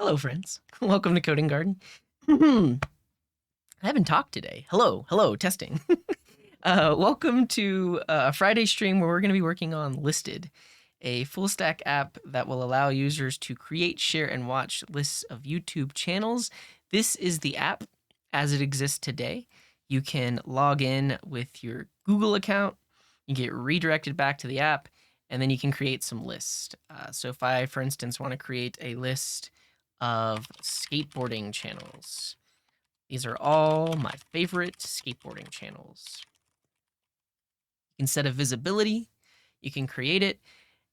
Hello, friends. Welcome to Coding Garden. I haven't talked today. Hello, testing. Welcome to a Friday stream where we're going to be working on Listed, a full stack app that will allow users to create, share, and watch lists of YouTube channels. This is the app as it exists today. You can log in with your Google account, you get redirected back to the app, and then you can create some lists. So if I, for instance, want to create a list of skateboarding channels, these are all my favorite skateboarding channels. You can set a visibility, you can create it,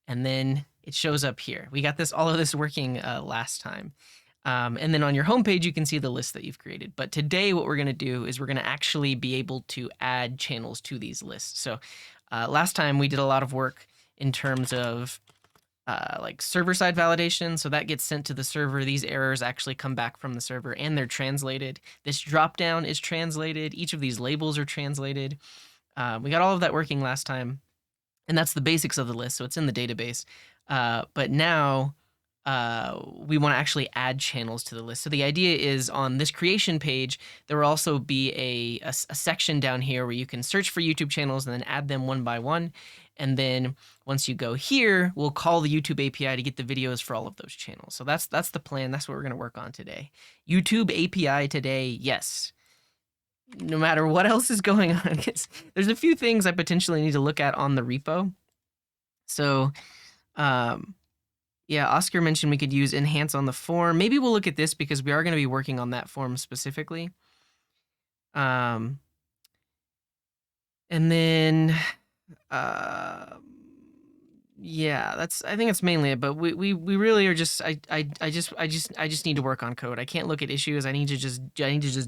and then it shows up here. We got all of this working last time. And then on your homepage, you can see the list that you've created. But today, what we're going to do is we're going to actually be able to add channels to these lists. So last time we did a lot of work in terms of like server-side validation, so that gets sent to the server. These errors actually come back from the server, and they're translated. This drop-down is translated. Each of these labels are translated. We got all of that working last time, and that's the basics of the list, so it's in the database. But now we want to actually add channels to the list. So the idea is on this creation page, there will also be a section down here where you can search for YouTube channels and then add them one by one. And then once you go here, we'll call the YouTube API to get the videos for all of those channels. So that's the plan. That's what we're going to work on today. YouTube API today, yes. No matter what else is going on. There's a few things I potentially need to look at on the repo. So, yeah, Oscar mentioned we could use enhance on the form. Maybe we'll look at this because we are going to be working on that form specifically. And then, yeah, I think that's mainly it. But we really are just I just need to work on code. I can't look at issues. I need to just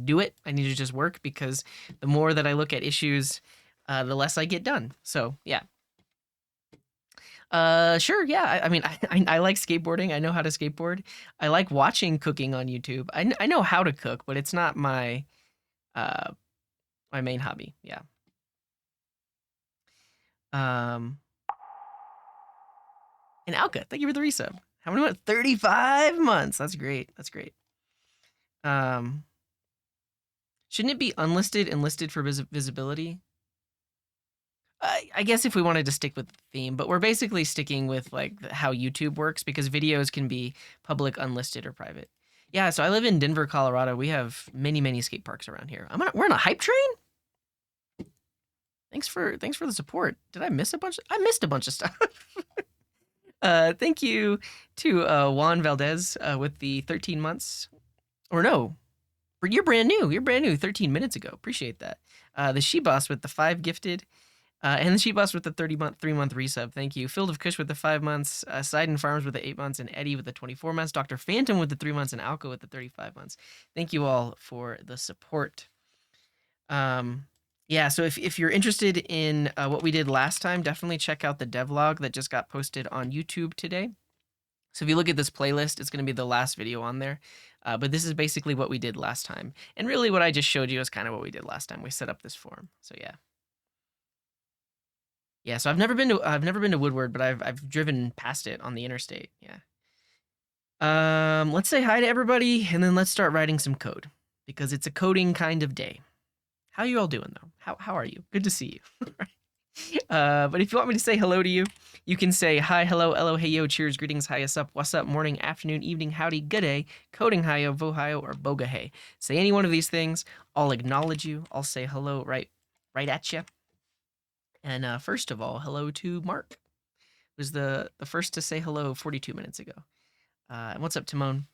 do it. I need to just work, because the more that I look at issues, the less I get done. So yeah. Sure, yeah. I mean, I like skateboarding. I know how to skateboard. I like watching cooking on YouTube. I know how to cook, but it's not my my main hobby. Yeah. And Alka, thank you for the resub. How many months? 35 months. That's great. That's great. Shouldn't it be unlisted and listed for visibility? I guess if we wanted to stick with the theme, but we're basically sticking with like how YouTube works, because videos can be public, unlisted, or private. Yeah, so I live in Denver, Colorado. We have many skate parks around here. We're on a hype train. Thanks for the support. Did I miss a bunch? I missed a bunch of stuff. Thank you to Juan Valdez with the 13 months. Or no, you're brand new. You're brand new 13 minutes ago. Appreciate that. The She-Boss with the 5 gifted. And the She-Boss with the 3-month resub. Thank you. Field of Kush with the 5 months. Sidon Farms with the 8 months. And Eddie with the 24 months. Dr. Phantom with the 3 months. And Alco with the 35 months. Thank you all for the support. Yeah, so if you're interested in what we did last time, definitely check out the devlog that just got posted on YouTube today. So if you look at this playlist, it's going to be the last video on there. But this is basically what we did last time. And really what I just showed you is kind of what we did last time. We set up this form. So yeah. Yeah, so I've never been to Woodward, but I've driven past it on the interstate. Yeah. Let's say hi to everybody, and then let's start writing some code, because it's a coding kind of day. How you all doing though? How are you? Good to see you. But if you want me to say hello to you, you can say hi, hello, hello, hey yo, cheers, greetings, hi, us up, what's up, morning, afternoon, evening, howdy, good day, coding hiyo, vohayo, or boga hey. Say any one of these things, I'll acknowledge you. I'll say hello right at you. And first of all, hello to Mark, who's the first to say hello 42 minutes ago. And what's up, Timon?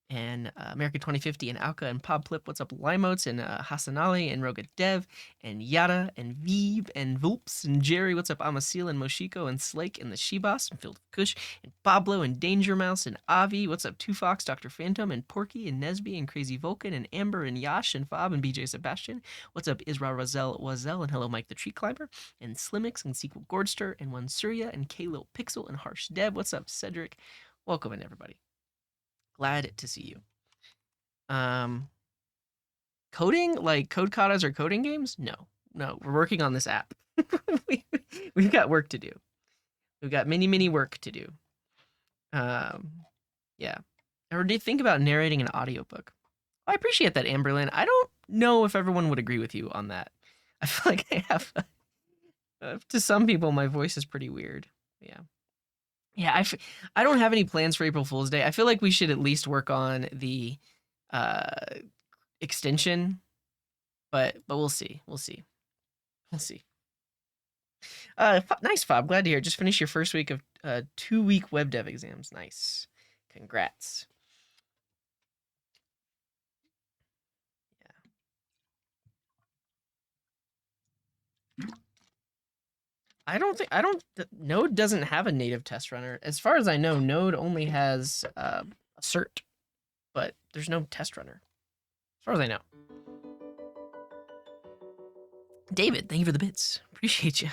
And America 2050 and Alka and Podplip. What's up, Limotes and Hasanali and Roga Dev and Yada and Vive and Vulps and Jerry. What's up, Amasil and Moshiko and Slake and the She-Boss and Field of Kush and Pablo and Danger Mouse and Avi. What's up, Two Fox, Dr. Phantom and Porky and Nesby and Crazy Vulcan and Amber and Yash and Fob and BJ Sebastian. What's up, Isra Razel Wazel and Hello Mike the Tree Climber and Slimix and Sequel Gordster and One Surya and K Lil Pixel and Harsh Deb. What's up, Cedric? Welcome in, everybody. Glad to see you. Coding, like code katas or coding games? No, we're working on this app. We've got work to do. We've got many work to do. Yeah. Or do you think about narrating an audiobook? I appreciate that, Amberlyn. I don't know if everyone would agree with you on that. I feel like I have, to some people, my voice is pretty weird. Yeah. Yeah, I don't have any plans for April Fool's Day. I feel like we should at least work on the uh, extension, but we'll see. We'll see. We'll see. Nice, Fob. Glad to hear. Just finished your first week of 2-week web dev exams. Nice. Congrats. I don't, Node doesn't have a native test runner. As far as I know, Node only has a cert, but there's no test runner. As far as I know. David, thank you for the bits. Appreciate you.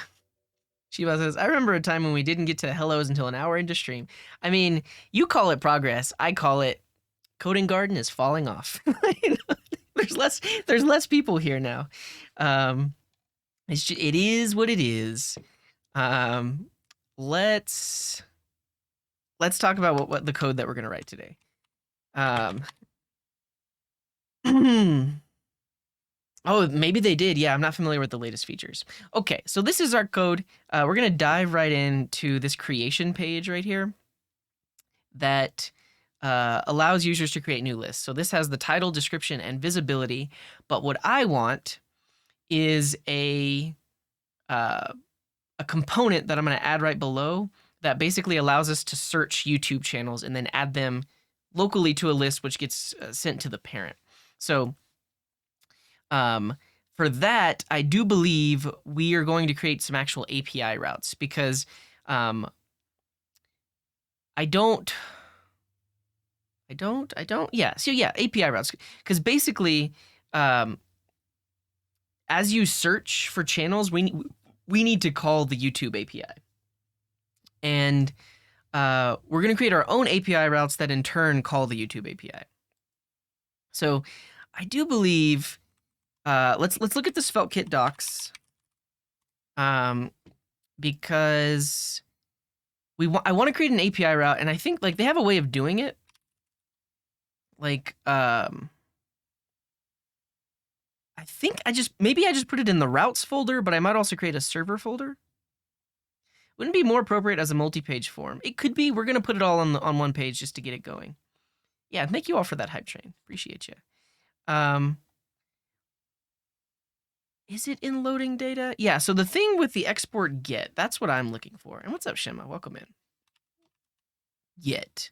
Shiva says, I remember a time when we didn't get to hellos until an hour into stream. I mean, you call it progress. I call it Coding Garden is falling off. There's less people here now. It is what it is. Let's talk about what the code that we're gonna write today. Oh, maybe they did. Yeah, I'm not familiar with the latest features. Okay, so this is our code. We're gonna dive right into this creation page right here that allows users to create new lists. So this has the title, description, and visibility. But what I want is a component that I'm going to add right below that basically allows us to search YouTube channels and then add them locally to a list, which gets sent to the parent. So for that, I do believe we are going to create some actual API routes because I don't. Yeah. So yeah, API routes. Because basically, as you search for channels, we need to call the YouTube API. And we're going to create our own API routes that in turn call the YouTube API. So I do believe, let's look at the SvelteKit docs. Because I want to create an API route, and I think like they have a way of doing it. Like, I think maybe I just put it in the routes folder, but I might also create a server folder. Wouldn't it be more appropriate as a multi-page form? It could be. We're gonna put it all on one page just to get it going. Yeah, thank you all for that hype train. Appreciate you. Is it in loading data? Yeah. So the thing with the export get, that's what I'm looking for. And what's up, Shema? Welcome in. Get.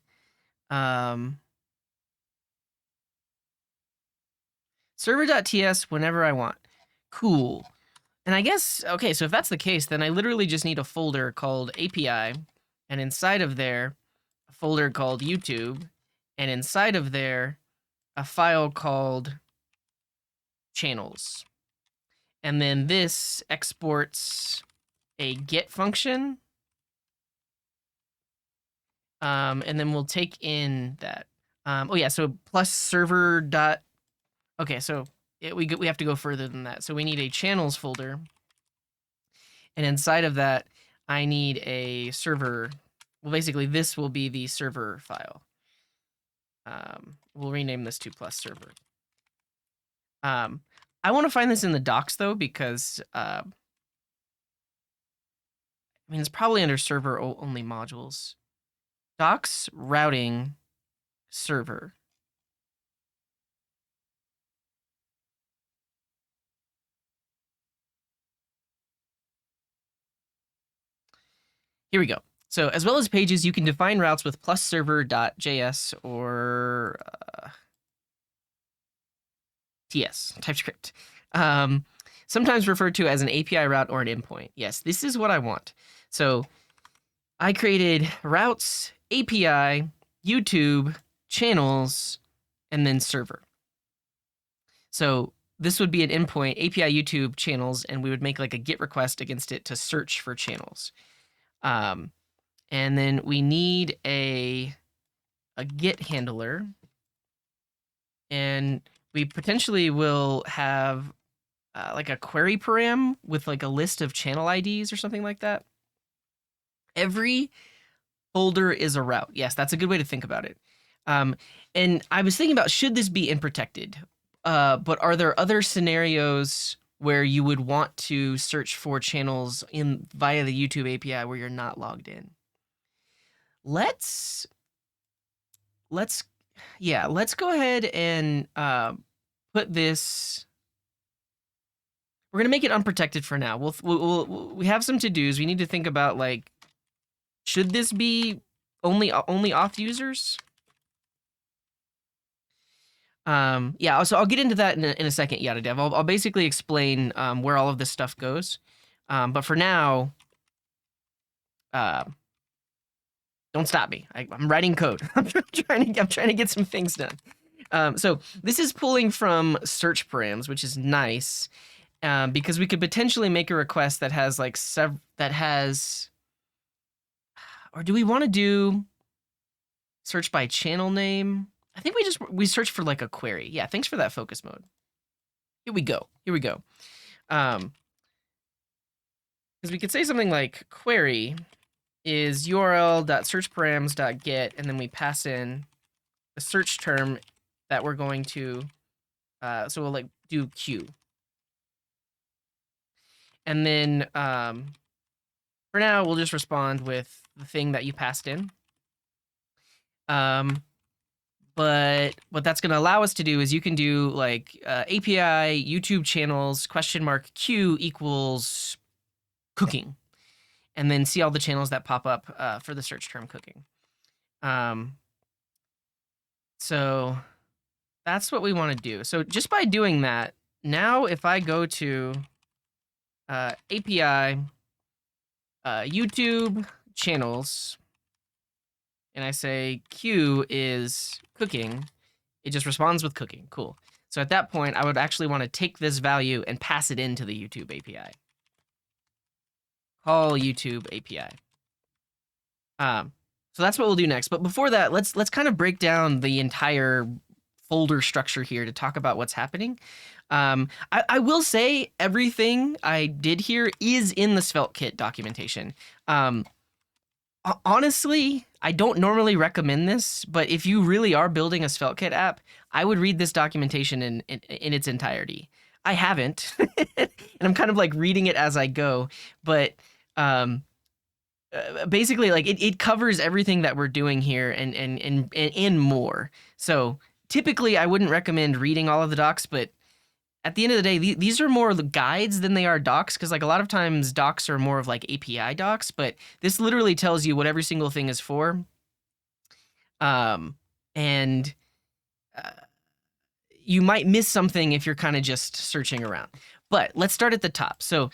Server.ts whenever I want. Cool. And I guess, okay, so if that's the case, then I literally just need a folder called API, and inside of there, a folder called YouTube, and inside of there, a file called channels. And then this exports a get function. And then we'll take in that. Oh yeah, so plus server dot. Okay, so we have to go further than that. So we need a channels folder. And inside of that, I need a server. Well, basically, this will be the server file. We'll rename this to plus server. I want to find this in the docs, though, because, I mean, it's probably under server only modules. Docs, routing, server. Here we go. So as well as pages, you can define routes with plus server.js or TS, TypeScript. Sometimes referred to as an API route or an endpoint. Yes, this is what I want. So I created routes, API, YouTube, channels, and then server. So this would be an endpoint, API, YouTube, channels, and we would make like a GET request against it to search for channels. And then we need a GET handler, and we potentially will have like a query param with like a list of channel IDs or something like that. Every folder is a route. Yes, that's a good way to think about it. Um, and I was thinking about, should this be in protected? But are there other scenarios where you would want to search for channels via the YouTube API where you're not logged in? Let's go ahead and put this. We're gonna make it unprotected for now. We have some to-dos. We need to think about, like, should this be only auth users? Yeah, so I'll get into that in a second, Yada Dev. I'll basically explain where all of this stuff goes. But for now, don't stop me. I'm writing code. I'm trying to get some things done. So this is pulling from search params, which is nice, because we could potentially make a request that has like or do we want to do search by channel name? I think we search for like a query. Yeah, thanks for that focus mode. Here we go. Because we could say something like query is url.searchparams.get, and then we pass in a search term that we're going to, so we'll like do Q. And then for now, we'll just respond with the thing that you passed in. But what that's going to allow us to do is you can do like API, YouTube channels, $Q equals cooking, and then see all the channels that pop up for the search term cooking. So that's what we want to do. So just by doing that, now if I go to API, YouTube channels, and I say Q is cooking, it just responds with cooking. Cool. So at that point, I would actually want to take this value and pass it into the YouTube API. Call YouTube API. So that's what we'll do next. But before that, let's kind of break down the entire folder structure here to talk about what's happening. I will say everything I did here is in the SvelteKit documentation. Honestly, I don't normally recommend this, but if you really are building a SvelteKit app, I would read this documentation in its entirety. I haven't, and I'm kind of like reading it as I go, but basically, like it covers everything that we're doing here and more. So typically, I wouldn't recommend reading all of the docs, but at the end of the day, these are more the guides than they are docs, because like a lot of times docs are more of like API docs, but this literally tells you what every single thing is for. And you might miss something if you're kind of just searching around. But let's start at the top. So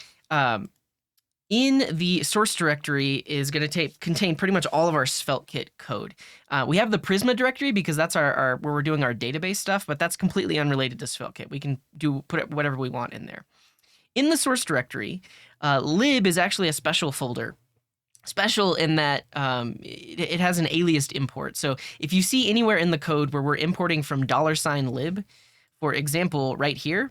in the source directory is going to contain pretty much all of our SvelteKit code. We have the Prisma directory because that's our where we're doing our database stuff, but that's completely unrelated to SvelteKit. We can put whatever we want in there. In the source directory, lib is actually a special folder. Special in that it has an aliased import. So if you see anywhere in the code where we're importing from $lib, for example, right here,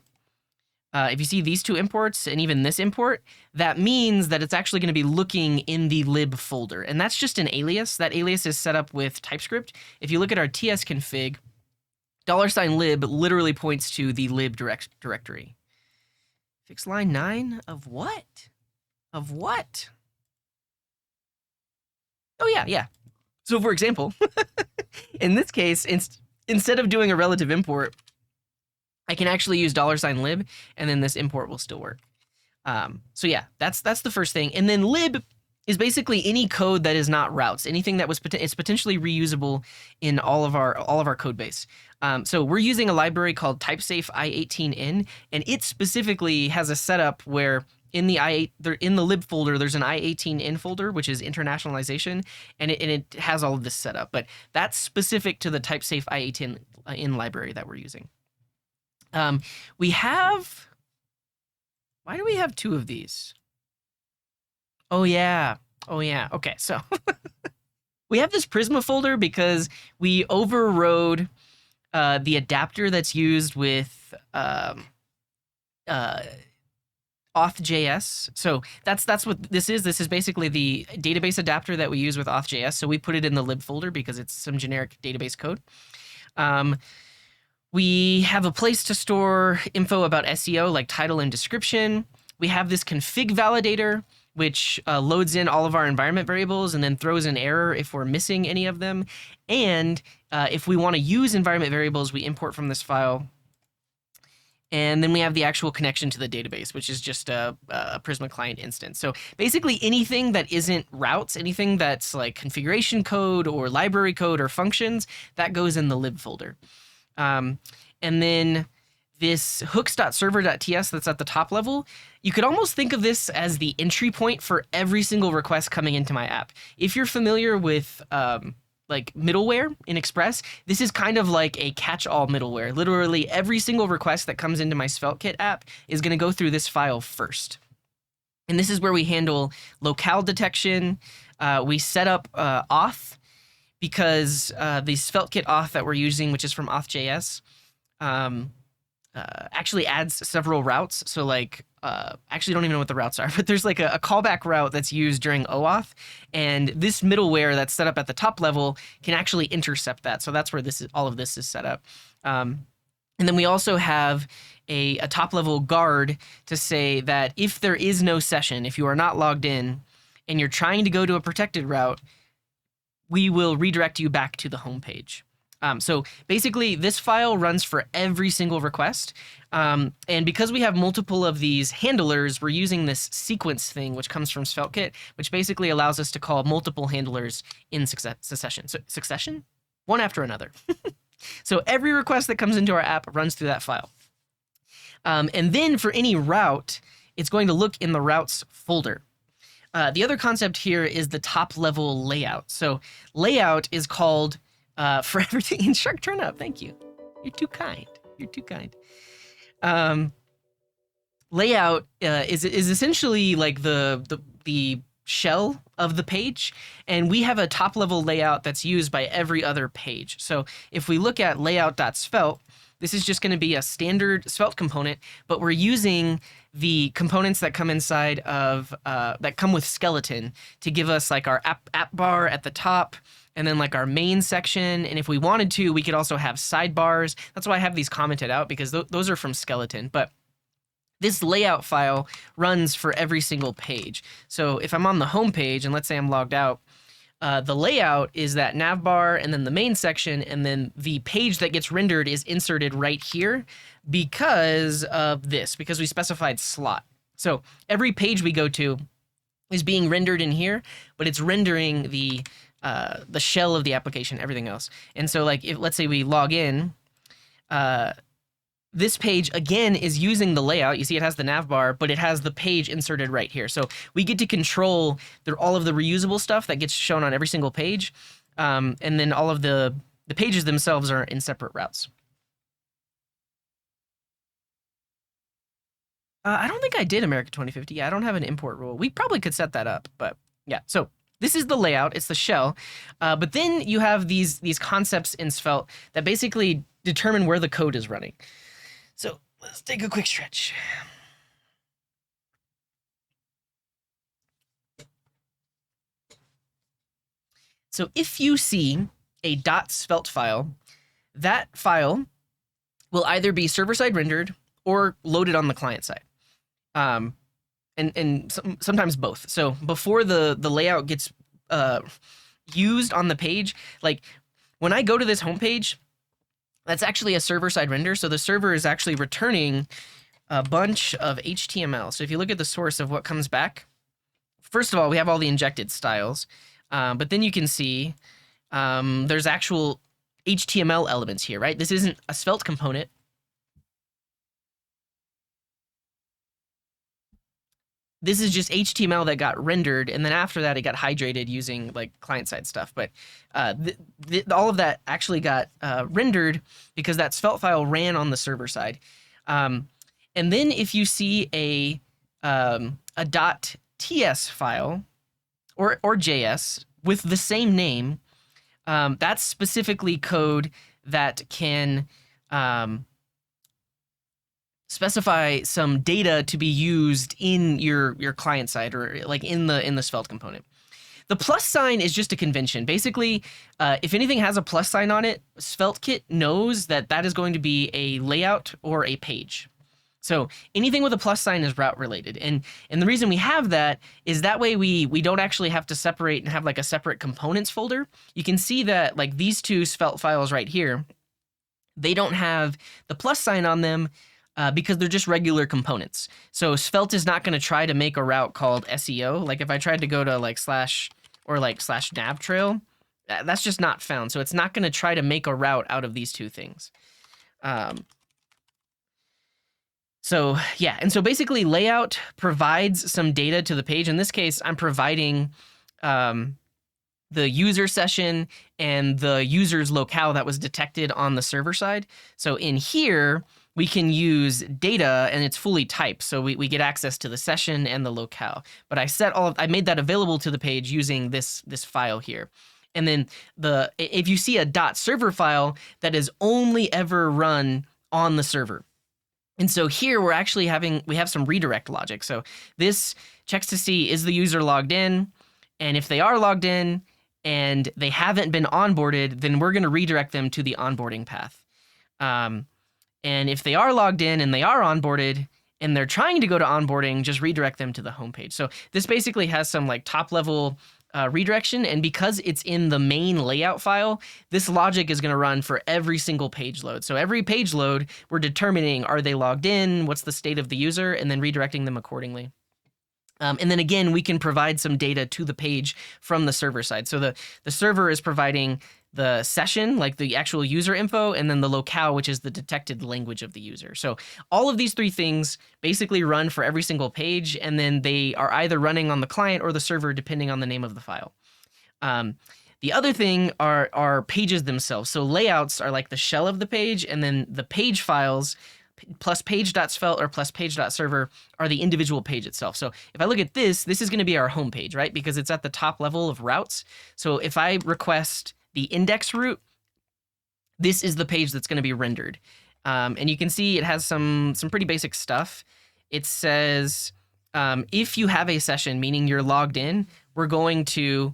if you see these two imports and even this import, that means that it's actually going to be looking in the lib folder. And that's just an alias. That alias is set up with TypeScript. If you look at our tsconfig, $lib literally points to the lib directory. Fix line 9 of what? Of what? Oh, yeah. So for example, in this case, instead of doing a relative import, I can actually use $lib, and then this import will still work. So yeah, that's the first thing. And then lib is basically any code that is not routes, anything that it's potentially reusable in all of our code base. So we're using a library called typesafe i18n, and it specifically has a setup where in the lib folder, there's an i18n folder, which is internationalization, and it has all of this set up. But that's specific to the typesafe i18n library that we're using. Why do we have two of these? Oh yeah. Okay, so we have this Prisma folder because we overrode the adapter that's used with all auth.js. So that's what this is. This is basically the database adapter that we use with auth.js. So we put it in the lib folder because it's some generic database code. We have a place to store info about SEO, like title and description. We have this config validator, which loads in all of our environment variables and then throws an error if we're missing any of them. And if we want to use environment variables, we import from this file. And then we have the actual connection to the database, which is just a Prisma client instance. So basically anything that isn't routes, anything that's like configuration code or library code or functions, that goes in the lib folder. And then this hooks.server.ts that's at the top level, you could almost think of this as the entry point for every single request coming into my app. If you're familiar with like middleware in Express, this is kind of like a catch-all middleware. Literally every single request that comes into my SvelteKit app is going to go through this file first. And this is where we handle locale detection. We set up auth because the SvelteKit auth that we're using, which is from auth.js, actually adds several routes. So like, actually don't even know what the routes are, but there's like a callback route that's used during OAuth, and this middleware that's set up at the top level can actually intercept that. So that's where all of this is set up. And then we also have a top level guard to say that if there is no session, if you are not logged in and you're trying to go to a protected route, we will redirect you back to the home page. So basically, this file runs for every single request. And because we have multiple of these handlers, we're using this sequence thing, which comes from SvelteKit, which basically allows us to call multiple handlers in succession. So succession? One after another. So every request that comes into our app runs through that file. And then for any route, it's going to look in the routes folder. The other concept here is the top level layout. So layout is called for everything in Shark Turn Up. Thank you. You're too kind. You're too kind. Layout is essentially like the shell of the page, and we have a top level layout that's used by every other page. So if we look at layout.svelte, this is just going to be a standard Svelte component, but we're using the components that come inside of that come with skeleton to give us like our app bar at the top, and then like our main section. And if we wanted to, we could also have sidebars. That's why I have these commented out, because those are from skeleton. But this layout file runs for every single page. So if I'm on the home page and let's say I'm logged out, the layout is that navbar and then the main section, and then the page that gets rendered is inserted right here because of this, because we specified slot. So every page we go to is being rendered in here, but it's rendering the shell of the application, everything else. And so like, if let's say we log in, this page again is using the layout. You see it has the navbar, but it has the page inserted right here. So we get to control all of the reusable stuff that gets shown on every single page. And then all of the pages themselves are in separate routes. I don't think I did America 2050. Yeah, I don't have an import rule. We probably could set that up, but yeah. So this is the layout, it's the shell. But then you have these concepts in Svelte that basically determine where the code is running. So let's take a quick stretch. So if you see a .svelte file, that file will either be server-side rendered or loaded on the client side. And sometimes both. So before the layout gets used on the page, like when I go to this homepage, that's actually a server-side render. So the server is actually returning a bunch of HTML. So if you look at the source of what comes back, first of all, we have all the injected styles, but then you can see there's actual HTML elements here, right? This isn't a Svelte component. This is just HTML that got rendered, and then after that, it got hydrated using like client-side stuff. But all of that actually got rendered because that Svelte file ran on the server side. And then if you see a .ts file or JS with the same name, that's specifically code that can specify some data to be used in your client side, or like in the Svelte component. The plus sign is just a convention. Basically, if anything has a plus sign on it, SvelteKit knows that that is going to be a layout or a page. So anything with a plus sign is route related. And the reason we have that is that way we don't actually have to separate and have like a separate components folder. You can see that like these two Svelte files right here, they don't have the plus sign on them because they're just regular components. So Svelte is not going to try to make a route called SEO. Like if I tried to go to like slash or like slash nav trail, that's just not found. So it's not going to try to make a route out of these two things. So yeah, and so basically layout provides some data to the page. In this case, I'm providing the user session and the user's locale that was detected on the server side. So in here, we can use data and it's fully typed. So we get access to the session and the locale. But I made that available to the page using this file here. And then if you see a .server file, that is only ever run on the server. And so here we have some redirect logic. So this checks to see, is the user logged in? And if they are logged in and they haven't been onboarded, then we're going to redirect them to the onboarding path. And if they are logged in and they are onboarded and they're trying to go to onboarding, just redirect them to the homepage. So this basically has some like top level redirection. And because it's in the main layout file, this logic is going to run for every single page load. So every page load, we're determining, are they logged in? What's the state of the user? And then redirecting them accordingly. And then again, we can provide some data to the page from the server side. So the server is providing the session, like the actual user info, and then the locale, which is the detected language of the user. So all of these three things basically run for every single page, and then they are either running on the client or the server, depending on the name of the file. The other thing are pages themselves. So layouts are like the shell of the page, and then the page files plus page.svelte or plus page.server are the individual page itself. So if I look at this is going to be our home page, right? Because it's at the top level of routes. So if I request the index route, this is the page that's going to be rendered. And you can see it has some pretty basic stuff. It says, if you have a session, meaning you're logged in, we're going to,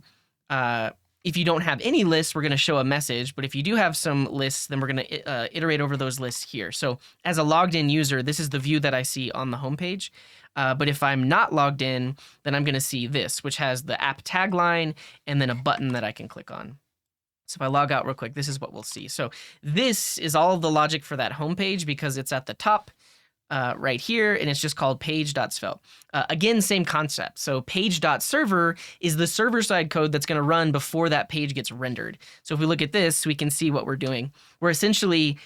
if you don't have any lists, we're going to show a message. But if you do have some lists, then we're going to iterate over those lists here. So as a logged in user, this is the view that I see on the homepage. But if I'm not logged in, then I'm going to see this, which has the app tagline and then a button that I can click on. So if I log out real quick, this is what we'll see. So this is all of the logic for that homepage because it's at the top right here, and it's just called page.svelte. Again, same concept. So page.server is the server-side code that's going to run before that page gets rendered. So if we look at this, we can see what we're doing. We're essentially,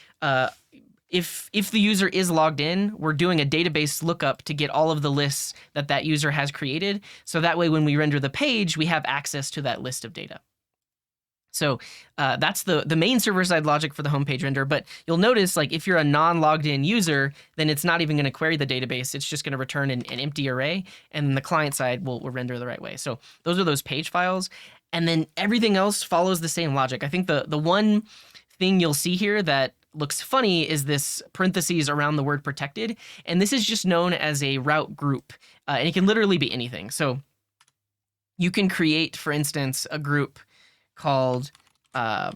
if the user is logged in, we're doing a database lookup to get all of the lists that user has created. So that way, when we render the page, we have access to that list of data. So that's the main server-side logic for the homepage render. But you'll notice, like, if you're a non-logged in user, then it's not even going to query the database. It's just going to return an empty array, and the client side will render the right way. So those are those page files. And then everything else follows the same logic. I think the one thing you'll see here that looks funny is this parentheses around the word protected. And this is just known as a route group. And it can literally be anything. So you can create, for instance, a group called, I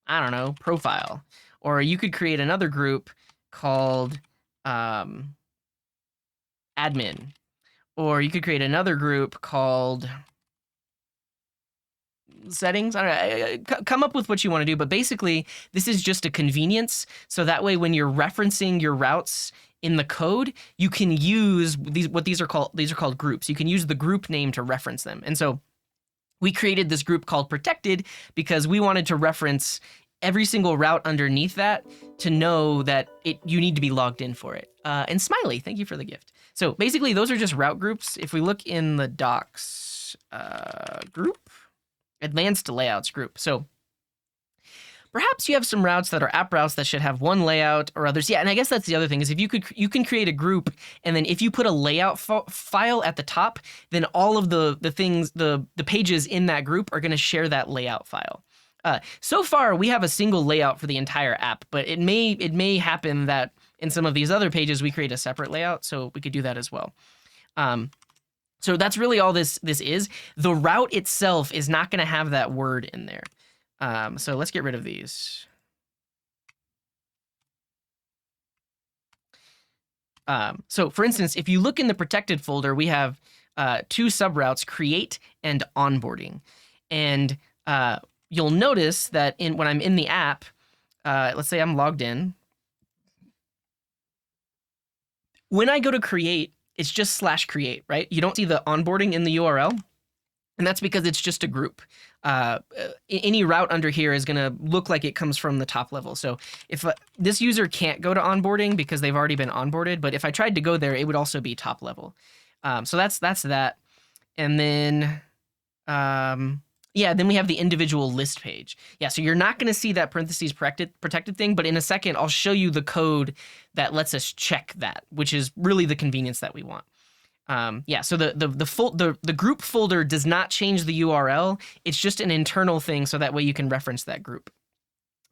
don't know, profile. Or you could create another group called admin. Or you could create another group called settings. I don't know, come up with what you want to do. But basically, this is just a convenience. So that way, when you're referencing your routes in the code, you can use these are called groups. You can use the group name to reference them. And so we created this group called protected because we wanted to reference every single route underneath that to know that you need to be logged in for it. And Smiley, thank you for the gift. So basically, those are just route groups. If we look in the docs group, advanced layouts group. So perhaps you have some routes that are app routes that should have one layout or others. Yeah, and I guess that's the other thing is if you can create a group, and then if you put a layout file at the top, then all of the things, the pages in that group are going to share that layout file. So far, we have a single layout for the entire app, but it may happen that in some of these other pages we create a separate layout, so we could do that as well. So that's really all this is. The route itself is not going to have that word in there. So let's get rid of these. So for instance, if you look in the protected folder, we have two subroutes, create and onboarding. And you'll notice that when I'm in the app, let's say I'm logged in. When I go to create, it's just /create, right? You don't see the onboarding in the URL. And that's because it's just a group. Any route under here is going to look like it comes from the top level. So if this user can't go to onboarding because they've already been onboarded, but if I tried to go there, it would also be top level. So that's that. And then, then we have the individual list page. Yeah, so you're not going to see that parentheses protected thing, but in a second, I'll show you the code that lets us check that, which is really the convenience that we want. So the group folder does not change the URL. It's just an internal thing, so that way you can reference that group.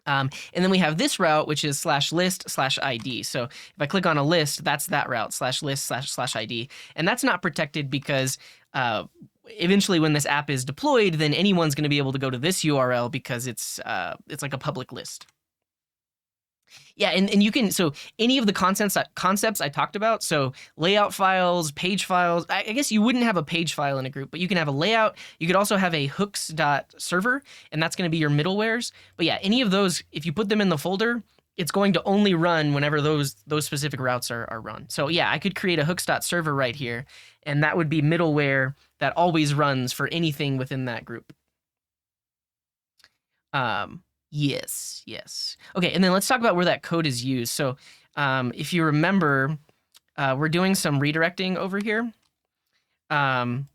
And then we have this route, which is /list/ID. So if I click on a list, that's that route, /list/ID. And that's not protected because eventually when this app is deployed, then anyone's going to be able to go to this URL because it's like a public list. Yeah, and you can, so any of the concepts I talked about, so layout files, page files, I guess you wouldn't have a page file in a group, but you can have a layout. You could also have a hooks.server, and that's going to be your middlewares. But yeah, any of those, if you put them in the folder, it's going to only run whenever those specific routes are run. So yeah, I could create a hooks.server right here, and that would be middleware that always runs for anything within that group. Yes. Okay, and then let's talk about where that code is used. So if you remember, we're doing some redirecting over here. And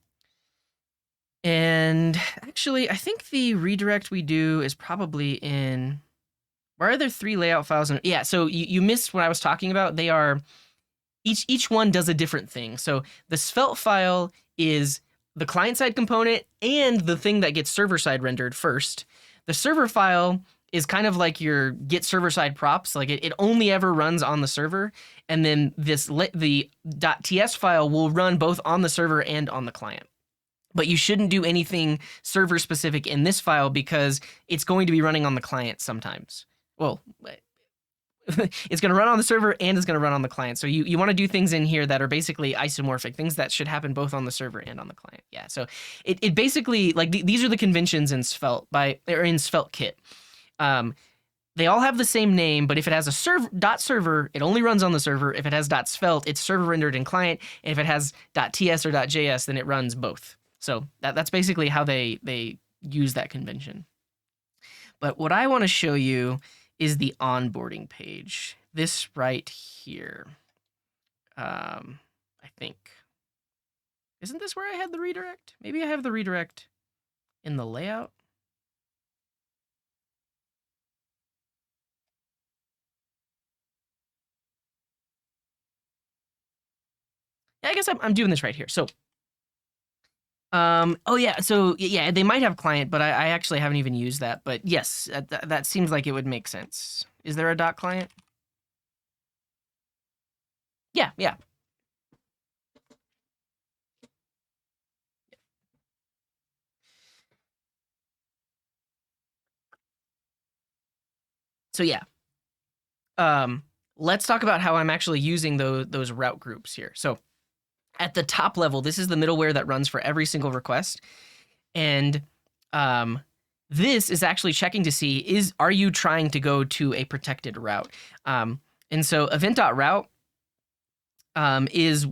actually, I think the redirect we do is probably in, where are there 3 layout files? Yeah, so you missed what I was talking about. They are, each one does a different thing. So the svelte file is the client-side component and the thing that gets server-side rendered first. The server file is kind of like your get server-side props. Like it only ever runs on the server. And then the .ts file will run both on the server and on the client. But you shouldn't do anything server-specific in this file because it's going to be running on the client sometimes. Well, it's going to run on the server and it's going to run on the client. So you want to do things in here that are basically isomorphic, things that should happen both on the server and on the client. Yeah, so it basically, like these are the conventions in Svelte in Svelte Kit. They all have the same name, but if it has a .server, it only runs on the server. If it has .svelte, it's server rendered in client. And if it has .ts or .js, then it runs both. So that's basically how they use that convention. But what I want to show you is the onboarding page. This right here. I think. Isn't this where I had the redirect? Maybe I have the redirect in the layout. Yeah, I guess I'm doing this right here. So, oh yeah, so yeah, they might have client, but I actually haven't even used that. But yes, that seems like it would make sense. Is there a .client? Yeah. So yeah, let's talk about how I'm actually using those route groups here. So at the top level, this is the middleware that runs for every single request. And this is actually checking to see, are you trying to go to a protected route? And so event.route is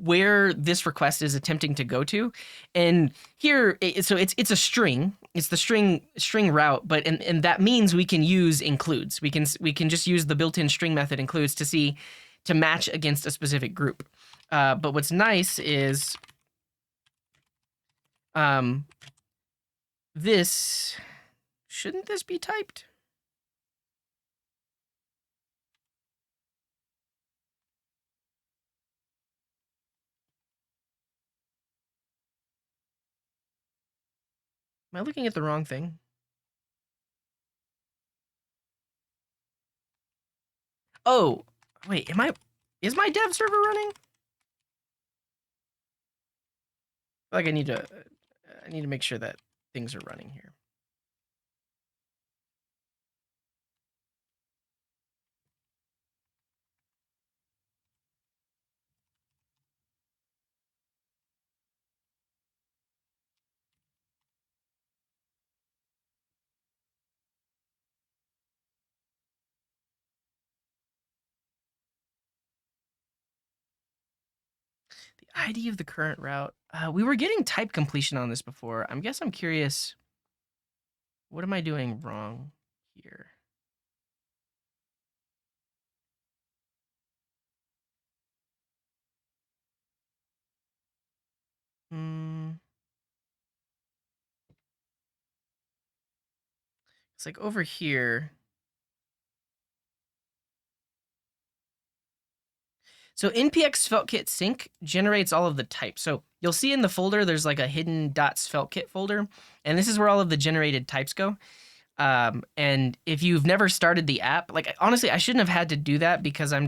where this request is attempting to go to. And here, so it's a string. It's the string route, but and that means we can use includes. We can just use the built-in string method includes to match against a specific group. But what's nice is shouldn't this be typed? Am I looking at the wrong thing? Oh, wait, is my dev server running? I feel like I need to make sure that things are running here. The ID of the current route. We were getting type completion on this before. I'm curious. What am I doing wrong here? It's like over here. So npx SvelteKit sync generates all of the types. So you'll see in the folder, there's like a hidden .SvelteKit folder, and this is where all of the generated types go. And if you've never started the app, like honestly, I shouldn't have had to do that because I'm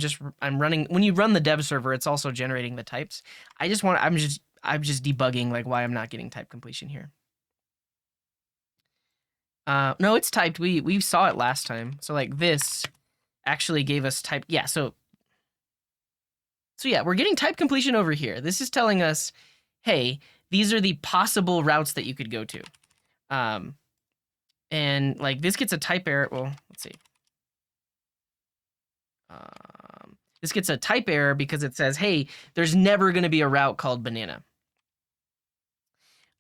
running, when you run the dev server, it's also generating the types. I'm just debugging like why I'm not getting type completion here. No, it's typed. We saw it last time. So like this actually gave us type. Yeah. So yeah, we're getting type completion over here. This is telling us, hey, these are the possible routes that you could go to. And like this gets a type error. Well, let's see. This gets a type error because it says, hey, there's never going to be a route called banana.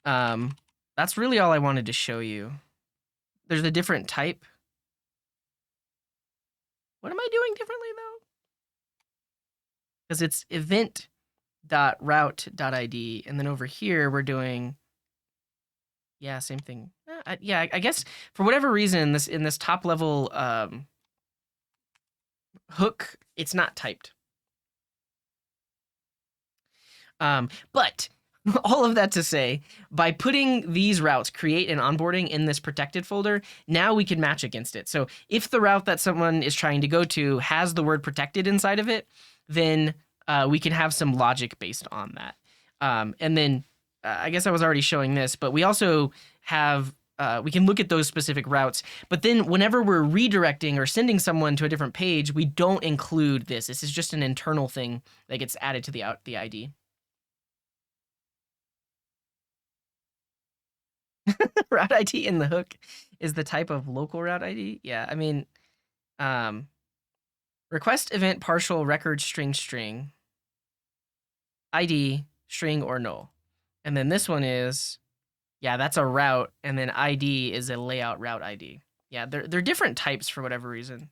That's really all I wanted to show you. There's a different type. What am I doing differently though? Because it's event.route.id, and then over here we're doing, yeah, same thing. I guess for whatever reason in this top level hook, it's not typed. But all of that to say, by putting these routes, create and onboarding in this protected folder, now we can match against it. So if the route that someone is trying to go to has the word protected inside of it, then we can have some logic based on that. And then I guess I was already showing this, but we also have, we can look at those specific routes, but then whenever we're redirecting or sending someone to a different page, we don't include this. This is just an internal thing that gets added to the ID. Route ID in the hook is the type of local route ID. Yeah, I mean, request event partial record string ID string or null. And then this one is, yeah, that's a route, and then ID is a layout route ID. Yeah, they're different types for whatever reason.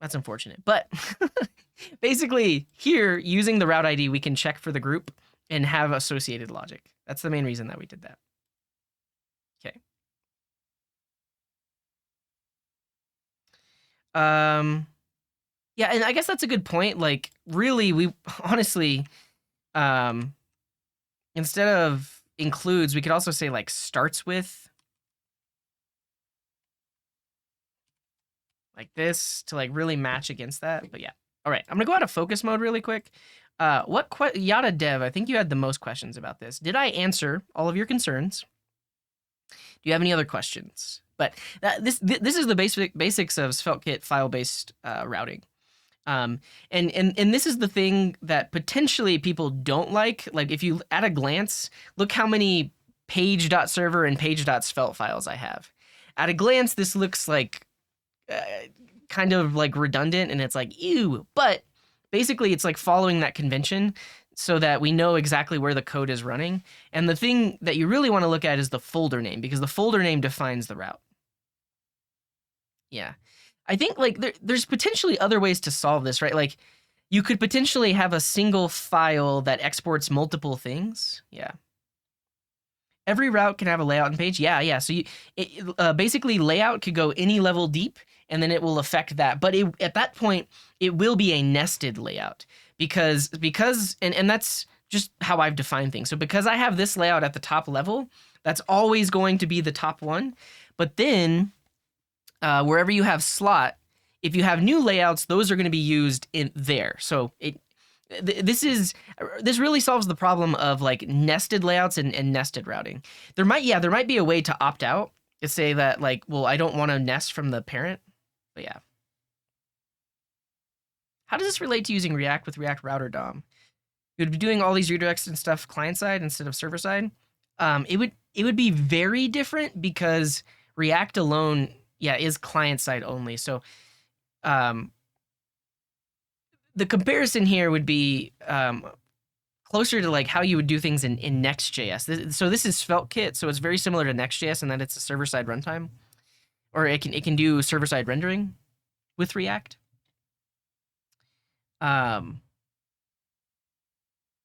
That's unfortunate. But basically here, using the route ID, we can check for the group and have associated logic. That's the main reason that we did that. Okay. Yeah, and I guess that's a good point. Like, really, we honestly, instead of includes, we could also say like starts with, like this to like really match against that. But yeah. All right, I'm gonna go out of focus mode really quick. Yada Dev, I think you had the most questions about this. Did I answer all of your concerns? Do you have any other questions? But this is the basics of SvelteKit file-based routing. And this is the thing that potentially people don't like. Like if you, at a glance, look how many page.server and page.svelte files I have. At a glance, this looks like kind of like redundant, and it's like, ew. But basically, it's like following that convention so that we know exactly where the code is running. And the thing that you really want to look at is the folder name, because the folder name defines the route. Yeah. I think like there's potentially other ways to solve this, right? Like you could potentially have a single file that exports multiple things. Yeah. Every route can have a layout and page. Yeah. So basically layout could go any level deep, and then it will affect that. But at that point, it will be a nested layout because and that's just how I've defined things. So because I have this layout at the top level, that's always going to be the top one. But then wherever you have slot, If you have new layouts, those are going to be used in there. So this really solves the problem of like nested layouts and nested routing. There might be a way to opt out to say that like, well, I don't want to nest from the parent, but yeah. How does this relate to using React with React Router DOM? You would be doing all these redirects and stuff client side instead of server side. It would be very different because React alone, is client side only. So, the comparison here would be closer to like how you would do things in Next.js. So this is SvelteKit, so it's very similar to Next.js in that it's a server side runtime, or it can do server side rendering with React.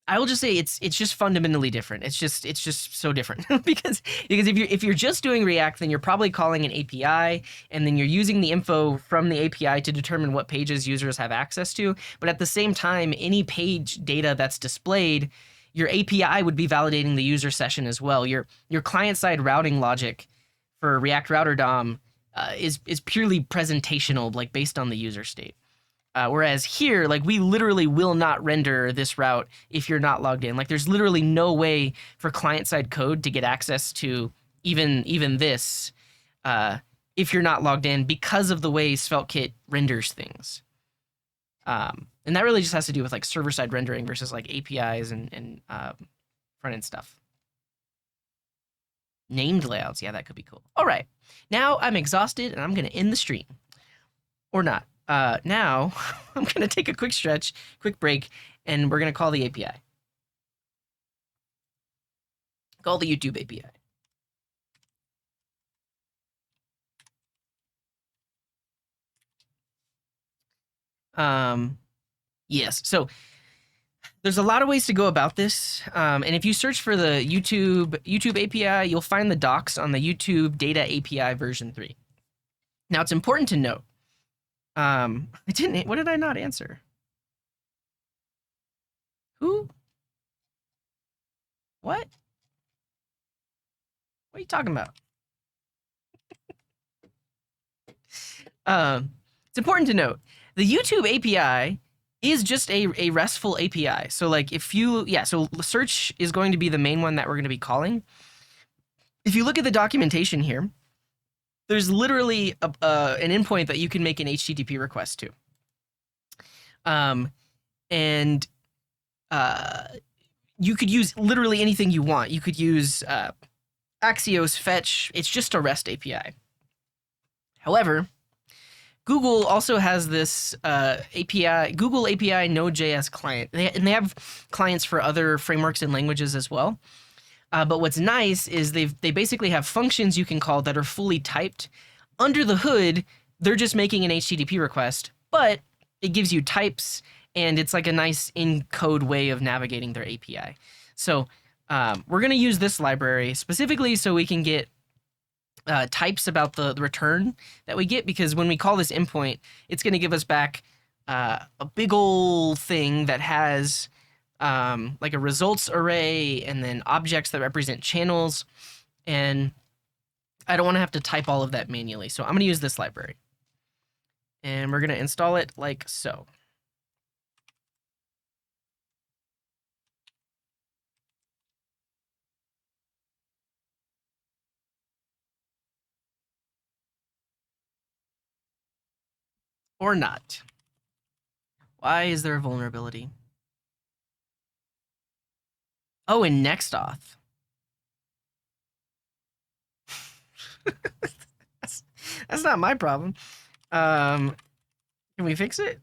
I will just say it's just fundamentally different. It's just so different because if you're just doing React, then you're probably calling an API, and then you're using the info from the API to determine what pages users have access to. But at the same time, any page data that's displayed, your API would be validating the user session as well. Your client side routing logic for React Router DOM is purely presentational, like based on the user state. Whereas here, like we literally will not render this route if you're not logged in. Like there's literally no way for client-side code to get access to even this if you're not logged in because of the way SvelteKit renders things. And that really just has to do with like server-side rendering versus like APIs and front-end stuff. Named layouts, yeah, that could be cool. All right, now I'm exhausted and I'm gonna end the stream. Or not. Now, I'm going to take a quick stretch, quick break, and we're going to call the API. Call the YouTube API. Yes, so there's a lot of ways to go about this. And if you search for the YouTube API, you'll find the docs on the YouTube Data API version 3. Now, it's important to note, what did I not answer? Who? What? What are you talking about? It's important to note, the YouTube API is just a RESTful API. So like if you, so search is going to be the main one that we're going to be calling. If you look at the documentation here, there's literally an endpoint that you can make an HTTP request to. And you could use literally anything you want. You could use Axios Fetch. It's just a REST API. However, Google also has this API, Google API Node.js client. And they have clients for other frameworks and languages as well. But what's nice is they basically have functions you can call that are fully typed. Under the hood, they're just making an HTTP request, but it gives you types, and it's like a nice in-code way of navigating their API. So we're going to use this library specifically so we can get types about the return that we get, because when we call this endpoint, it's going to give us back a big old thing that has like a results array and then objects that represent channels. And I don't want to have to type all of that manually. So I'm going to use this library. And we're going to install it like so. Or not. Why is there a vulnerability? Oh, in NextAuth. that's not my problem. Can we fix it?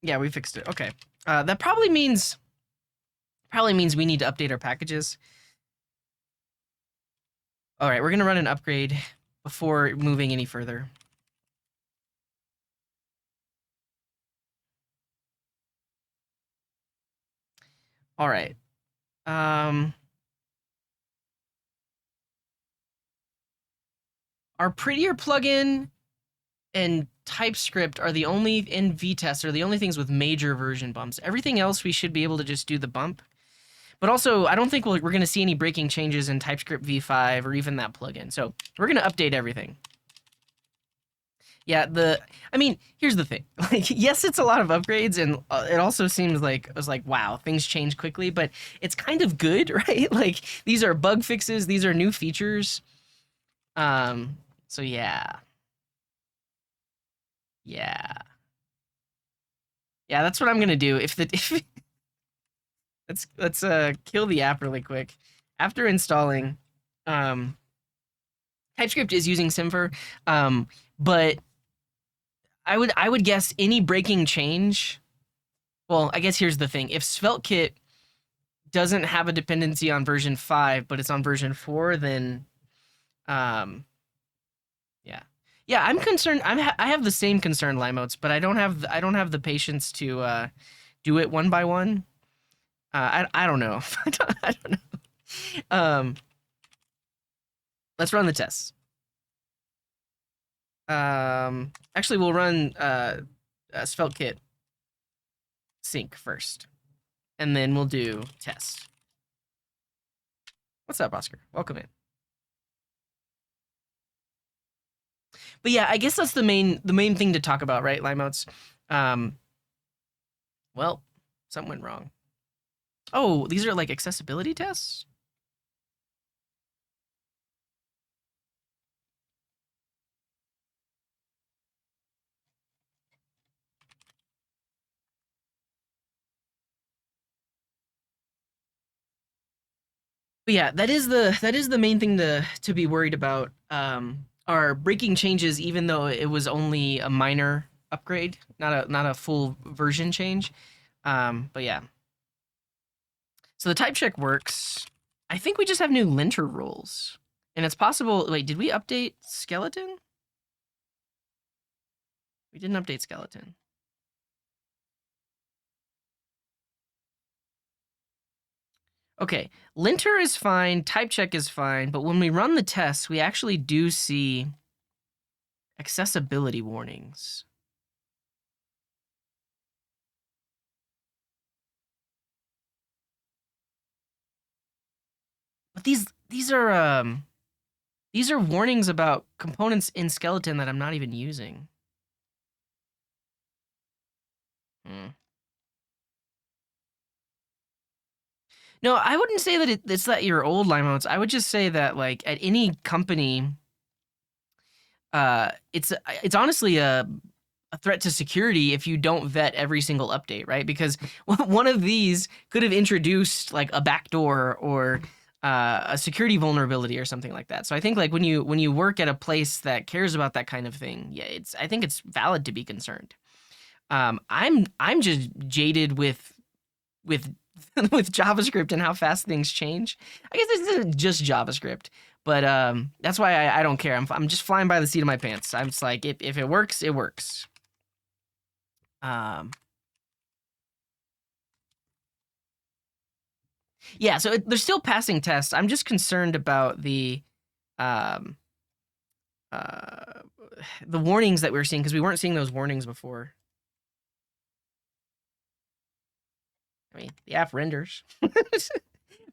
Yeah, we fixed it. Okay. That probably means we need to update our packages. All right, we're gonna run an upgrade before moving any further. All right. Our Prettier plugin and TypeScript are the only, in VTest, are the only things with major version bumps. Everything else, we should be able to just do the bump. But also, I don't think we're going to see any breaking changes in TypeScript v5 or even that plugin. So we're going to update everything. Yeah, I mean, here's the thing. Like, yes, it's a lot of upgrades, and it also seems like it was like, wow, things change quickly, but it's kind of good, right? Like, these are bug fixes, these are new features. So yeah. Yeah. Yeah, that's what I'm gonna do. If let's kill the app really quick. After installing, um TypeScript is using Simfer, but I would guess any breaking change. Well, I guess here's the thing: if SvelteKit doesn't have a dependency on version 5, but it's on version 4, then um, yeah, yeah. I'm concerned. I have the same concern, Limeotes, but I don't have the patience to do it one by one. I don't know. I don't know. Um, let's run the tests. Actually, we'll run SvelteKit sync first, and then we'll do test. What's up, Oscar? Welcome in. But yeah, I guess that's the main thing to talk about, right, Limeotes? Um, well, something went wrong. Oh, these are like accessibility tests? But yeah, that is the main thing to be worried about. Are breaking changes, even though it was only a minor upgrade, not a full version change. But yeah. So the type check works. I think we just have new linter rules. And it's possible. Wait, did we update skeleton? We didn't update skeleton. Okay, linter is fine, type check is fine, but when we run the tests, we actually do see accessibility warnings. But these are warnings about components in skeleton that I'm not even using. Hmm. No, I wouldn't say that it's that your old line modes. I would just say that like at any company, it's honestly a threat to security if you don't vet every single update, right? Because one of these could have introduced like a backdoor or a security vulnerability or something like that. So I think like when you work at a place that cares about that kind of thing, yeah, I think it's valid to be concerned. I'm just jaded with with JavaScript and how fast things change. I guess this isn't just JavaScript, but that's why I don't care. I'm just flying by the seat of my pants. I'm just like if it works, it works. Um, yeah, so they're still passing tests. I'm just concerned about um, uh, the warnings that we were seeing because we weren't seeing those warnings before. I mean, the app renders,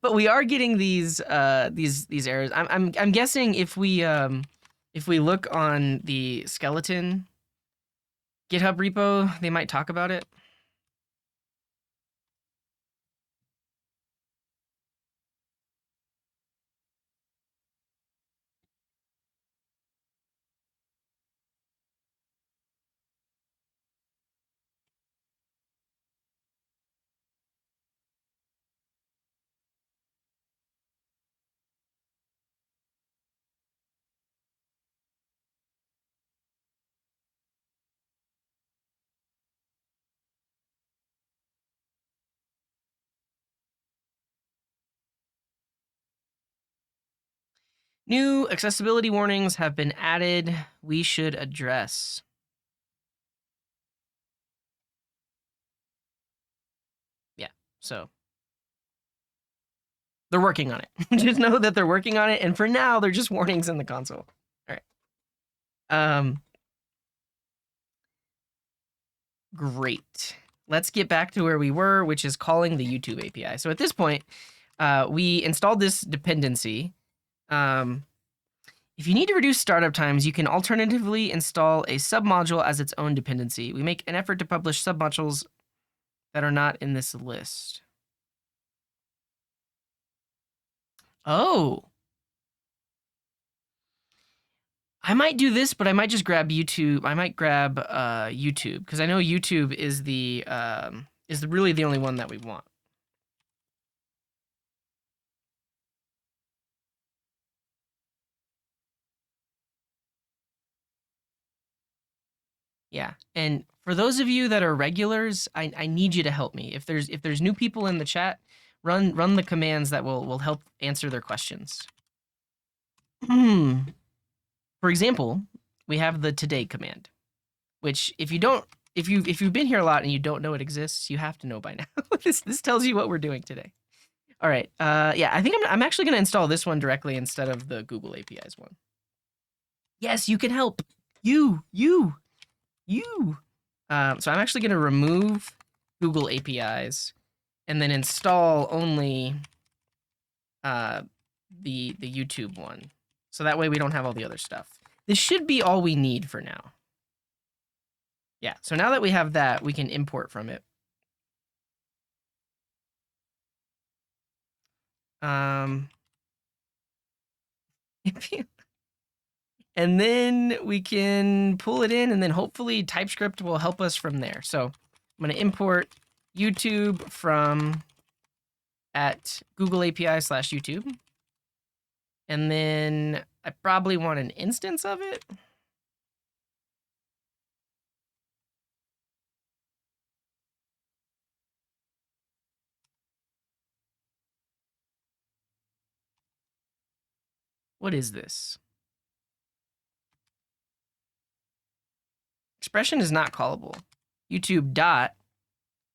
but we are getting these errors. I'm guessing if we look on the skeleton GitHub repo, they might talk about it. New accessibility warnings have been added. We should address. Yeah, so they're working on it. Just know that they're working on it, and for now, they're just warnings in the console. All right. Great. Let's get back to where we were, which is calling the YouTube API. So at this point, we installed this dependency. Um, If you need to reduce startup times, you can alternatively install a submodule as its own dependency. We make an effort to publish submodules that are not in this list. Oh. I might do this, but I might just grab YouTube. I might grab YouTube because I know YouTube is really the only one that we want. Yeah, and for those of you that are regulars, I need you to help me. If there's new people in the chat, run the commands that will help answer their questions. For example, we have the today command, which if you've been here a lot and you don't know it exists, you have to know by now. This tells you what we're doing today. All right. Yeah, I think I'm actually going to install this one directly instead of the Google APIs one. Yes, you can help. You. So I'm actually going to remove Google APIs and then install only the YouTube one. So that way we don't have all the other stuff. This should be all we need for now. Yeah, so now that we have that, we can import from it. And then we can pull it in, and then hopefully TypeScript will help us from there. So I'm going to import YouTube from at Google API/YouTube. And then I probably want an instance of it. What is this? Expression is not callable. YouTube dot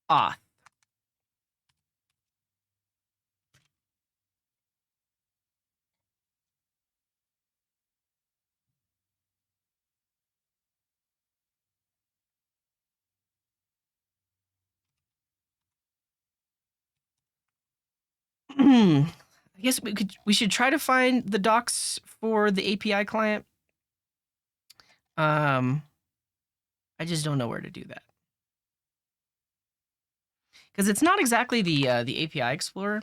auth. I guess we should try to find the docs for the API client. I just don't know where to do that. Because it's not exactly the API Explorer.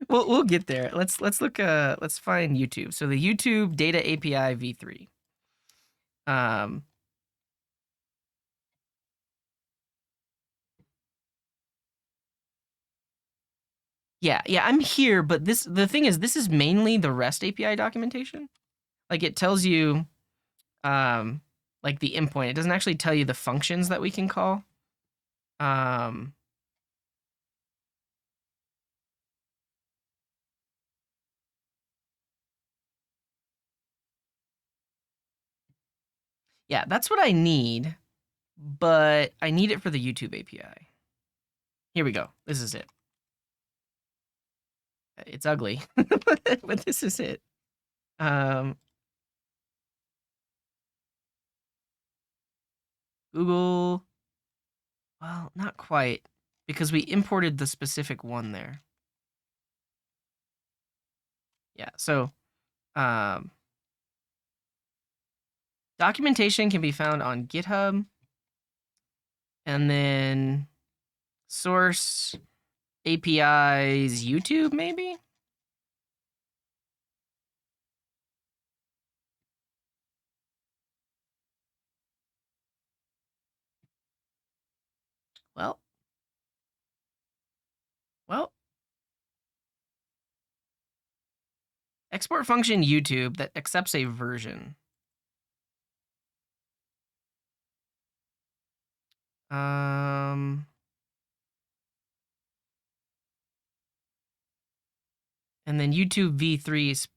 We'll get there. Let's look. Let's find YouTube. So the YouTube Data API v3. Yeah, I'm here, but the thing is, this is mainly the REST API documentation. Like it tells you, like the endpoint. It doesn't actually tell you the functions that we can call. Yeah, that's what I need, but I need it for the YouTube API. Here we go. This is it. It's ugly, but this is it. Google. Well, not quite, because we imported the specific one there. Yeah, so documentation can be found on GitHub. And then source APIs YouTube, maybe? Well, export function YouTube that accepts a version. And then YouTube v3 is.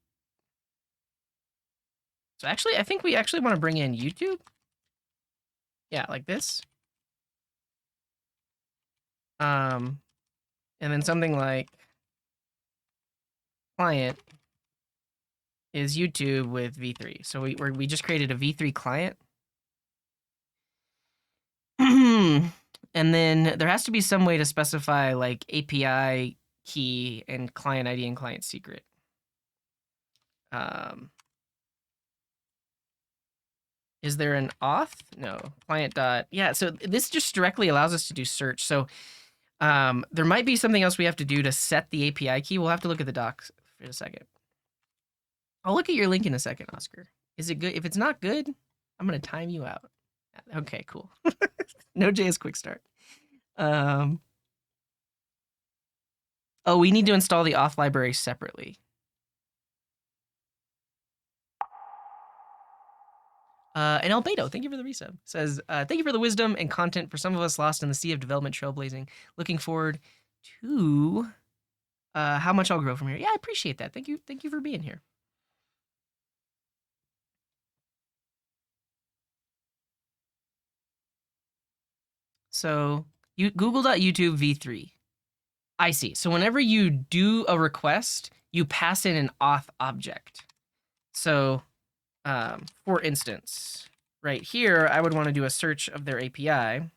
So actually, I think we actually want to bring in YouTube. Yeah, like this. And then something like client is YouTube with v3. So we just created a v3 client. And then there has to be some way to specify like API key and client ID and client secret. Is there an auth? No. Client dot. Yeah, so this just directly allows us to do search. So there might be something else we have to do to set the API key. We'll have to look at the docs for a second. I'll look at your link in a second, Oscar. Is it good? If it's not good, I'm going to time you out. Okay, cool. Node.js quick start. Oh, we need to install the auth library separately. And Albedo, thank you for the resub. Says, thank you for the wisdom and content for some of us lost in the sea of development trailblazing. Looking forward to how much I'll grow from here. Yeah, I appreciate that. Thank you for being here. So Google.YouTube v3. I see. So whenever you do a request, you pass in an auth object. So for instance, right here, I would want to do a search of their API.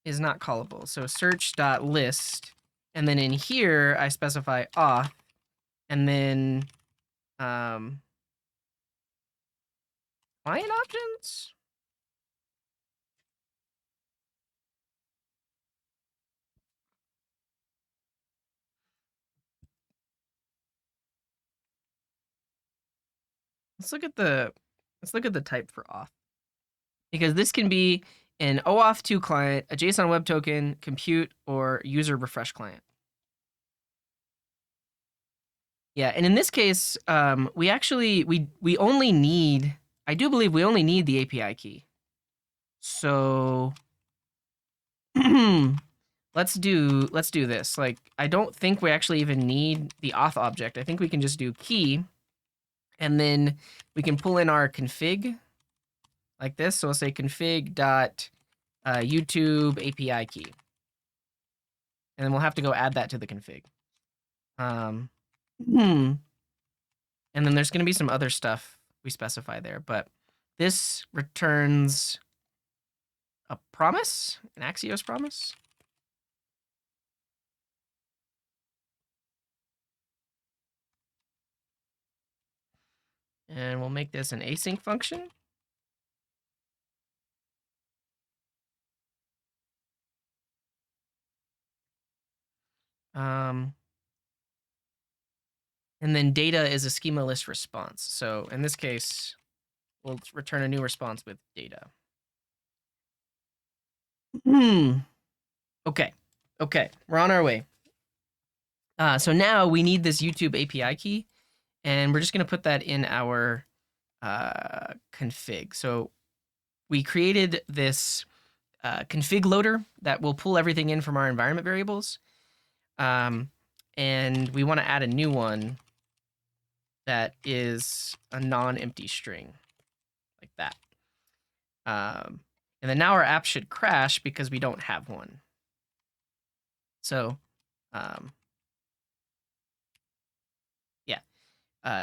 Is not callable. So search.list, and then in here I specify auth, and then client options. Let's look at the type for auth, because this can be an OAuth2 client, a JSON web token, compute, or user refresh client. Yeah, and in this case, we actually we only need, I do believe we only need the API key. So let's do this. Like, I don't think we actually even need the auth object. I think we can just do key, and then we can pull in our config like this. So we'll say config dot YouTube API key, and then we'll have to go add that to the config. And then there's going to be some other stuff we specify there, but this returns a promise, an Axios promise. And we'll make this an async function. And then data is a schema list response. So in this case, we'll return a new response with data. Okay. We're on our way. So now we need this YouTube API key, and we're just going to put that in our config. So we created this config loader that will pull everything in from our environment variables. And we want to add a new one that is a non-empty string, like that. And then now our app should crash because we don't have one. So, yeah,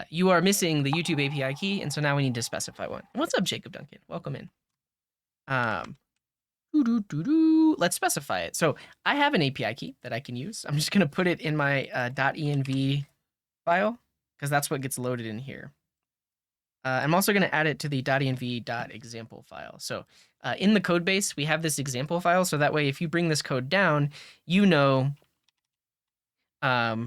you are missing the YouTube API key, and so now we need to specify one. What's up, Jacob Duncan? Welcome in. Let's specify it. So I have an API key that I can use. I'm just going to put it in my .env file, because that's what gets loaded in here. I'm also going to add it to the .env.example file. So in the code base, we have this example file. So that way, if you bring this code down, you know what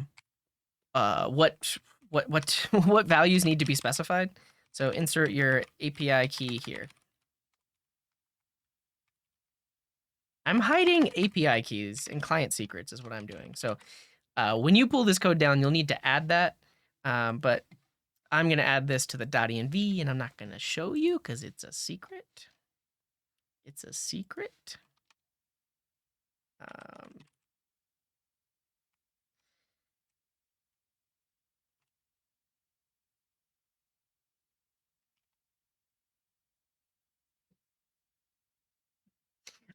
values need to be specified. So insert your API key here. I'm hiding API keys and client secrets is what I'm doing. So when you pull this code down, you'll need to add that. But I'm going to add this to the .env, and I'm not going to show you because it's a secret. It's a secret.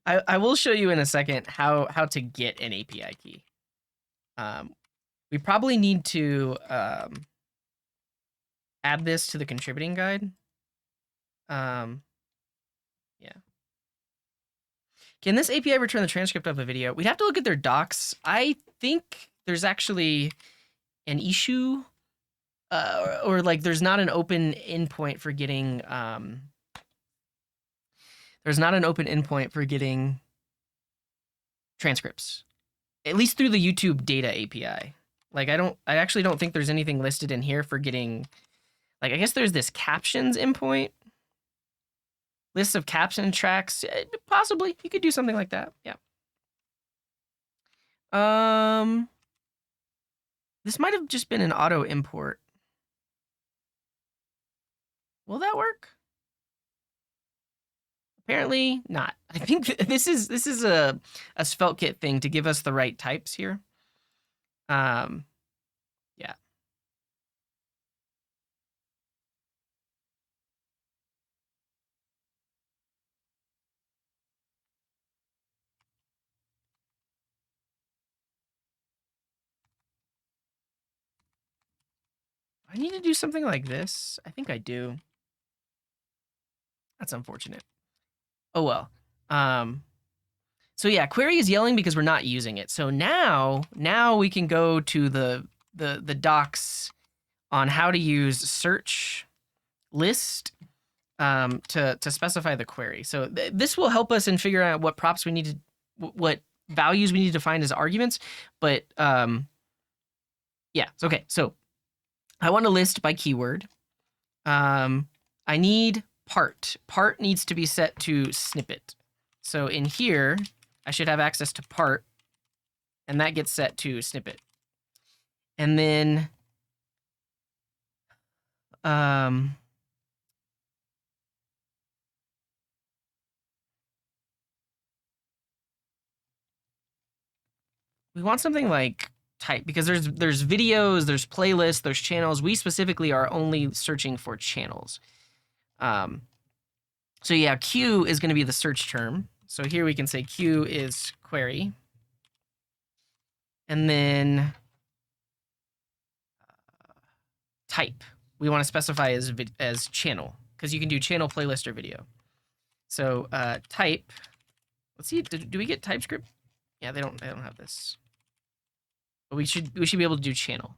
I will show you in a second how to get an API key. We probably need to add this to the contributing guide. Yeah. Can this API return the transcript of a video? We'd have to look at their docs. I think there's actually an issue, or like there's not an open endpoint for getting. There's not an open endpoint for getting transcripts, at least through the YouTube data API. Like I actually don't think there's anything listed in here for getting, like, I guess there's this captions endpoint, list of caption tracks. Possibly you could do something like that. Yeah. This might have just been an auto import. Will that work? Apparently not. I think this is a SvelteKit thing to give us the right types here. Yeah. I need to do something like this. I think I do. That's unfortunate. Oh well. So yeah, query is yelling because we're not using it. So now we can go to the docs on how to use search list to specify the query. So this will help us in figuring out what props we need to, what values we need to find as arguments. But yeah, okay. So I want to list by keyword. I need part. Part needs to be set to snippet. So in here, I should have access to part, and that gets set to snippet. And then we want something like type, because there's videos, there's playlists, there's channels. We specifically are only searching for channels. So yeah, Q is going to be the search term. So here we can say Q is query. And then type, we want to specify as channel, because you can do channel, playlist, or video. So type, let's see, do we get TypeScript? Yeah, they don't have this. But we should be able to do channel.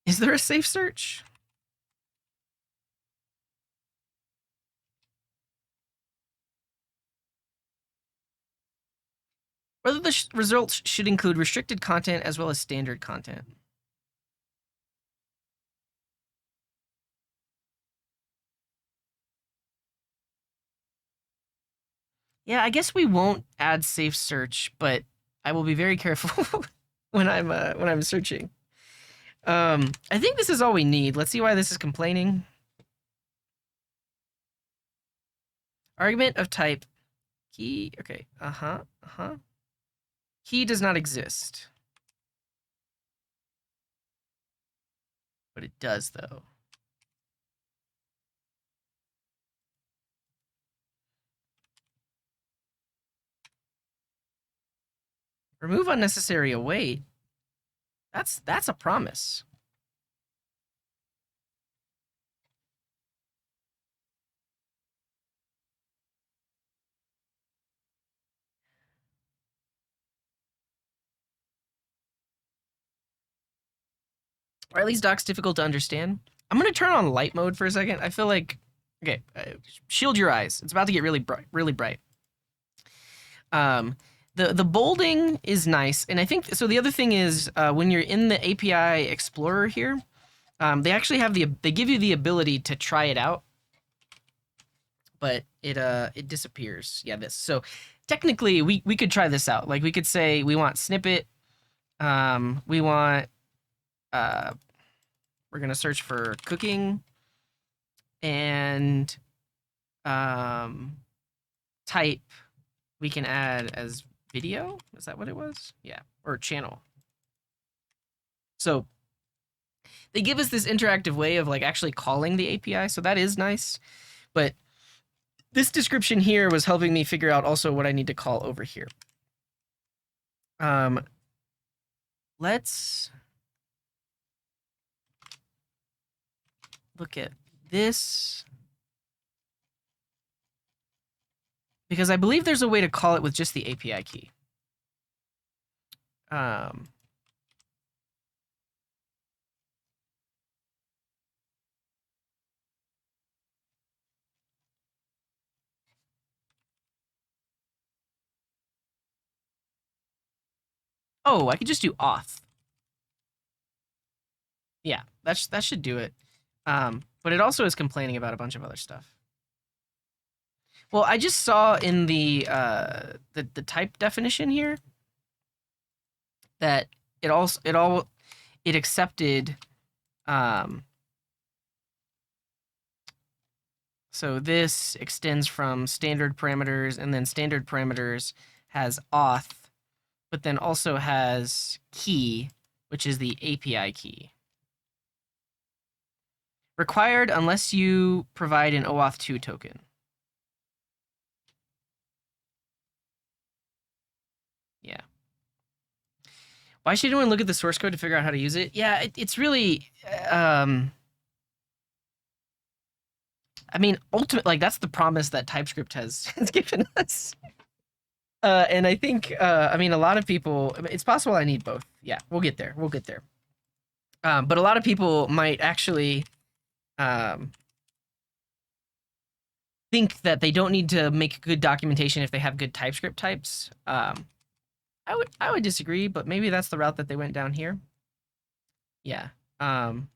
Is there a safe search? Whether the results should include restricted content as well as standard content. Yeah, I guess we won't add safe search, but I will be very careful when I'm searching. I think this is all we need. Let's see why this is complaining. Argument of type key. Okay. Key does not exist. But it does, though. Remove unnecessary await. That's a promise. Or at least doc's difficult to understand. I'm going to turn on light mode for a second. I feel like, okay, shield your eyes. It's about to get really bright, really bright. The bolding is nice. And I think, so the other thing is when you're in the API Explorer here, they actually have they give you the ability to try it out, but it disappears. Yeah, this. So technically we could try this out. Like we could say we want snippet, we want, we're going to search for cooking, and type we can add as video. Is that what it was? Yeah, or channel. So they give us this interactive way of like actually calling the API, so that is nice. But this description here was helping me figure out also what I need to call over here. Let's look at this, because I believe there's a way to call it with just the API key. Oh, I could just do auth. Yeah, that should do it. But it also is complaining about a bunch of other stuff. Well, I just saw in the type definition here that it accepted. So this extends from standard parameters, and then standard parameters has auth, but then also has key, which is the API key. Required unless you provide an OAuth 2 token. Yeah. Why should anyone look at the source code to figure out how to use it? Yeah, it's really, I mean, ultimately, like that's the promise that TypeScript has given us. And I think, I mean, a lot of people, it's possible I need both. Yeah, we'll get there. We'll get there. But a lot of people might actually think that they don't need to make good documentation if they have good TypeScript types. I would disagree, but maybe that's the route that they went down here. Yeah. Auth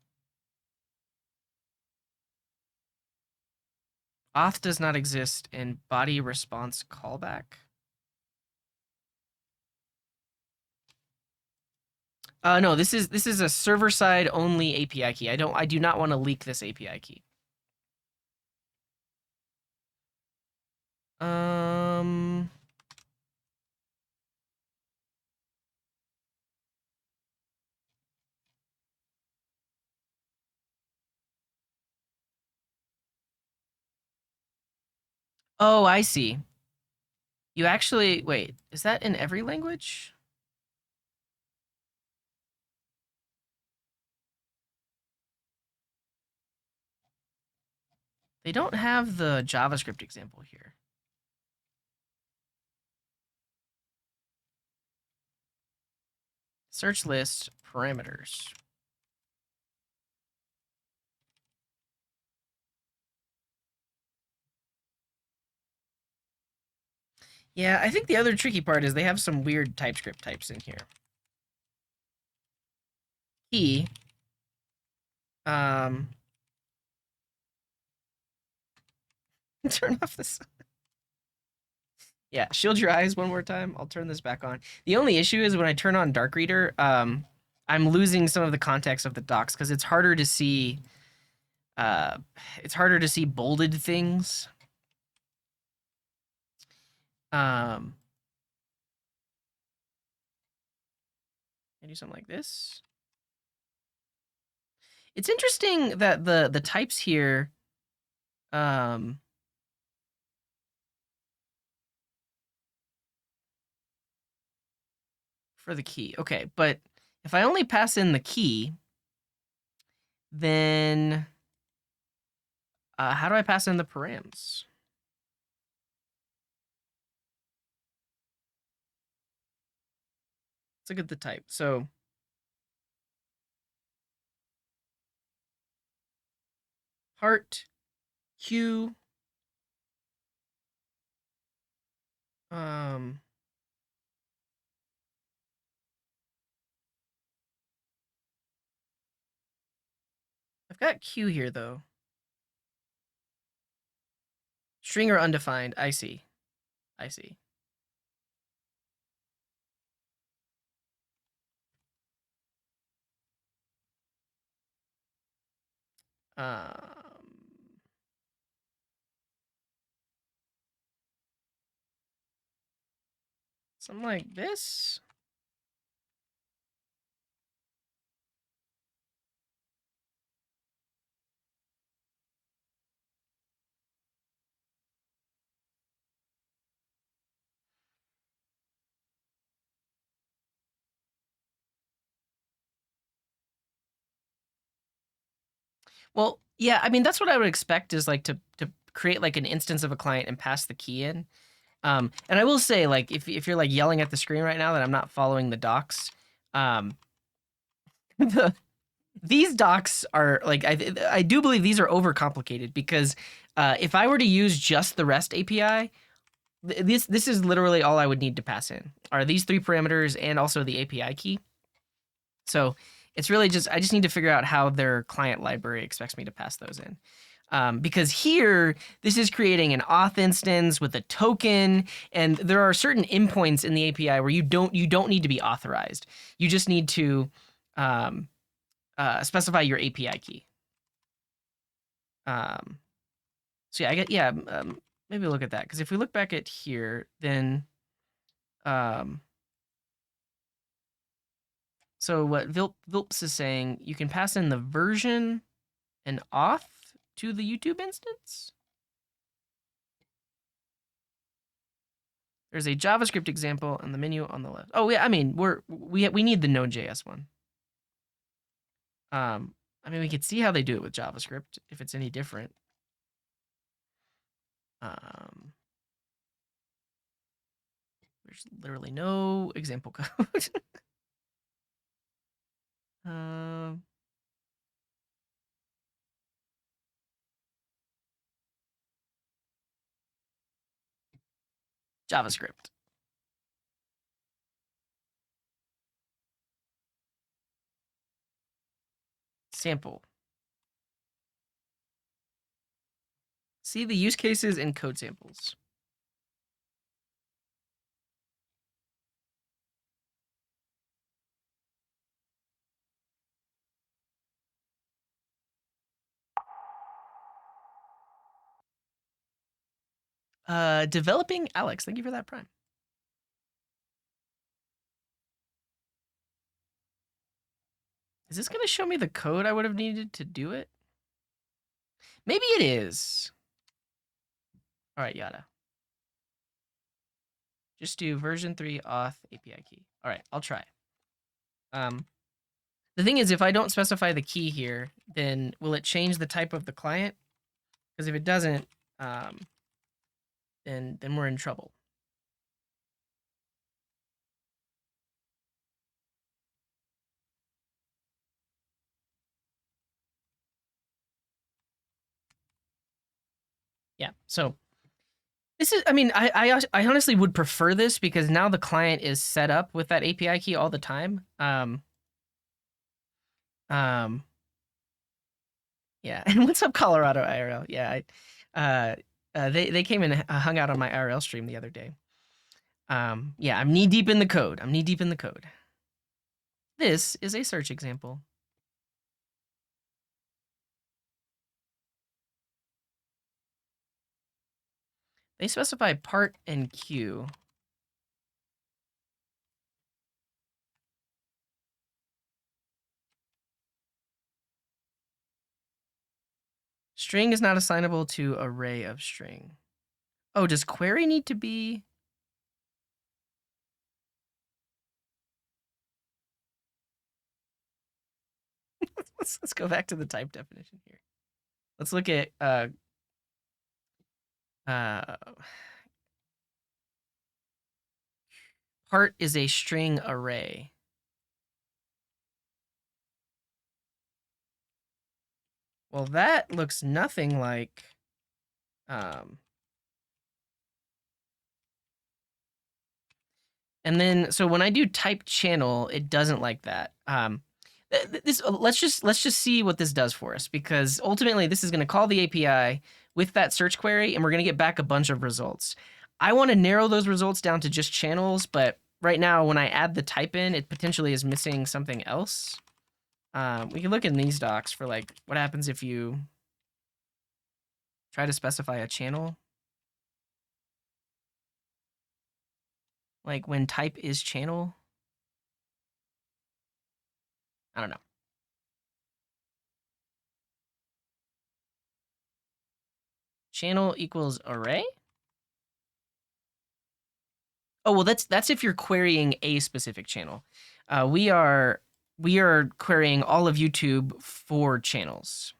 does not exist in body response callback. No, this is a server side only API key. I do not want to leak this API key. Oh, I see. You actually, wait, is that in every language? They don't have the JavaScript example here. Search list parameters. Yeah, I think the other tricky part is they have some weird TypeScript types in here. Key. Turn off this. Yeah, shield your eyes one more time. I'll turn this back on. The only issue is when I turn on Dark Reader, I'm losing some of the context of the docs because it's harder to see. It's harder to see bolded things. I do something like this. It's interesting that the types here, for the key. Okay, but if I only pass in the key, then how do I pass in the params? Let's look at the type. So heart, Q, I've got Q here though. String or undefined. I see. I see. Something like this. Well, yeah, I mean that's what I would expect is like to create like an instance of a client and pass the key in. And I will say, like, if you're like yelling at the screen right now that I'm not following the docs, um, the, these docs are like I do believe these are overcomplicated because if I were to use just the REST API, this is literally all I would need to pass in are these three parameters and also the API key. So it's really just I just need to figure out how their client library expects me to pass those in. Because here, this is creating an auth instance with a token, and there are certain endpoints in the API where you don't need to be authorized. You just need to um, specify your API key. Um, so yeah, maybe look at that because if we look back at here, then so what Vilps is saying, you can pass in the version and auth to the YouTube instance. There's a JavaScript example in the menu on the left. Oh yeah, I mean we need the Node.js one. I mean we could see how they do it with JavaScript if it's any different. There's literally no example code. JavaScript sample. See the use cases and code samples. Developing Alex, thank you for that prime. Is this gonna show me the code I would have needed to do it? Maybe it is. All right, yada. Just do version 3 auth API key. All right, I'll try. The thing is, if I don't specify the key here, then will it change the type of the client? Because if it doesn't, then we're in trouble. Yeah. So this is, I mean, I honestly would prefer this because now the client is set up with that API key all the time. Yeah. And what's up, Colorado IRL? Yeah. They came and hung out on my IRL stream the other day. Yeah, I'm knee deep in the code. This is a search example. They specify part and queue. String is not assignable to array of string. Oh, does query need to be? Let's go back to the type definition here. Let's look at part is a string array. Well, that looks nothing like and then so when I do type channel, it doesn't like that. Let's just see what this does for us because ultimately this is going to call the API with that search query and we're going to get back a bunch of results. I want to narrow those results down to just channels, but right now when I add the type in, it potentially is missing something else. We can look in these docs for like what happens if you try to specify a channel. Like when type is channel. I don't know. Channel equals array. Oh, well, that's if you're querying a specific channel. We are querying all of YouTube for channels.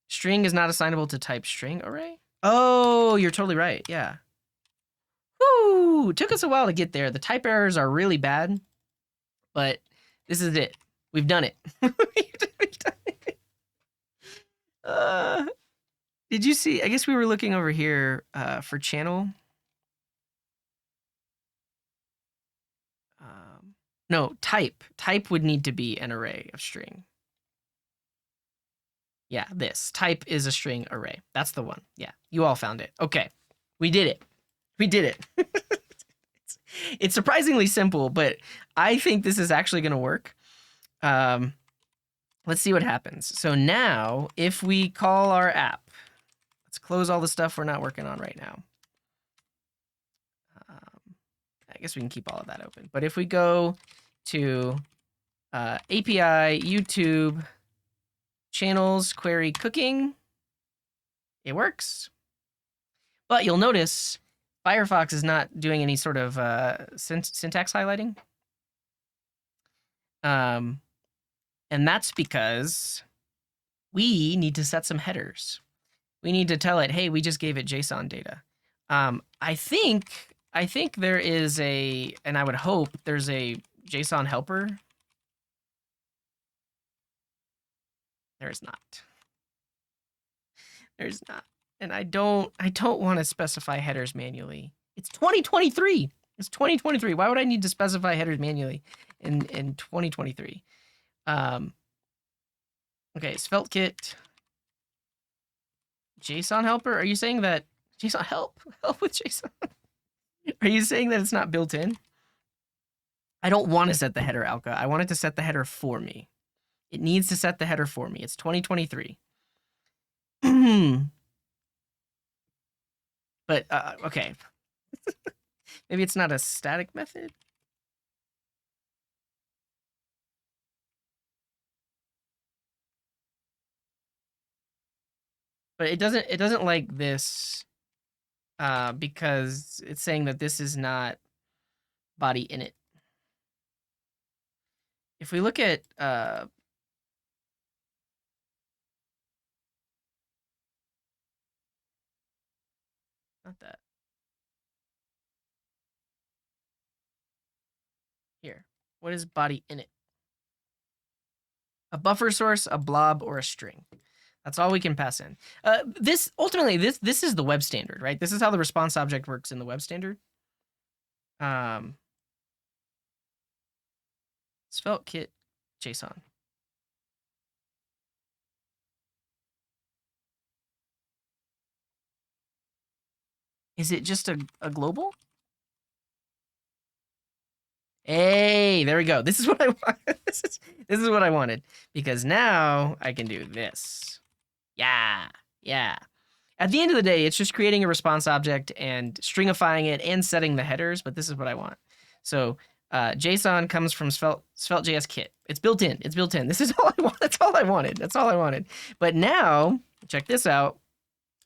String is not assignable to type string array. Oh, you're totally right. Yeah. Woo! Took us a while to get there. The type errors are really bad, but this is it. We've done it. We've done it. Did you see? I guess we were looking over here for channel. No, type. Type would need to be an array of string. Yeah, this. Type is a string array. That's the one. Yeah, you all found it. Okay, we did it. We did it. It's surprisingly simple, but I think this is actually going to work. Let's see what happens. So now, if we call our app, let's close all the stuff we're not working on right now. I guess we can keep all of that open. But if we go to API, YouTube, channels, query cooking, it works. But you'll notice Firefox is not doing any sort of syntax highlighting. And that's because we need to set some headers. We need to tell it, hey, we just gave it JSON data. I think there is a, and I would hope there's a JSON helper. There's not. There's not. And I don't want to specify headers manually. It's 2023. It's 2023. Why would I need to specify headers manually in 2023? Okay, SvelteKit. JSON helper? Are you saying that JSON help with JSON? Are you saying that it's not built in? I don't want to set the header, Alka. I want it to set the header for me. It needs to set the header for me. It's 2023. But, okay. Maybe it's not a static method? But it doesn't like this because it's saying that this is not body init. If we look at not that. Here. What is body init? A buffer source, a blob, or a string. That's all we can pass in. This ultimately, this is the web standard, right? This is how the response object works in the web standard. SvelteKit JSON. Is it just a global? Hey, there we go. This is what I want. This is what I wanted, because now I can do this. Yeah. At the end of the day, it's just creating a response object and stringifying it and setting the headers, but this is what I want. So JSON comes from Svelte.js kit. It's built in. It's built in. This is all I want. That's all I wanted. That's all I wanted. But now, check this out.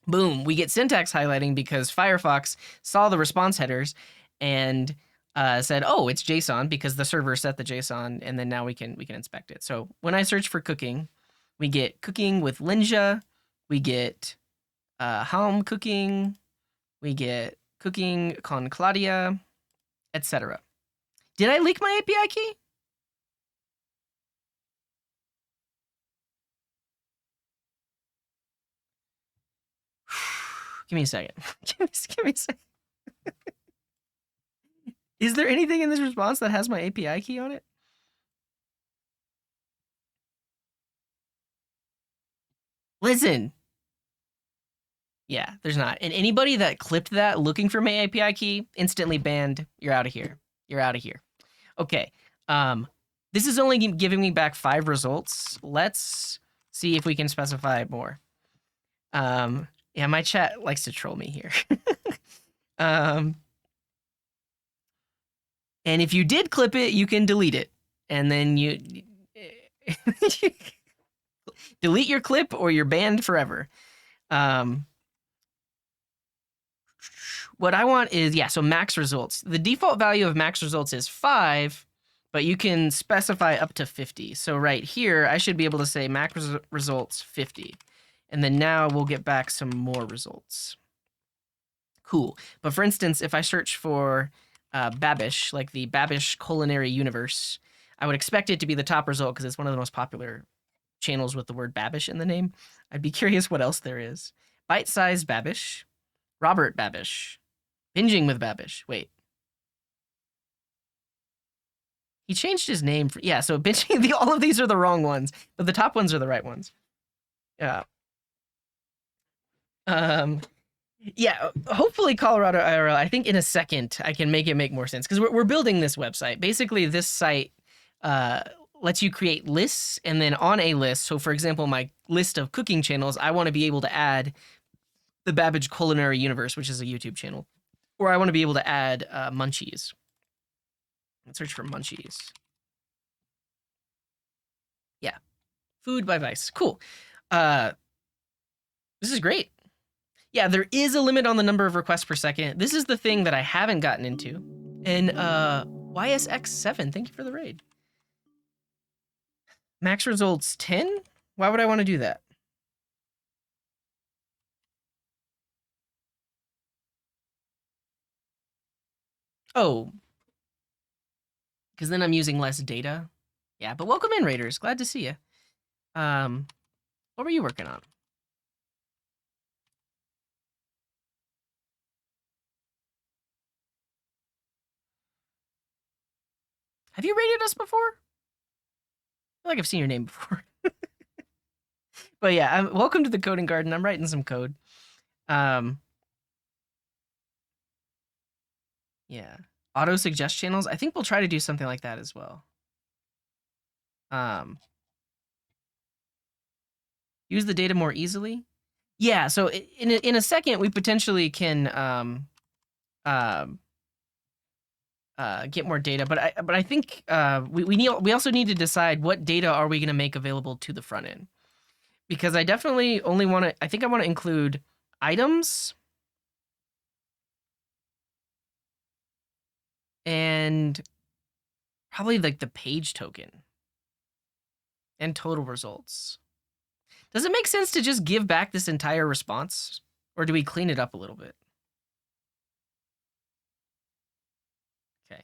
Boom, we get syntax highlighting because Firefox saw the response headers and said, oh, it's JSON, because the server set the JSON, and then now we can inspect it. So when I search for cooking, we get cooking with Linja, we get home cooking, we get cooking con Claudia, etc. Did I leak my API key? Give me a second. Give me a second. Is there anything in this response that has my API key on it? Listen. Yeah, there's not. And anybody that clipped that looking for my API key, instantly banned. You're out of here. You're out of here. Okay. This is only giving me back 5 results. Let's see if we can specify more. Yeah, my chat likes to troll me here. And if you did clip it, you can delete it. And then you delete your clip or you're banned forever. What I want is, yeah, so max results. The default value of max results is 5, but you can specify up to 50. So right here, I should be able to say max results 50. And then now we'll get back some more results. Cool. But for instance, if I search for Babish, like the Babish culinary universe, I would expect it to be the top result because it's one of the most popular channels with the word Babish in the name. I'd be curious what else there is. Bite-sized Babish, Robert Babish, binging with Babish. Wait. He changed his name for, yeah, so binging, all of these are the wrong ones, but the top ones are the right ones. Yeah. Yeah, hopefully Colorado IRL, I think in a second I can make it make more sense because we're building this website. Basically, this site lets you create lists, and then on a list, so for example, my list of cooking channels, I want to be able to add the Babbage Culinary Universe, which is a YouTube channel, or I want to be able to add munchies. Let's search for munchies. Yeah, food by Vice. Cool. This is great. Yeah, there is a limit on the number of requests per second. This is the thing that I haven't gotten into. And YSX7, thank you for the raid. Max results 10? Why would I want to do that? Oh, because then I'm using less data. Yeah, but welcome in, Raiders. Glad to see you. What were you working on? Have you rated us before? I feel like I've seen your name before. But yeah, welcome to the coding garden. I'm writing some code. Yeah. Auto suggest channels. I think we'll try to do something like that as well. Use the data more easily. Yeah, so in a second we potentially can get more data, but I think we also need to decide what data are we going to make available to the front end, because I definitely only want to. I think I want to include items and probably like the page token and total results. Does it make sense to just give back this entire response, or do we clean it up a little bit? Okay.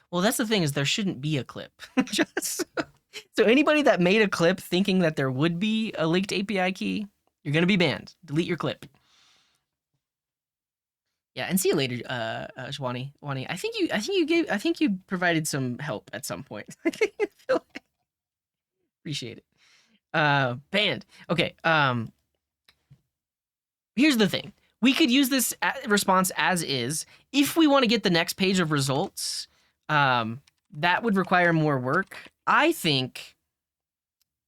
Well, that's the thing, is there shouldn't be a clip. Just so anybody that made a clip thinking that there would be a leaked API key, you're gonna be banned. Delete your clip. Yeah, and see you later, Shwani. Wani, I think you provided some help at some point. I think you feel like, appreciate it. Banned. Okay. Here's the thing. We could use this response as is. If we want to get the next page of results, that would require more work. I think,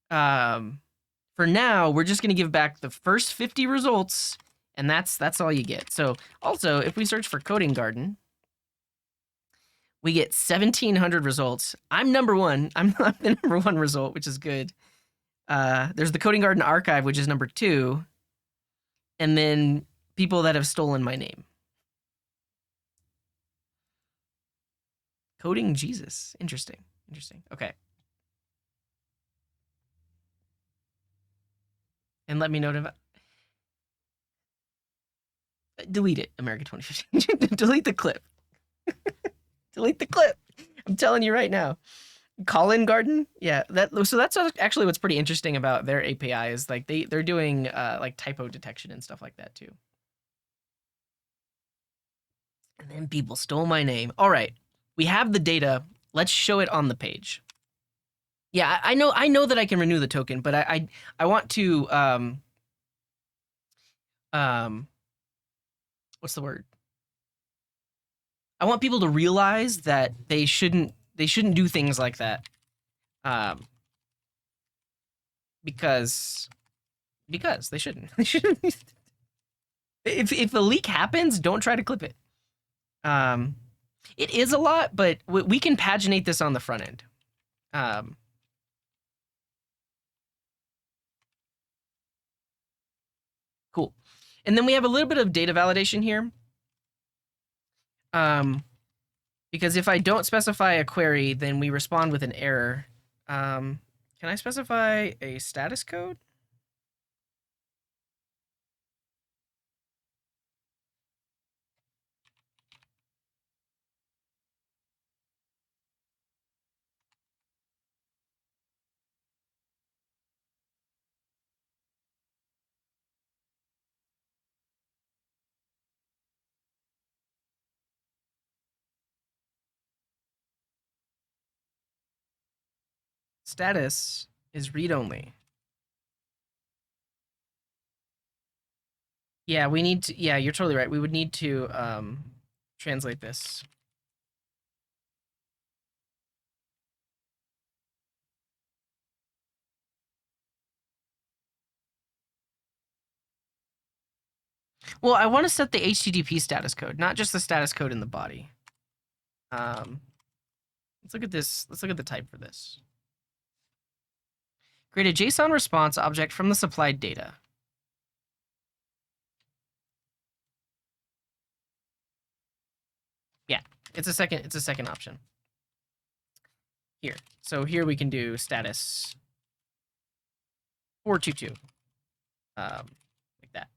for now, we're just going to give back the first 50 results, and that's all you get. So also, if we search for Coding Garden, we get 1,700 results. I'm number one. I'm the number one result, which is good. There's the Coding Garden archive, which is number 2. And then people that have stolen my name. Coding Jesus. Interesting. Okay. And let me know to delete it, America 2015. Delete the clip. Delete the clip. I'm telling you right now. Call-in Garden, yeah. So that's actually what's pretty interesting about their API is like they're doing like typo detection and stuff like that too. And then people stole my name. All right, we have the data. Let's show it on the page. Yeah, I know that I can renew the token, but I want to what's the word? I want people to realize that they shouldn't do things like that. Because they shouldn't. They shouldn't. If a leak happens, don't try to clip it. It is a lot, but we can paginate this on the front end. Cool. And then we have a little bit of data validation here. Because if I don't specify a query, then we respond with an error. Can I specify a status code? Status is read only. Yeah, we need to. Yeah, you're totally right. We would need to translate this. Well, I want to set the HTTP status code, not just the status code in the body. Let's look at this. Let's look at the type for this. Create a JSON response object from the supplied data. Yeah, it's a second option. Here. So here we can do status 422. Like that.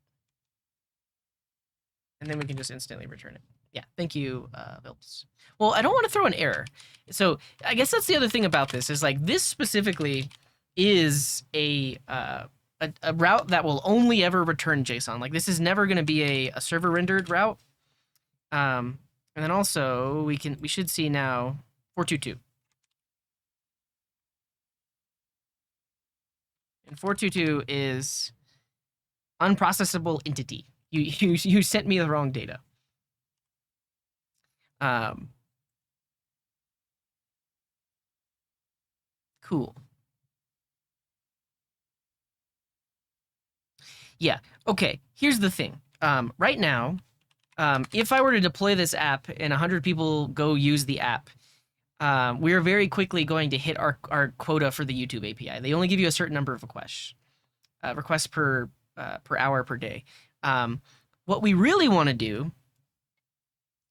And then we can just instantly return it. Yeah, thank you, Vilps. Well, I don't want to throw an error. So I guess that's the other thing about this is like this specifically is a route that will only ever return JSON. Like this is never going to be a server rendered route. And then also we should see now 422. And 422 is unprocessable entity. You sent me the wrong data. Cool. Yeah. Okay. Here's the thing. Right now, if I were to deploy this app and 100 people go use the app, we are very quickly going to hit our quota for the YouTube API. They only give you a certain number of requests per hour per day. What we really want to do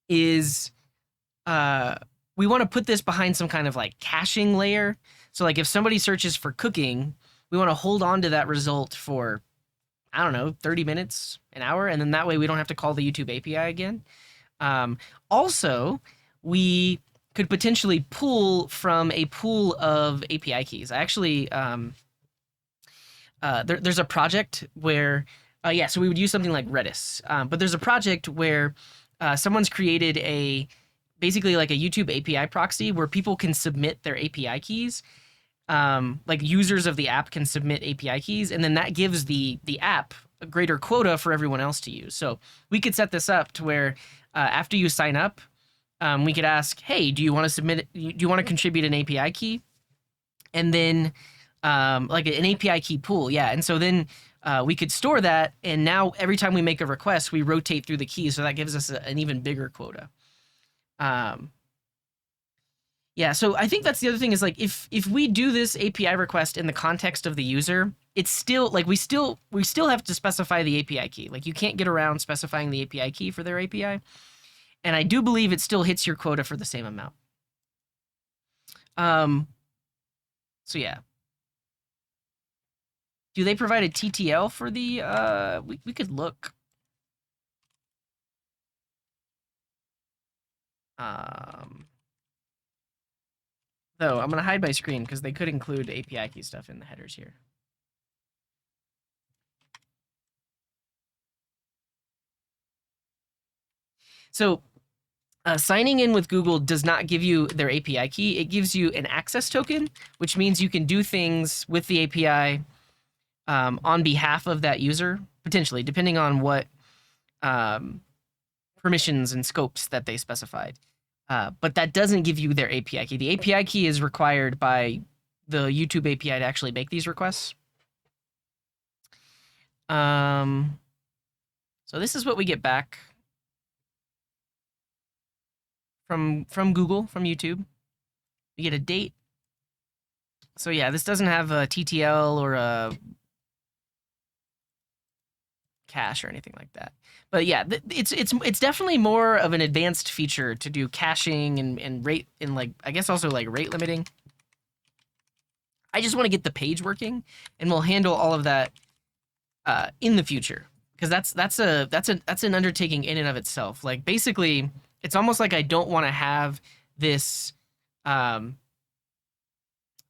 is we want to put this behind some kind of like caching layer. So like if somebody searches for cooking, we want to hold on to that result for, I don't know, 30 minutes, an hour, and then that way we don't have to call the YouTube API again. Also, we could potentially pull from a pool of API keys. I actually, there's a project where, so we would use something like Redis, but there's a project where someone's created basically like a YouTube API proxy where people can submit their API keys. Like users of the app can submit API keys, and then that gives the app a greater quota for everyone else to use. So we could set this up to where after you sign up, we could ask, hey, do you want to contribute an API key? And then like an API key pool, yeah. And so then we could store that, and now every time we make a request, we rotate through the keys, so that gives us an even bigger quota. Yeah, so I think that's the other thing is like if we do this API request in the context of the user, it's still like we still have to specify the API key. Like you can't get around specifying the API key for their API. And I do believe it still hits your quota for the same amount. So yeah. Do they provide a TTL for the we could look. Though I'm gonna hide my screen because they could include API key stuff in the headers here. So signing in with Google does not give you their API key. It gives you an access token, which means you can do things with the API on behalf of that user, potentially, depending on what permissions and scopes that they specified. But that doesn't give you their API key. The API key is required by the YouTube API to actually make these requests. So this is what we get back from Google, from YouTube. We get a date. So yeah, this doesn't have a TTL or a cache or anything like that. But yeah, it's definitely more of an advanced feature to do caching and rate and like I guess also like rate limiting. I just want to get the page working, and we'll handle all of that in the future because that's an undertaking in and of itself. Like basically, it's almost like I don't want to have this.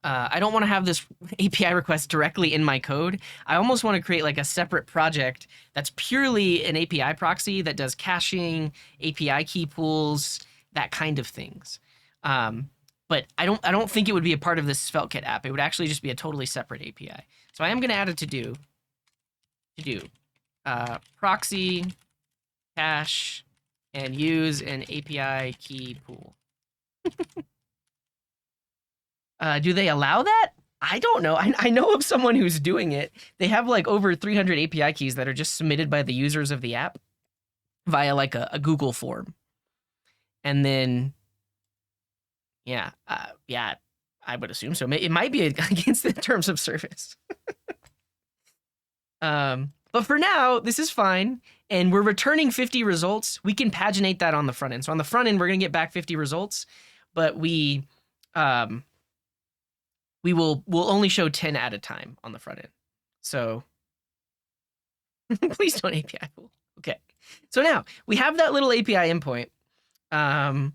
I don't want to have this API request directly in my code. I almost want to create like a separate project that's purely an API proxy that does caching, API key pools, that kind of things. But I don't think it would be a part of this SvelteKit app. It would actually just be a totally separate API. So I am going to add a to-do. Proxy, cache, and use an API key pool. Do they allow that? I don't know. I know of someone who's doing it. They have like over 300 API keys that are just submitted by the users of the app via like a Google form. And then, yeah, I would assume so. It might be against the terms of service. But for now, this is fine. And we're returning 50 results. We can paginate that on the front end. So on the front end, we're going to get back 50 results, but we'll only show 10 at a time on the front end. So please don't API pool. Okay. So now we have that little API endpoint. A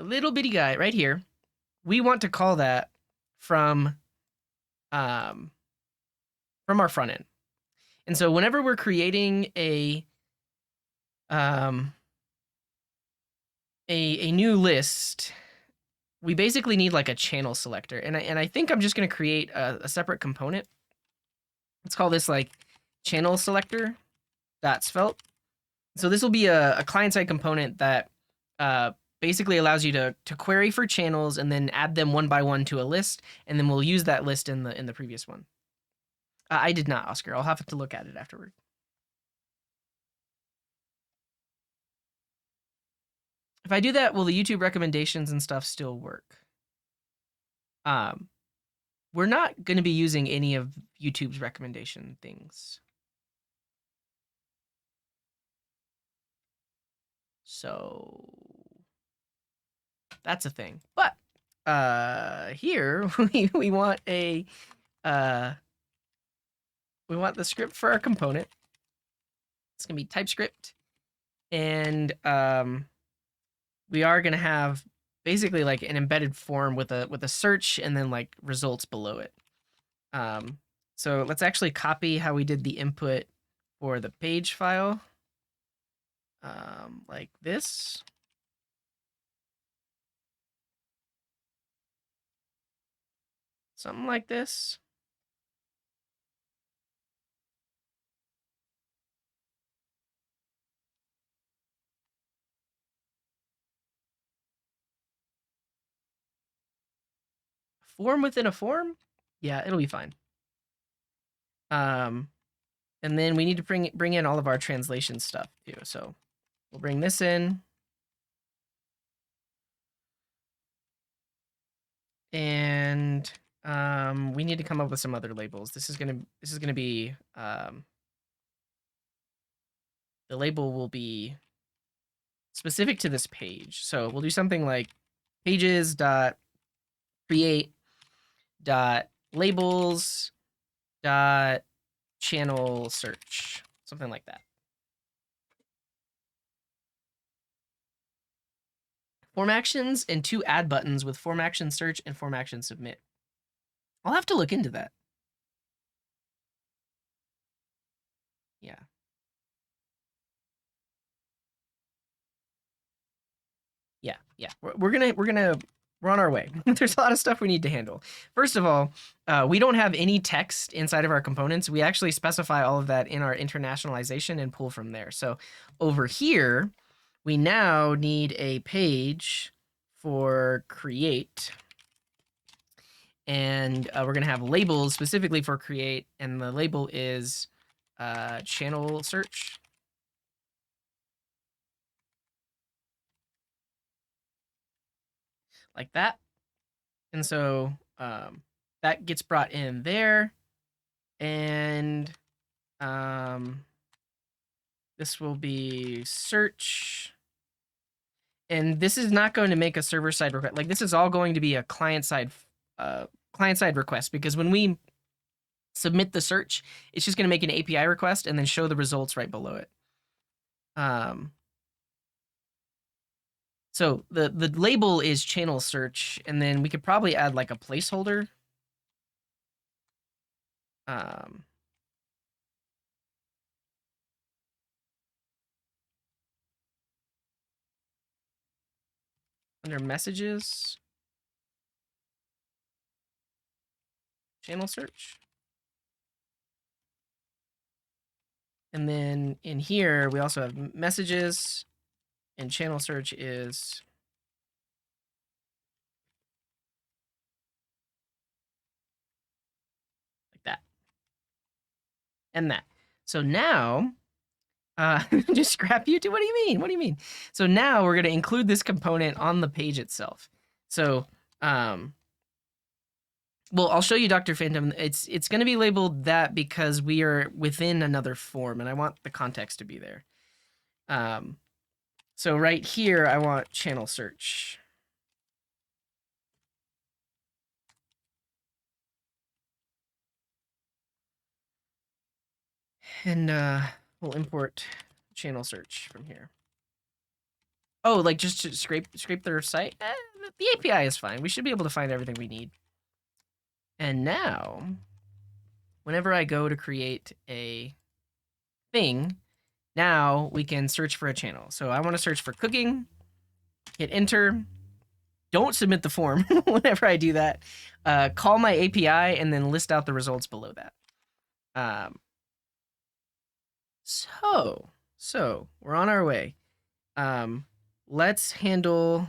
little bitty guy right here. We want to call that from our front end. And so whenever we're creating a new list, we basically need like a channel selector. And I think I'm just going to create a separate component. Let's call this like channel selector dot svelte. So this will be a client-side component that basically allows you to query for channels and then add them one by one to a list, and then we'll use that list in the previous one. I did not, Oscar. I'll have to look at it afterward. If I do that, will the YouTube recommendations and stuff still work? We're not going to be using any of YouTube's recommendation things. So that's a thing. But here we want a we want the script for our component. It's gonna be TypeScript, and we are gonna have basically like an embedded form with a search and then like results below it. So let's actually copy how we did the input for the page file, like this. Something like this. Form within a form? Yeah, it'll be fine. And then we need to bring in all of our translation stuff too. So we'll bring this in. And we need to come up with some other labels. This is gonna be the label will be specific to this page. So we'll do something like pages dot create dot labels dot channel search, something like that. Form actions and 2 add buttons with form action search and form action submit. I'll have to look into that. Yeah. Yeah. We're on our way. There's a lot of stuff we need to handle. First of all, we don't have any text inside of our components. We actually specify all of that in our internationalization and pull from there. So over here, we now need a page for create. And we're going to have labels specifically for create. And the label is channel search. Like that. And so that gets brought in there. And This will be search. And this is not going to make a server-side request. Like, this is all going to be a client-side request, because when we submit the search, it's just going to make an API request and then show the results right below it. So the label is channel search, and then we could probably add like a placeholder. Under messages, channel search. And then in here, we also have messages, and channel search is like that. And that. So now, just scrap YouTube? What do you mean? What do you mean? So now we're going to include this component on the page itself. So, well, I'll show you Dr. Phantom. It's going to be labeled that because we are within another form, and I want the context to be there. So right here, I want channel search. And we'll import channel search from here. Oh, like just to scrape their site? The API is fine. We should be able to find everything we need. And now, whenever I go to create a thing, now we can search for a channel. So I want to search for cooking, hit enter. Don't submit the form whenever I do that. Call my API and then list out the results below that. So we're on our way. Let's handle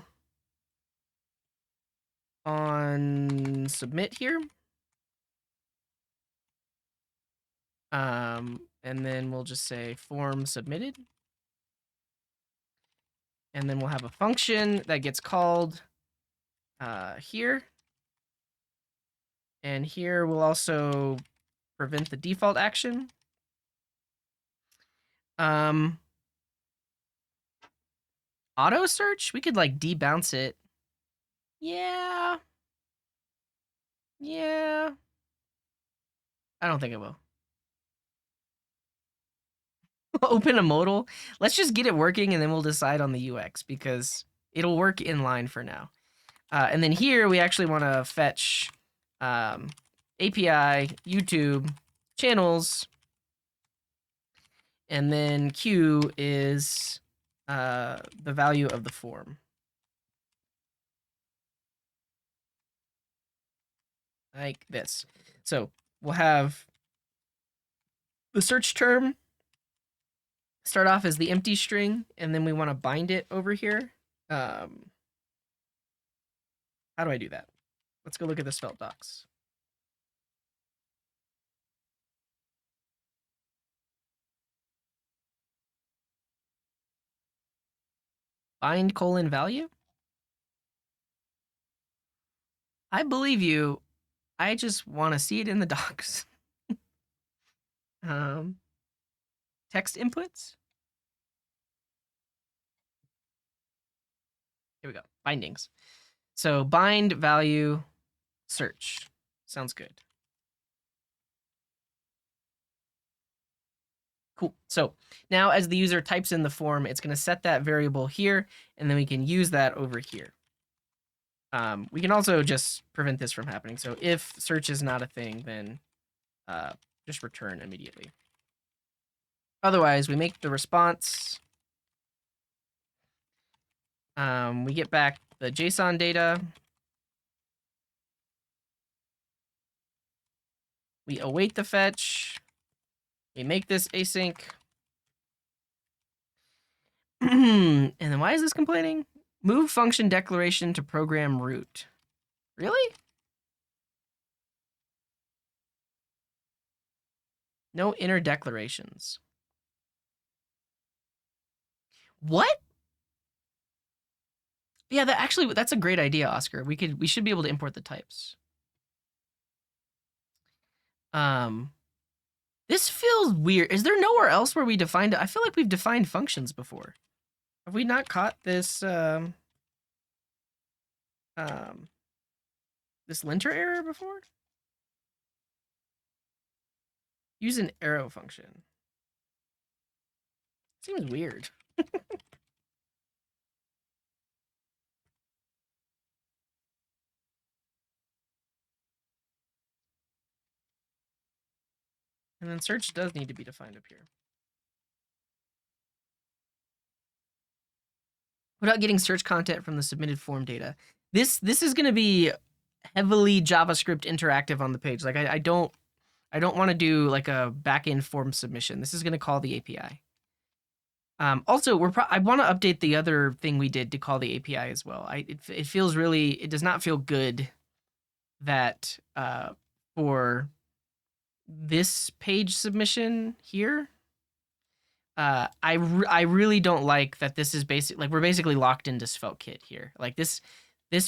on submit here. And then we'll just say form submitted. And then we'll have a function that gets called here. And here we'll also prevent the default action. Auto search, we could like debounce it. Yeah. I don't think it will. Open a modal. Let's just get it working and then we'll decide on the UX because it'll work in line for now. And then here we actually want to fetch API, YouTube, channels, and then Q is the value of the form. Like this. So we'll have the search term start off as the empty string, and then we want to bind it over here. How do I do that? Let's go look at the Svelte docs. Bind colon value? I believe you. I just want to see it in the docs. Text inputs. Here we go. Bindings. So bind value search. Sounds good. Cool. So now as the user types in the form, it's going to set that variable here, and then we can use that over here. We can also just prevent this from happening. So if search is not a thing, then just return immediately. Otherwise, we make the response. We get back the JSON data. We await the fetch. We make this async. And then why is this complaining? Move function declaration to program root. Really? No inner declarations. What? Yeah, that's a great idea, Oscar. We should be able to import the types. This feels weird. Is there nowhere else where we defined it? I feel like we've defined functions before. Have we not caught this this linter error before? Use an arrow function. Seems weird. And then search does need to be defined up here. Without getting search content from the submitted form data. This is going to be heavily JavaScript interactive on the page. Like I don't want to do like a backend form submission. This is going to call the API. Also, I want to update the other thing we did to call the API as well. It feels really, it does not feel good that for this page submission here, I really don't like that this is we're basically locked into SvelteKit here. Like this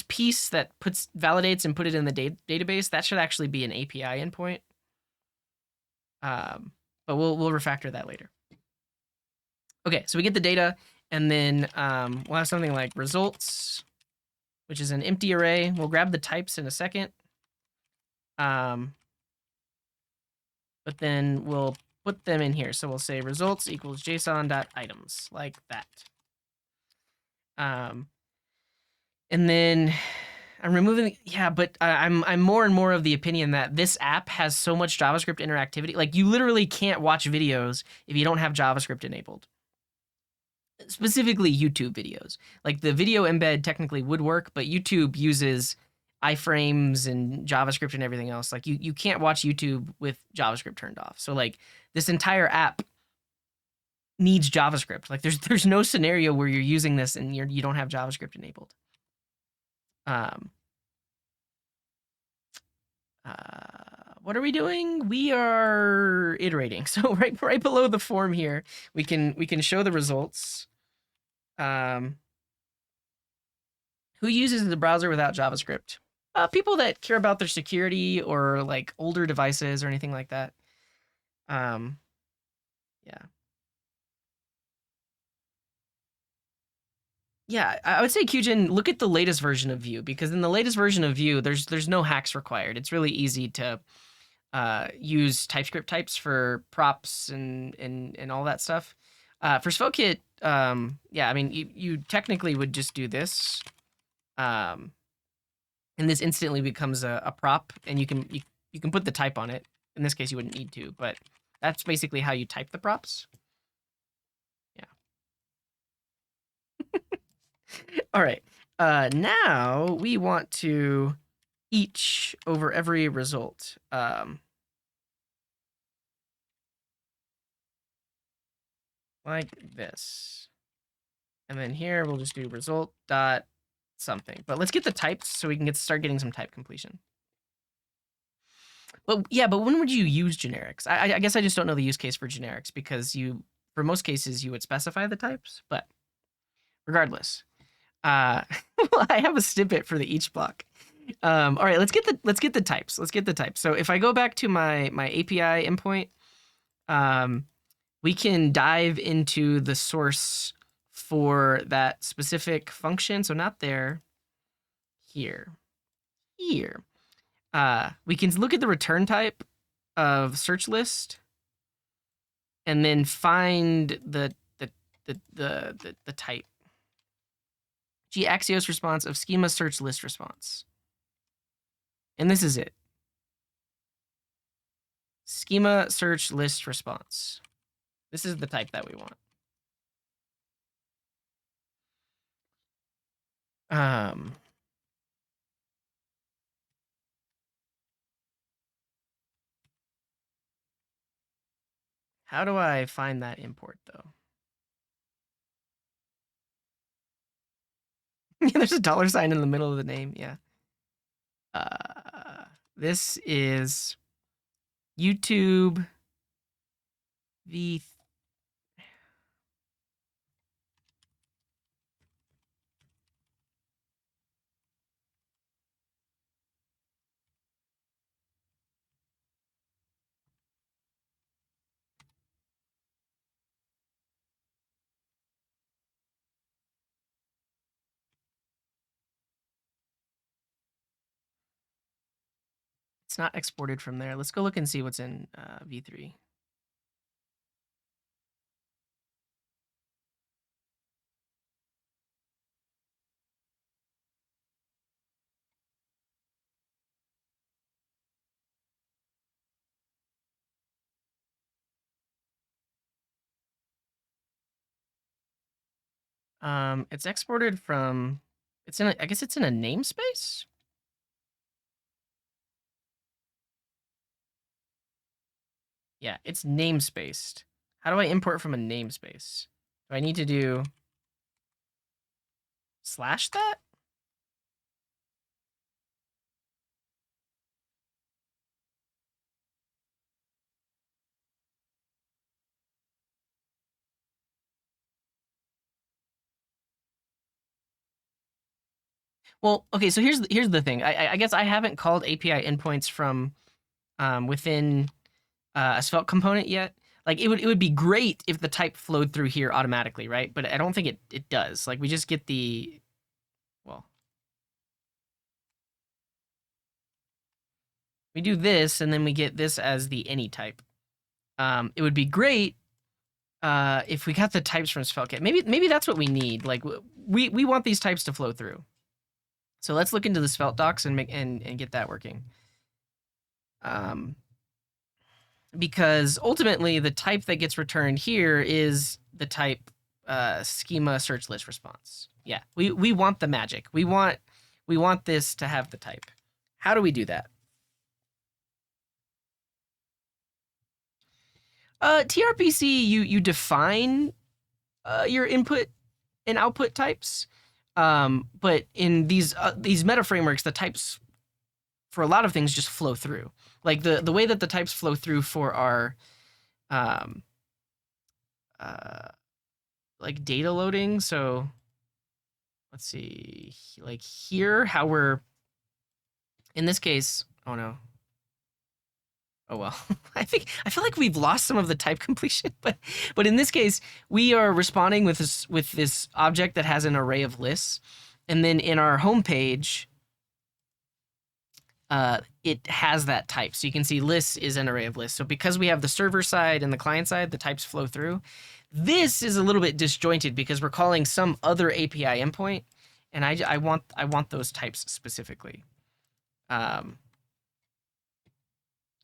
piece that validates and put it in the database, that should actually be an API endpoint. But we'll refactor that later. Okay, so we get the data, and then we'll have something like results, which is an empty array. We'll grab the types in a second. But then we'll put them in here. So we'll say results equals JSON.items, like that. And then I'm removing, but I'm more and more of the opinion that this app has so much JavaScript interactivity. Like you literally can't watch videos if you don't have JavaScript enabled. Specifically YouTube videos. Like the video embed technically would work, but YouTube uses iframes and JavaScript and everything else. Like you can't watch YouTube with JavaScript turned off. So like this entire app needs JavaScript. Like there's no scenario where you're using this and you don't have JavaScript enabled. What are we doing? We are iterating. So right below the form here, we can show the results. Who uses the browser without JavaScript? People that care about their security or like older devices or anything like that. Yeah. Yeah, I would say Kyujin, look at the latest version of Vue, because in the latest version of Vue, there's no hacks required. It's really easy to use TypeScript types for props and all that stuff. For SvelteKit, yeah, I mean, you technically would just do this, and this instantly becomes a prop, and you can put the type on it. In this case, you wouldn't need to, but that's basically how you type the props. All right. Now we want to each over every result. Like this. And then here we'll just do result dot something. But let's get the types so we can start getting some type completion. But yeah, but when would you use generics? I guess I just don't know the use case for generics, because for most cases you would specify the types, but regardless. Well, I have a snippet for the each block. All right, let's get the types. Let's get the types. So if I go back to my API endpoint, we can dive into the source for that specific function. So not there, here. We can look at the return type of search list, and then find the type. Axios response of schema search list response. And this is it. Schema search list response. This is the type that we want. How do I find that import though? Yeah, there's a $sign in the middle of the name. Yeah. This is YouTube v. It's not exported from there. Let's go look and see what's in V3. It's exported from, I guess it's in a namespace? Yeah, it's namespaced. How do I import from a namespace? Do I need to do slash that? Well, okay, so here's the thing. I guess I haven't called API endpoints from within a Svelte component yet. Like it would be great if the type flowed through here automatically, right? But I don't think it does. Like we just get the, well, we do this and then we get this as the any type. It would be great if we got the types from SvelteKit. Maybe that's what we need. Like we want these types to flow through. So let's look into the Svelte docs and get that working. Because ultimately the type that gets returned here is the type schema search list response. Yeah, we want the magic. We want this to have the type. How do we do that? TRPC, you define your input and output types. But in these meta frameworks, the types for a lot of things just flow through. Like the way that the types flow through for our like data loading. So let's see, like here, how we're in this case. Oh no. Oh well. I feel like we've lost some of the type completion, but in this case, we are responding with this object that has an array of lists, and then in our home page, it has that type. So you can see lists is an array of lists. So because we have the server side and the client side, the types flow through. This is a little bit disjointed because we're calling some other API endpoint, and I want those types specifically.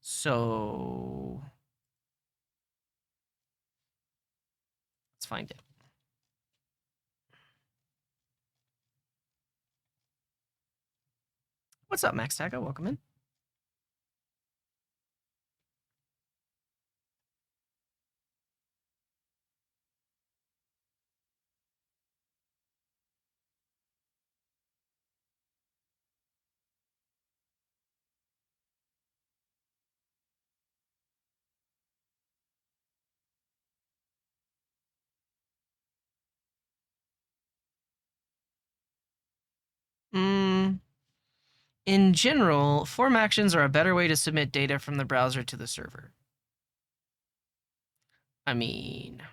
So let's find it. What's up, Max Taco? Welcome in. In general, form actions are a better way to submit data from the browser to the server. I mean,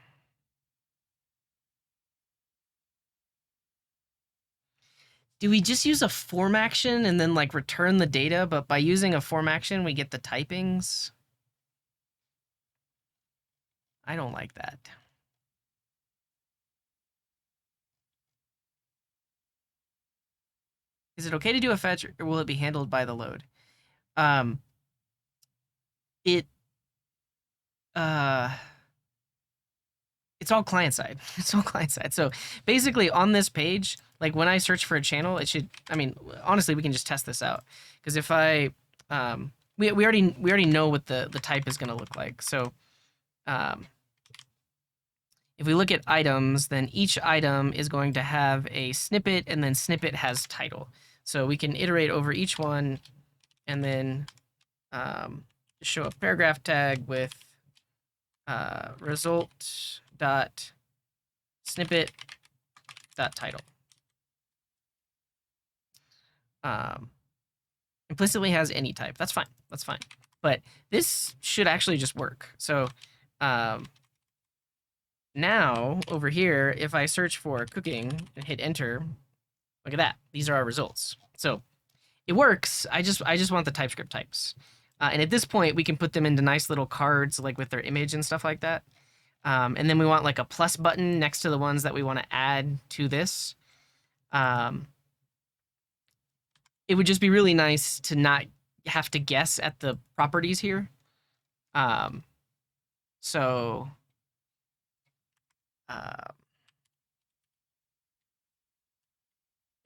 do we just use a form action and then like return the data, but by using a form action, we get the typings? I don't like that. Is it okay to do a fetch, or will it be handled by the load? It's all client side. It's all client side. So basically on this page, like when I search for a channel, it should, I mean, honestly, we can just test this out. Because if I, we already know what the type is going to look like. So if we look at items, then each item is going to have a snippet, and then snippet has title. So we can iterate over each one and then show a paragraph tag with result dot snippet dot title. Implicitly has any type. That's fine. That's fine. But this should actually just work. So now over here, if I search for cooking and hit enter, look at that. These are our results. So it works. I just want the TypeScript types. And at this point, we can put them into nice little cards, like with their image and stuff like that. And then we want like a plus button next to the ones that we want to add to this. It would just be really nice to not have to guess at the properties here. So let's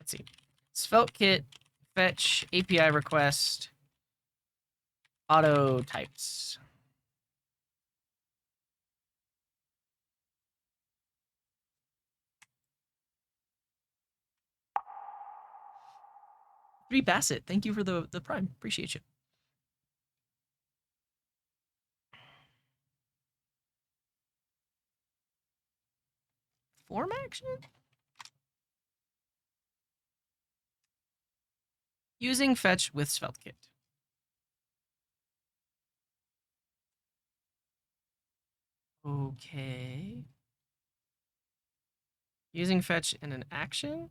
see. SvelteKit, fetch, API request, auto types. Three Bassett, thank you for the prime. Appreciate you. Form action? Using fetch with SvelteKit. Okay. Using fetch in an action?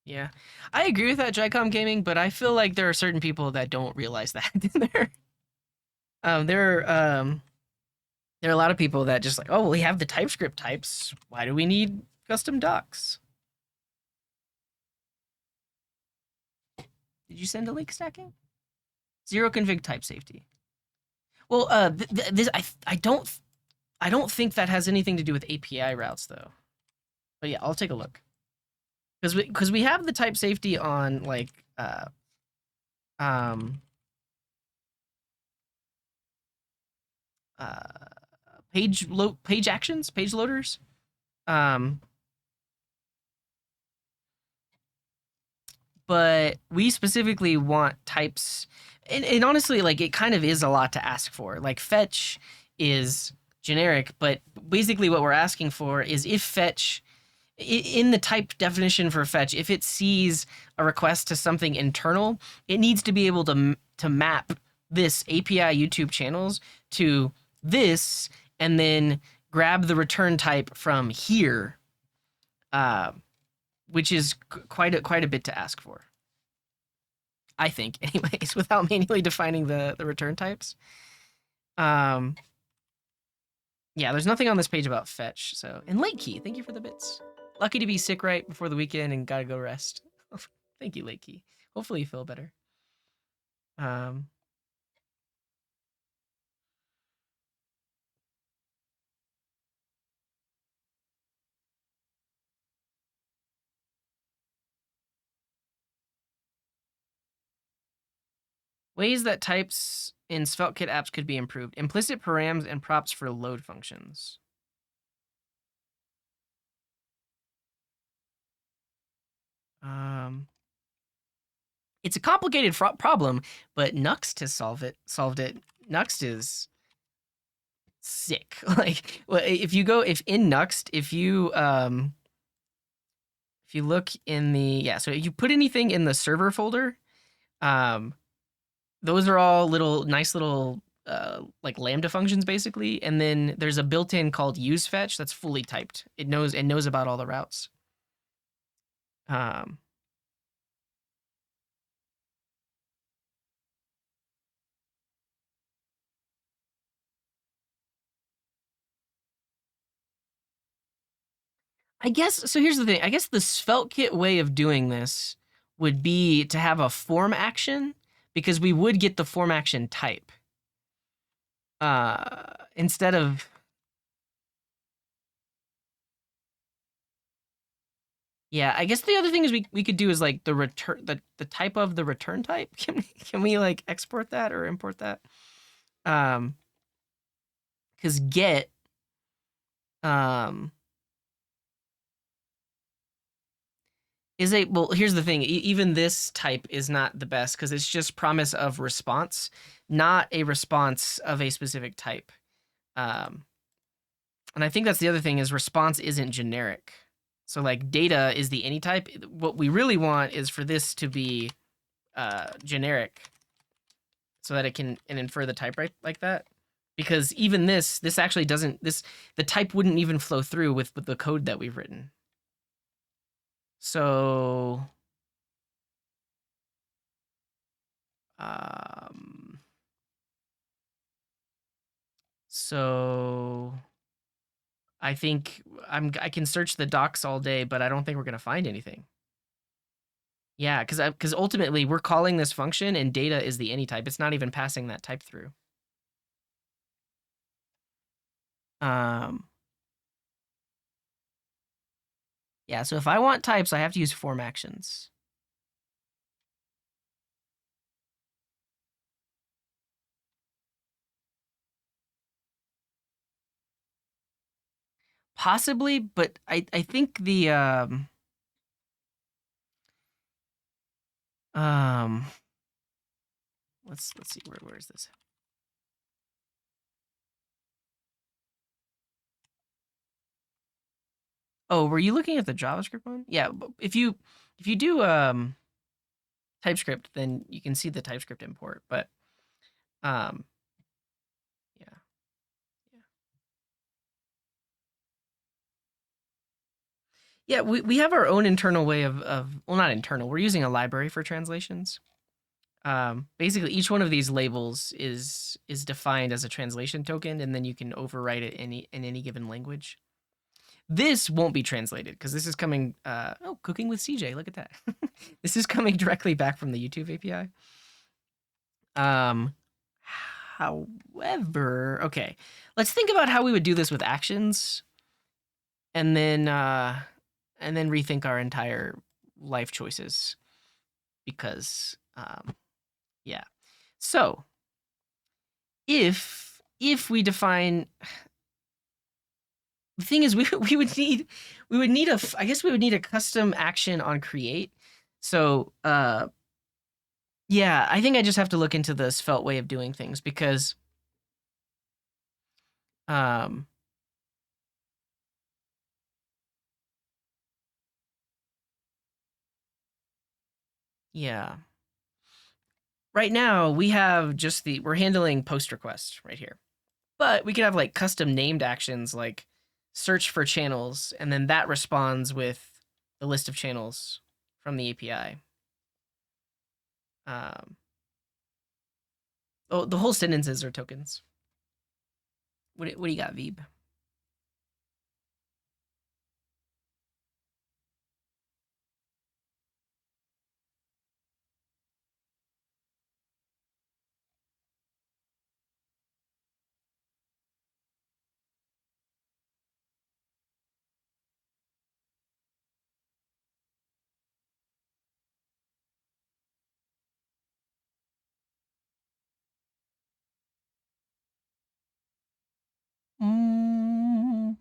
Yeah, I agree with that, Jicom Gaming, but I feel like there are certain people that don't realize that. There are a lot of people that just like, oh, we have the TypeScript types. Why do we need custom docs? Did you send a link stacking? Zero config type safety. Well, this I don't think that has anything to do with API routes though. But yeah, I'll take a look. Because we have the type safety on like page actions, page loaders. But we specifically want types, and honestly, like it kind of is a lot to ask for. Like fetch is generic, but basically what we're asking for is if fetch in the type definition for fetch, if it sees a request to something internal, it needs to be able to map this API YouTube channels to this, and then grab the return type from here, which is quite a bit to ask for, I think, anyways, without manually defining the return types. Yeah, there's nothing on this page about fetch. So, and Late Key, thank you for the bits. Lucky to be sick right before the weekend and gotta go rest. Thank you, Late Key. Hopefully you feel better. Ways that types in SvelteKit apps could be improved. Implicit params and props for load functions. It's a complicated problem, but Nuxt has solved it. Nuxt is sick. Like, if in Nuxt, if you look in the so if you put anything in the server folder, those are all nice little like Lambda functions basically, and then there's a built-in called useFetch that's fully typed. It knows about all the routes. I guess so. Here's the thing. I guess the SvelteKit way of doing this would be to have a form action, because we would get the form action type instead of. Yeah, I guess the other thing is we could do is like the return the type of the return type. Can we like export that or import that? Because get is well, here's the thing. Even this type is not the best because it's just promise of response, not a response of a specific type. And I think that's the other thing is response isn't generic. So like data is the any type. What we really want is for this to be generic. so that it can infer the type right like that. Because even this actually doesn't, the type wouldn't even flow through with the code that we've written. So, so I think I can search the docs all day, but I don't think we're gonna find anything. Yeah, because ultimately we're calling this function and data is the any type. It's not even passing that type through. Yeah, so if I want types, I have to use form actions. Possibly, but I think the let's see, where is this? Oh, were you looking at the JavaScript one? Yeah, if you do TypeScript, then you can see the TypeScript import, but yeah. Yeah, we have our own internal way of well, not internal. We're using a library for translations. Basically, each one of these labels is defined as a translation token, and then you can overwrite it in any given language. This won't be translated because this is coming. Oh, cooking with CJ. Look at that. This is coming directly back from the YouTube API. However, okay, let's think about how we would do this with actions, and then rethink our entire life choices because yeah. So if we define, the thing is, we would need I guess we would need a custom action on create. So yeah, I think I just have to look into the svelte way of doing things because yeah. Right now we have just we're handling post requests right here. But we could have like custom named actions like search for channels, and then that responds with the list of channels from the API. Oh, the whole sentences are tokens. What do you got, Veeb? Mm.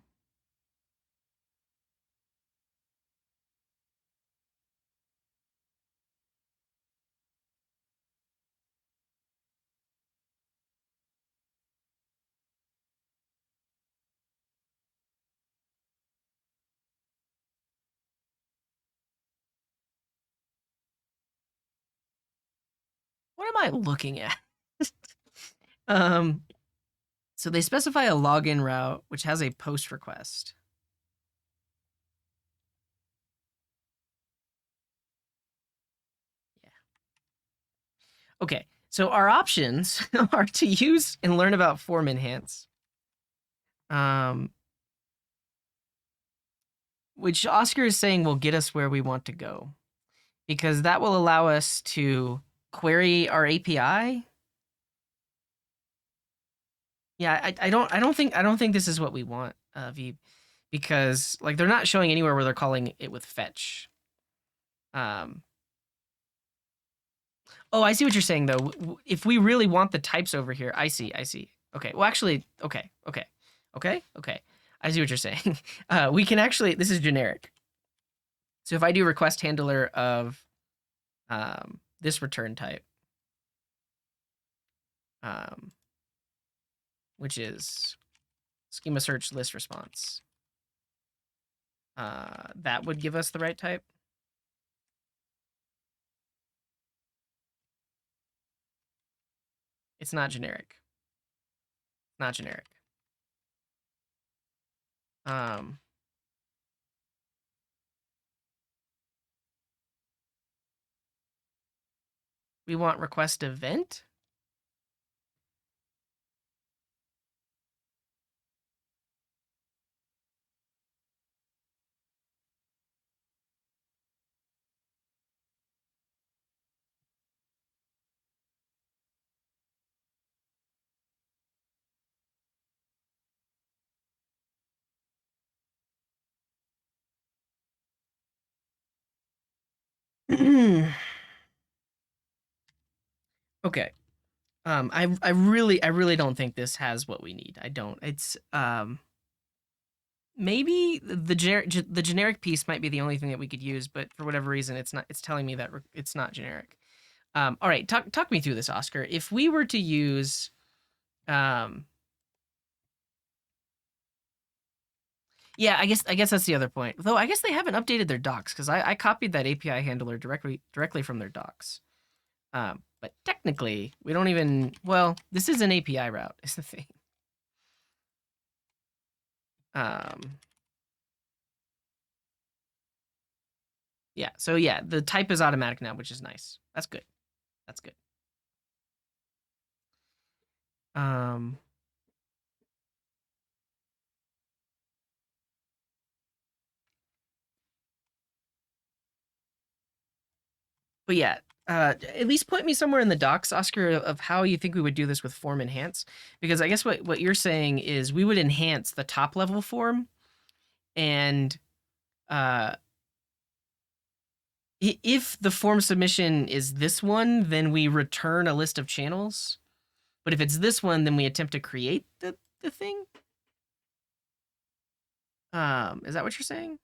What am I looking at? So they specify a login route which has a post request. Yeah. Okay, so our options are to use and learn about form enhance. Which Oscar is saying will get us where we want to go, because that will allow us to query our API. Yeah, I don't think this is what we want, Veeb, because like they're not showing anywhere where they're calling it with fetch. Oh, I see what you're saying though. If we really want the types over here, I see. Okay, well actually, okay. I see what you're saying. We can actually, this is generic. So if I do request handler of this return type, which is schema search list response, that would give us the right type. It's not generic. Not generic. We want request event. Okay. I really don't think this has what we need. I don't. It's maybe the generic piece might be the only thing that we could use, but for whatever reason, it's not. It's telling me that it's not generic. All right, talk me through this, Oscar. If we were to use, yeah, I guess that's the other point. Though I guess they haven't updated their docs because I copied that API handler directly from their docs. But technically, we don't even. Well, this is an API route. Is the thing. Yeah. So yeah, the type is automatic now, which is nice. That's good. That's good. Um, but yeah, at least point me somewhere in the docs, Oscar, of how you think we would do this with form enhance, because I guess what you're saying is we would enhance the top level form, and uh, if the form submission is this one, then we return a list of channels. But if it's this one, then we attempt to create the thing. Is that what you're saying?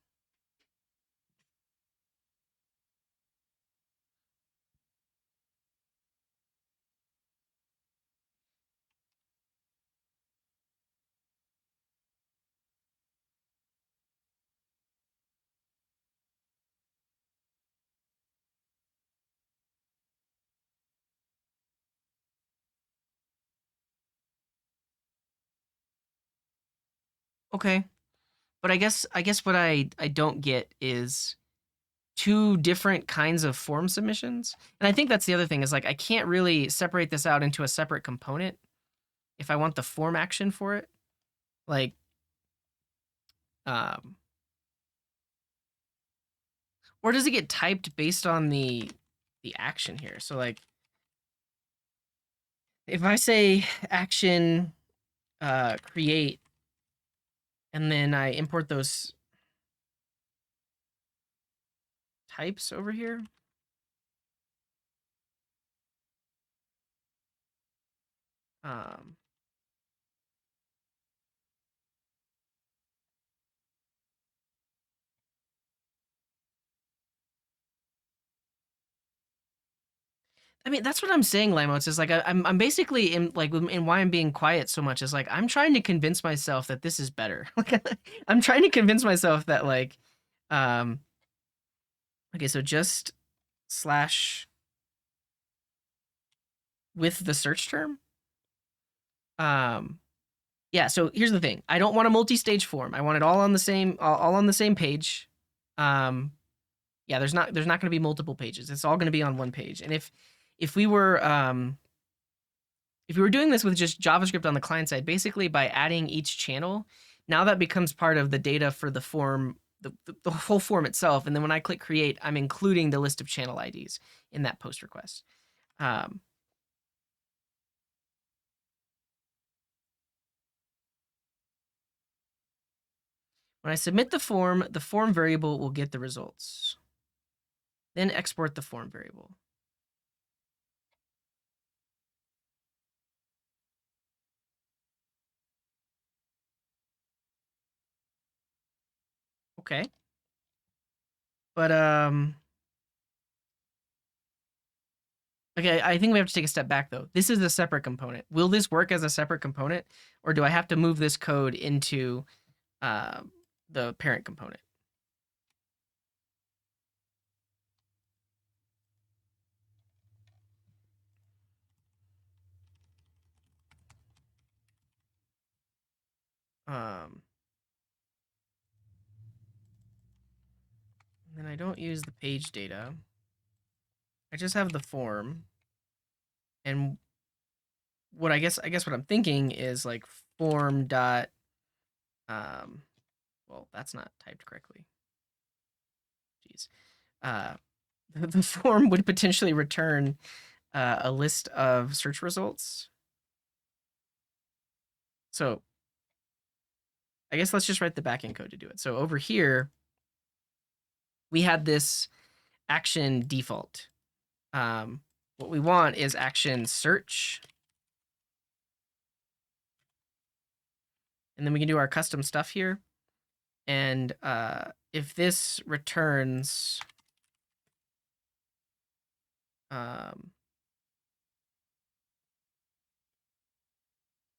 Okay. But I guess what I don't get is two different kinds of form submissions. And I think that's the other thing is like I can't really separate this out into a separate component if I want the form action for it. Like um or does it get typed based on the action here? So like if I say action create and then I import those types over here. Um I mean, that's what I'm saying, Lamos. Is like I'm basically in like in why I'm being quiet so much is like I'm trying to convince myself that this is better. Like I'm trying to convince myself that like, um, okay, so just slash with the search term. Um, yeah. So here's the thing. I don't want a multi-stage form. I want it all on the same all on the same page. Um, yeah. There's not going to be multiple pages. It's all going to be on one page. And if we were if we were doing this with just JavaScript on the client side, basically by adding each channel, now that becomes part of the data for the form, the whole form itself. And then when I click create, I'm including the list of channel IDs in that post request. Um, when I submit the form variable will get the results. Then export the form variable. Okay. But okay, I think we have to take a step back though. This is a separate component. Will this work as a separate component, or do I have to move this code into uh, the parent component? then I don't use the page data. I just have the form. And what I guess what I'm thinking is like form dot well, that's not typed correctly. Jeez. The form would potentially return a list of search results. So I guess let's just write the backend code to do it. So over here, we had this action default. What we want is action search. And then we can do our custom stuff here. And if this returns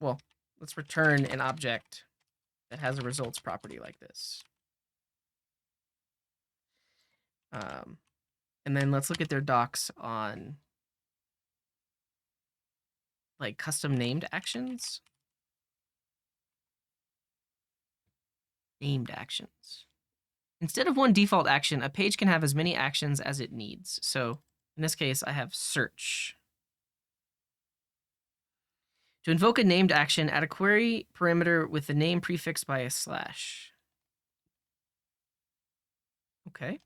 well, let's return an object that has a results property like this. And then let's look at their docs on like custom named actions. Named actions. Instead of one default action, a page can have as many actions as it needs. So in this case, I have search. To invoke a named action, add a query parameter with the name prefixed by a slash. Okay.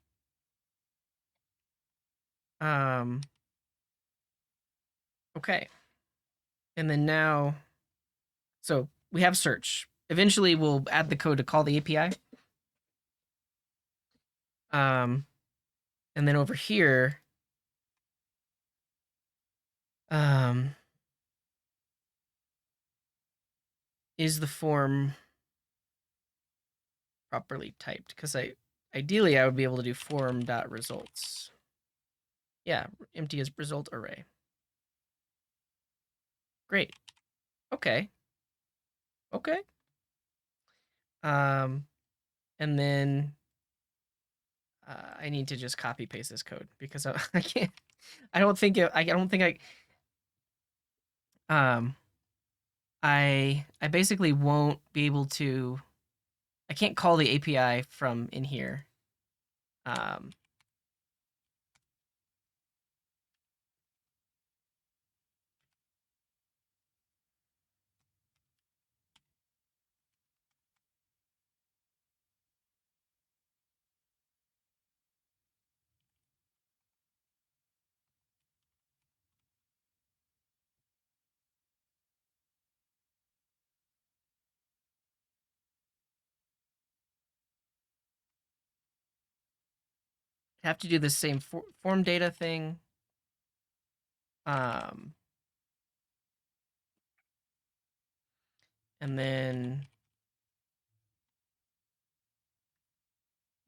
Okay. And then now, so we have search. Eventually, we'll add the code to call the API. And then over here, is the form properly typed? Because ideally I would be able to do form.results. Yeah, empty as result array. Great. Okay. Okay. And then I need to just copy paste this code because I can't. I don't think I basically won't be able to. I can't call the API from in here. I have to do the same form data thing. And then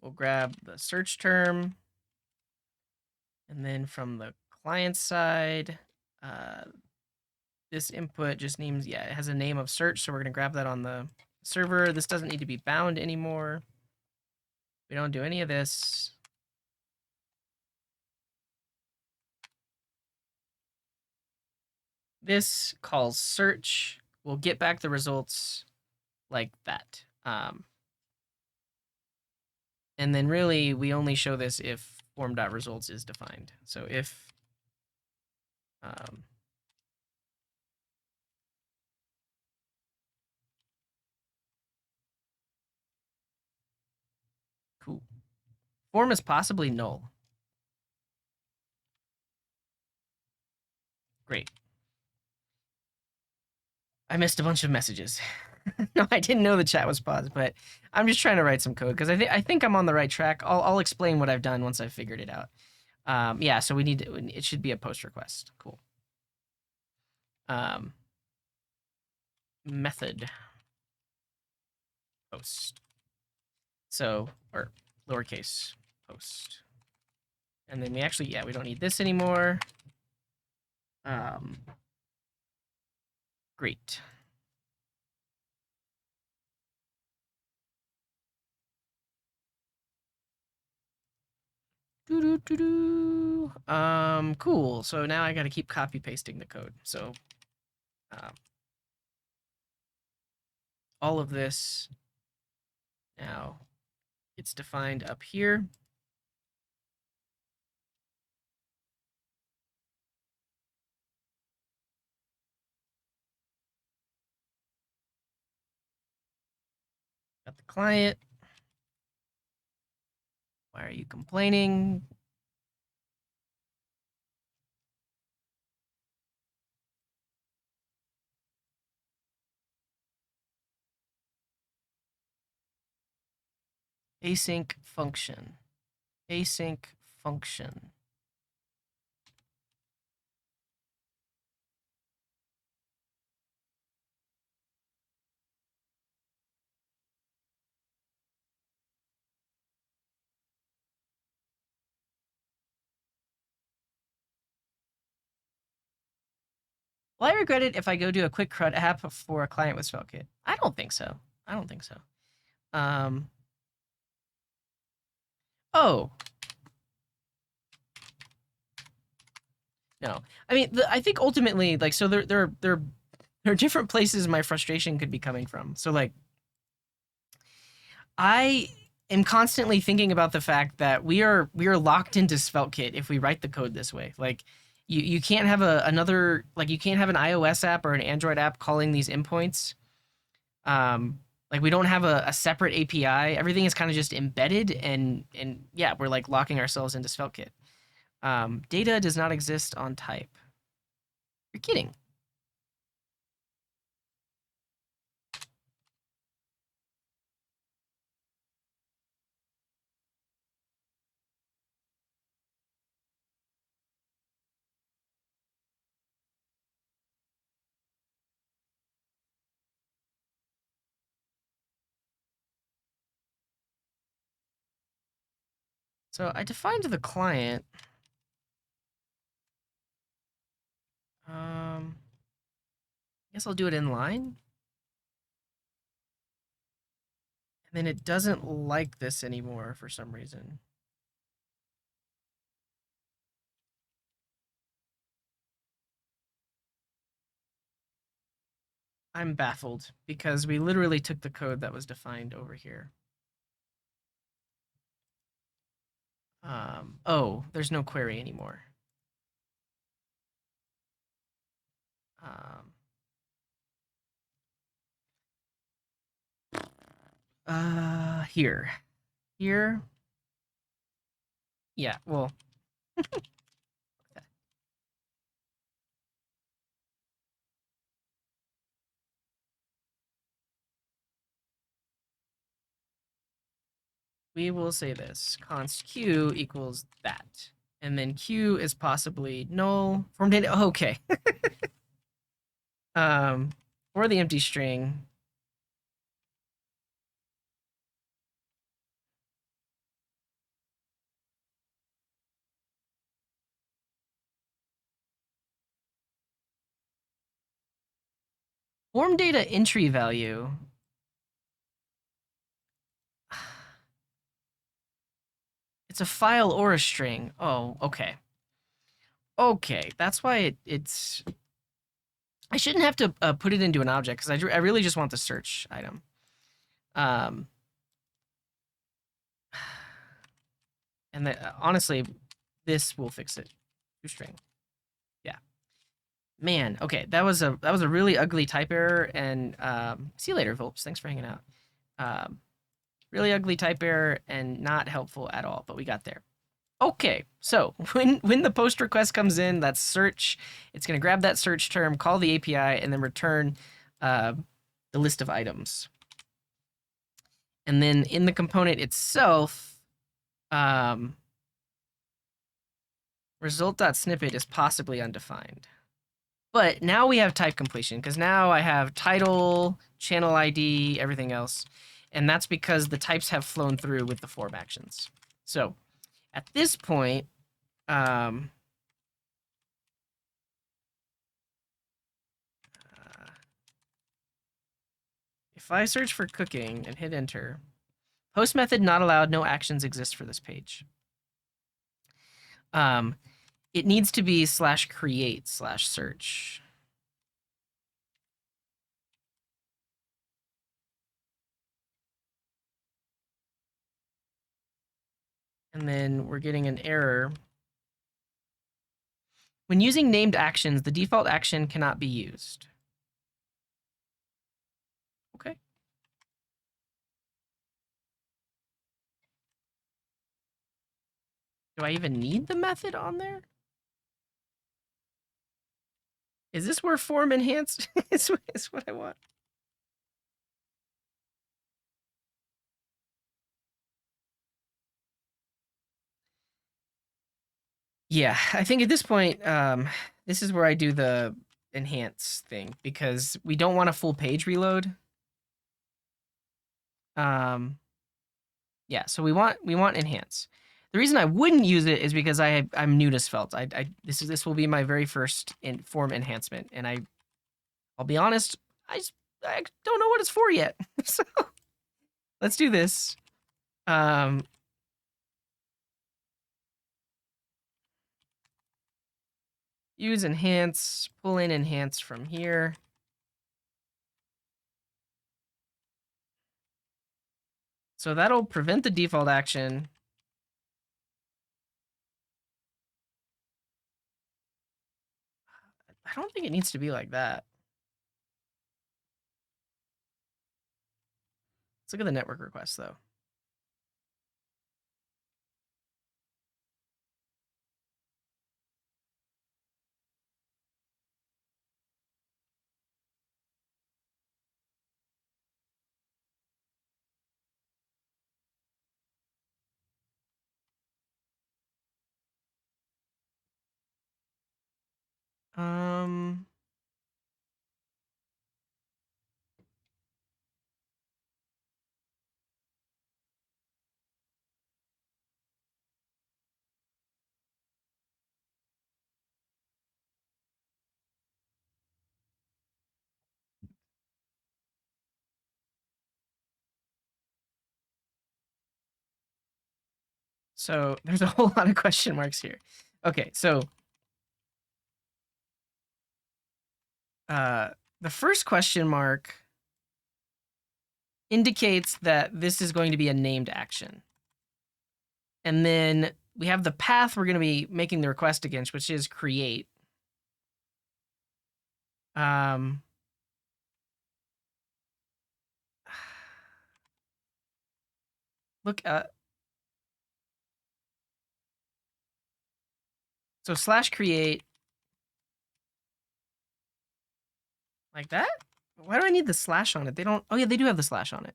we'll grab the search term. And then from the client side, this input just names, yeah, it has a name of search. So we're going to grab that on the server. This doesn't need to be bound anymore. We don't do any of this. This calls search. We'll get back the results like that. And then really, we only show this if form.results is defined. So if cool. Form is possibly null. Great. I missed a bunch of messages. No, I didn't know the chat was paused, but I'm just trying to write some code because I think I'm on the right track. I'll explain what I've done once I've figured it out. Yeah, so it should be a post request. Cool. Method post. So, or lowercase post. And then we actually, yeah, we don't need this anymore. Great. Cool. So now I got to keep copy pasting the code. So, all of this now gets defined up here. Got the client. Why are you complaining? Async function. Async function. Will I regret it if I go do a quick CRUD app for a client with SvelteKit? I don't think so. I don't think so. Oh. No. I mean, I think ultimately, like, so there are different places my frustration could be coming from. So, like, I am constantly thinking about the fact that we are locked into SvelteKit if we write the code this way. Like, you can't have another, like, you can't have an iOS app or an Android app calling these endpoints. Like, we don't have a separate API. Everything is kind of just embedded, and yeah, we're like locking ourselves into SvelteKit. Data does not exist on type. You're kidding. So I defined the client. I guess I'll do it in line. And then it doesn't like this anymore for some reason. I'm baffled because we literally took the code that was defined over here. Oh, there's no query anymore. Here. Here. Yeah, well. We will say this, const q equals that. And then q is possibly null. Form data, okay. For the empty string, form data entry value. It's a file or a string. Oh, okay. Okay, that's why it's... I shouldn't have to put it into an object because I really just want the search item. And honestly, this will fix it. ToString. Yeah. Man, okay, that was a really ugly type error. And see you later, Volps. Thanks for hanging out. Really ugly type error and not helpful at all, but we got there. Okay, so when the post request comes in, that's search. It's going to grab that search term, call the API, and then return the list of items. And then in the component itself, result.snippet is possibly undefined. But now we have type completion, because now I have title, channel ID, everything else. And that's because the types have flown through with the form actions. So at this point, if I search for cooking and hit enter, post method not allowed, no actions exist for this page. It needs to be /create/search. And then we're getting an error. When using named actions, the default action cannot be used. Okay. Do I even need the method on there? Is this where form enhanced is what I want? Yeah, I think at this point, this is where I do the enhance thing because we don't want a full page reload. Yeah, so we want enhance. The reason I wouldn't use it is because I'm new to Svelte. This will be my very first form enhancement, and I'll be honest, I don't know what it's for yet. So let's do this. Use enhance, pull in enhance from here. So that'll prevent the default action. I don't think it needs to be like that. Let's look at the network request though. So there's a whole lot of question marks here. Okay, so the first question mark indicates that this is going to be a named action. And then we have the path we're going to be making the request against, which is create. Look at so slash create like that. Why do I need the slash on it? They don't. Oh yeah, they do have the slash on it.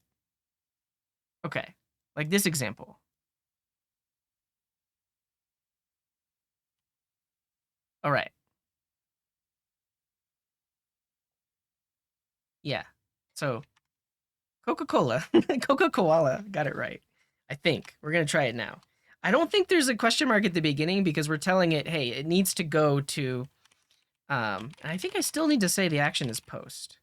Okay, like this example. All right. Yeah. So Coca-Cola, Coca-Cola, got it right. I think we're gonna try it now. I don't think there's a question mark at the beginning because we're telling it, hey, it needs to go to. And I think I still need to say the action is post.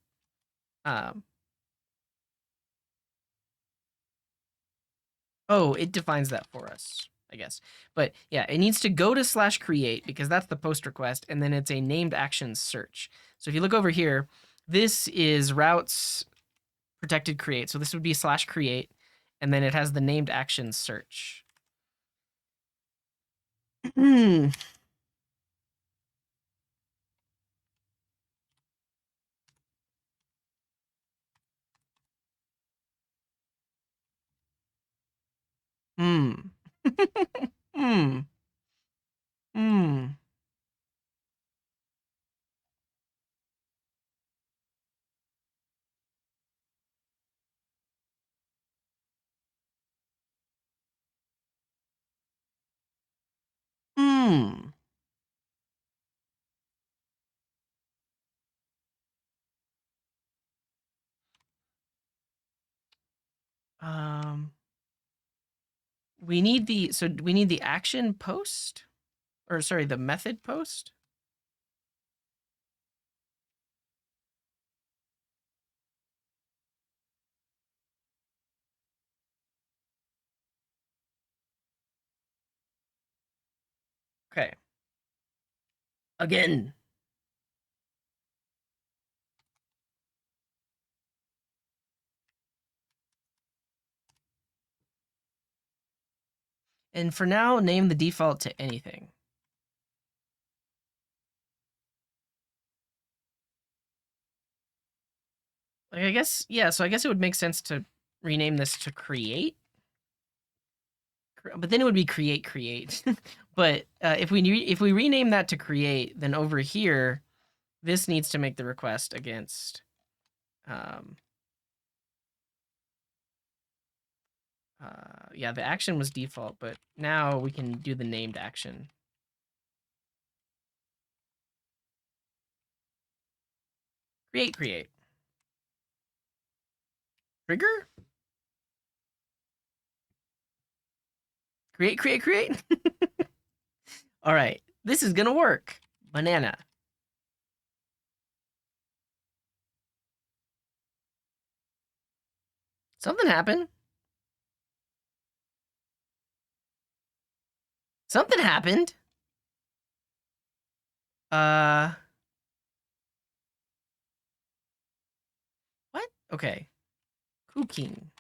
Oh, it defines that for us, I guess. But yeah, it needs to go to slash create because that's the post request, and then it's a named actions search. So if you look over here, this is routes protected create. So this would be slash create, and then it has the named actions search. Hmm. Hmm. Hmm. Hmm. Hmm. Um. We need the action post, or sorry, the method post. Okay. Again. And for now, name the default to anything. Like, I guess, yeah, so I guess it would make sense to rename this to create. But then it would be create. But if we rename that to create, then over here, this needs to make the request against yeah, the action was default, but now we can do the named action. Create. Trigger? Create. All right, this is gonna work. Banana. Something happened. Something happened. What? Okay. Cooking.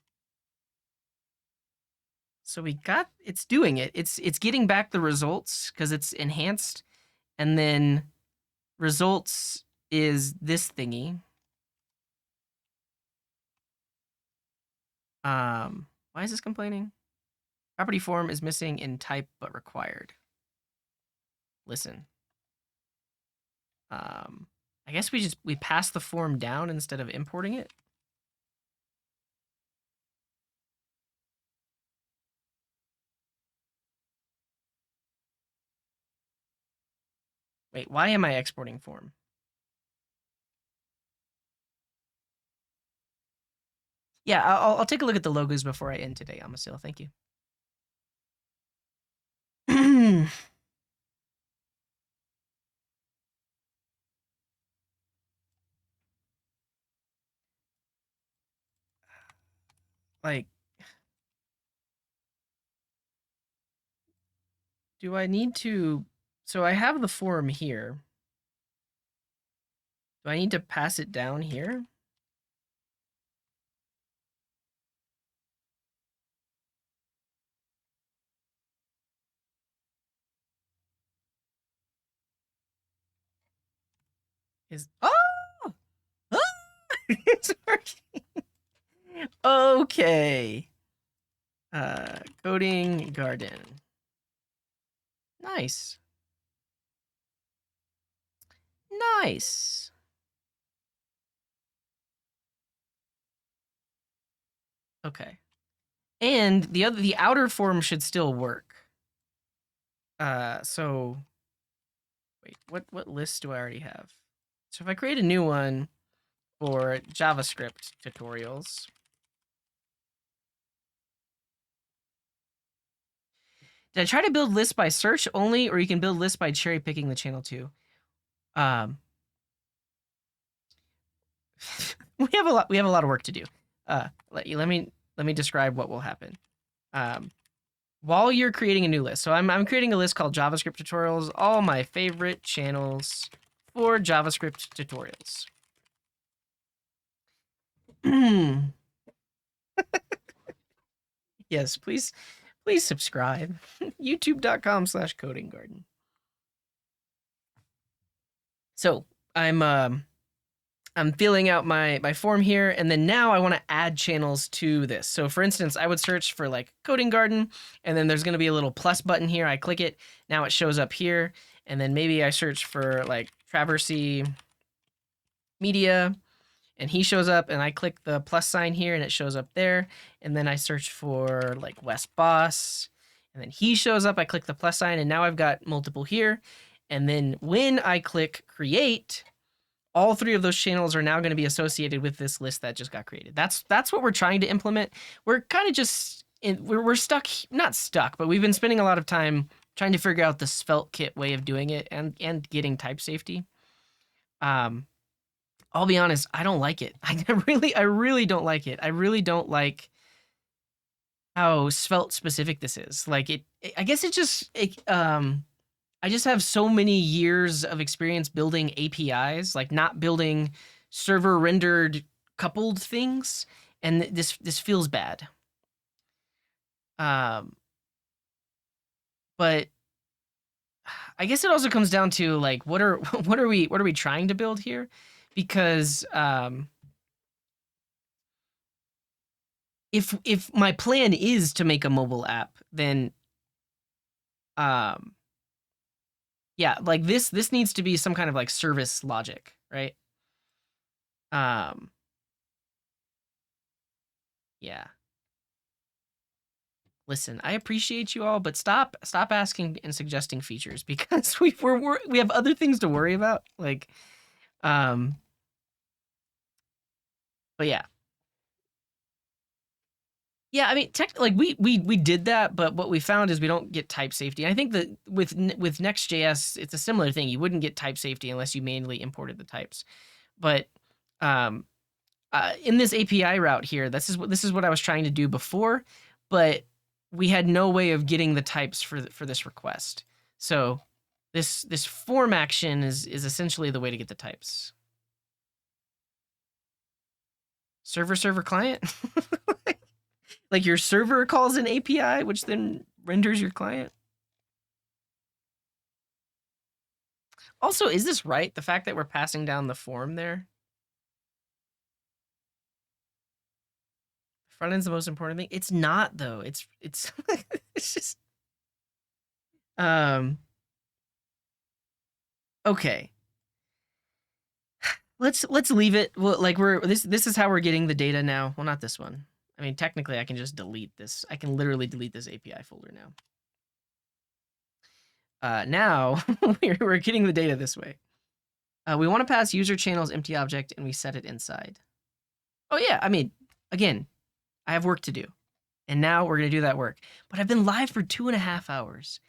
So we got, it's doing it. It's getting back the results because it's enhanced, and then results is this thingy. Why is this complaining? Property form is missing in type but required. Listen. I guess we pass the form down instead of importing it. Wait, why am I exporting form? Yeah, I'll take a look at the logos before I end today, Amasil. Thank you. Like, do I need to? So I have the form here. Do I need to pass it down here? Is oh, it's working. Okay. Coding garden. Nice. Nice. Okay. And the outer form should still work. So wait, what list do I already have? So if I create a new one for JavaScript tutorials. Did I try to build lists by search only, or you can build lists by cherry picking the channel too? We have a lot of work to do. Let me describe what will happen. While you're creating a new list. So I'm creating a list called JavaScript tutorials, all my favorite channels for JavaScript tutorials. Yes, please subscribe. youtube.com/codinggarden. So I'm filling out my form here, and then now I want to add channels to this. So for instance, I would search for like Coding Garden, and then there's going to be a little plus button here. I click it, now it shows up here, and then maybe I search for like Traversy Media, and he shows up, and I click the plus sign here, and it shows up there, and then I search for like West Boss, and then he shows up. I click the plus sign, and now I've got multiple here, and then when I click create, all three of those channels are now going to be associated with this list that just got created. That's what we're trying to implement. We're kind of just we're stuck, not stuck, but we've been spending a lot of time trying to figure out the SvelteKit way of doing it and getting type safety. I'll be honest, I don't like it. I really don't like it. I really don't like how Svelte specific this is. Like I guess I just have so many years of experience building APIs, like not building server rendered coupled things, and this feels bad. But I guess it also comes down to like what are we trying to build here? Because if my plan is to make a mobile app, then yeah, like this needs to be some kind of like service logic, right? Yeah. Listen, I appreciate you all, but stop asking and suggesting features because we have other things to worry about. Like, but yeah. Yeah, I mean, like we did that, but what we found is we don't get type safety. And I think that with Next.js, it's a similar thing. You wouldn't get type safety unless you manually imported the types. But in this API route here, this is what I was trying to do before, but we had no way of getting the types for this request. So this form action is essentially the way to get the types. Server client. Like your server calls an API, which then renders your client. Also, is this right? The fact that we're passing down the form there? Front end's the most important thing. It's not though. It's it's just okay. Let's leave it. Well, like this is how we're getting the data now. Well, not this one. I mean, technically I can just delete this. I can literally delete this API folder now. Now we're getting the data this way. We want to pass user channels empty object and we set it inside. Oh yeah, I mean, again, I have work to do. And now we're going to do that work. But I've been live for 2.5 hours.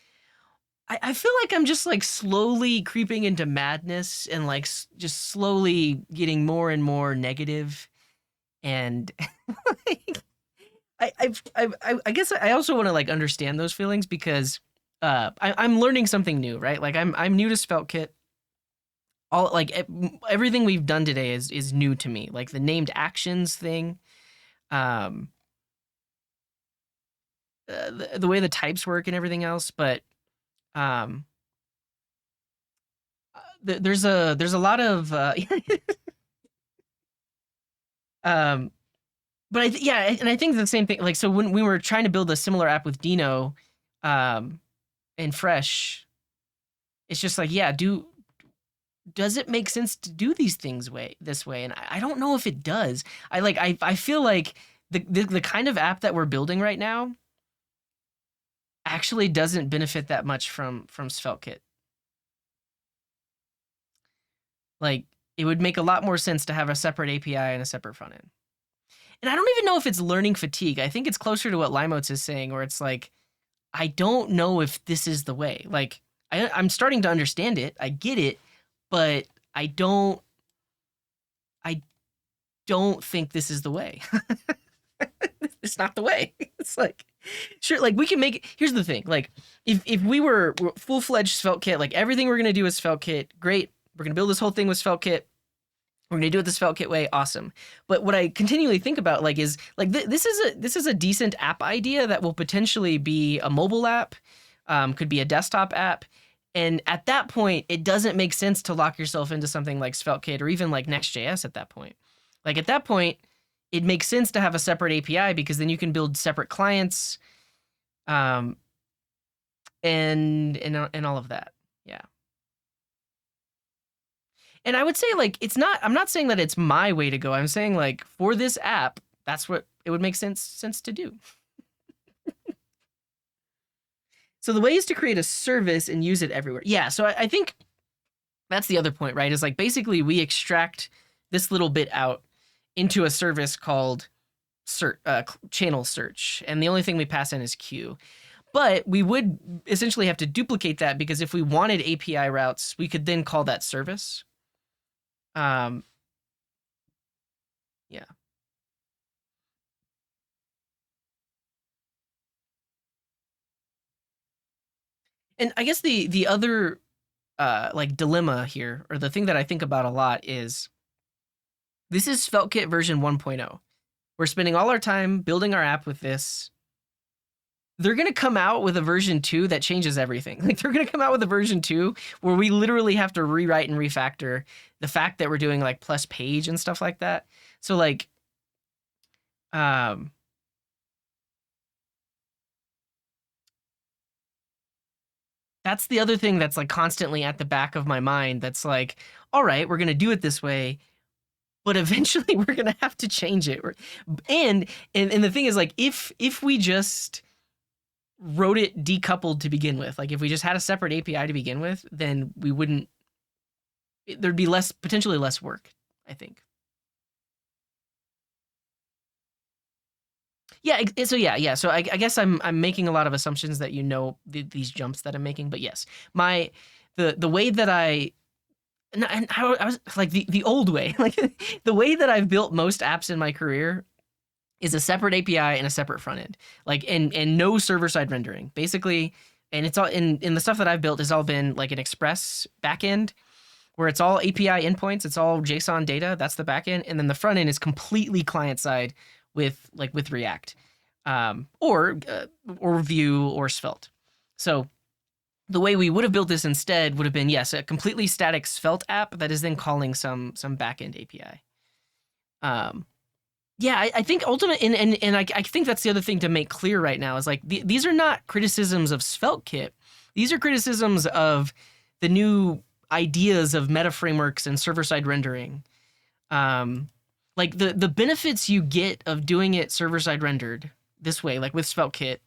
I feel like I'm just like slowly creeping into madness and like just slowly getting more and more negative. And I guess I also want to like understand those feelings because I'm learning something new, right? Like I'm new to SvelteKit. All like everything we've done today is new to me. Like the named actions thing, the way the types work and everything else. But there's a lot of but yeah, and I think the same thing. Like so when we were trying to build a similar app with Dino, and Fresh, it's just like yeah, does it make sense to do these things this way? And I don't know if it does. I feel like the kind of app that we're building right now actually doesn't benefit that much from SvelteKit. Like it would make a lot more sense to have a separate API and a separate front end. And I don't even know if it's learning fatigue. I think it's closer to what Limotes is saying, where it's like, I don't know if this is the way. Like I'm starting to understand it. I get it, but I don't think this is the way. It's not the way. It's like, sure, like we can make it. Here's the thing. Like if we were full-fledged SvelteKit, like everything we're going to do is SvelteKit, great. We're going to build this whole thing with SvelteKit. We're going to do it the SvelteKit way. Awesome. But what I continually think about like is like this is a decent app idea that will potentially be a mobile app, could be a desktop app. And at that point, it doesn't make sense to lock yourself into something like SvelteKit or even like Next.js at that point. Like at that point, it makes sense to have a separate API because then you can build separate clients, and all of that. Yeah. And I would say like I'm not saying that it's my way to go. I'm saying like for this app, that's what it would make sense to do. So the way is to create a service and use it everywhere. Yeah, so I think that's the other point, right? Is like basically we extract this little bit out into a service called channel search. And the only thing we pass in is queue. But we would essentially have to duplicate that because if we wanted API routes, we could then call that service. Yeah. And I guess the other like dilemma here, or the thing that I think about a lot is this is SvelteKit version 1.0. We're spending all our time building our app with this. they're going to come out with a version 2 that changes everything. Like they're going to come out with a version 2 where we literally have to rewrite and refactor the fact that we're doing like plus page and stuff like that. So like um that's the other thing that's like constantly at the back of my mind, that's like, all right, we're going to do it this way, but eventually we're going to have to change it. And the thing is, like, if we just wrote it decoupled to begin with, like if we just had a separate API to begin with, then we wouldn't, there'd be potentially less work, I think. Yeah, so I guess I'm making a lot of assumptions that these jumps that I'm making, but yes, the way that and how I was like the old way, like the way that I've built most apps in my career is a separate API and a separate front end, like and no server side rendering, basically. And it's all in the stuff that I've built has all been like an Express backend where it's all API endpoints, it's all JSON data, that's the backend, and then the front end is completely client side with React, or Vue or Svelte. So the way we would have built this instead would have been, yes, a completely static Svelte app that is then calling some backend API. Yeah, I think ultimately, and I think that's the other thing to make clear right now is like these are not criticisms of SvelteKit. These are criticisms of the new ideas of meta frameworks and server-side rendering. Like the benefits you get of doing it server-side rendered this way, like with SvelteKit,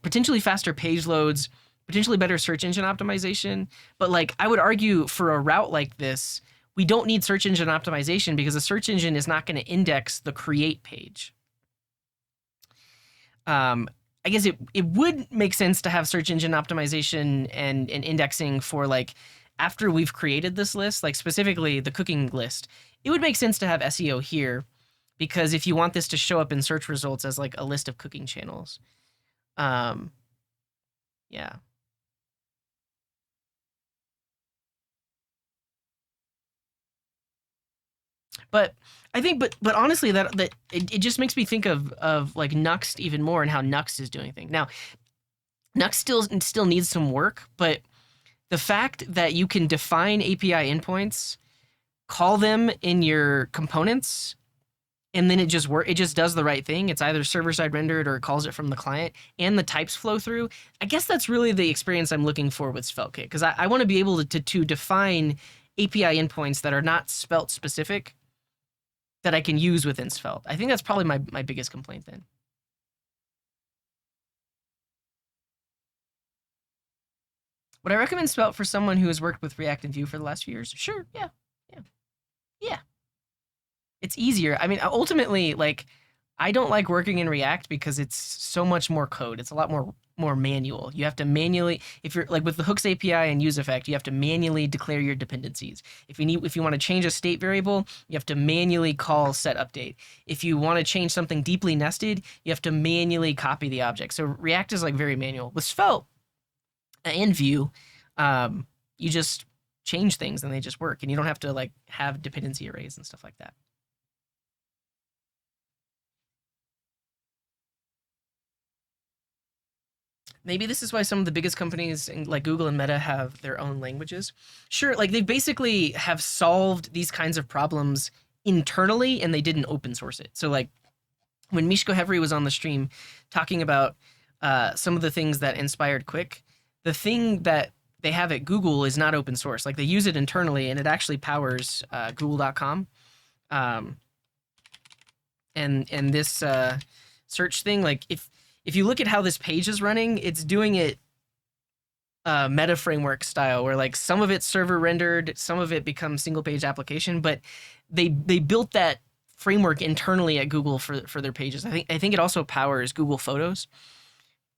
potentially faster page loads, potentially better search engine optimization. But like I would argue for a route like this, we don't need search engine optimization because the search engine is not going to index the create page. I guess it would make sense to have search engine optimization and indexing for like after we've created this list, like specifically the cooking list. It would make sense to have SEO here because if you want this to show up in search results as like a list of cooking channels. Yeah. But I think, but honestly, that it just makes me think of like Nuxt even more and how Nuxt is doing things. Now, Nuxt still needs some work, but the fact that you can define API endpoints, call them in your components, and then it just does the right thing. It's either server-side rendered or it calls it from the client, and the types flow through. I guess that's really the experience I'm looking for with SvelteKit, because I want to be able to define API endpoints that are not Svelte specific that I can use within Svelte. I think that's probably my biggest complaint then. Would I recommend Svelte for someone who has worked with React and Vue for the last few years? Sure, yeah. It's easier. I mean, ultimately, like, I don't like working in React because it's so much more code. It's a lot more manual. You have to manually, if you're like with the hooks API and use effect, you have to manually declare your dependencies. If you want to change a state variable, you have to manually call set update. If you want to change something deeply nested, you have to manually copy the object. So React is like very manual. With Svelte and Vue, you just change things and they just work, and you don't have to like have dependency arrays and stuff like that. Maybe this is why some of the biggest companies like Google and Meta have their own languages. Sure, like they basically have solved these kinds of problems internally and they didn't open source it. So like when Mishko Hevery was on the stream talking about some of the things that inspired Quick, the thing that they have at Google is not open source. Like they use it internally and it actually powers google.com. And this search thing, like if you look at how this page is running, it's doing it meta framework style, where like some of it's server rendered, some of it becomes single page application, but they built that framework internally at Google for their pages. I think it also powers Google Photos.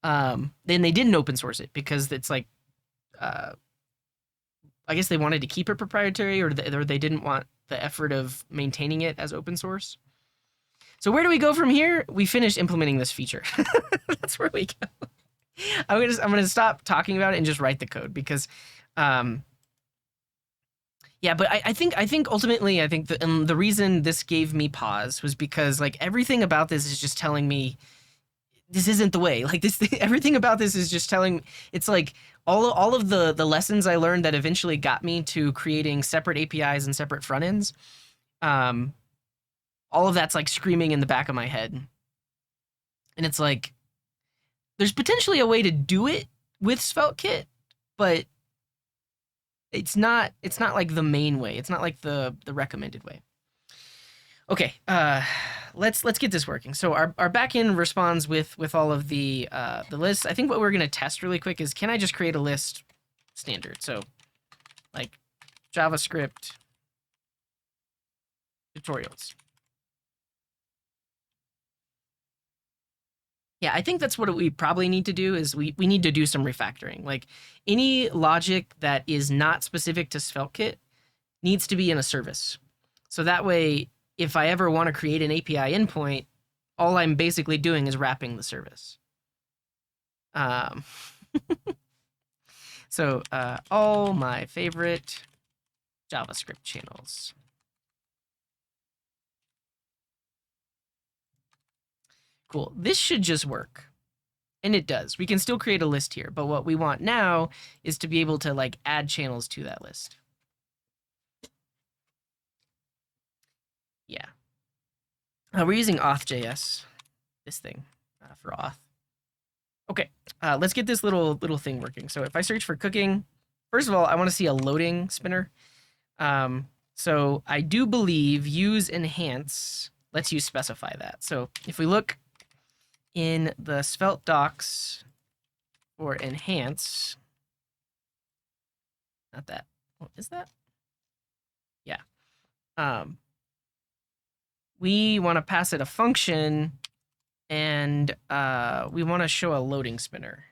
Then they didn't open source it because it's like, I guess they wanted to keep it proprietary, or they didn't want the effort of maintaining it as open source. So where do we go from here? We finish implementing this feature. That's where we go. I'm gonna stop talking about it and just write the code because, yeah. But I think ultimately the reason this gave me pause was because like everything about this is just telling me this isn't the way. Like this, everything about this is just telling. It's like all of the lessons I learned that eventually got me to creating separate APIs and separate front ends. Um, all of that's like screaming in the back of my head, and it's like there's potentially a way to do it with SvelteKit, but it's not like the main way. It's not like the recommended way. Okay, let's get this working. So our backend responds with all of the lists. I think what we're gonna test really quick is, can I just create a list standard? So like JavaScript tutorials. Yeah, I think that's what we probably need to do is we need to do some refactoring. Like any logic that is not specific to SvelteKit needs to be in a service. So that way, if I ever want to create an API endpoint, all I'm basically doing is wrapping the service. So all my favorite JavaScript channels. Cool. This should just work. And it does. We can still create a list here, but what we want now is to be able to like add channels to that list. Yeah. We're using auth.js, this thing, for auth. Okay, let's get this little thing working. So if I search for cooking, first of all, I want to see a loading spinner. So I do believe use enhance lets you specify that. So if we look in the Svelte docs for enhance, not that, what is that? Yeah. We want to pass it a function, and we want to show a loading spinner.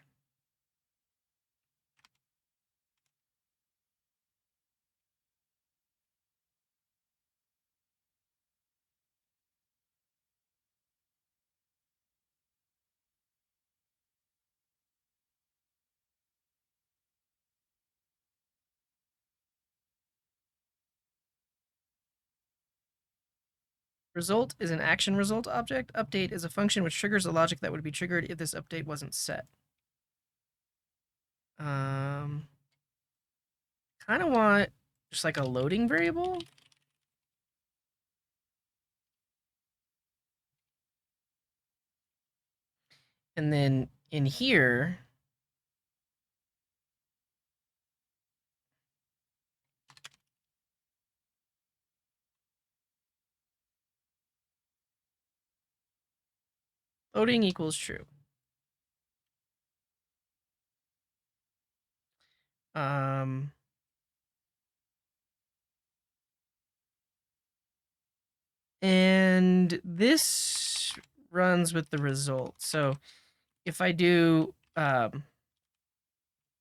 Result is an action result object. Update is a function which triggers a logic that would be triggered if this update wasn't set. Kind of want just like a loading variable. And then in here, loading equals true. And this runs with the result. So if I do I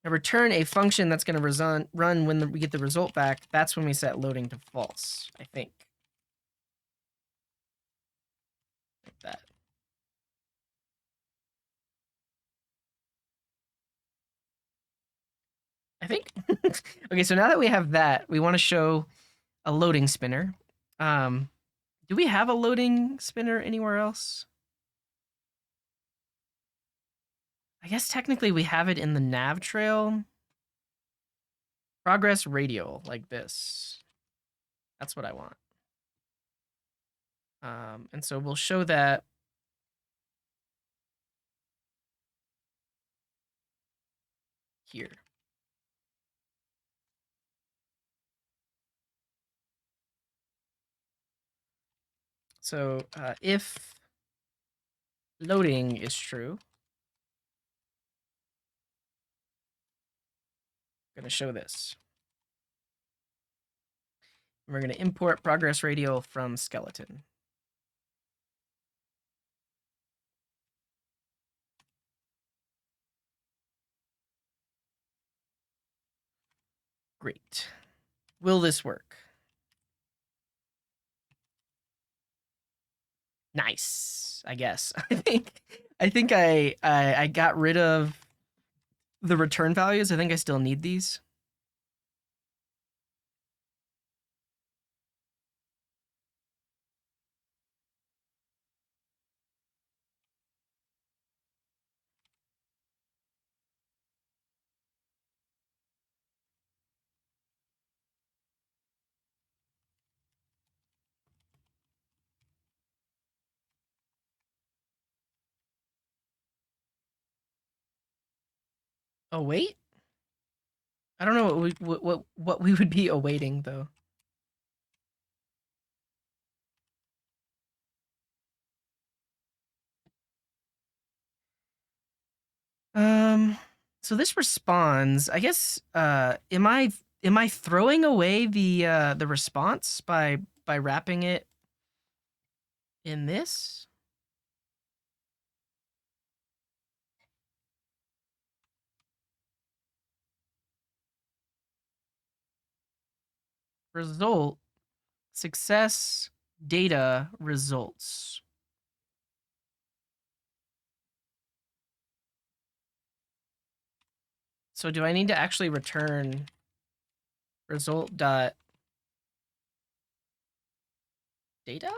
return a function that's going to run when we get the result back, that's when we set loading to false, I think. Like that. I think. Okay, so now that we have that, we want to show a loading spinner. Do we have a loading spinner anywhere else? I guess technically we have it in the nav trail. Progress radial, like this. That's what I want. And so we'll show that here. So if loading is true, I'm going to show this. We're going to import progress radial from skeleton. Great. Will this work? Nice, I guess. I think I got rid of the return values. I think I still need these. Await? I don't know what we would be awaiting though. Um, so this responds. I guess. Am I throwing away the response by wrapping it in this? Result, success, data, results. So do I need to actually return result dot data?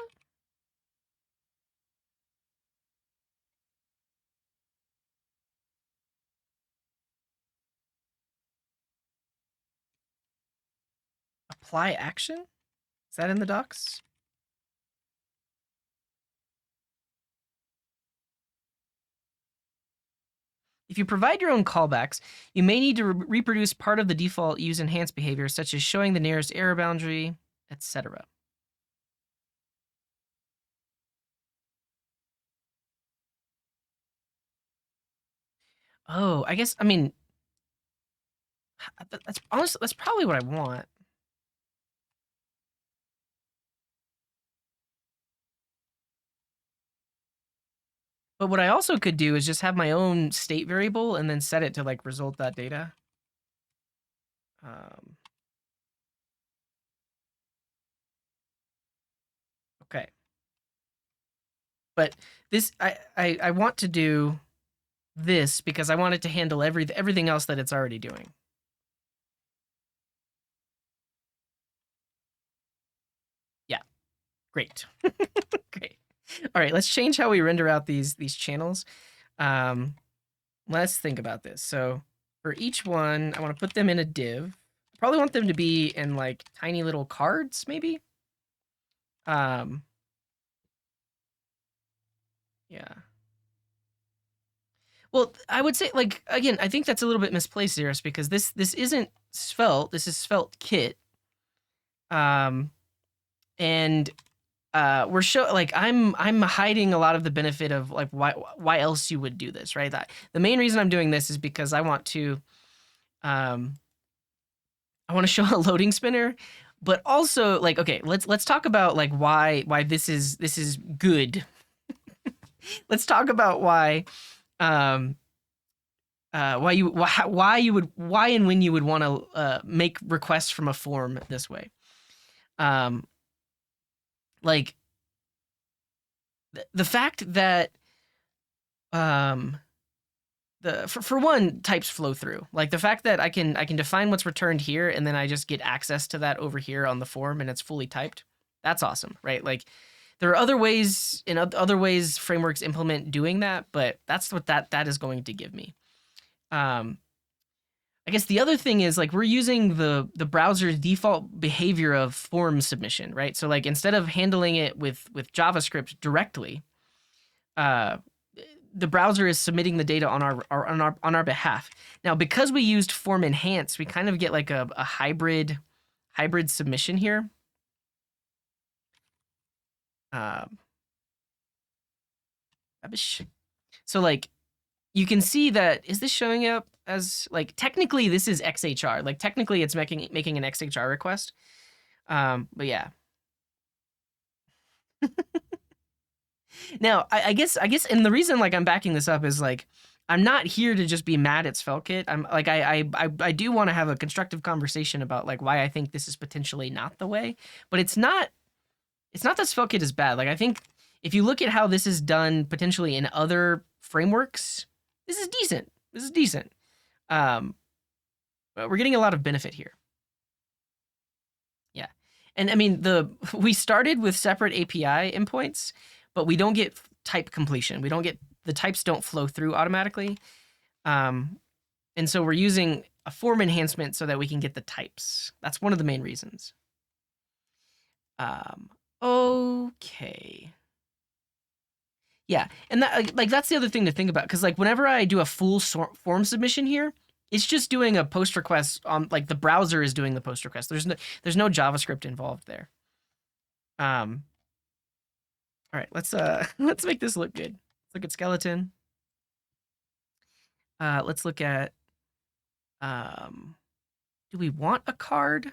Apply action? Is that in the docs? If you provide your own callbacks, you may need to reproduce part of the default use enhanced behavior, such as showing the nearest error boundary, etc. Oh, I guess, I mean, that's honestly, that's probably what I want. But what I also could do is just have my own state variable and then set it to like result.data. Okay. But this, I want to do this because I want it to handle everything else that it's already doing. Yeah, great. Great. All right, let's change how we render out these channels. Let's think about this. So for each one, I want to put them in a div. Probably want them to be in like tiny little cards, maybe. Yeah. Well, I would say, like, again, I think that's a little bit misplaced, Zeros, because this isn't Svelte. This is Svelte Kit. And we're like I'm hiding a lot of the benefit of like why else you would do this, right? The main reason I'm doing this is because I want to show a loading spinner, but also like, okay, let's talk about like why this is good. Let's talk about why why and when you would want to make requests from a form this way. Like the fact that for one, types flow through. Like the fact that I can define what's returned here and then I just get access to that over here on the form and it's fully typed. That's awesome, right? Like there are other ways frameworks implement doing that, but that's what that is going to give me. I guess the other thing is like we're using the browser's default behavior of form submission, right? So like instead of handling it with JavaScript directly, the browser is submitting the data on our behalf. Now, because we used form enhance, we kind of get like a hybrid submission here. So like you can see that, is this showing up as like, technically this is XHR, like technically it's making an XHR request. But yeah. Now, I guess, and the reason like I'm backing this up is like I'm not here to just be mad at SvelteKit. I'm like I do want to have a constructive conversation about like why I think this is potentially not the way, but it's not that SvelteKit is bad. Like I think if you look at how this is done potentially in other frameworks, this is decent. We're getting a lot of benefit here. Yeah, and I mean we started with separate API endpoints, but we don't get type completion. We don't get the types don't flow through automatically, and so we're using a form enhancement so that we can get the types. That's one of the main reasons. Okay. Yeah, and that like that's the other thing to think about, because like whenever I do a full form submission here, It's just doing a post request on, like, the browser is doing the post request. There's no JavaScript involved there. All right, let's let's make this look good. Let's look at skeleton. Let's look at do we want a card? Do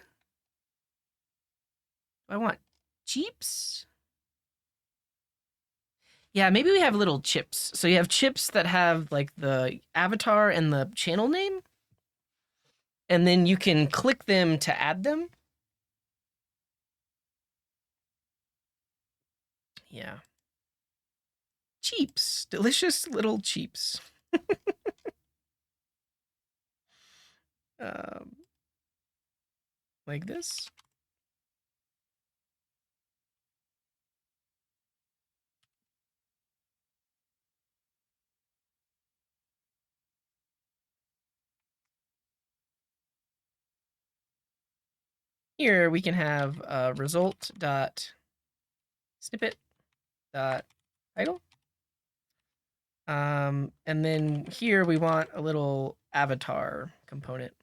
I want chips? Yeah, maybe we have little chips. So you have chips that have like the avatar and the channel name. And then you can click them to add them. Yeah. Cheeps. Delicious little cheeps. um, like this. Here we can have result dot snippet dot title. And then here we want a little avatar component.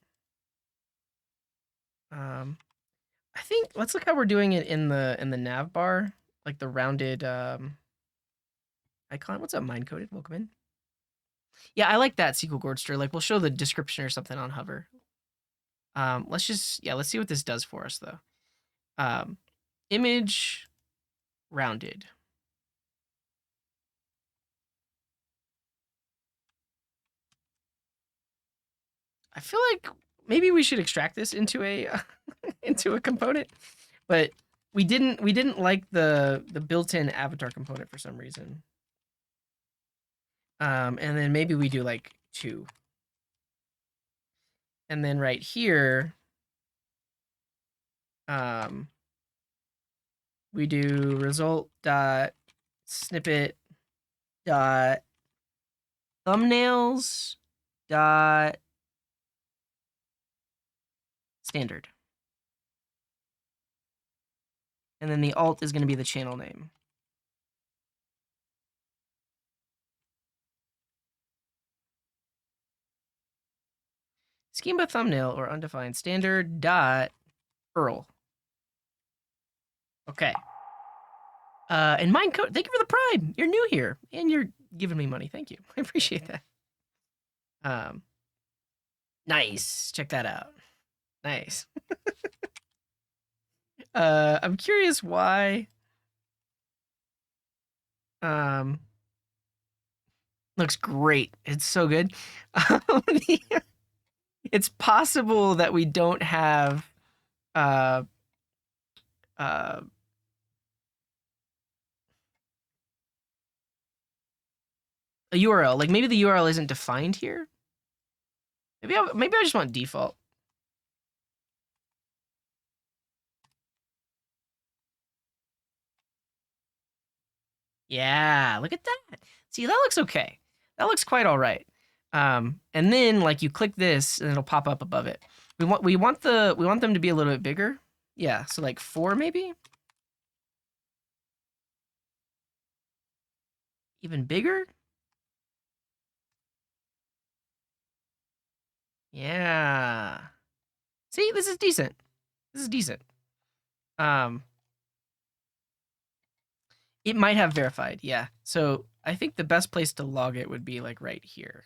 I think let's look how we're doing it in the nav bar, like the rounded icon. What's up, mind coded? Welcome in. Yeah, I like that, SQL Gordster. Like, we'll show the description or something on hover. Let's see what this does for us though. Image rounded. I feel like maybe we should extract this into a into a component, but we didn't like the built-in avatar component for some reason. And then maybe we do like 2. And then right here, we do result dot snippet dot thumbnails dot standard. And then the alt is going to be the channel name. Schema thumbnail or undefined standard dot URL. Okay. And mine code, thank you for the prime. You're new here and you're giving me money. Thank you. I appreciate that. Nice. Check that out. Nice. I'm curious why. Looks great. It's so good. It's possible that we don't have a URL. Like maybe the URL isn't defined here. Maybe I just want default. Yeah, look at that. See, that looks okay. That looks quite all right. And then like you click this and it'll pop up above it. We want them to be a little bit bigger. Yeah, so like 4 maybe. Even bigger? Yeah. See, this is decent. This is decent. It might have verified, yeah. So I think the best place to log it would be like right here.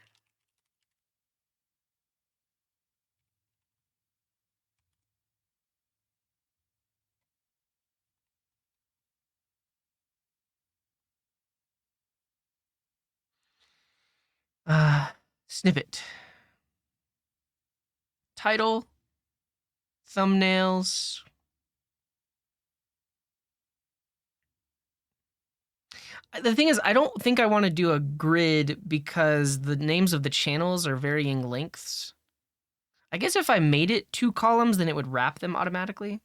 Snippet. Title. Thumbnails. The thing is, I don't think I want to do a grid because the names of the channels are varying lengths. I guess if I made it 2 columns, then it would wrap them automatically.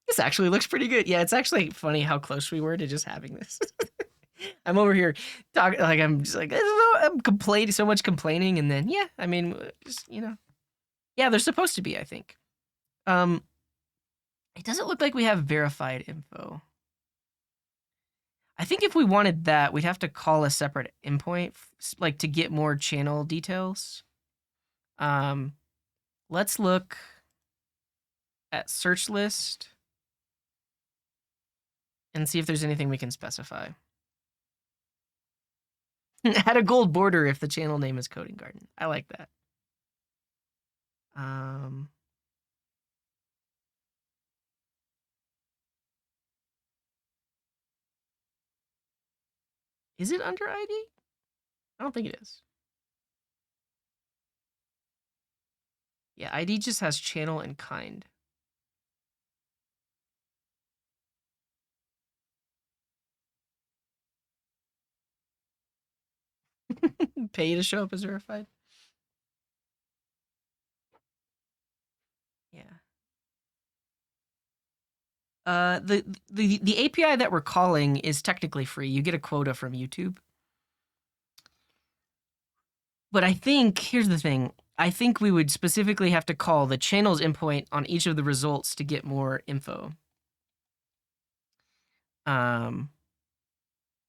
This actually looks pretty good. Yeah, it's actually funny how close we were to just having this. I'm over here talking like I'm just like I'm complaining, so much complaining, and then yeah, I mean, just yeah, they're supposed to be. I think. It doesn't look like we have verified info. I think if we wanted that, we'd have to call a separate endpoint, like to get more channel details. Let's look at search list and see if there's anything we can specify. Add a gold border if the channel name is Coding Garden. I like that. Is it under ID? I don't think it is. Yeah, ID just has channel and kind. Pay to show up as verified. Yeah. The API that we're calling is technically free. You get a quota from YouTube. But I think here's the thing. I think we would specifically have to call the channels endpoint on each of the results to get more info.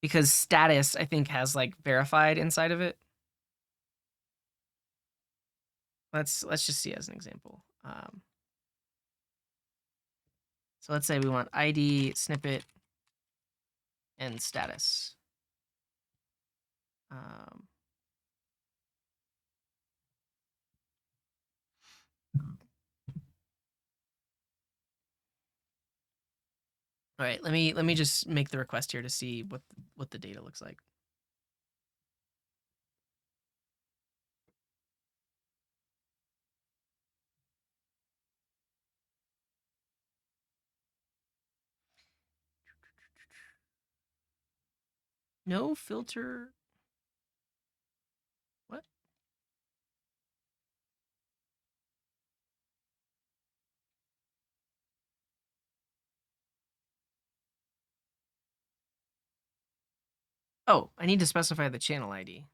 Because status I think has like verified inside of it. Let's just see as an example. So let's say we want ID, snippet, and status. All right, let me just make the request here to see what the data looks like. No filter. What? Oh, I need to specify the channel ID.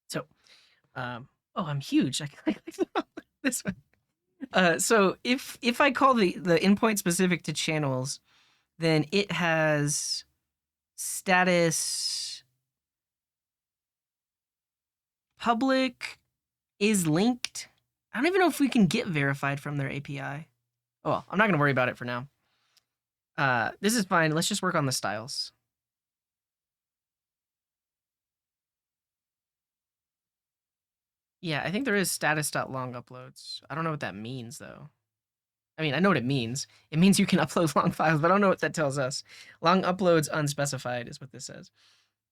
So, oh, I'm huge. I click this one. So if I call the endpoint specific to channels, then it has status public is linked. I don't even know if we can get verified from their API. Oh, well, I'm not going to worry about it for now. This is fine. Let's just work on the styles. Yeah, I think there is status.long uploads. I don't know what that means, though. I mean, I know what it means. It means you can upload long files, but I don't know what that tells us. Long uploads unspecified is what this says.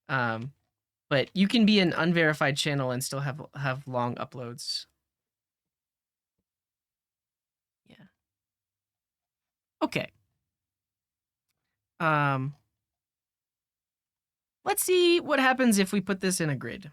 But you can be an unverified channel and still have long uploads. Yeah. Okay. Let's see what happens if we put this in a grid.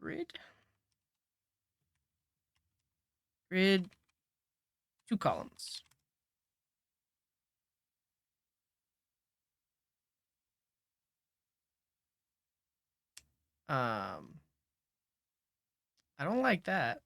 Grid. Grid. 2 columns. I don't like that.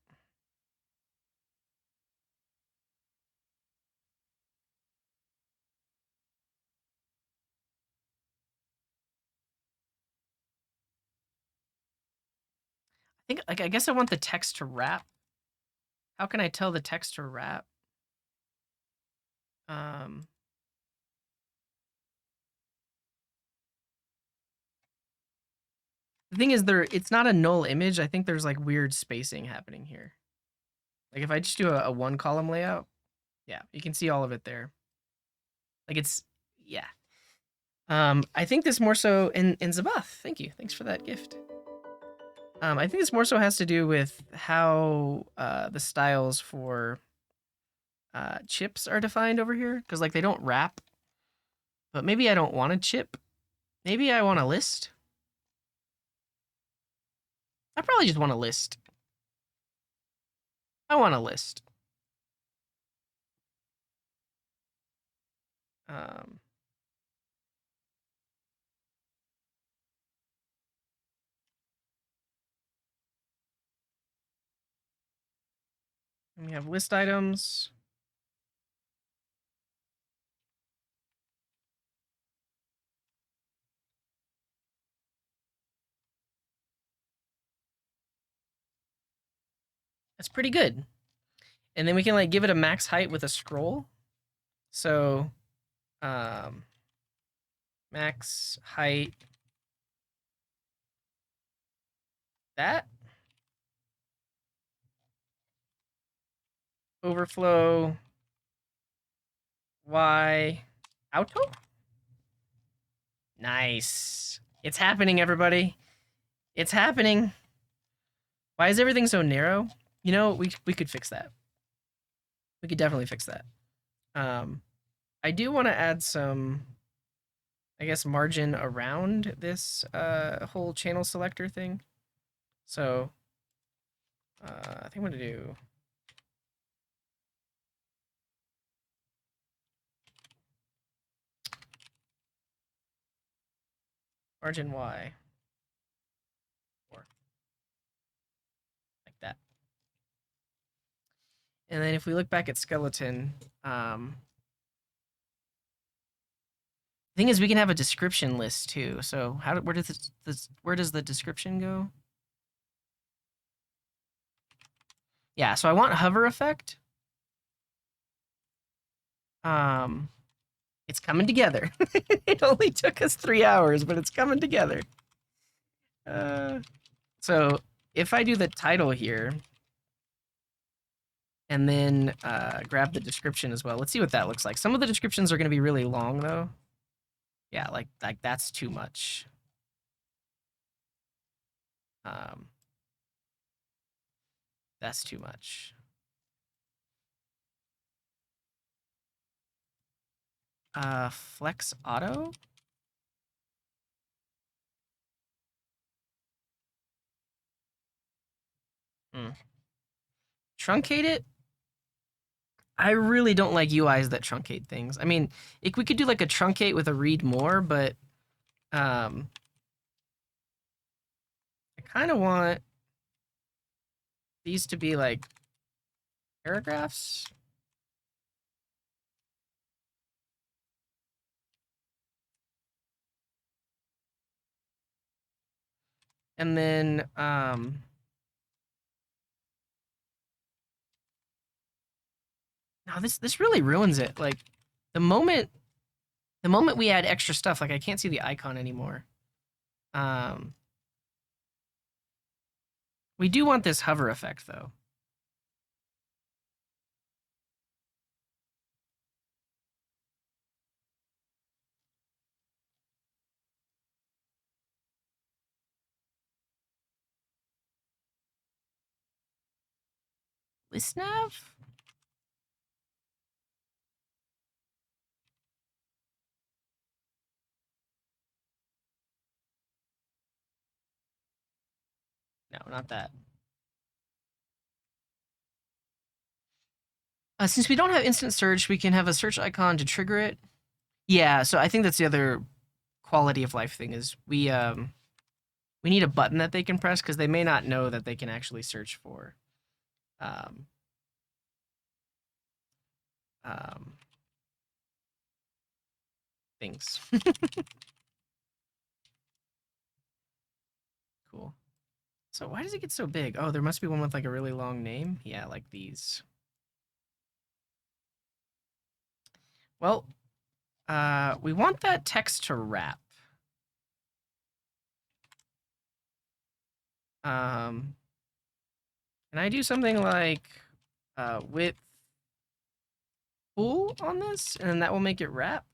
I guess I want the text to wrap. How can I tell the text to wrap? The thing is, it's not a null image. I think there's like weird spacing happening here. Like if I just do a one column layout, yeah, you can see all of it there. Like it's, yeah. I think this more so in Zabath. Thank you. Thanks for that gift. I think this more so has to do with how the styles for chips are defined over here, because like they don't wrap. But maybe I don't want a chip. Maybe I want a list. I probably just want a list. I want a list. Um, we have list items. That's pretty good. And then we can like give it a max height with a scroll. So, max height that. Overflow Y auto. Nice. It's happening, everybody. It's happening. Why is everything so narrow? You know, we could fix that. We could definitely fix that. I do want to add some, I guess, margin around this whole channel selector thing. So I think I'm gonna do margin Y, or like that. And then if we look back at skeleton, the thing is we can have a description list too. So where does the description go? Yeah, so I want hover effect. It's coming together. It only took us 3 hours, but it's coming together. So if I do the title here, and then grab the description as well, let's see what that looks like. Some of the descriptions are going to be really long, though. Yeah, like that's too much. That's too much. Flex auto. Truncate it. I really don't like UIs that truncate things. I mean, we could do like a truncate with a read more, but I kind of want these to be like paragraphs. And then now this really ruins it. Like the moment we add extra stuff, like I can't see the icon anymore. We do want this hover effect though. List nav? No, not that. Since we don't have instant search, we can have a search icon to trigger it. Yeah, so I think that's the other quality of life thing is we need a button that they can press because they may not know that they can actually search for things. Cool. So why does it get so big? Oh, there must be one with like a really long name. Yeah, like these. Well, we want that text to wrap. Um, can I do something like width full on this, and then that will make it wrap?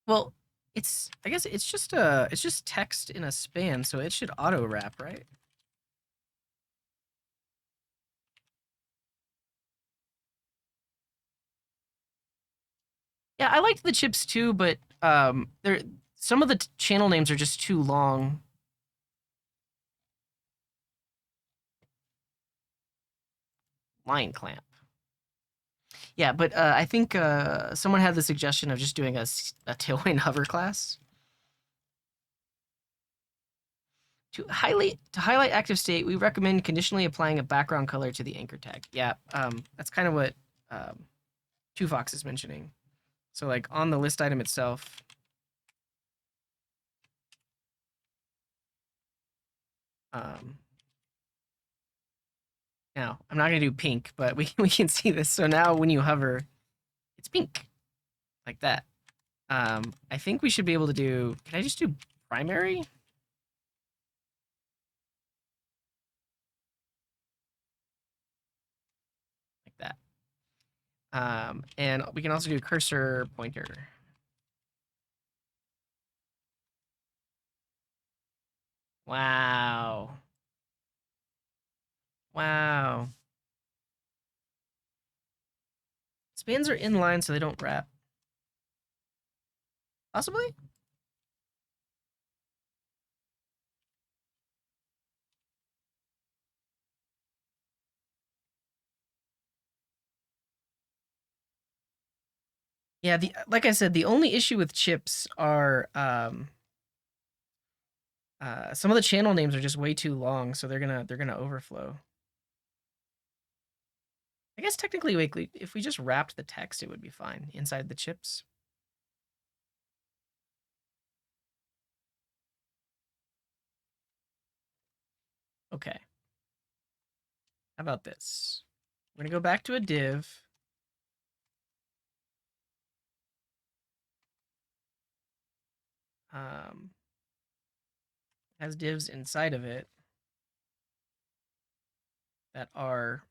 Well, I guess it's just text in a span, so it should auto wrap, right? Yeah, I liked the chips too, but there some of the channel names are just too long. Line clamp. Yeah, but I think someone had the suggestion of just doing a tailwind hover class to highlight active state. We recommend conditionally applying a background color to the anchor tag. Yeah, that's kind of what um, Two Fox is mentioning. So like on the list item itself. Um, Now I'm not gonna do pink, but we can see this. So now when you hover, it's pink like that. I think we should be able to do. Can I just do primary like that? And we can also do cursor pointer. Wow. Wow. Spans are inline, so they don't wrap. Possibly? Yeah, the like I said, the only issue with chips are some of the channel names are just way too long, so they're gonna overflow. I guess technically, if we just wrapped the text, it would be fine inside the chips. Okay. How about this? We're gonna go back to a div. Um, has divs inside of it that are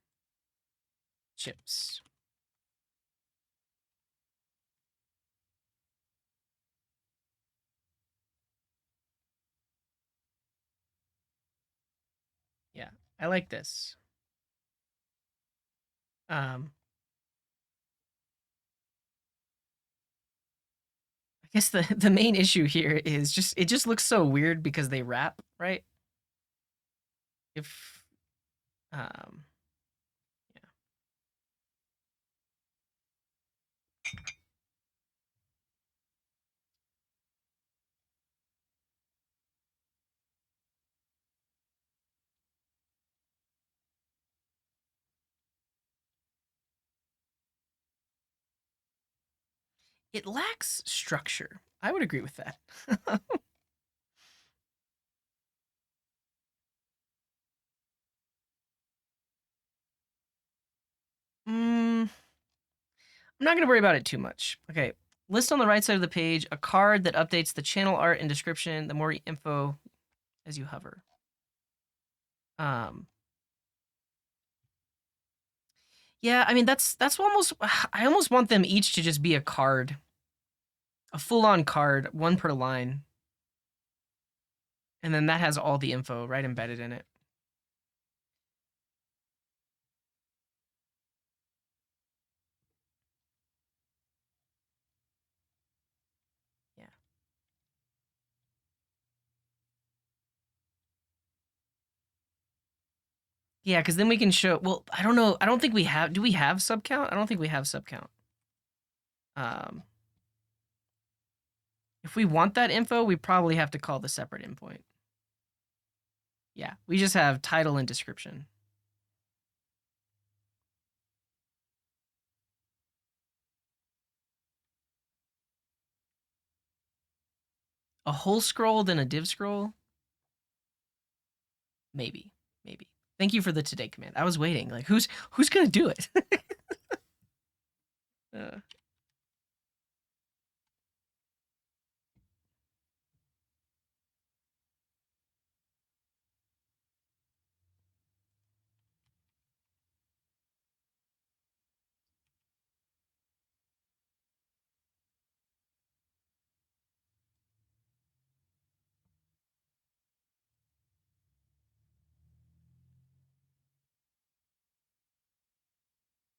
chips. Yeah, I like this. Um, I guess the main issue here is just it just looks so weird because they wrap, right? If um yeah. It lacks structure. I would agree with that. I'm not gonna worry about it too much. Okay. List on the right side of the page a card that updates the channel art and description. The more info as you hover. Um, yeah, I mean that's almost. I almost want them each to just be a card, a full-on card, one per line, and then that has all the info right embedded in it. Yeah, yeah, because then we can show. Well, I don't know. I don't think we have. Do we have subcount? I don't think we have subcount. Um, if we want that info, we probably have to call the separate endpoint. Yeah, we just have title and description. A whole scroll then a div scroll? Maybe. Maybe. Thank you for the today command. I was waiting. Like, who's gonna do it? uh,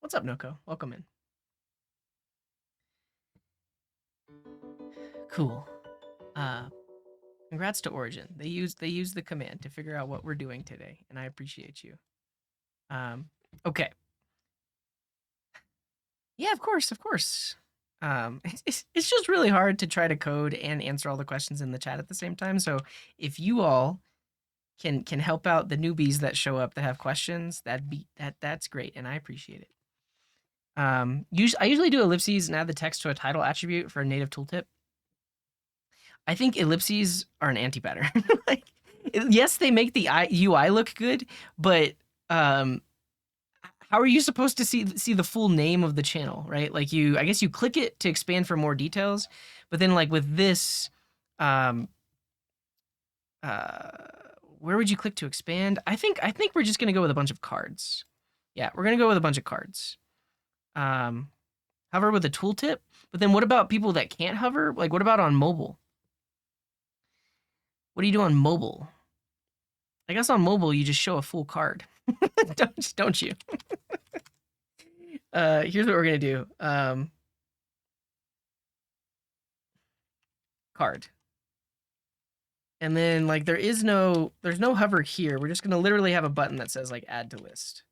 what's up, Noko? Welcome in. Cool. Uh, congrats to Origin. They use the command to figure out what we're doing today, and I appreciate you. Okay. Yeah, of course, of course. It's just really hard to try to code and answer all the questions in the chat at the same time. So if you all can help out the newbies that show up that have questions, that's great, and I appreciate it. I usually do ellipses and add the text to a title attribute for a native tooltip. I think ellipses are an anti-pattern. Like, yes, they make the UI look good, but how are you supposed to see the full name of the channel, right? Like I guess you click it to expand for more details, but then like with this, um, uh, where would you click to expand? I think we're just gonna go with a bunch of cards. Yeah, we're gonna go with a bunch of cards. Hover with a tooltip, but then what about people that can't hover? Like, what about on mobile? What do you do on mobile? I guess on mobile you just show a full card, don't you? Here's what we're gonna do. Card. And then like there's no hover here. We're just gonna literally have a button that says like add to list.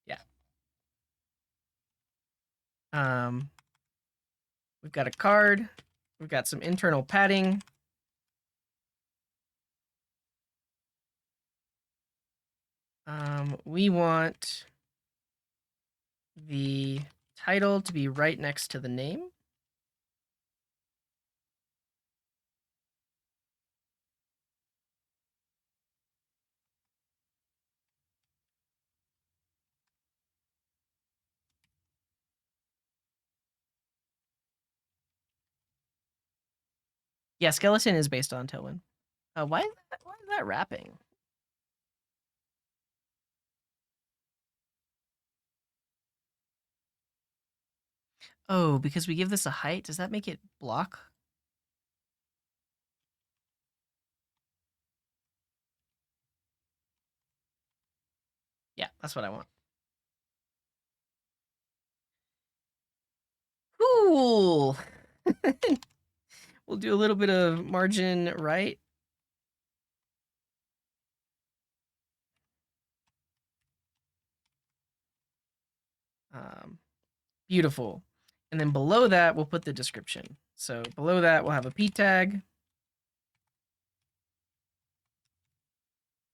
Yeah. We've got a card. We've got some internal padding. We want the title to be right next to the name. Yeah, skeleton is based on Tailwind. Why is that wrapping? Oh, because we give this a height. Does that make it block? Yeah, that's what I want. Cool. We'll do a little bit of margin right. Beautiful. And then below that, we'll put the description. So below that, we'll have a p tag.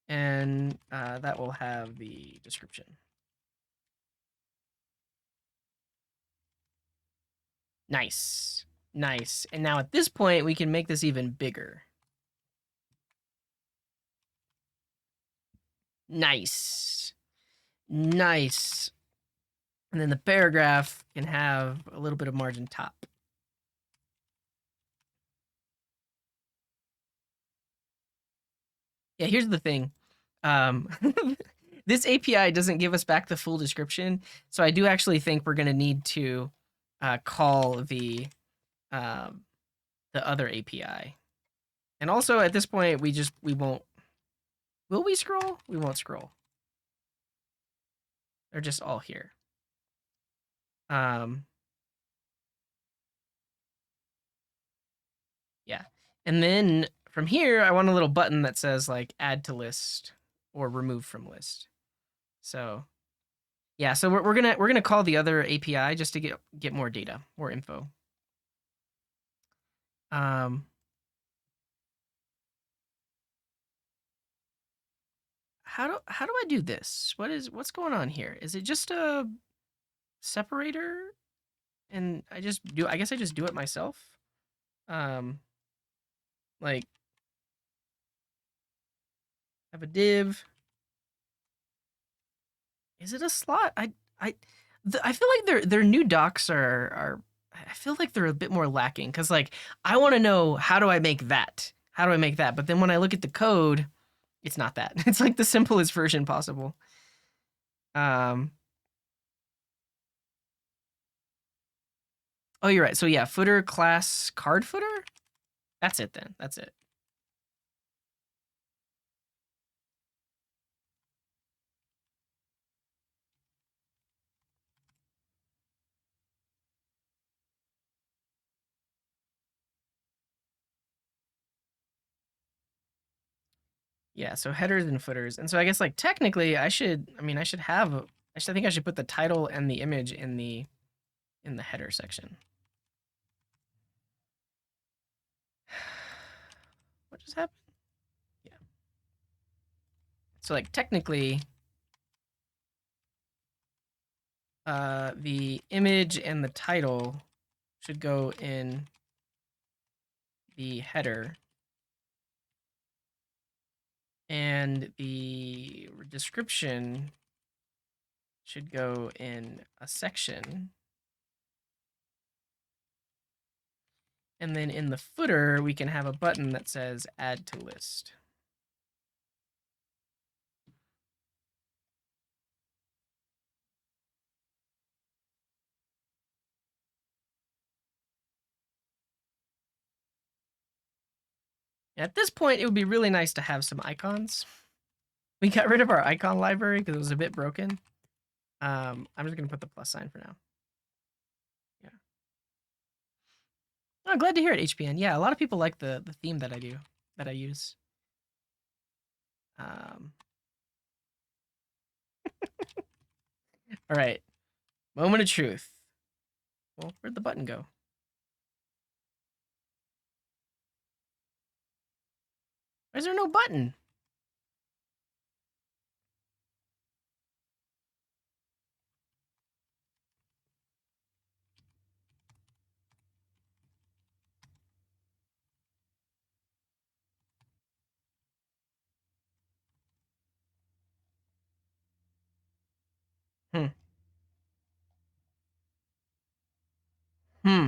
And that will have the description. Nice. Nice. And now at this point, we can make this even bigger. Nice. Nice. And then the paragraph can have a little bit of margin top. Yeah, here's the thing. This API doesn't give us back the full description, so I do actually think we're going to need to call the other API. And also at this point, we won't. Will we scroll? We won't scroll. They're just all here. Yeah. And then from here, I want a little button that says like add to list or remove from list. So yeah, so we're gonna call the other API just to get more data, more info. How do I do this? What's going on here? Is it just a separator? and I guess I just do it myself. Like have a div. Is it a slot? I feel like their new docs are I feel like they're a bit more lacking because like I want to know how do I make that? How do I make that? But then when I look at the code, it's not that. It's like the simplest version possible. Oh, you're right. So yeah, footer class card footer. That's it then. That's it. Yeah, so headers and footers. And so I guess like technically I should I think I should put the title and the image in the header section. What just happened? Yeah. So like technically the image and the title should go in the header and the description should go in a section. And then in the footer, we can have a button that says add to list. At this point, it would be really nice to have some icons. We got rid of our icon library because it was a bit broken. I'm just going to put the plus sign for now. Yeah. Oh, glad to hear it, HPN. Yeah, a lot of people like the theme that I use. All right. Moment of truth. Well, where'd the button go? Why is there no button? Hmm. Hmm.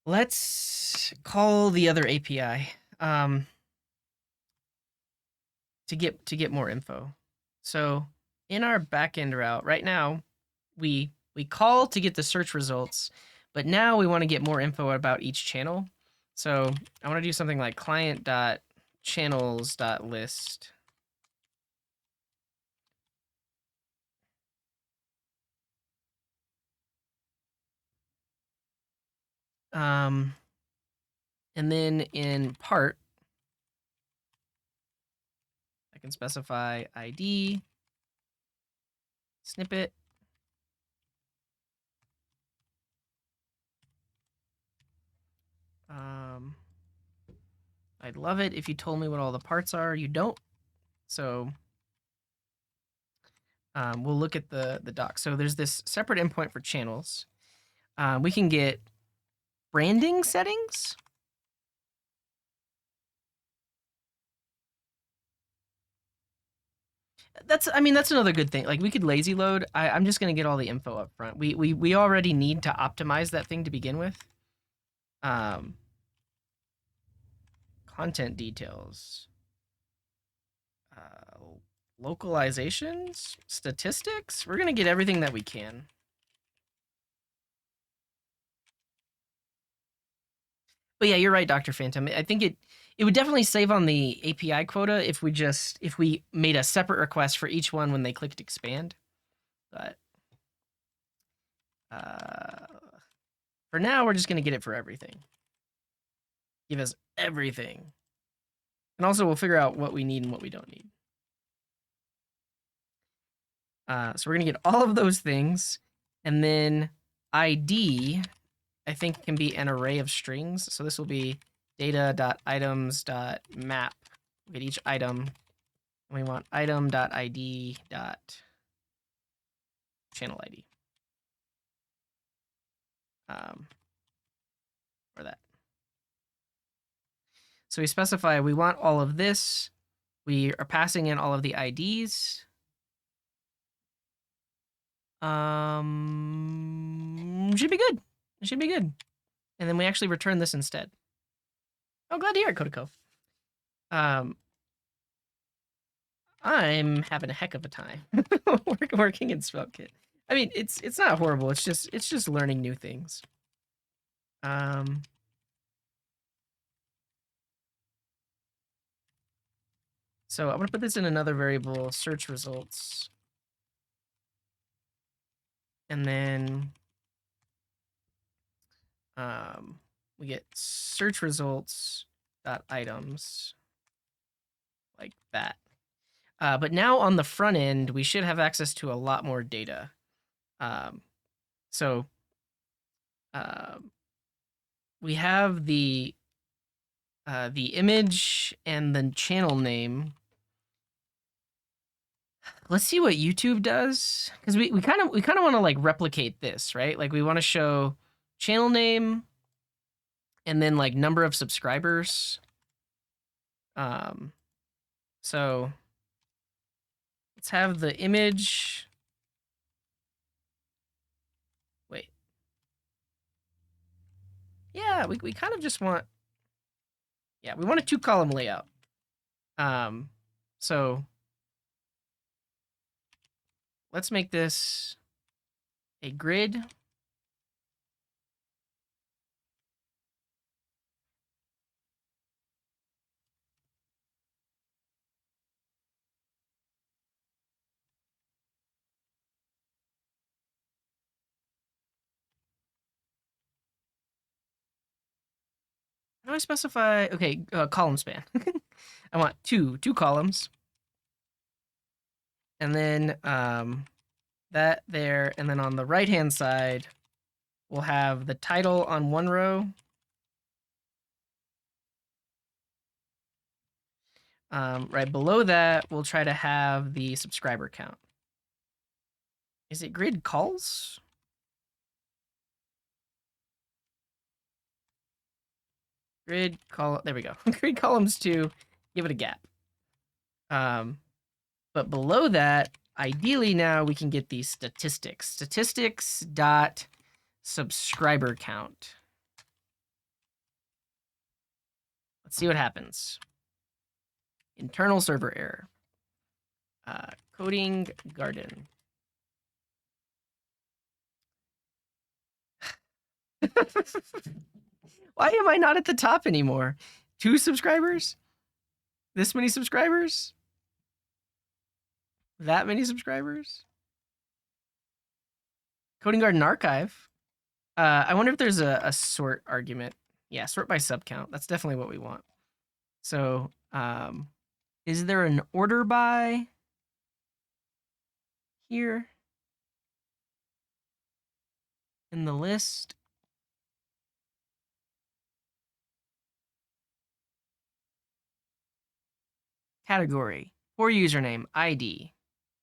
Let's call the other API to get more info. So in our backend route right now, we call to get the search results, but now we want to get more info about each channel. So I want to do something like client.channels.list. And then in part, I can specify ID, snippet, I'd love it if you told me what all the parts are. You don't, so we'll look at the doc. So there's this separate endpoint for channels. We can get branding settings. That's another good thing. Like we could lazy load. I'm just gonna get all the info up front. We already need to optimize that thing to begin with. Content details. Localizations, statistics. We're gonna get everything that we can. But yeah, you're right, Dr. Phantom. I think it would definitely save on the API quota if we made a separate request for each one when they clicked expand. But for now, we're just gonna get it for everything. Give us everything. And also we'll figure out what we need and what we don't need. So we're gonna get all of those things, and then ID, I think, can be an array of strings. So this will be data.items.map We'll get each item. And we want item.id.channel ID. Or that. So we specify we want all of this. We are passing in all of the IDs. Should be good. It should be good. And then we actually return this instead. Oh, glad to hear it, Kodako. I'm having a heck of a time working in SvelteKit. I mean, it's not horrible. It's just learning new things. So I'm gonna put this in another variable, search results, and then we get search results dot items like that. But now on the front end, we should have access to a lot more data. So we have the image and the channel name. Let's see what YouTube does, because we kind of want to like replicate this, right? Like we want to show channel name and then like number of subscribers. So let's have the image. Wait. Yeah, we kind of just want. Yeah, we want a 2-column layout. So let's make this a grid. How do I specify? Okay, column span. I want two columns. And then that there, and then on the right-hand side, we'll have the title on one row. Right below that, we'll try to have the subscriber count. Is it grid calls? Grid call, there we go. Grid columns 2, give it a gap. But below that, ideally now we can get these statistics. Statistics dot subscriber count. Let's see what happens. Internal server error. Coding garden. Why am I not at the top anymore? 2 subscribers? This many subscribers? That many subscribers? Coding Garden archive. I wonder if there's a sort argument. Yeah, sort by sub count. That's definitely what we want. So, is there an order by here in the list? Category, for username, ID,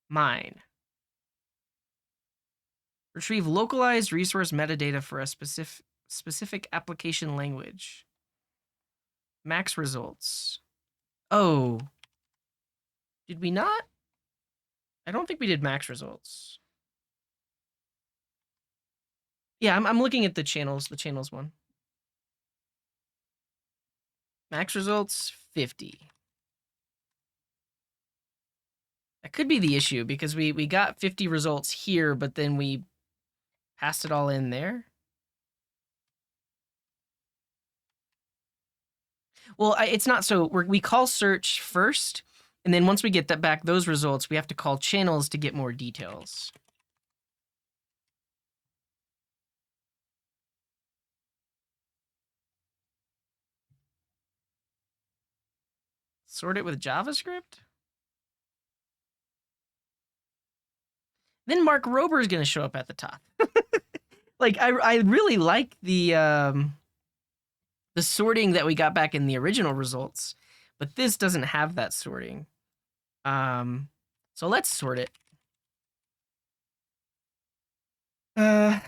mine. Retrieve localized resource metadata for a specific application language. Max results. Oh. Did we not? I don't think we did max results. Yeah, I'm looking at the channels one. Max results, 50. That could be the issue, because we got 50 results here, but then we passed it all in there. Well, it's not. So we call search first, and then once we get that back, those results, we have to call channels to get more details. Sort it with JavaScript? Then Mark Rober is going to show up at the top. Like, I really like the sorting that we got back in the original results, but this doesn't have that sorting. So let's sort it. Man.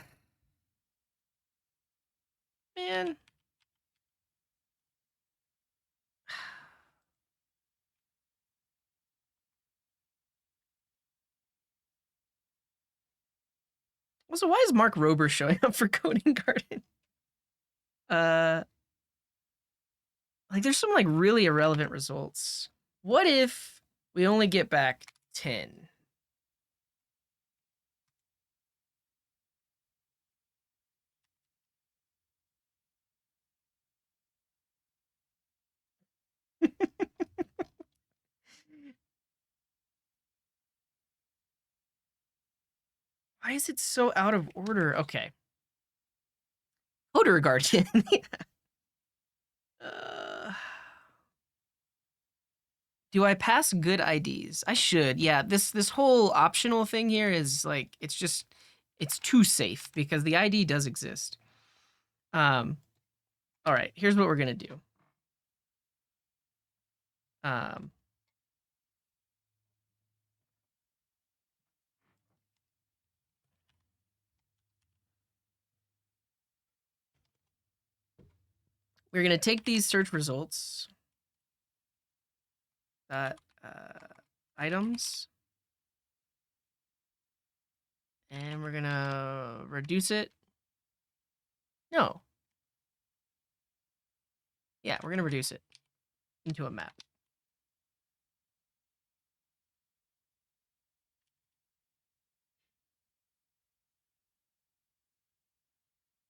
Also, why is Mark Rober showing up for Coding Garden? Like there's some like really irrelevant results. What if we only get back 10? Why is it so out of order? Okay. Coder Guardian. uh, do I pass good IDs? I should. Yeah, this whole optional thing here is like it's too safe because the ID does exist. All right, here's what we're gonna do. Um, we're gonna take these search results, that items, and we're gonna reduce it. No. Yeah, we're gonna reduce it into a map.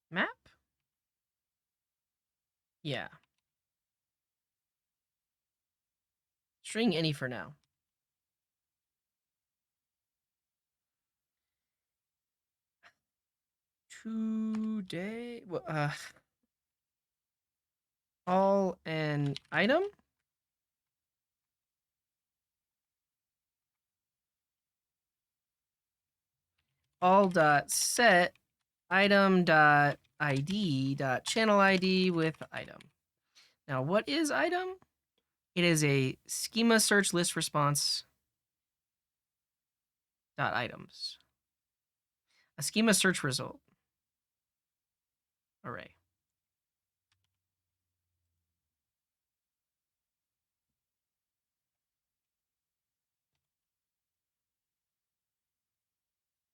Map? Yeah. String any for now. Today, all an item. All dot set item dot id dot channel id with item. Now, what is item? It is a schema search list response dot items. A schema search result array.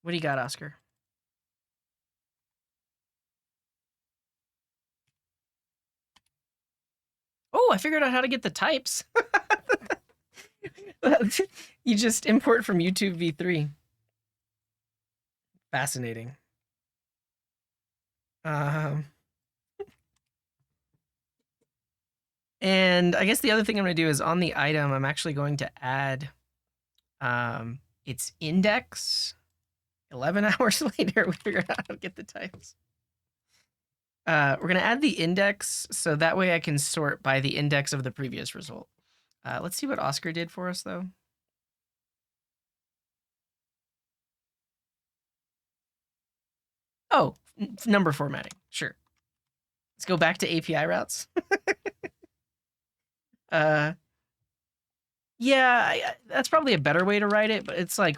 What do you got, Oscar? Oh, I figured out how to get the types. You just import from YouTube v3. Fascinating. And I guess the other thing I'm going to do is on the item, I'm actually going to add its index. 11 hours later, we figured out how to get the types. We're going to add the index so that way I can sort by the index of the previous result. Let's see what Oscar did for us, though. Oh, number formatting. Sure. Let's go back to API routes. Yeah, that's probably a better way to write it, but it's like,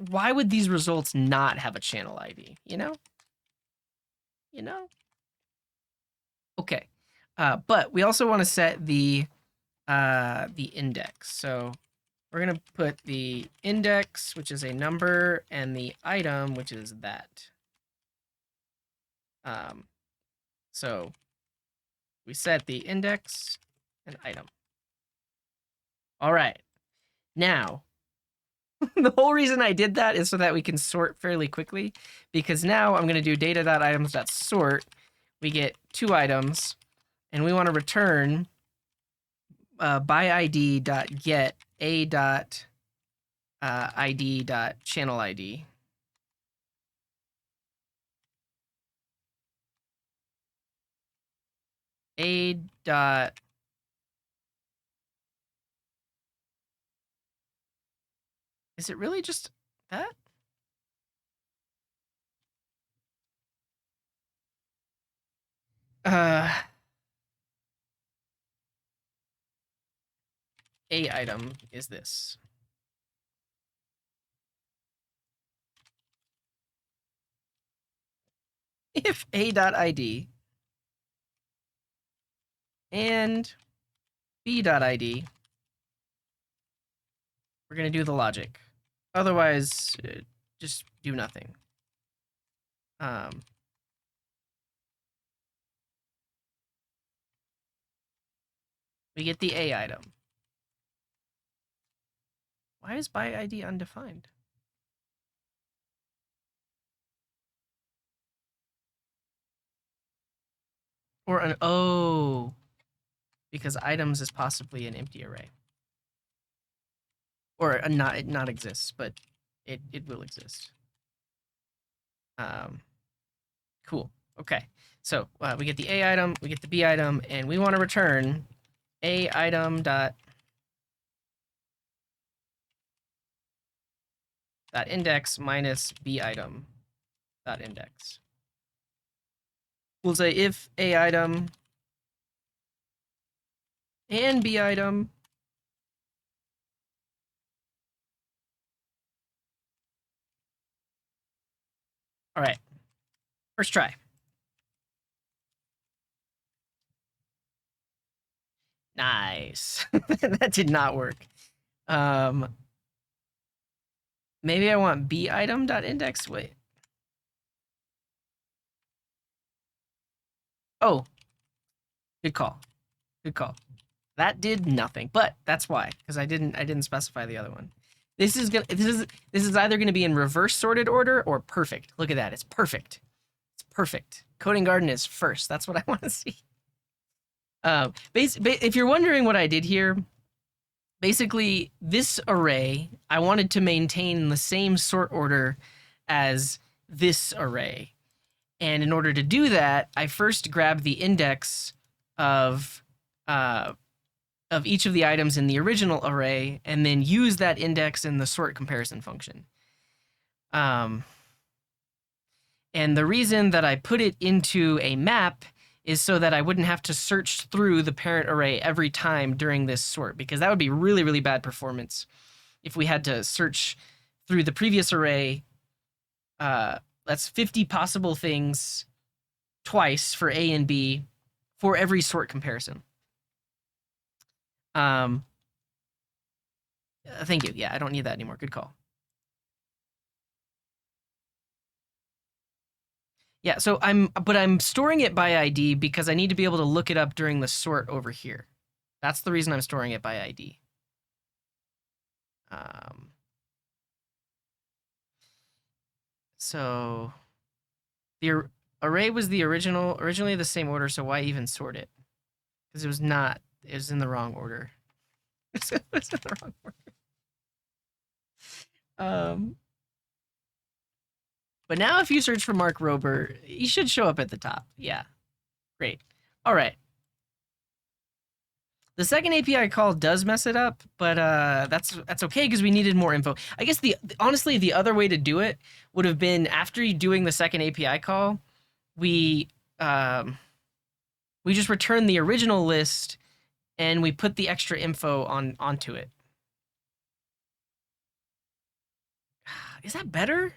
why would these results not have a channel ID? You know? You know? Okay. But we also want to set the index. So we're going to put the index, which is a number, and the item, which is that. So we set the index and item. All right. Now, the whole reason I did that is so that we can sort fairly quickly, because now I'm going to do data.items.sort. We get 2 items, and we want to return by id.get a.id.channel id. A dot is it really just that? Uh a item is this. If a.id and b.id, we're going to do the logic. Otherwise, just do nothing. We get the a item. Why is by ID undefined? Or an oh, because items is possibly an empty array. Or a not, it not exists, but it will exist. Cool. Okay. So we get the a item, we get the b item, and we want to return a item dot index minus b item dot index. We'll say if a item and b item all right, first try. Nice. That did not work. Maybe I want b item dot index. Wait. Oh, good call. Good call. That did nothing, but that's why, because I didn't specify the other one. This is either gonna be in reverse sorted order or perfect. Look at that, it's perfect. It's perfect. Coding Garden is first. That's what I want to see. If you're wondering what I did here, basically this array I wanted to maintain the same sort order as this array, and in order to do that, I first grabbed the index of each of the items in the original array, and then use that index in the sort comparison function. And the reason that I put it into a map is so that I wouldn't have to search through the parent array every time during this sort, because that would be really, really bad performance if we had to search through the previous array. That's 50 possible things twice for A and B for every sort comparison. Thank you. Yeah, I don't need that anymore. Good call. Yeah, so I'm storing it by ID because I need to be able to look it up during the sort over here. That's the reason I'm storing it by ID. So the array was originally the same order, so why even sort it? Because it was not. It was in the wrong order. It's in the wrong order. But now if you search for Mark Rober, he should show up at the top. Yeah, great. All right. The second API call does mess it up, but that's okay because we needed more info. I guess honestly the other way to do it would have been after you doing the second API call, we just return the original list and we put the extra info onto it. Is that better?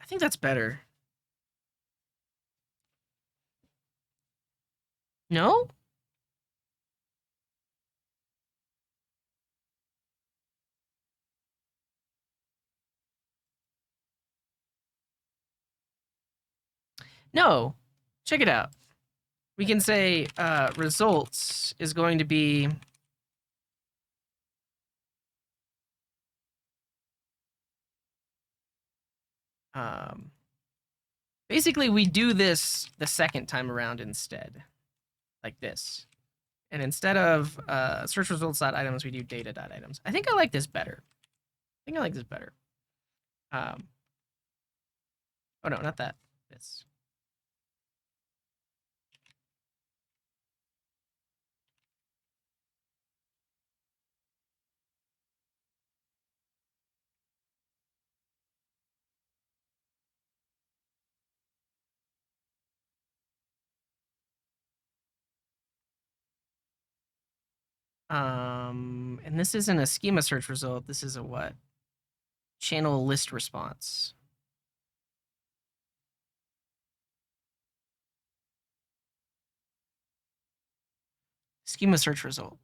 I think that's better. No? No. Check it out. We can say results is going to be basically we do this the second time around instead, like this. And instead of search results.items, we do data.items. I think I like this better. Oh no, not that. This. And this isn't a schema search result. This is a what? Channel list response. Schema search result.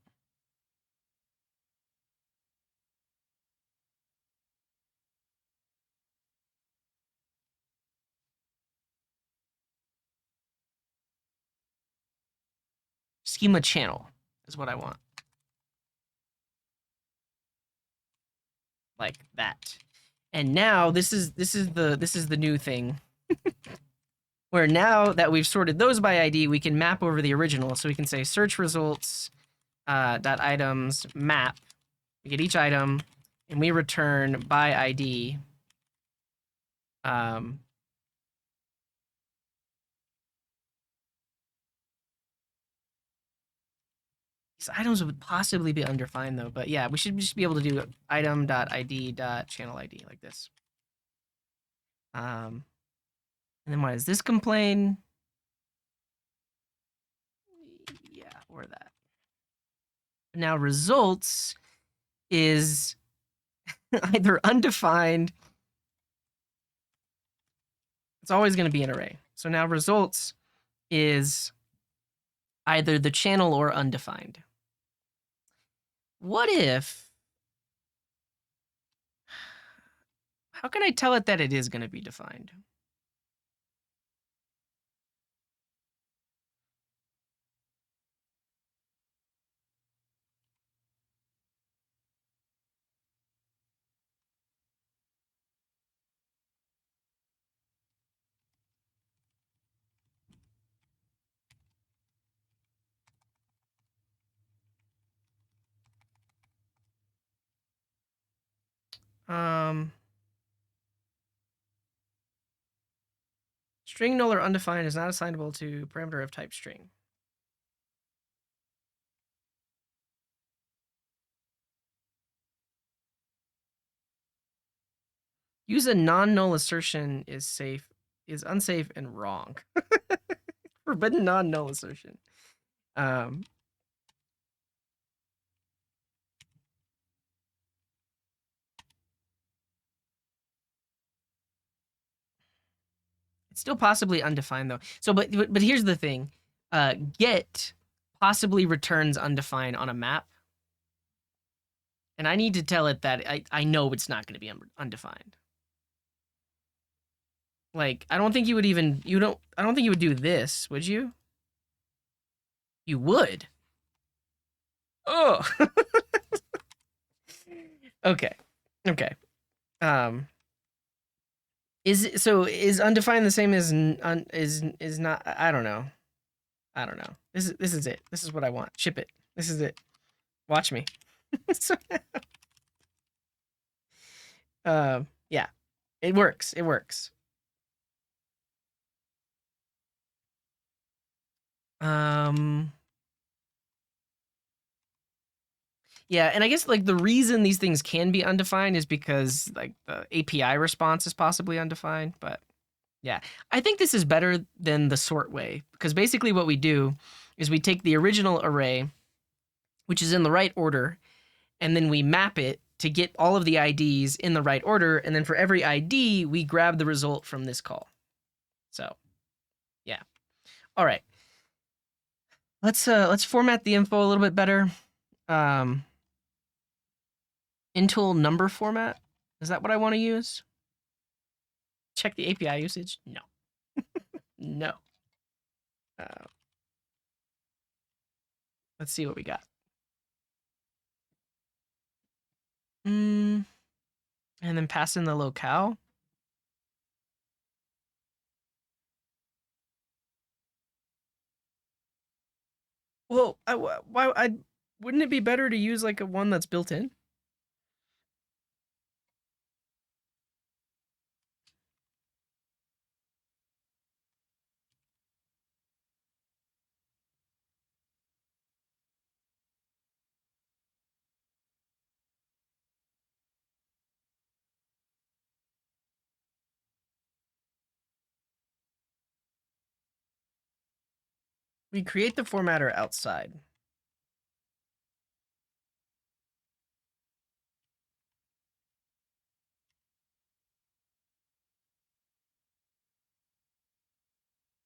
Schema channel is what I want. Like that. And now this is the new thing. Where now that we've sorted those by ID, we can map over the original. So we can say search results dot items map. We get each item, and we return by ID. These items would possibly be undefined though, but yeah, we should just be able to do item.id.channel ID like this. And then why does this complain? Yeah, or that. Now results is either undefined. It's always going to be an array. So now results is either the channel or undefined. What if? How can I tell it that it is going to be defined? String null or undefined is not assignable to parameter of type string. Use a non-null assertion is unsafe and wrong. Forbidden non-null assertion. It's still possibly undefined though. So, but here's the thing: get possibly returns undefined on a map, and I need to tell it that I know it's not going to be undefined. Like, I don't think you would even I don't think you would do this, would you? You would. Oh. Okay. Okay. Is undefined the same as is not? I don't know. I don't know. This is it. This is what I want. Ship it. This is it. Watch me. Yeah, it works. It works. Yeah, and I guess like the reason these things can be undefined is because like the API response is possibly undefined, but yeah. I think this is better than the sort way because basically what we do is we take the original array, which is in the right order, and then we map it to get all of the IDs in the right order, and then for every ID, we grab the result from this call. So, yeah. All right. Let's format the info a little bit better. Intel number format. Is that what I want to use? Check the API usage? No. No. Let's see what we got. And then pass in the locale. Well, wouldn't it be better to use like a one that's built in? We create the formatter outside.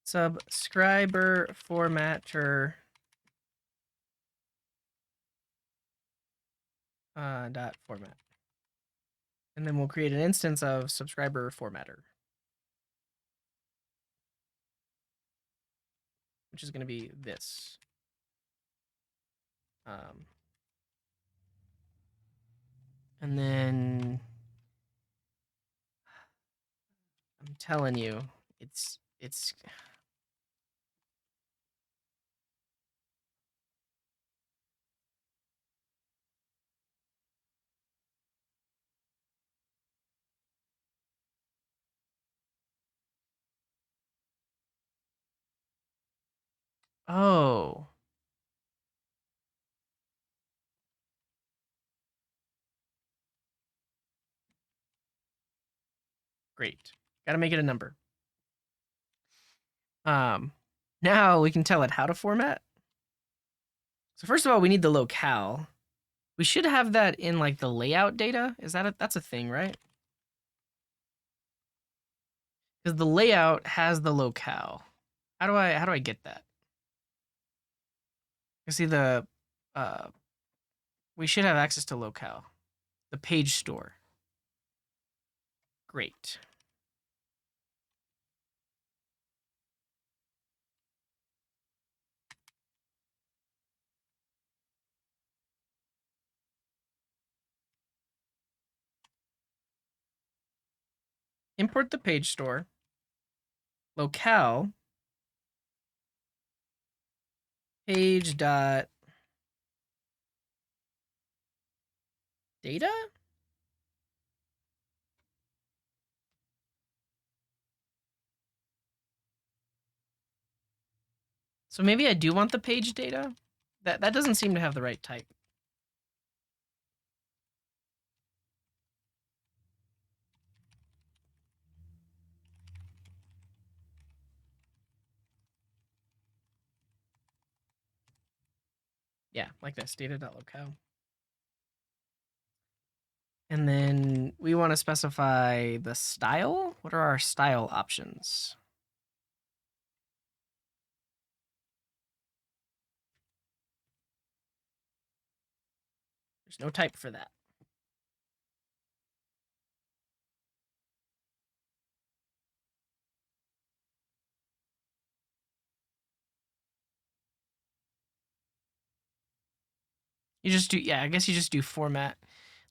subscriber formatter dot format. And then we'll create an instance of subscriber formatter, which is going to be this. And then I'm telling you, it's oh. Great. Got to make it a number. Now we can tell it how to format. So first of all, we need the locale. We should have that in like the layout data. Is that that's a thing, right? Because the layout has the locale. How do I get that? You see the we should have access to locale. The page store. Great. Import the page store. Locale page dot data. So maybe I do want the page data. That doesn't seem to have the right type. Yeah, like this, data.locale. And then we want to specify the style. What are our style options? There's no type for that. You just do, yeah, I guess you just do format.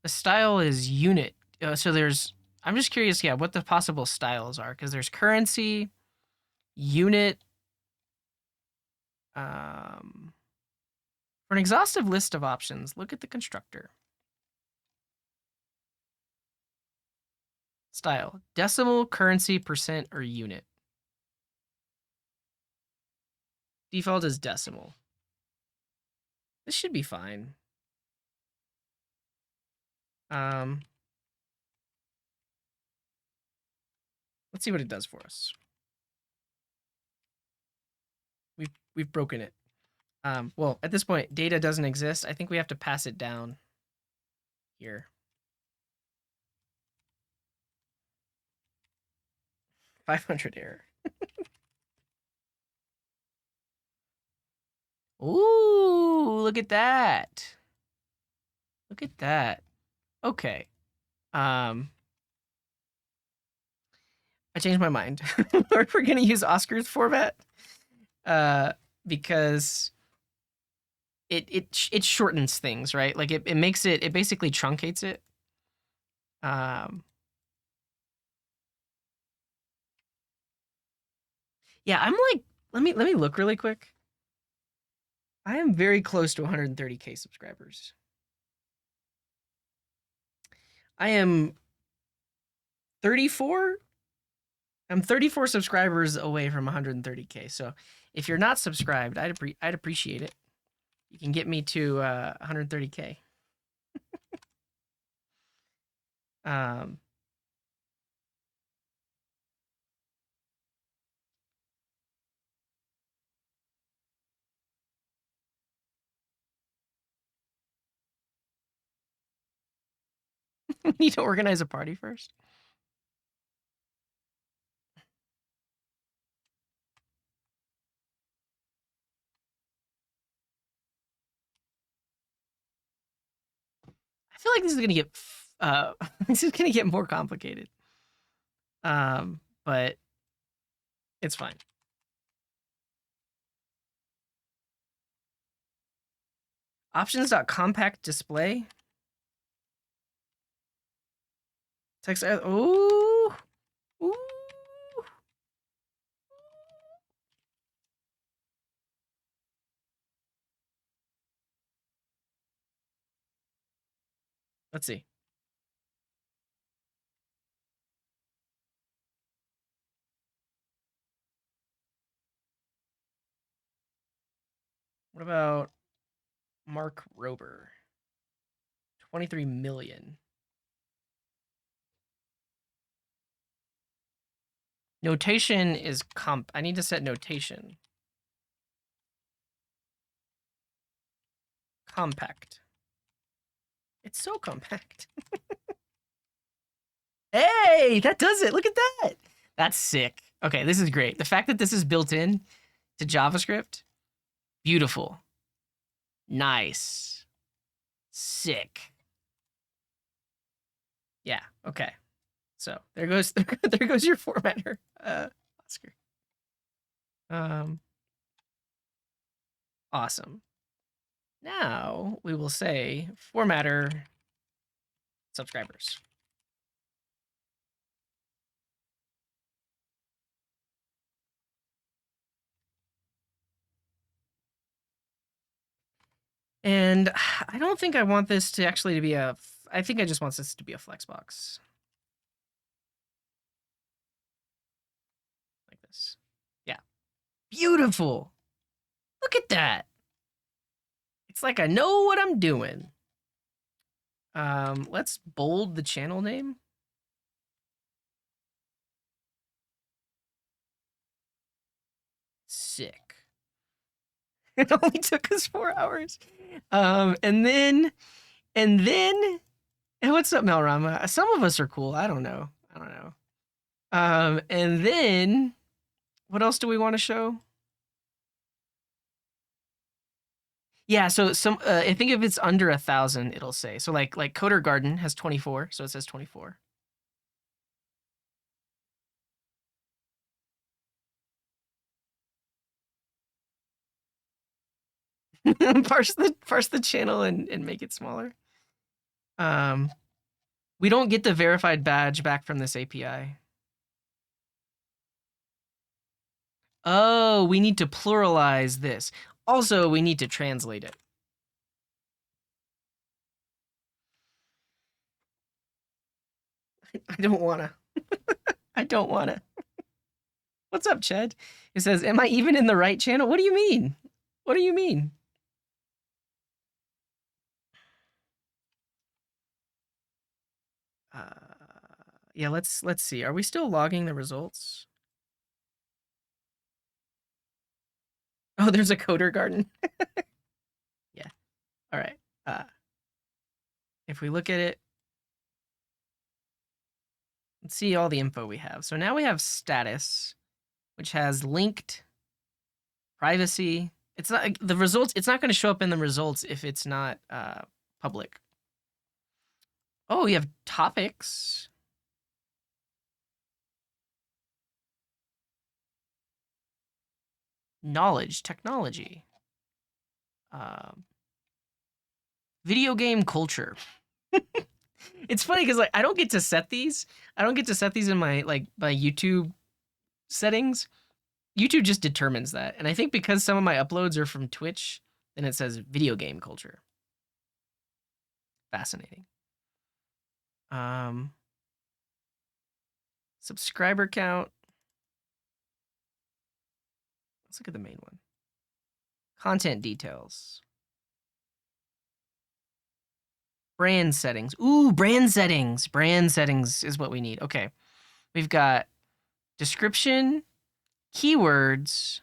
The style is unit. So there's, I'm just curious, yeah, what the possible styles are, because there's currency, unit. For an exhaustive list of options, look at the constructor. Style, decimal, currency, percent, or unit. Default is decimal. This should be fine. Let's see what it does for us. We've broken it. Well, at this point, data doesn't exist. I think we have to pass it down here. 500 error. Ooh, look at that. Look at that. Okay. I changed my mind. We're going to use Oscar's format because it shortens things, right? Like it makes it basically truncates it. Yeah, I'm like, let me look really quick. I am very close to 130K subscribers. I am 34. I'm 34 subscribers away from 130K. So if you're not subscribed, I'd appreciate it. You can get me to 130K. Need to organize a party first. feel like this is gonna get this is gonna get more complicated. But it's fine. Options.compact display. Text. Ooh. Ooh. Let's see. What about Mark Rober? 23 million. Notation is comp. I need to set notation. Compact. It's so compact. Hey, that does it. Look at that. That's sick. Okay, this is great. The fact that this is built in to JavaScript, beautiful. Nice. Sick. Yeah, okay. So there goes there goes your formatter, Oscar. Awesome. Now we will say formatter subscribers. And I don't think I want this to actually be a, I think I just want this to be a flexbox. Like this. Yeah. Beautiful. Look at that. It's like I know what I'm doing. Let's bold the channel name. Sick. It only took us 4 hours. And then, and what's up, Melrama? Some of us are cool. I don't know. And then, what else do we want to show? Yeah, so I think if it's under 1,000, it'll say. So like Coder Garden has 24, so it says 24. parse the channel and make it smaller. We don't get the verified badge back from this API. Oh, we need to pluralize this. Also, we need to translate it. I don't wanna. I don't wanna. What's up, Ched? It says, am I even in the right channel? What do you mean? What do you mean? Yeah, let's see. Are we still logging the results? Oh, there's a Coder Garden. Yeah. All right. If we look at it, let's see all the info we have. So now we have status, which has linked, privacy. It's not the results. It's not going to show up in the results if it's not public. Oh, we have topics. Knowledge, technology. Video game culture. It's funny because like I don't get to set these. I don't get to set these in my my YouTube settings. YouTube just determines that. And I think because some of my uploads are from Twitch, then it says video game culture. Fascinating. Subscriber count. Let's look at the main one. Content details. Brand settings. Ooh, brand settings. Brand settings is what we need. Okay. We've got description, keywords.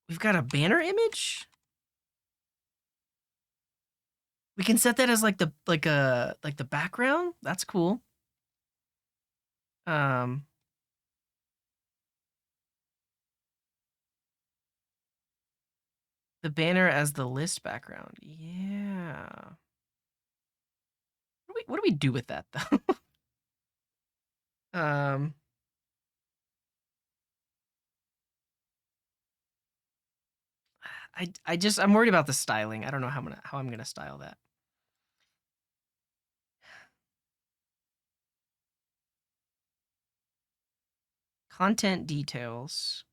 We've got a banner image. We can set that as like the background. That's cool. The the banner as the list background. Yeah. What do we do with that though? um, I'm worried about the styling. I don't know how I'm gonna style that. Content details,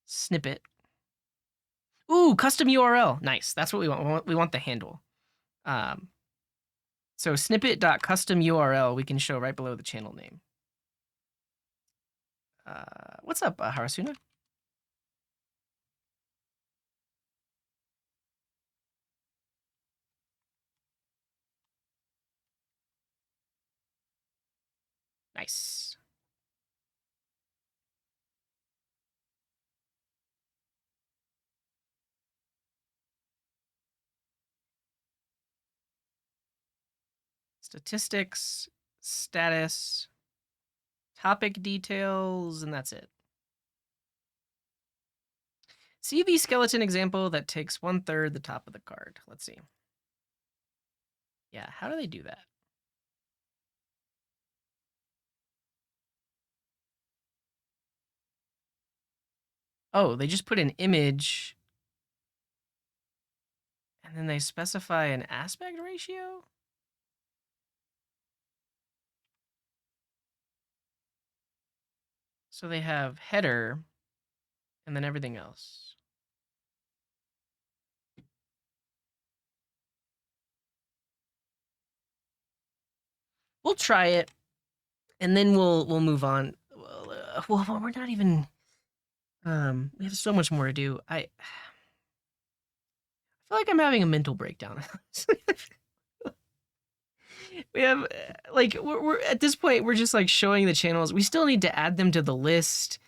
snippet. Ooh, custom URL. Nice. That's what we want. We want the handle. Um, so snippet.custom URL we can show right below the channel name. What's up, Harasuna? Nice. Statistics, status, topic details, and that's it. CV skeleton example that takes 1/3 the top of the card. Let's see. Yeah, how do they do that? Oh, they just put an image and then they specify an aspect ratio? So they have header and then everything else. We'll try it and then we'll move on. Well, we're not even we have so much more to do. I feel like I'm having a mental breakdown. We have like we're at this point we're just like showing the channels. We still need to add them to the list.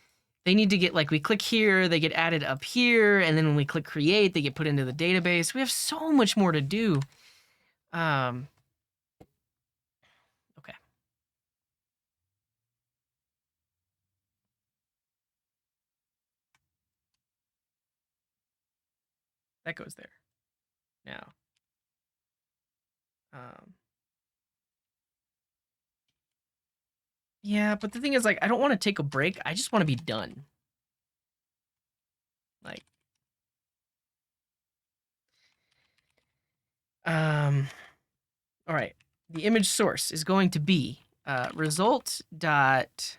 They need to get like we click here, they get added up here, and then when we click create, they get put into the database. We have so much more to do. Okay. That goes there. Now. Yeah, but the thing is like I don't want to take a break. I just want to be done. Like all right. The image source is going to be result dot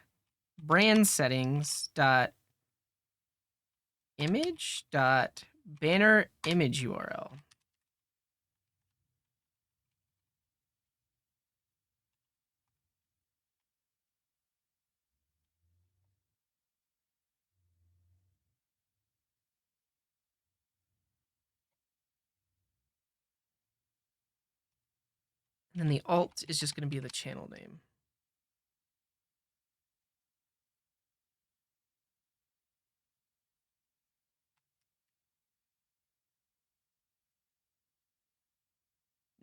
brand settings dot image dot banner image URL. And then the alt is just going to be the channel name.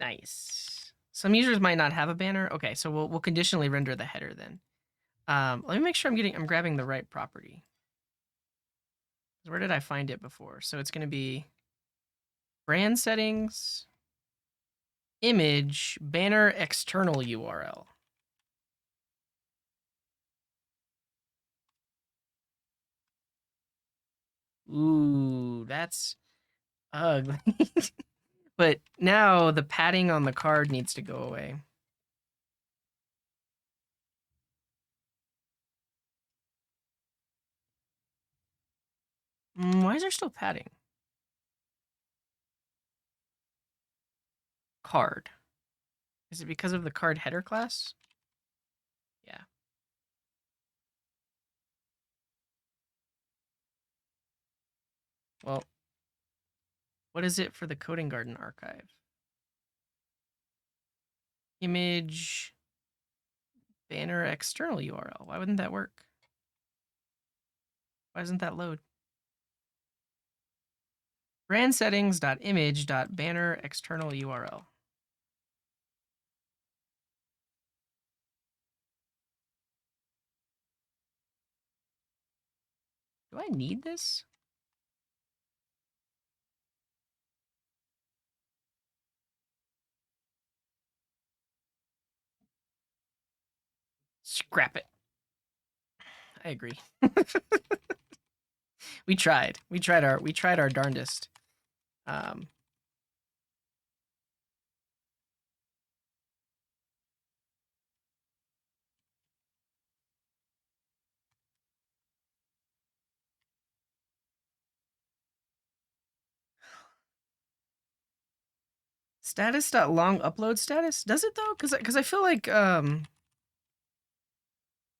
Nice. Some users might not have a banner. Okay, so we'll conditionally render the header then. Let me make sure I'm grabbing the right property. Where did I find it before? So it's going to be brand settings, image, banner external URL. Ooh, that's ugly. But now the padding on the card needs to go away. Why is there still padding? Card. Is it because of the card header class? Yeah. Well, what is it for the Coding Garden archive? Image, banner, external URL. Why wouldn't that work? Why doesn't that load? Brand settings.image.banner external URL. Do I need this? Scrap it. I agree. We tried. We tried our darndest. Status.long upload status? Does it though? Cause I feel like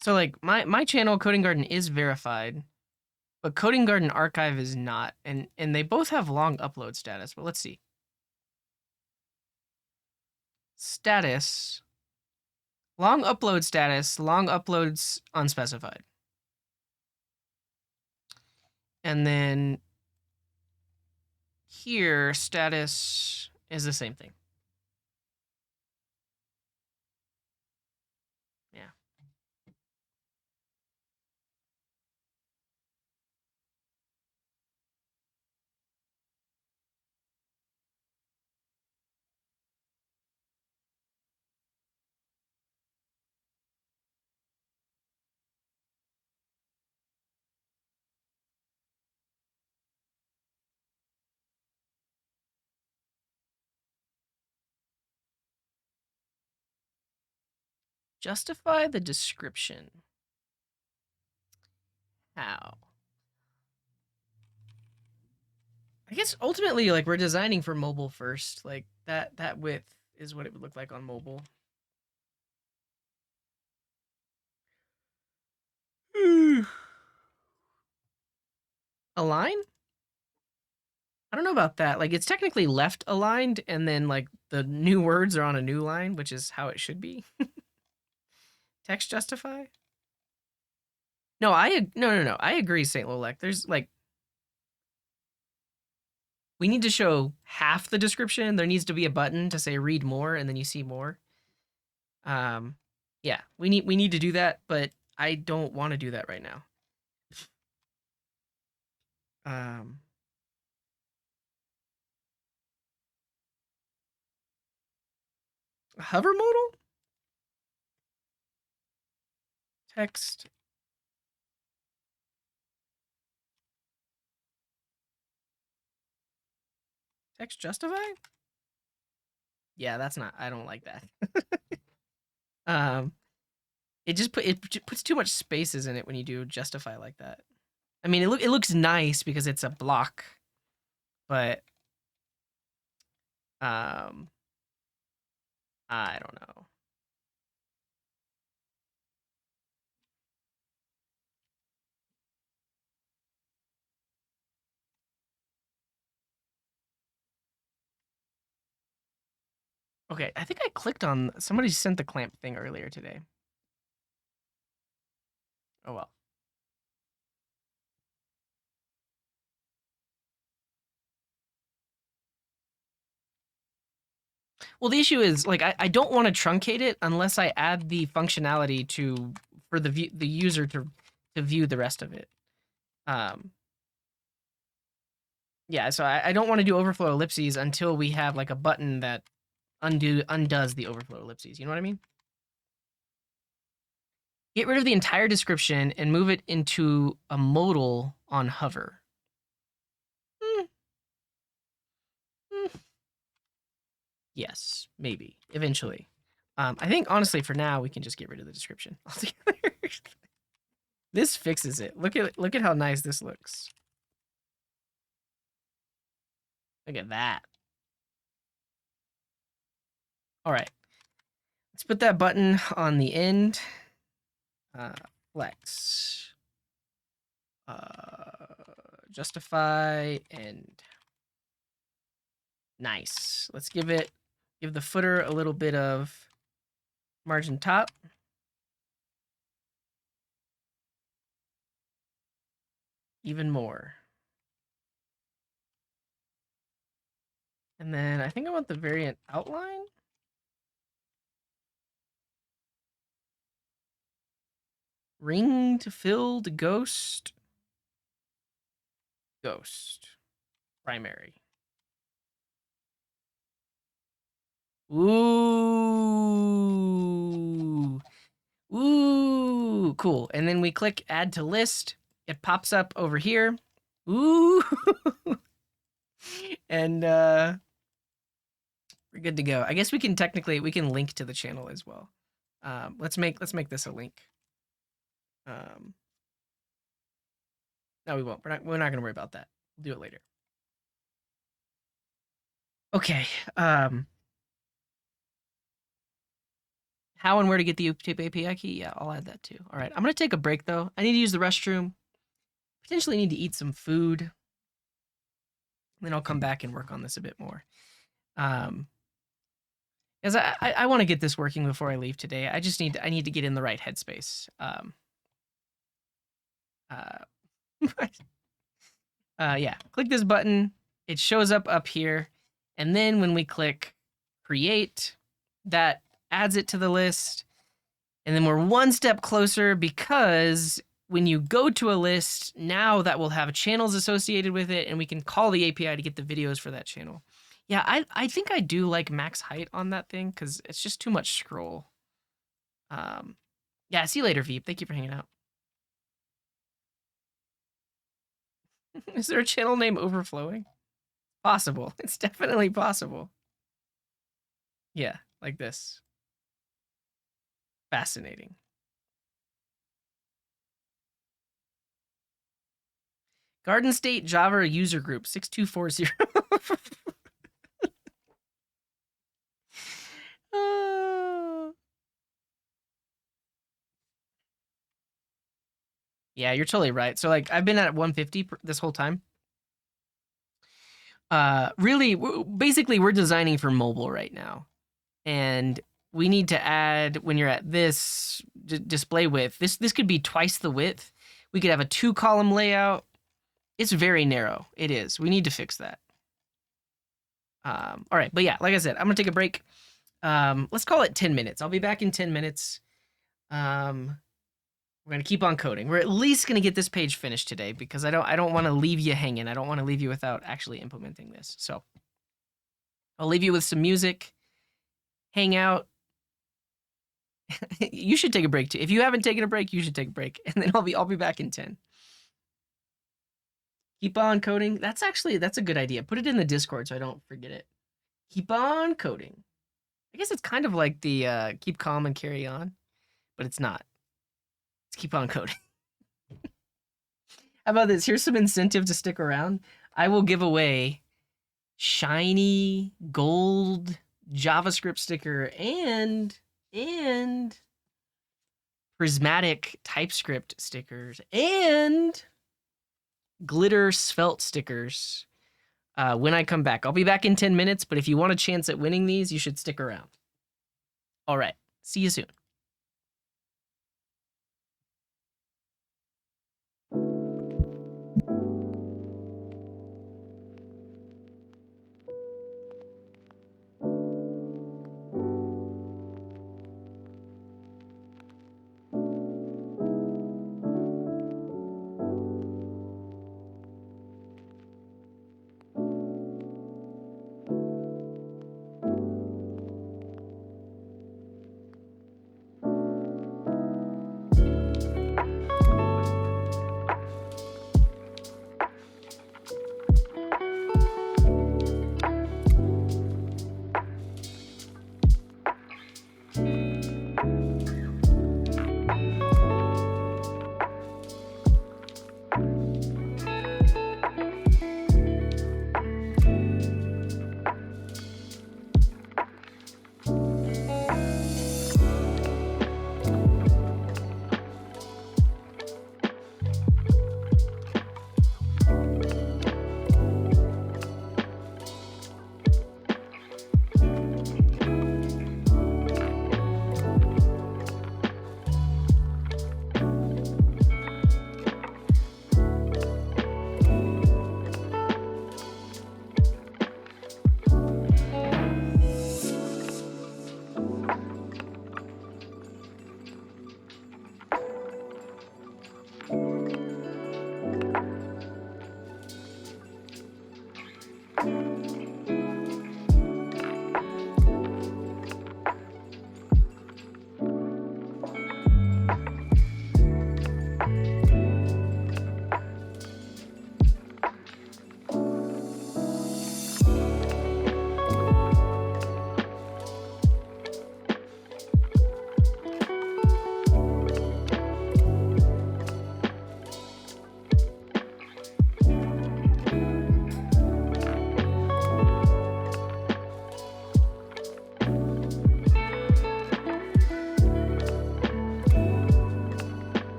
so like my channel Coding Garden is verified, but Coding Garden archive is not, and they both have long upload status. But let's see. Status. Long upload status, long uploads unspecified. And then here status is the same thing. Yeah. Justify the description. How? I guess ultimately, like, we're designing for mobile first. Like that width is what it would look like on mobile. Align? I don't know about that. Like, it's technically left aligned, and then like the new words are on a new line, which is how it should be. Text justify? No, no. I agree, Saint Lolek. There's like we need to show half the description. There needs to be a button to say read more, and then you see more. Yeah, we need to do that, but I don't want to do that right now. Hover modal? Text. Text justify? Yeah, that's not, I don't like that. It just puts too much spaces in it when you do justify like that. I mean, it looks nice because it's a block, but I don't know. Okay, I think I clicked on somebody sent the clamp thing earlier today. Oh well. Well, the issue is like I don't want to truncate it unless I add the functionality to for the user to view the rest of it. Yeah, so I don't want to do overflow ellipses until we have like a button that undoes the overflow ellipses. You know what I mean? Get rid of the entire description and move it into a modal on hover. Yes, maybe eventually. I think honestly, for now, we can just get rid of the description altogether. This fixes it. Look at how nice this looks. Look at that. All right, let's put that button on the end. Flex. Justify and nice. Let's give the footer a little bit of margin top. Even more. And then I think I want the variant outline. Ringed, filled, ghost. Ghost. Primary. Ooh. Ooh, cool. And then we click add to list. It pops up over here. Ooh. And we're good to go. I guess we can link to the channel as well. Let's make this a link. No, we won't. We're not gonna worry about that. We'll do it later. Okay. How and where to get the YouTube API key? Yeah, I'll add that too. All right. I'm gonna take a break though. I need to use the restroom. Potentially need to eat some food. Then I'll come back and work on this a bit more. Because I want to get this working before I leave today. I need to get in the right headspace. Yeah, click this button. It shows up here. And then when we click create, that adds it to the list. And then we're one step closer because when you go to a list, now that will have channels associated with it, and we can call the API to get the videos for that channel. Yeah, I think I do like max height on that thing because it's just too much scroll. Yeah, see you later, Veep. Thank you for hanging out. Is there a channel name overflowing? Possible. It's definitely possible. Yeah, like this. Fascinating. Garden State Java user group 6240. Yeah, you're totally right. So like I've been at 150 this whole time. Really, basically we're designing for mobile right now. And we need to add, when you're at this display width, this could be twice the width. We could have a 2-column layout. It's very narrow. It is. We need to fix that. All right, but yeah, like I said, I'm gonna take a break. Let's call it 10 minutes. I'll be back in 10 minutes. We're gonna keep on coding. We're at least gonna get this page finished today because I don't want to leave you hanging. I don't want to leave you without actually implementing this. So I'll leave you with some music. Hang out. You should take a break too. If you haven't taken a break, you should take a break, and then I'll be back in 10. Keep on coding. That's a good idea. Put it in the Discord so I don't forget it. Keep on coding. I guess it's kind of like the keep calm and carry on, but it's not. Let's keep on coding. How about this? Here's some incentive to stick around. I will give away shiny gold JavaScript sticker and prismatic TypeScript stickers and glitter svelte stickers when I come back. I'll be back in 10 minutes, but if you want a chance at winning these, you should stick around. All right, see you soon.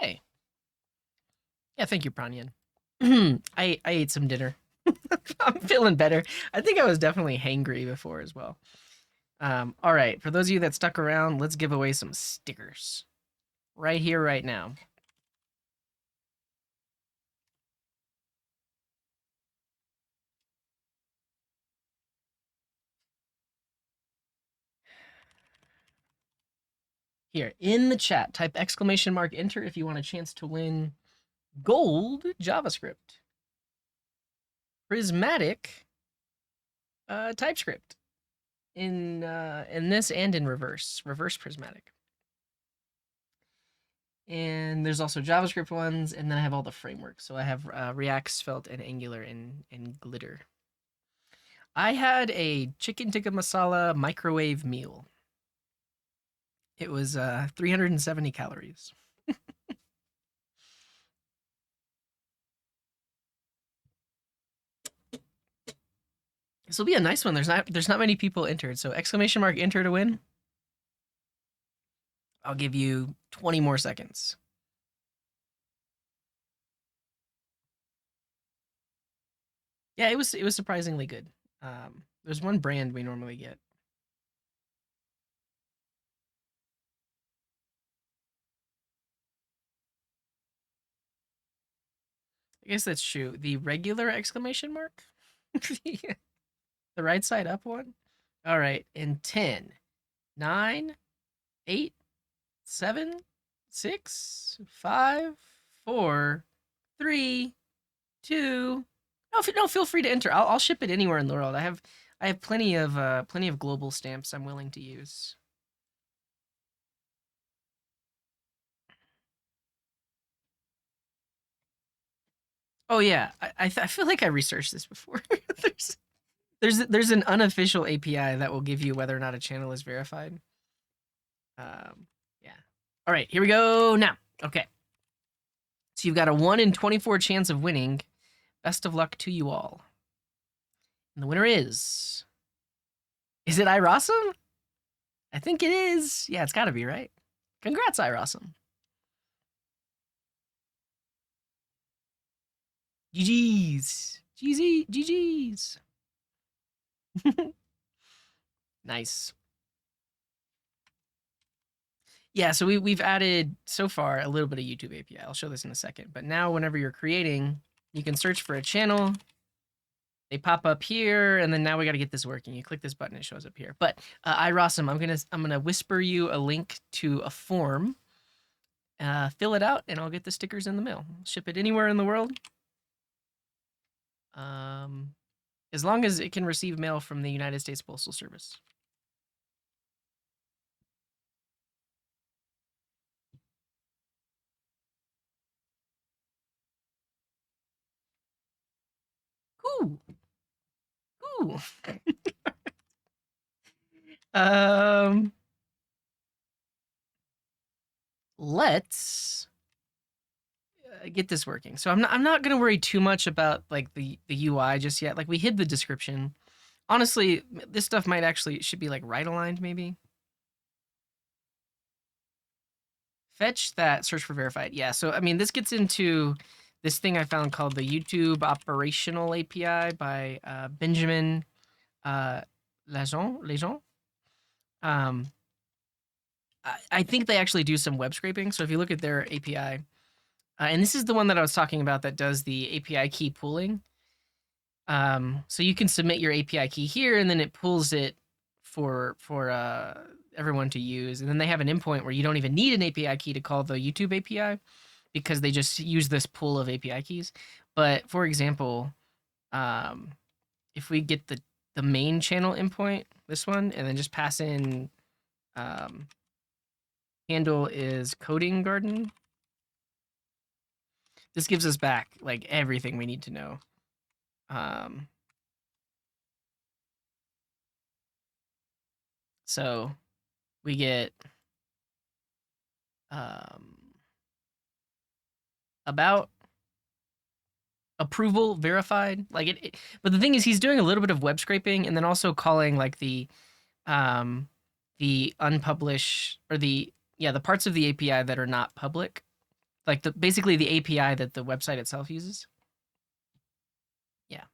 Hey. Yeah, thank you, Pranyan. I ate some dinner. I'm feeling better. I think I was definitely hangry before as well. All right, for those of you that stuck around, let's give away some stickers right here, right now. Here in the chat, type exclamation mark enter if you want a chance to win gold JavaScript, prismatic TypeScript in this and in reverse prismatic. And there's also JavaScript ones, and then I have all the frameworks. So I have React, Svelte, and Angular, and Glitter. I had a chicken tikka masala microwave meal. It was 370 calories. This will be a nice one. There's not many people entered, so exclamation mark enter to win. I'll give you 20 more seconds. Yeah, it was surprisingly good. There's one brand we normally get. I guess that's true. The regular exclamation mark? The right side up one? All right, in 10, 9, 8, 7, 6, 5, 4, 3, 2. No, feel free to enter. I'll ship it anywhere in the world. I have plenty of global stamps I'm willing to use. Oh yeah, I feel like I researched this before. there's an unofficial API that will give you whether or not a channel is verified. Yeah. All right, here we go now. Okay. So you've got a 1 in 24 chance of winning. Best of luck to you all. And the winner is it iRossum? I think it is. Yeah, it's got to be, right? Congrats, iRossum. GG's. GG's. Nice. Yeah, so we've added so far a little bit of YouTube API. I'll show this in a second. But now whenever you're creating, you can search for a channel. They pop up here, and then now we got to get this working. You click this button, it shows up here. But iRossum, I'm gonna whisper you a link to a form. Fill it out, and I'll get the stickers in the mail. Ship it anywhere in the world. As long as it can receive mail from the United States Postal Service. Cool. Cool. Let's get this working. So I'm not gonna worry too much about like the UI just yet. Like we hid the description. Honestly, this stuff should be like right aligned maybe. Fetch that search for verified. Yeah, so I mean this gets into this thing I found called the YouTube Operational API by Benjamin Lejean. I think they actually do some web scraping. So if you look at their API, and this is the one that I was talking about that does the API key pooling. So you can submit your API key here, and then it pulls it for everyone to use. And then they have an endpoint where you don't even need an API key to call the YouTube API because they just use this pool of API keys. But for example, if we get the main channel endpoint, this one, and then just pass in handle is coding garden. This gives us back like everything we need to know. So we get about approval verified, like it. But the thing is, he's doing a little bit of web scraping and then also calling like the unpublished or the parts of the API that are not public. like basically the API that the website itself uses. Yeah.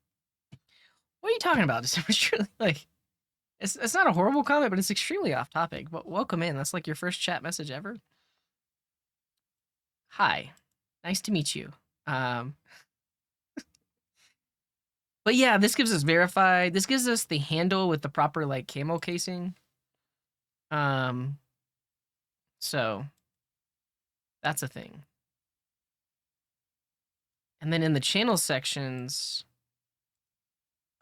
What are you talking about? It's really like it's not a horrible comment, but it's extremely off topic. But welcome in. That's like your first chat message ever. Hi, nice to meet you. Um, but yeah, this gives us verified. This gives us the handle with the proper like camo casing. Um, so that's a thing. And then in the channel sections,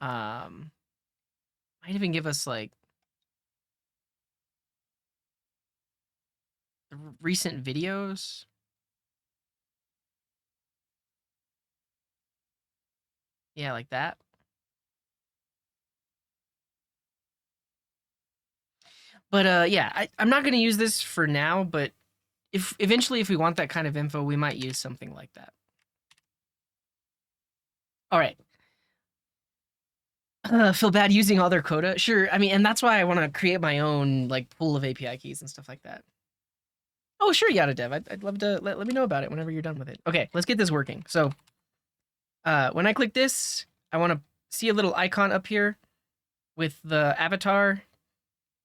might even give us like the recent videos. Yeah, like that. But yeah, I'm not going to use this for now, but if eventually if we want that kind of info, we might use something like that. All right. Feel bad using all their coda? Sure. I mean, and that's why I want to create my own like pool of API keys and stuff like that. Oh, sure, Yada Dev. I'd love to let me know about it whenever you're done with it. Okay, let's get this working. So, when I click this, I want to see a little icon up here with the avatar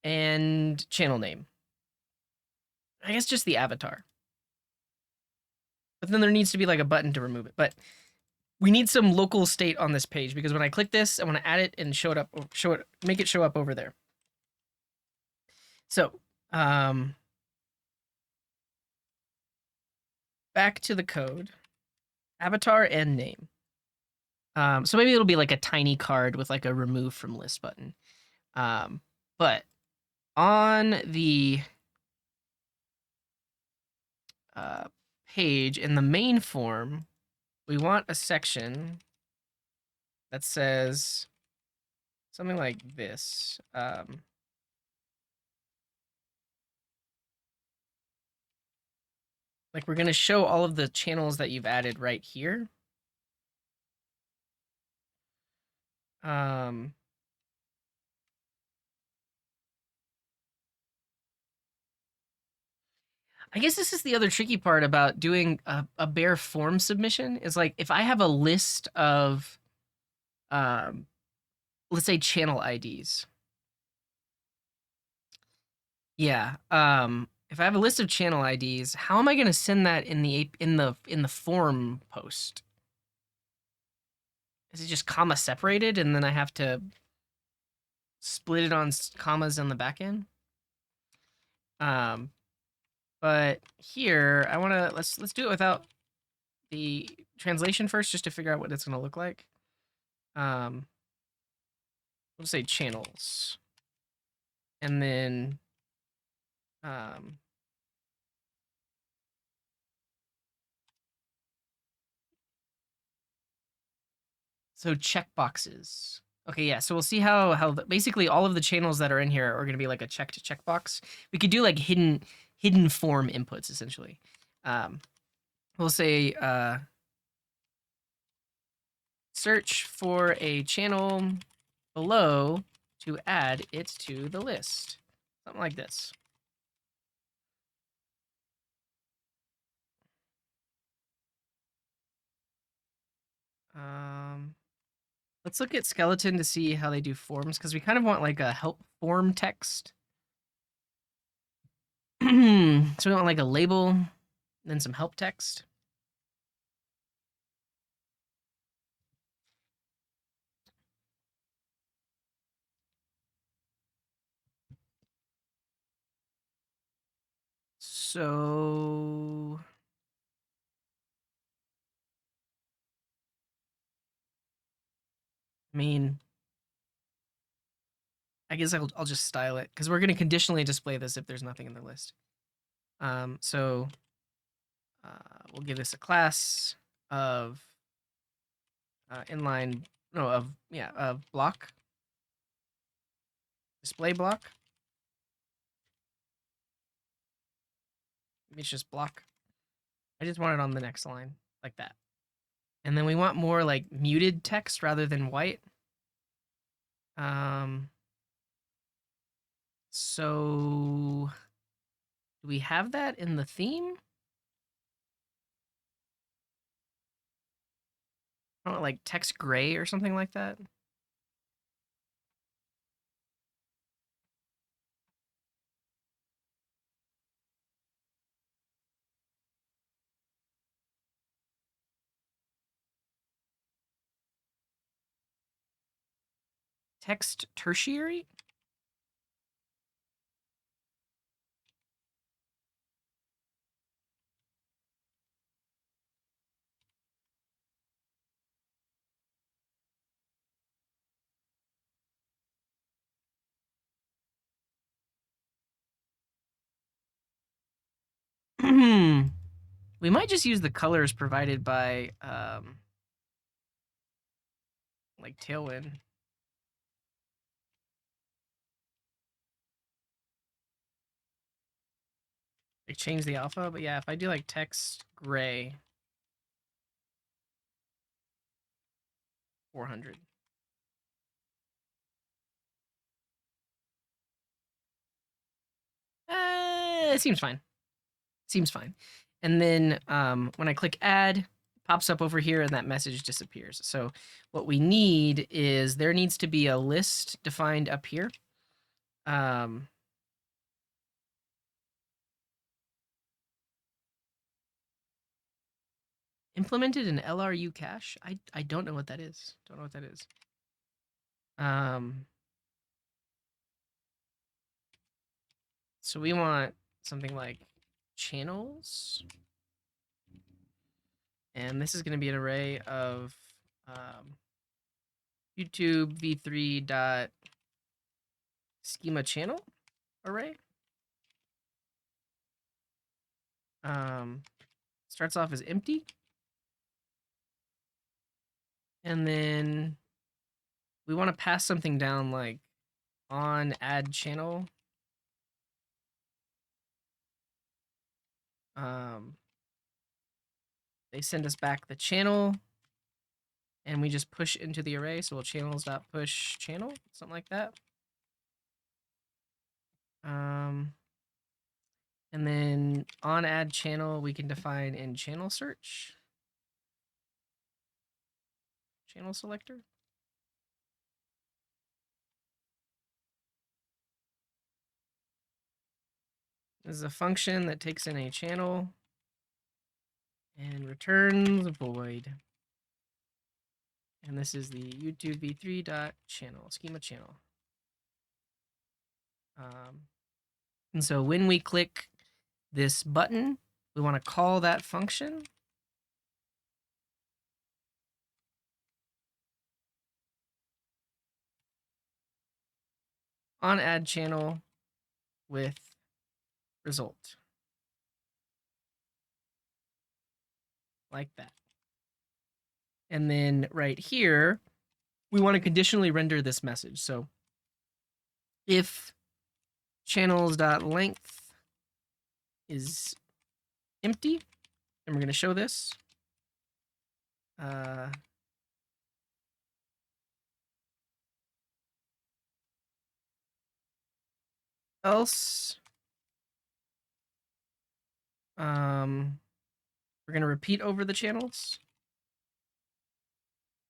and channel name. I guess just the avatar. But then there needs to be like a button to remove it. But we need some local state on this page because when I click this, I want to add it and make it show up over there. So, back to the code, avatar and name. So maybe it'll be like a tiny card with like a remove from list button. But on the page in the main form, we want a section that says something like this. Like we're going to show all of the channels that you've added right here. I guess this is the other tricky part about doing a bare form submission is like if I have a list of, let's say channel IDs. Yeah. If I have a list of channel IDs, how am I going to send that in the form post? Is it just comma separated and then I have to split it on commas on the back end? But here I want to let's do it without the translation first, just to figure out what it's going to look like. We'll say channels, and then so checkboxes. Okay, yeah. So we'll see how basically all of the channels that are in here are going to be like a checked checkbox. We could do like hidden form inputs essentially. We'll say search for a channel below to add it to the list. Something like this. Let's look at Skeleton to see how they do forms, because we kind of want like a help form text. So we want like a label, then some help text. So I mean, I guess I'll just style it because we're going to conditionally display this if there's nothing in the list. So we'll give this a class of inline, no, of block, display block. Maybe it's just block. I just want it on the next line like that. And then we want more like muted text rather than white. So do we have that in the theme? I don't know, like text gray or something like that. Text tertiary? We might just use the colors provided by like Tailwind. Like change the alpha, but yeah, if I do like text gray 400. It seems fine. Seems fine. And then when I click add, it pops up over here and that message disappears. So what we need is there needs to be a list defined up here. Implemented an LRU cache. I don't know what that is. Don't know what that is. So we want something like channels. And this is going to be an array of YouTube v3 dot schema channel array. Starts off as empty. And then we want to pass something down like on add channel. They send us back the channel and we just push into the array. So we'll channels.push channel, something like that. And then on add channel, we can define in channel search, channel selector. This is a function that takes in a channel and returns void. And this is the YouTube v3 dot channel, schema channel. And so when we click this button, we want to call that function. On add channel with result. Like that. And then right here, we want to conditionally render this message. So if channels.length is empty, and we're going to show this. Else, we're going to repeat over the channels.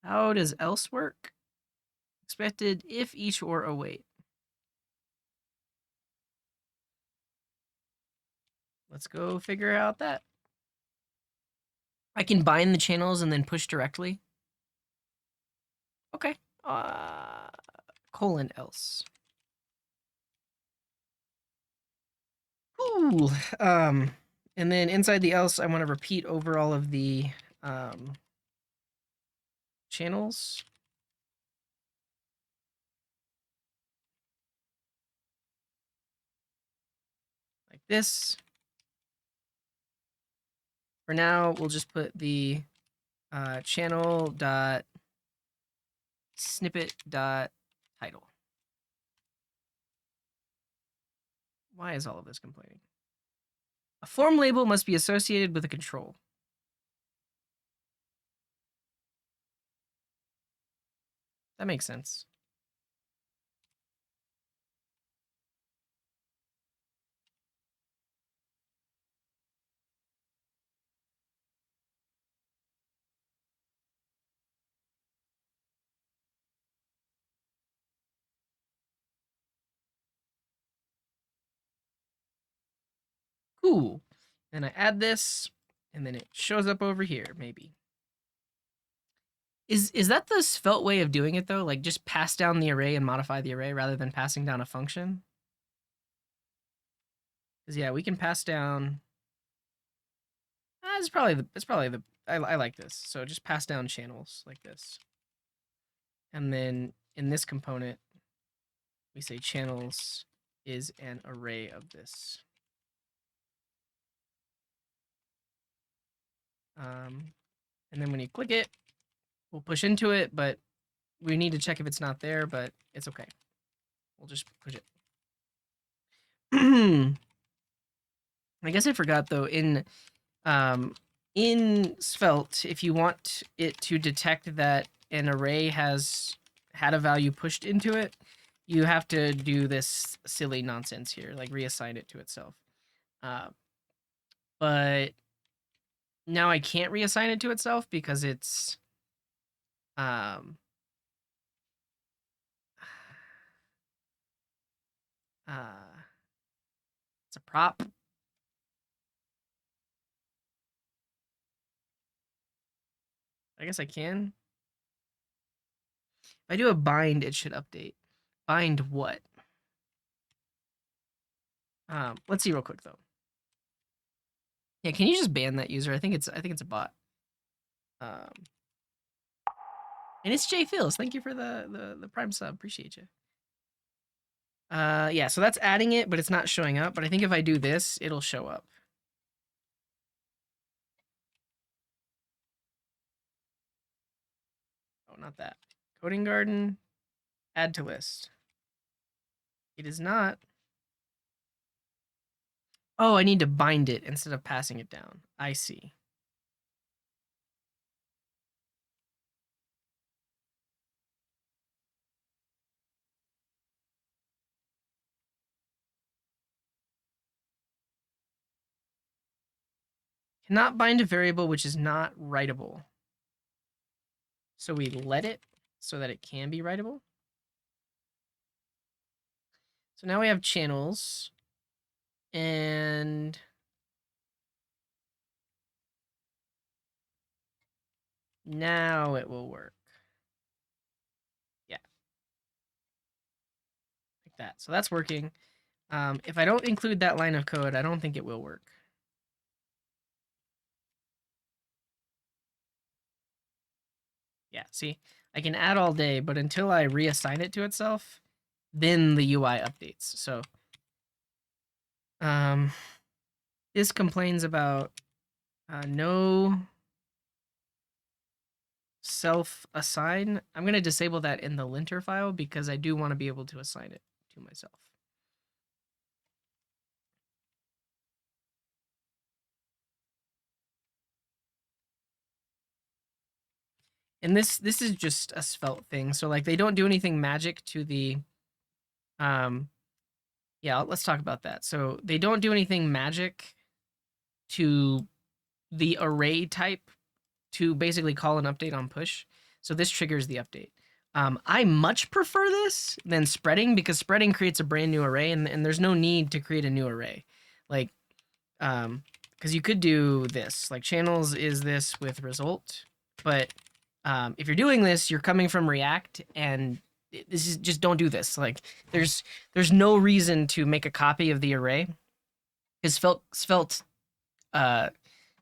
How does else work? Expected if each or await. Let's go figure out that. I can bind the channels and then push directly. Okay. Colon else. Ooh. And then inside the else, I want to repeat over all of the channels. Like this. For now, we'll just put the channel dot snippet dot title. Why is all of this complaining? A form label must be associated with a control. That makes sense. Cool. Then I add this, and then it shows up over here, maybe. Is that the svelte way of doing it, though? Like, just pass down the array and modify the array rather than passing down a function? Because, yeah, we can pass down... it's probably the... I like this. So just pass down channels like this. And then in this component, we say channels is an array of this. And then when you click it, we'll push into it, but we need to check if it's not there, but it's okay. We'll just push it. I guess I forgot though, in Svelte, if you want it to detect that an array has had a value pushed into it, you have to do this silly nonsense here, like reassign it to itself. But now I can't reassign it to itself because it's it's a prop. I guess I can. If I do a bind, it should update. Bind what? Let's see real quick though. Yeah, can you just ban that user? I think it's a bot. And it's Jay Phils. Thank you for the Prime sub. Appreciate you. Yeah, so that's adding it, but it's not showing up. But I think if I do this, it'll show up. Oh, not that. Coding Garden, add to list. It is not. Oh, I need to bind it instead of passing it down. I see. Cannot bind a variable which is not writable. So we let it so that it can be writable. So now we have channels. And now it will work. Yeah. Like that. So that's working. If I don't include that line of code, I don't think it will work. Yeah, see, I can add all day, but until I reassign it to itself, then the UI updates. So this complains about no self-assign. I'm going to disable that in the linter file because I do want to be able to assign it to myself. And this is just a svelte thing. So like they don't do anything magic to the yeah, let's talk about that. So they don't do anything magic to the array type to basically call an update on push. So this triggers the update. I much prefer this than spreading because spreading creates a brand new array and there's no need to create a new array. Like, because you could do this, like channels is this with result, but if you're doing this, you're coming from React and this is just don't do this. Like there's no reason to make a copy of the array because Svelte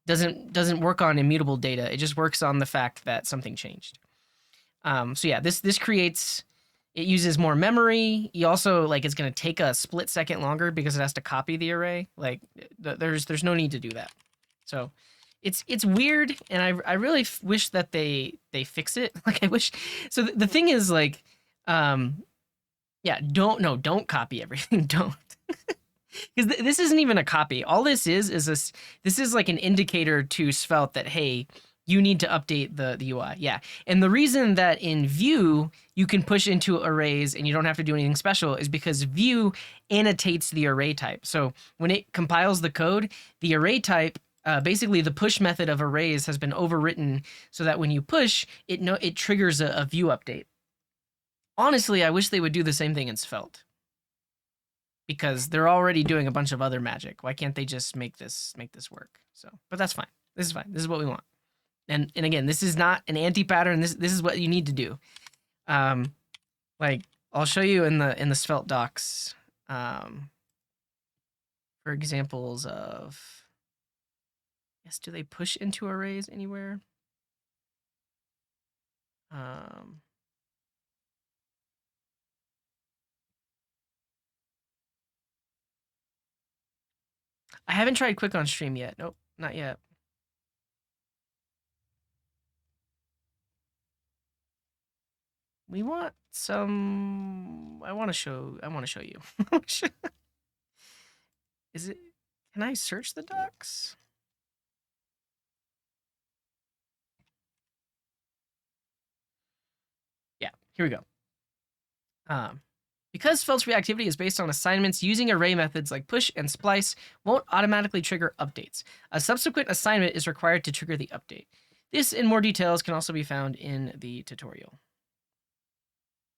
doesn't work on immutable data. It just works on the fact that something changed. So yeah, this creates, it uses more memory. You also like it's going to take a split second longer because it has to copy the array. Like there's no need to do that. So it's weird, and I really wish that they fix it. Like I wish. So the thing is like, yeah, don't copy everything. Don't. Because this isn't even a copy. All this is this is like an indicator to Svelte that, hey, you need to update the UI. Yeah. And the reason that in Vue you can push into arrays and you don't have to do anything special is because Vue annotates the array type. So when it compiles the code, the array type, basically the push method of arrays has been overwritten so that when you push, it triggers a Vue update. Honestly, I wish they would do the same thing in Svelte. because they're already doing a bunch of other magic. Why can't they just make this work? So, but that's fine. This is fine. This is what we want. And again, this is not an anti-pattern. This is what you need to do. Like I'll show you in the Svelte docs for examples of, yes, do they push into arrays anywhere? I haven't tried quick on stream yet. Nope, not yet. We want some. I want to show you. Is it? Can I search the docs? Yeah, here we go. Because Svelte's reactivity is based on assignments, using array methods like push and splice won't automatically trigger updates. A subsequent assignment is required to trigger the update. This and more details can also be found in the tutorial.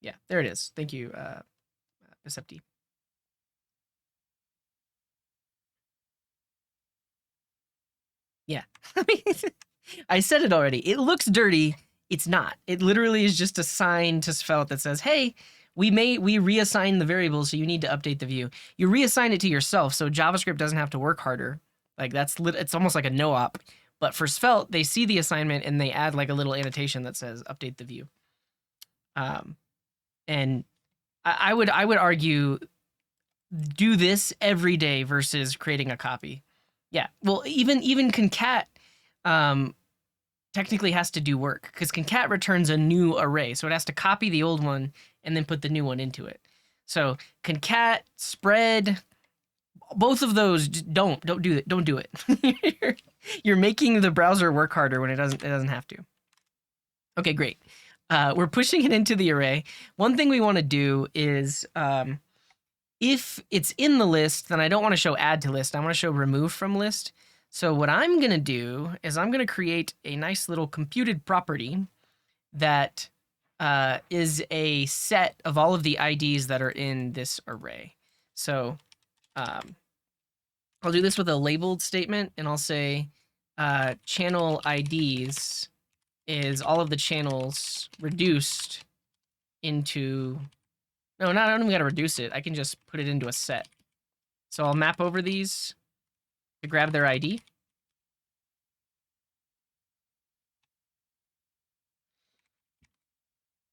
Yeah, there it is. Thank you, Decepti. Yeah. I said it already. It looks dirty. It's not. It literally is just a sign to Svelte that says, hey, we reassign the variable, so you need to update the view. You reassign it to yourself, so JavaScript doesn't have to work harder. Like it's almost like a no-op. But for Svelte, they see the assignment and they add like a little annotation that says update the view. And I would argue do this every day versus creating a copy. Yeah, well, even concat technically has to do work because concat returns a new array, so it has to copy the old one and then put the new one into it. So concat, spread, both of those don't do it. Don't do it. You're making the browser work harder when it doesn't have to. Okay, great. We're pushing it into the array. One thing we want to do is if it's in the list, then I don't want to show add to list. I want to show remove from list. So what I'm going to do is I'm going to create a nice little computed property that is a set of all of the IDs that are in this array. So I'll do this with a labeled statement, and I'll say channel IDs is all of the channels reduced into... No, not only got to reduce it, I can just put it into a set. So I'll map over these to grab their ID.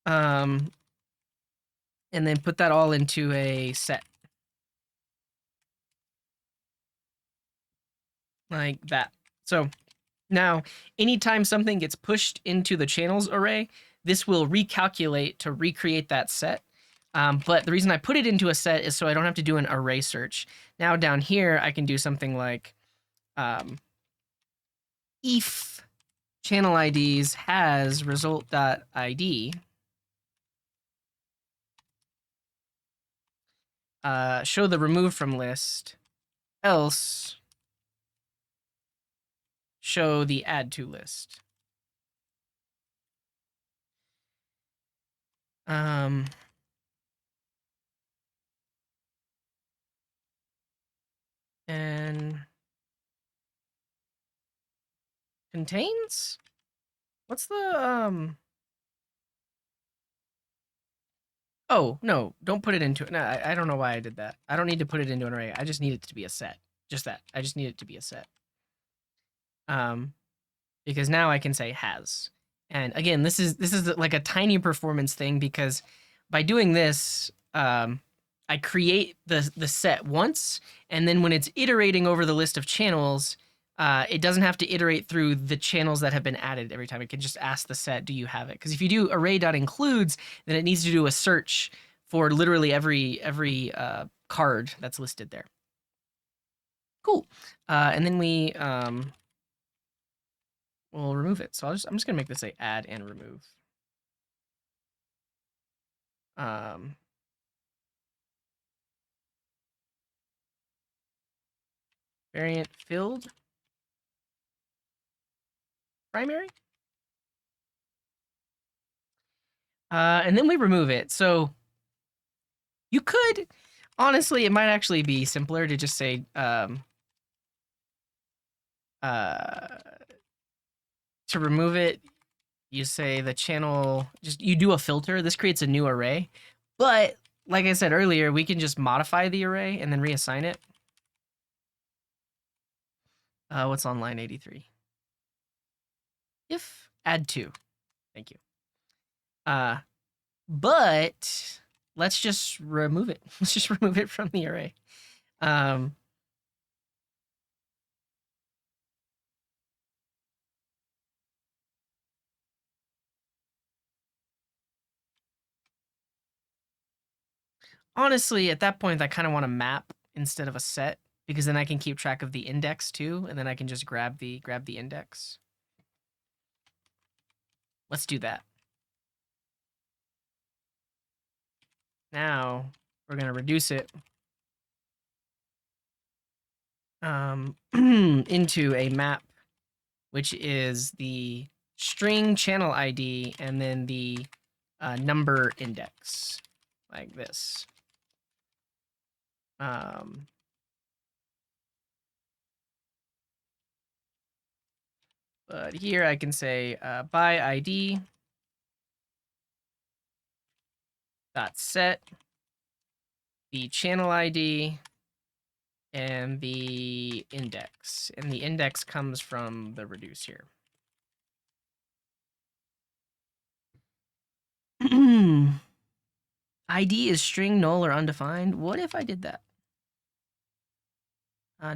And then put that all into a set. Like that. So now, anytime something gets pushed into the channels array, this will recalculate to recreate that set. But the reason I put it into a set is so I don't have to do an array search. Now down here, I can do something like if channel IDs has result.id, show the remove from list, else show the add to list. And contains? What's the Oh, no, don't put it into it. No, I don't know why I did that. I don't need to put it into an array. I just need it to be a set. Just that. I just need it to be a set. Because now I can say has. And again, this is like a tiny performance thing because by doing this, I create the set once, and then when it's iterating over the list of channels, it doesn't have to iterate through the channels that have been added every time. It can just ask the set, do you have it? Because if you do array.includes, then it needs to do a search for literally every card that's listed there. Cool. And then we we'll remove it. So I'm just gonna make this say add and remove. Variant filled primary. And then we remove it. So you could, Honestly, it might actually be simpler to just say to remove it, you say the channel, just you do a filter. This creates a new array. But like I said earlier, we can just modify the array and then reassign it. What's on line 83? If add 2. Thank you. But let's just remove it. Let's just remove it from the array. Honestly, at that point, I kind of want a map instead of a set, because then I can keep track of the index too, and then I can just grab the index. Let's do that. Now we're gonna reduce it into a map, which is the string channel ID and then the number index, like this. But here I can say by ID dot set the channel ID and the index, and the index comes from the reduce here. ID is string, null, or undefined. What if I did that?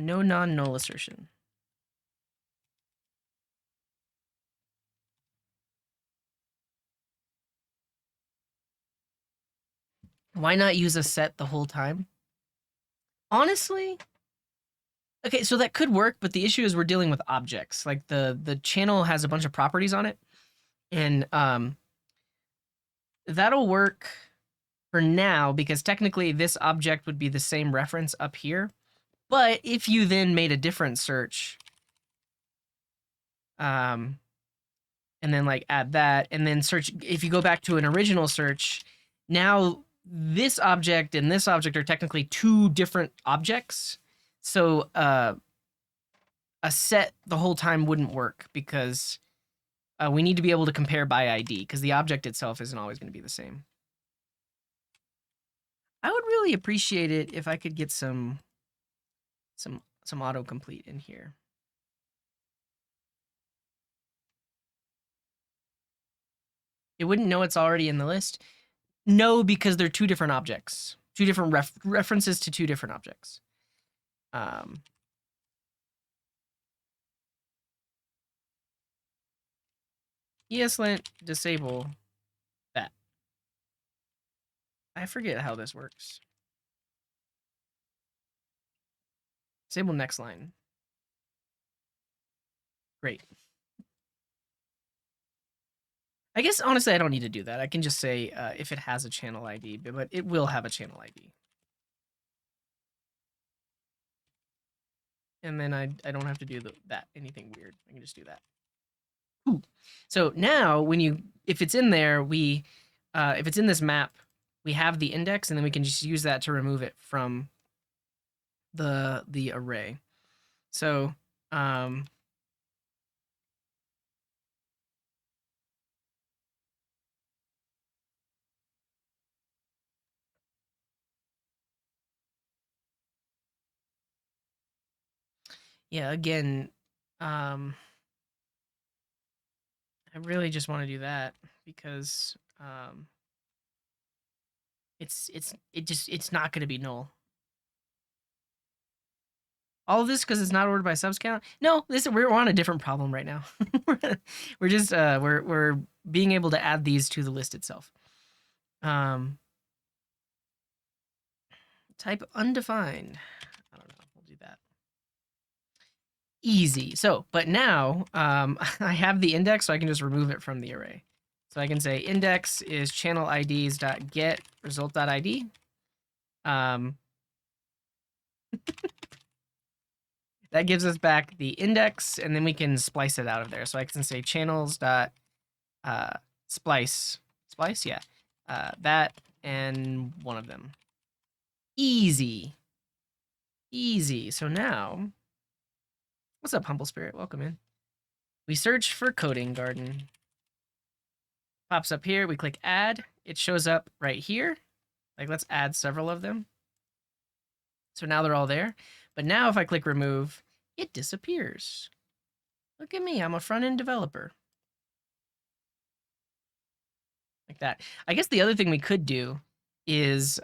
No non-null assertion. Why not use a set the whole time? Honestly, okay, so that could work, but the issue is we're dealing with objects. Like the channel has a bunch of properties on it, and that'll work for now because technically this object would be the same reference up here. But if you then made a different search, and then like add that, and then search, if you go back to an original search, now this object and this object are technically two different objects. So a set the whole time wouldn't work because we need to be able to compare by ID because the object itself isn't always going to be the same. I would really appreciate it if I could get some autocomplete in here. It wouldn't know it's already in the list. No, because they're two different objects, two different references to two different objects. ESLint disable that. I forget how this works. Disable next line. Great. I guess, honestly, I don't need to do that. I can just say if it has a channel ID, but it will have a channel ID. And then I don't have to do that anything weird. I can just do that. Ooh. So now when if it's in there, if it's in this map, we have the index, and then we can just use that to remove it from the array. So yeah, again, I really just want to do that because it's not going to be null. All of this because it's not ordered by subs count. No, we're on a different problem right now. we're just we're being able to add these to the list itself. Type undefined. I don't know. We'll do that. Easy. So, but now I have the index, so I can just remove it from the array. So I can say index is channel IDs dot get result dot ID. That gives us back the index, and then we can splice it out of there. So I can say channels dot splice, yeah, that and one of them. Easy. Easy. So now, what's up, Humble Spirit? Welcome in. We search for Coding Garden. Pops up here. We click add. It shows up right here. Like, let's add several of them. So now they're all there. But now if I click remove, it disappears. Look at me. I'm a front-end developer. Like that. I guess the other thing we could do is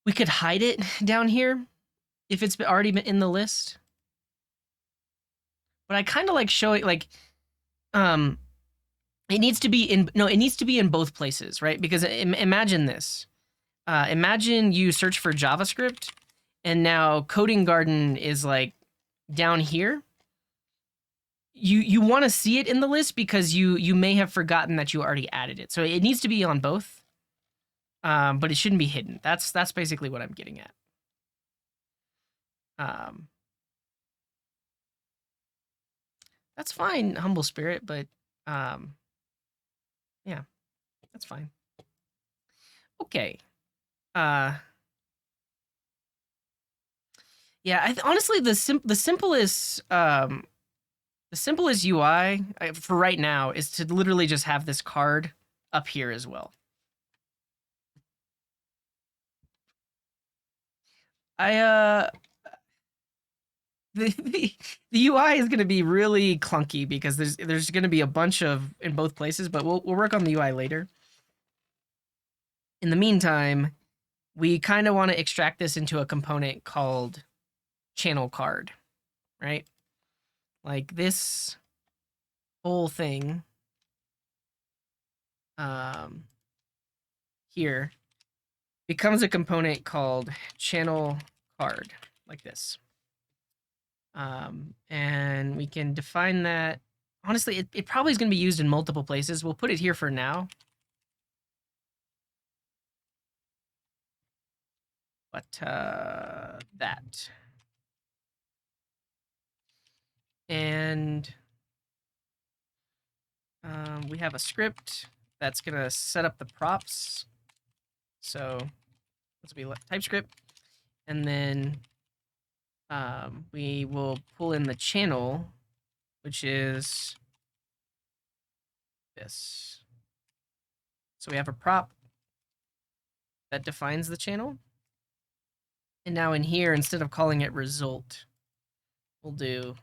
we could hide it down here if it's already been in the list. But I kind of like showing, like, it needs to be in both places, right? Because imagine this. Imagine you search for JavaScript, and now Coding Garden is like down here. You want to see it in the list because you may have forgotten that you already added it. So it needs to be on both, but it shouldn't be hidden. That's basically what I'm getting at. That's fine, Humble Spirit, but yeah, that's fine. Okay. Yeah, honestly, the simplest UI for right now is to literally just have this card up here as well. The UI is going to be really clunky because there's going to be a bunch of in both places, but we'll work on the UI later. In the meantime, we kind of want to extract this into a component called channel card, right? Like this whole thing here becomes a component called channel card, like this. And we can define that. Honestly, it probably is going to be used in multiple places. We'll put it here for now. But that. And we have a script that's going to set up the props. So let's be TypeScript. And then we will pull in the channel, which is this. So we have a prop that defines the channel. And now in here, instead of calling it result, we'll do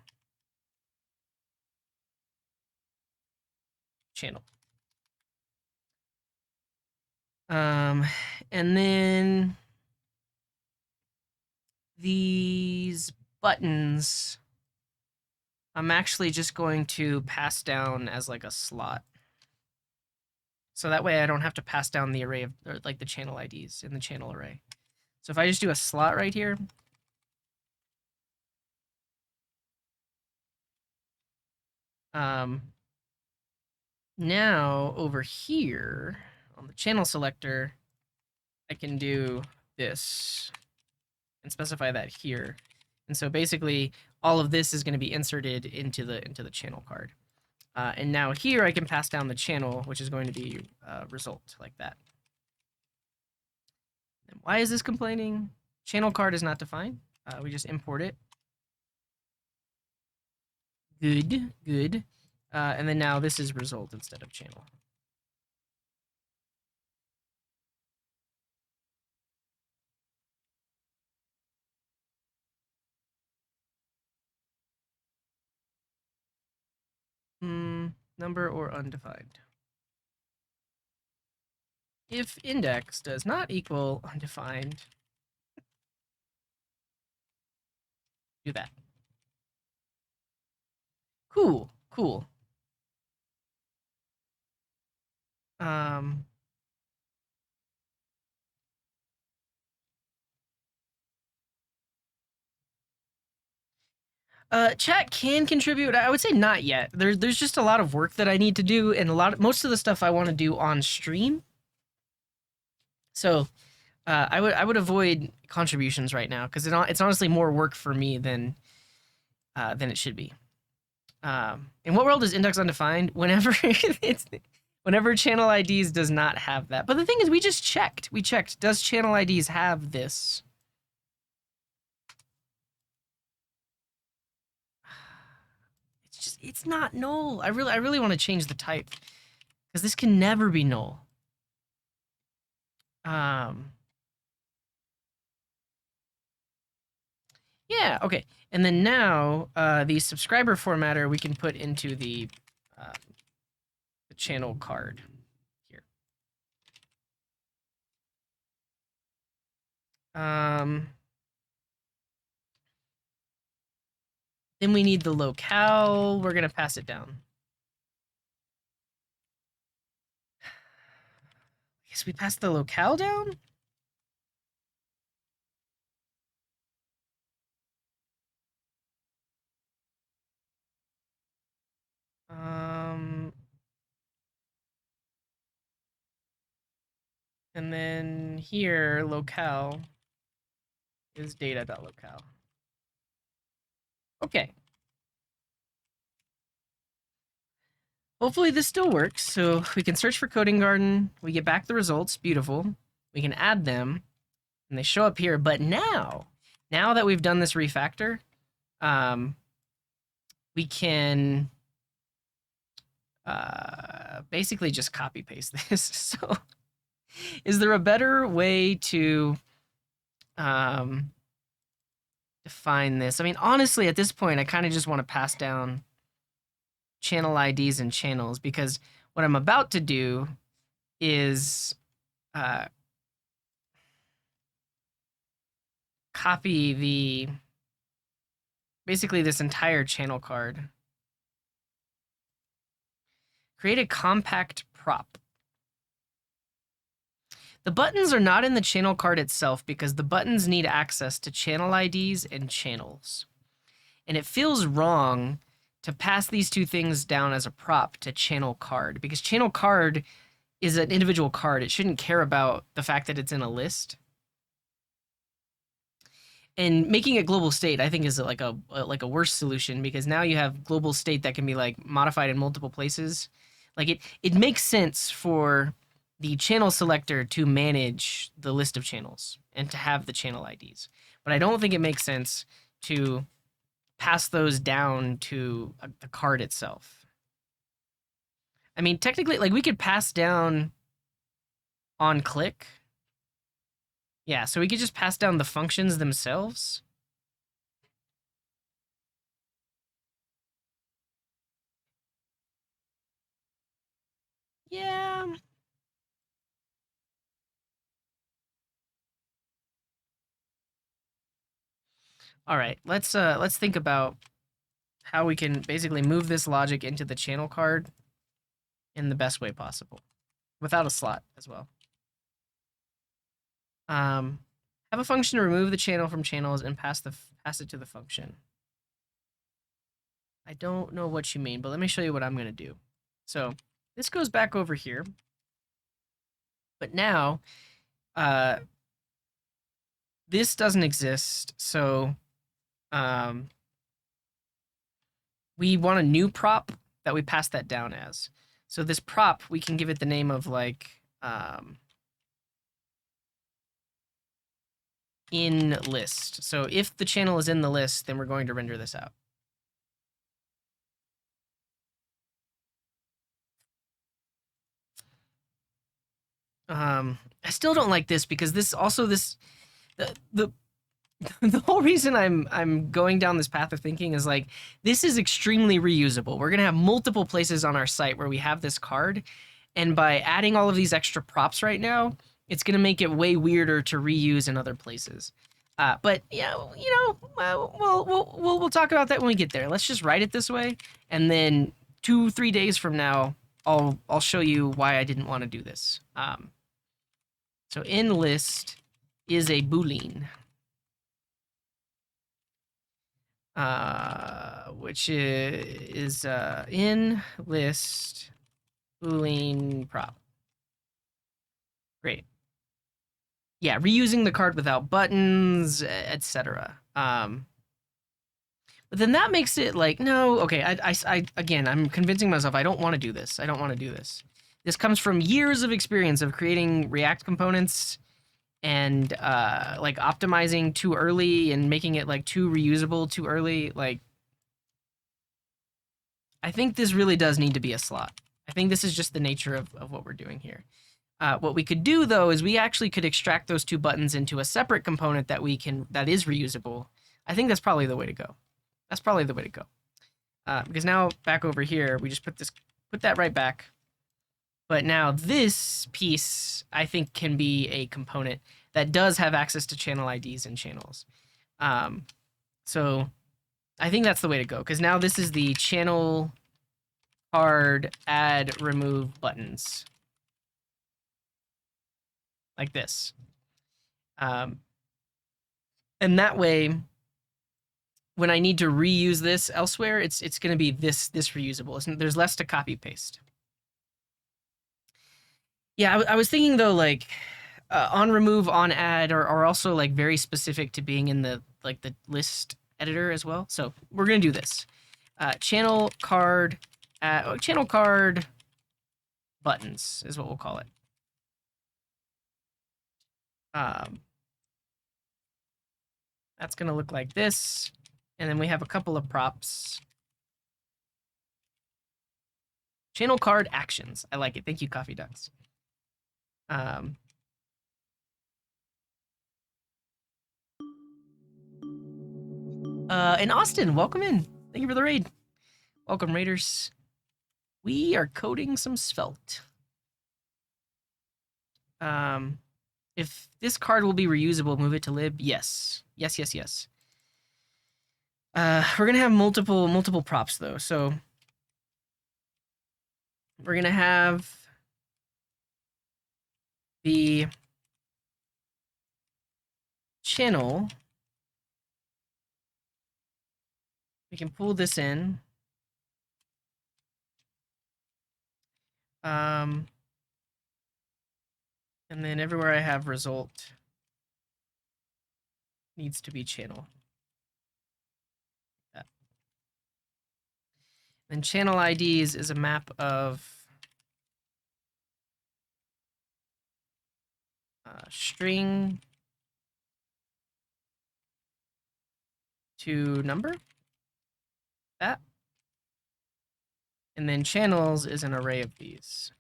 channel. And then these buttons, I'm actually just going to pass down as like a slot. So that way I don't have to pass down the array of, or like the channel IDs in the channel array. So if I just do a slot right here, now over here on the channel selector, I can do this and specify that here. And so basically all of this is going to be inserted into the channel card. And now here I can pass down the channel, which is going to be result like that. And why is this complaining? Channel card is not defined. We just import it. Good, good. And then now this is result instead of channel. Number or undefined. If index does not equal undefined, do that. Cool, cool. Chat can contribute. I would say not yet. There's just a lot of work that I need to do, and most of the stuff I want to do on stream. So, I would avoid contributions right now because it's honestly more work for me than it should be. In what world is index undefined? Whenever whenever channel IDs does not have that. But the thing is, we just checked. We checked. Does channel IDs have this? It's not null. I really want to change the type because this can never be null. Yeah, okay. And then now the subscriber formatter we can put into the channel card here. Then we need the locale. We're gonna pass it down. I guess we pass the locale down? And then here, locale is data.locale. Okay. Hopefully this still works. So we can search for Coding Garden. We get back the results. Beautiful. We can add them and they show up here. But now that we've done this refactor, we can basically just copy paste this. So is there a better way to define this? I mean, honestly, at this point, I kind of just want to pass down channel IDs and channels because what I'm about to do is copy basically this entire channel card. Create a compact prop. The buttons are not in the channel card itself because the buttons need access to channel IDs and channels. And it feels wrong to pass these two things down as a prop to channel card because channel card is an individual card. It shouldn't care about the fact that it's in a list. And making it global state, I think, is like a worse solution because now you have global state that can be like modified in multiple places. Like it makes sense for the channel selector to manage the list of channels and to have the channel IDs. But I don't think it makes sense to pass those down to the card itself. I mean, technically, like we could pass down on click. Yeah, so we could just pass down the functions themselves. Yeah. All right, let's think about how we can basically move this logic into the channel card in the best way possible, without a slot as well. Have a function to remove the channel from channels and pass it to the function. I don't know what you mean, but let me show you what I'm gonna do. So this goes back over here, but now this doesn't exist. So we want a new prop that we pass that down as. So this prop, we can give it the name of like in list. So if the channel is in the list, then we're going to render this out. I still don't like this because the the whole reason I'm going down this path of thinking is like this is extremely reusable. We're gonna have multiple places on our site where we have this card, and by adding all of these extra props right now, it's gonna make it way weirder to reuse in other places. But yeah, you know, we'll talk about that when we get there. Let's just write it this way, and then 2-3 days from now, I'll show you why I didn't want to do this. So in list is a boolean, which is in list boolean prop. Great. Yeah, reusing the card without buttons, etc. But But then that makes it like, no, okay, again, I'm convincing myself I don't want to do this. I don't want to do this. This comes from years of experience of creating React components and like optimizing too early and making it like too reusable too early. Like, I think this really does need to be a slot. I think this is just the nature of what we're doing here. What we could do though is we actually could extract those two buttons into a separate component that is reusable. I think that's probably the way to go. That's probably the way to go. Because now back over here, we just put that right back. But now this piece, I think, can be a component that does have access to channel IDs and channels. So I think that's the way to go, because now this is the channel card add remove buttons. Like this. And that way, when I need to reuse this elsewhere, it's going to be this reusable. There's less to copy paste. Yeah, I was thinking though, like on remove, on add are also like very specific to being in the list editor as well. So we're gonna do this. Channel card buttons is what we'll call it. That's gonna look like this, and then we have a couple of props. Channel card actions. I like it. Thank you, Coffee Ducks. And Austin, welcome in. Thank you for the raid. Welcome, Raiders. We are coding some Svelte. If this card will be reusable, move it to lib. Yes. Yes, yes, yes. We're gonna have multiple props though. So we're gonna have the channel. We can pull this in. And then everywhere I have result needs to be channel. That. And channel IDs is a map of string to number. That. And then channels is an array of these.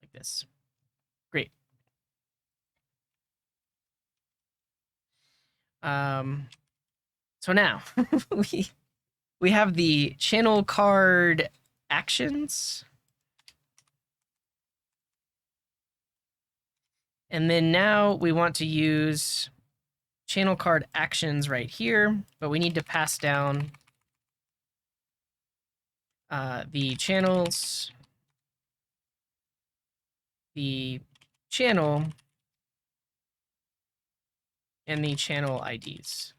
Like this. Great. So now we have the channel card actions. And then now we want to use channel card actions right here, but we need to pass down the channels, the channel, and the channel IDs.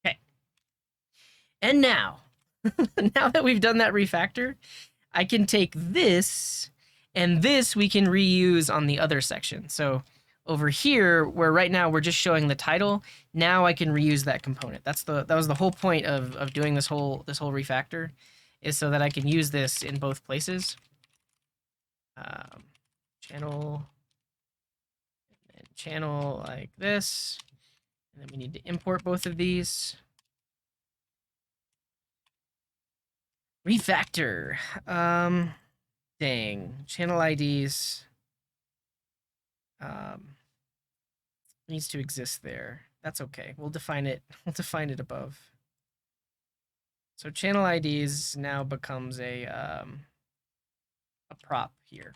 Okay. And now, now that we've done that refactor, I can take this, and this we can reuse on the other section. So over here, where right now we're just showing the title, now I can reuse that component. That was the whole point of doing this whole refactor, is so that I can use this in both places. Channel, and channel like this, and then we need to import both of these. Refactor. Dang. Channel IDs. Needs to exist there. That's okay. We'll define it. We'll define it above. So channel IDs now becomes a prop here.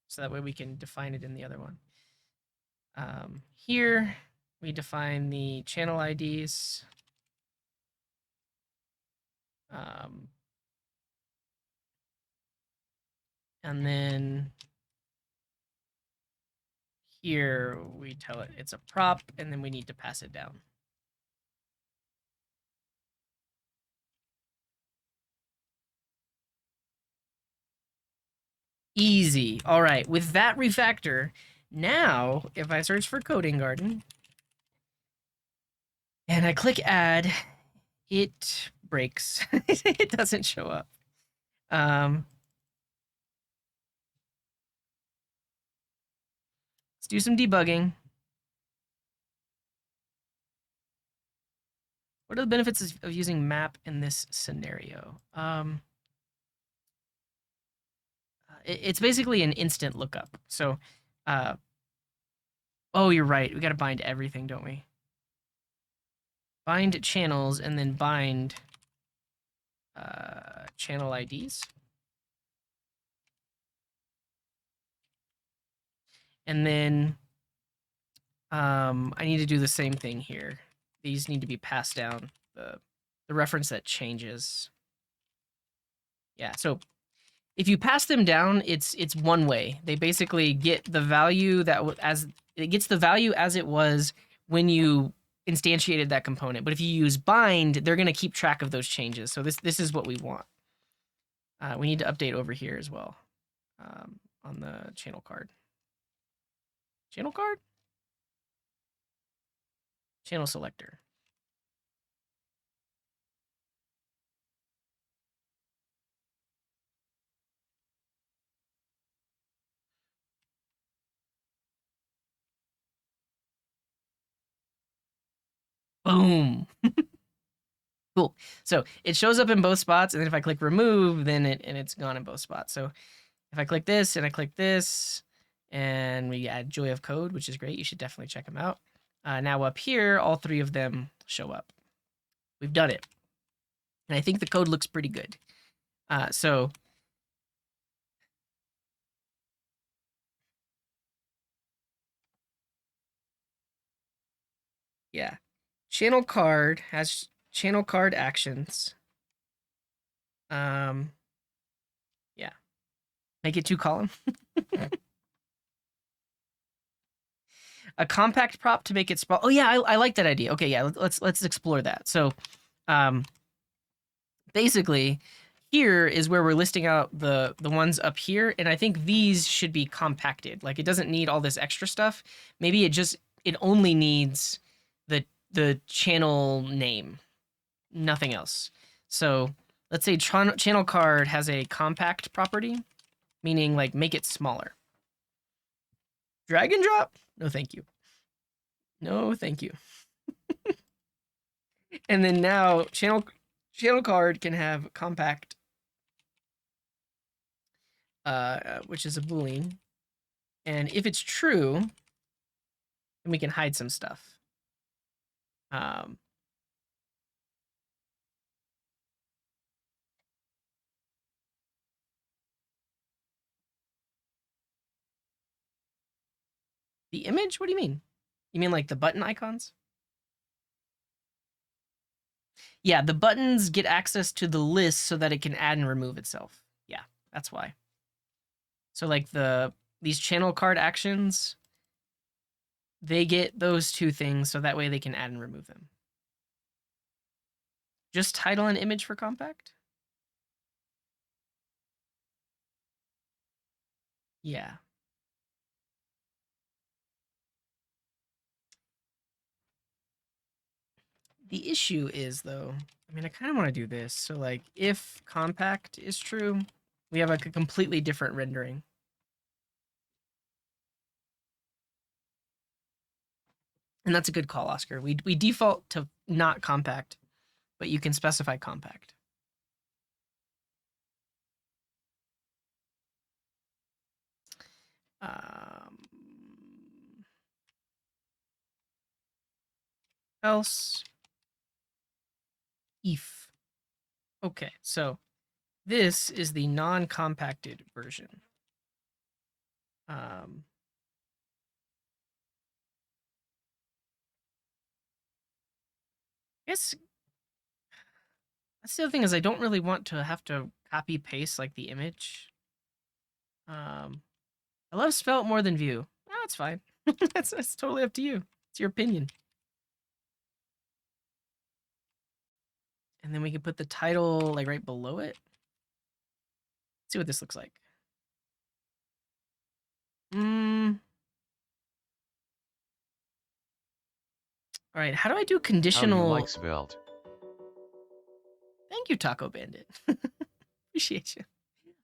So that way we can define it in the other one. Here we define the channel IDs. And then here we tell it it's a prop, and then we need to pass it down. Easy. All right, with that refactor, now if I search for Coding Garden and I click add, it breaks. It doesn't show up. Let's do some debugging. What are the benefits of using map in this scenario? It's basically an instant lookup. So, oh, you're right. We got to bind everything, don't we? Bind channels and then bind channel IDs. And then I need to do the same thing here. These need to be passed down. The reference that changes. Yeah, so if you pass them down, it's one way. They basically get the value that it gets the value as it was when you instantiated that component. But if you use bind, they're going to keep track of those changes. So this is what we want. We need to update over here as well on the channel card. Channel card? Channel selector. Boom. Cool. So it shows up in both spots, and then if I click remove, then it's gone in both spots. So if I click this and I click this, and we add Joy of Code, which is great. You should definitely check them out. Now up here, all three of them show up. We've done it. And I think the code looks pretty good. So yeah, channel card has channel card actions. Yeah, make it 2-column. A compact prop to make it sprawl. Oh yeah, I like that idea. Okay, yeah, let's explore that. So, basically, here is where we're listing out the ones up here, and I think these should be compacted. Like it doesn't need all this extra stuff. Maybe it only needs the channel name, nothing else. So let's say channel card has a compact property, meaning like make it smaller. Drag and drop? No, thank you. No, thank you. And then now channel card can have compact, which is a Boolean. And if it's true, then we can hide some stuff. The image? What do you mean? You mean like the button icons? Yeah, the buttons get access to the list so that it can add and remove itself. Yeah, that's why. So like these channel card actions, they get those two things so that way they can add and remove them. Just title and image for compact? Yeah. The issue is though, I mean, I kind of want to do this. So like if compact is true, we have like a completely different rendering. And that's a good call, Oscar. We default to not compact, but you can specify compact. Else if. Okay, so this is the non-compacted version. I guess that's the other thing is I don't really want to have to copy paste like the image. I love spell more than view. Oh, that's fine. that's totally up to you. It's your opinion. And then we can put the title like right below it. See what this looks like. All right, how do I do How conditional? you like svelte? Thank you, Taco Bandit. Appreciate you.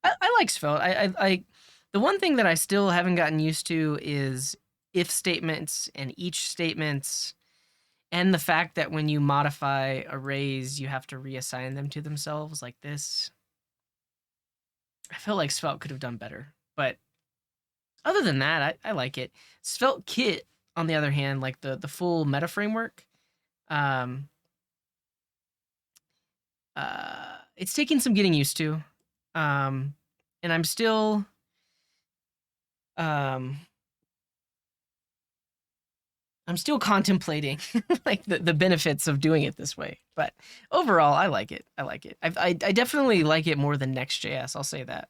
I like svelte. The one thing that I still haven't gotten used to is if statements and each statements, and the fact that when you modify arrays, you have to reassign them to themselves like this. I feel like Svelte could have done better, but other than that, I like it. Svelte Kit, on the other hand, like the full meta framework, um, it's taking some getting used to, and I'm still, um, contemplating like the benefits of doing it this way. But overall, I like it. I like it. I definitely like it more than Next.js. I'll say that.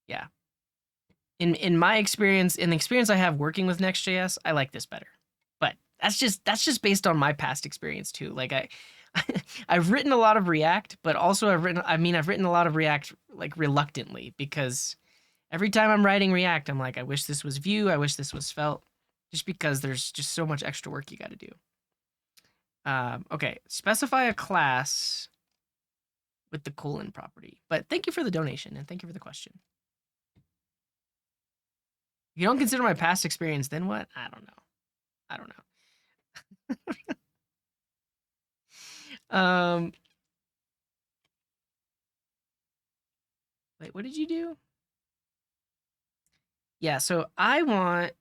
Yeah. In my experience, in the experience I have working with Next.js, I like this better. But that's just based on my past experience too. Like I've written a lot of React, but also I've written a lot of React like reluctantly, because every time I'm writing React, I'm like, I wish this was Vue, I wish this was Svelte, just because there's just so much extra work you got to do. Okay, specify a class with the colon property. But thank you for the donation and thank you for the question. If you don't consider my past experience, then what? I don't know. I don't know. Wait, what did you do? Yeah, so I want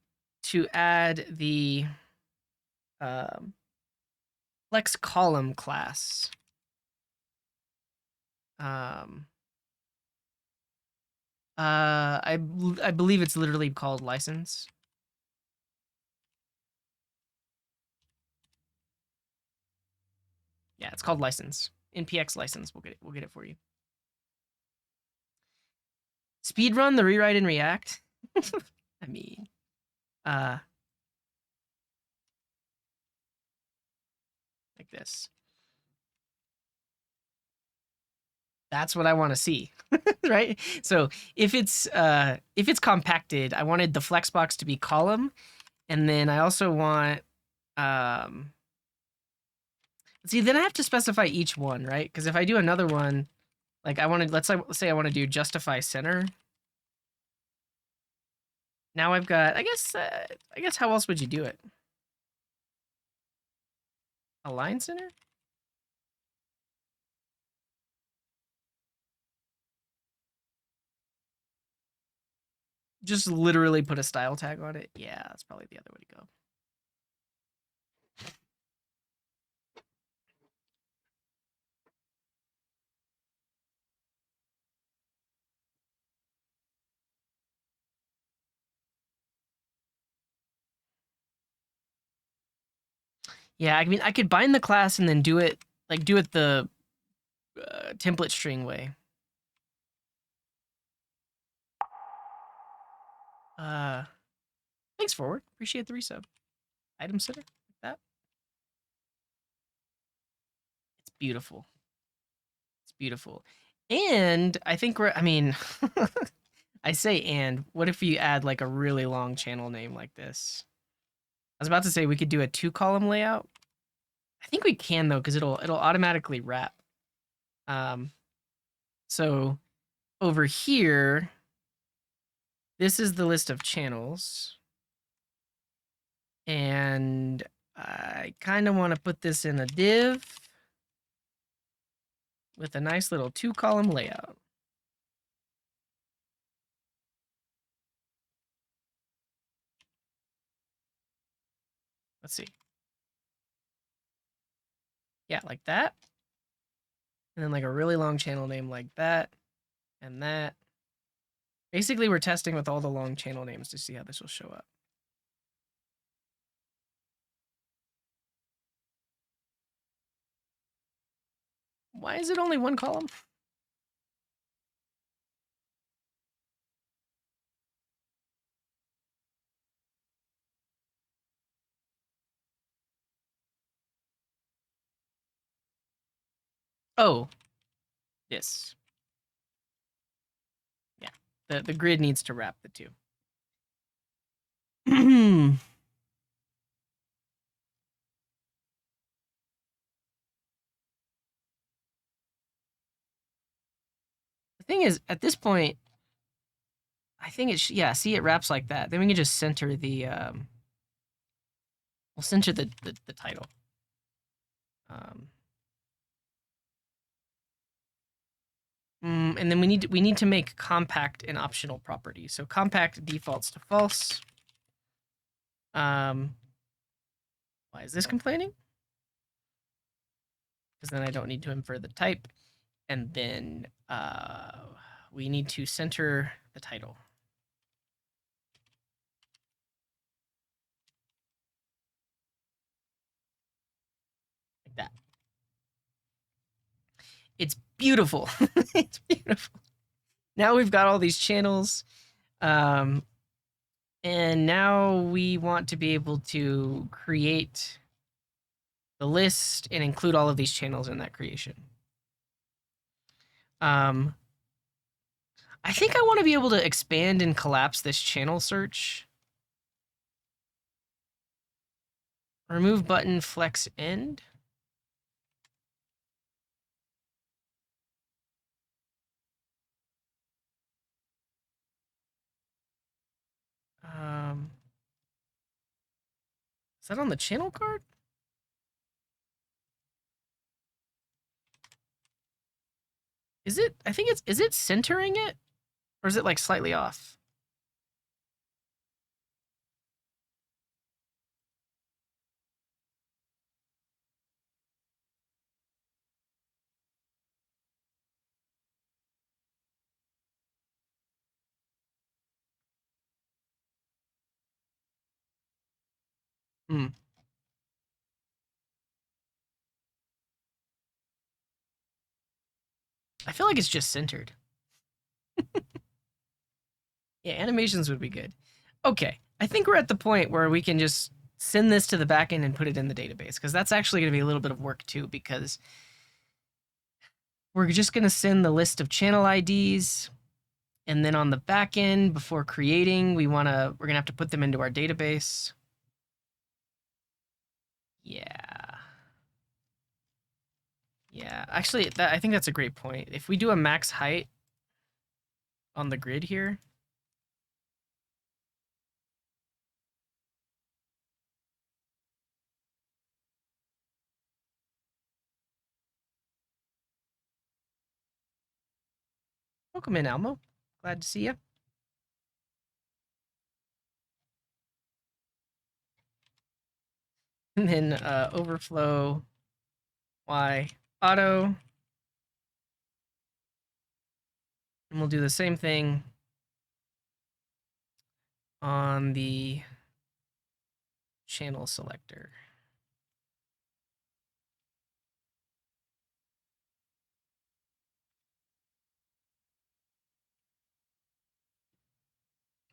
to add the flex column class. I believe it's literally called license. Yeah, it's called license. NPX license. We'll get it. We'll get it for you. Speedrun the rewrite in React. I mean, like this. That's what I want to see, right? So if it's compacted, I wanted the flexbox to be column, and then I also want see, then I have to specify each one, right? Because if I do another one, like I wanted, let's say I want to do justify center. Now I've got, I guess how else would you do it? Align center? Just literally put a style tag on it. Yeah, that's probably the other way to go. Yeah, I mean, I could bind the class and then do it the template string way. Thanks, Forward. Appreciate the resub. Item center, like that. It's beautiful. It's beautiful. And I think I mean, I say and, what if you add like a really long channel name like this? I was about to say we could do a 2-column layout. I think we can though, because it'll automatically wrap. So over here, this is the list of channels. And I kind of want to put this in a div with a nice little 2-column layout. Let's see. Yeah, like that. And then like a really long channel name like that and that. Basically, we're testing with all the long channel names to see how this will show up. Why is it only 1 column? Oh, this. Yeah, the grid needs to wrap the two. The thing is, at this point, I think it yeah, see it wraps like that. Then we can just center the we'll center the title. Um, and then we need to make compact an optional property. So compact defaults to false. Why is this complaining? Because then I don't need to infer the type. And then we need to center the title. Like that. It's beautiful. It's beautiful. Now we've got all these channels. And now we want to be able to create the list and include all of these channels in that creation. I think I want to be able to expand and collapse this channel search. Remove button, flex end. Is that on the channel card? Is it? I think it's. Is it centering it, or is it like slightly off? Hmm. I feel like it's just centered. Yeah, animations would be good. Okay, I think we're at the point where we can just send this to the backend and put it in the database, because that's actually going to be a little bit of work too, because we're just going to send the list of channel IDs, and then on the back end, before creating, we're going to have to put them into our database. Yeah. Yeah, actually, I think that's a great point. If we do a max height on the grid here, welcome in, Elmo. Glad to see you. And then overflow y auto. And we'll do the same thing on the channel selector.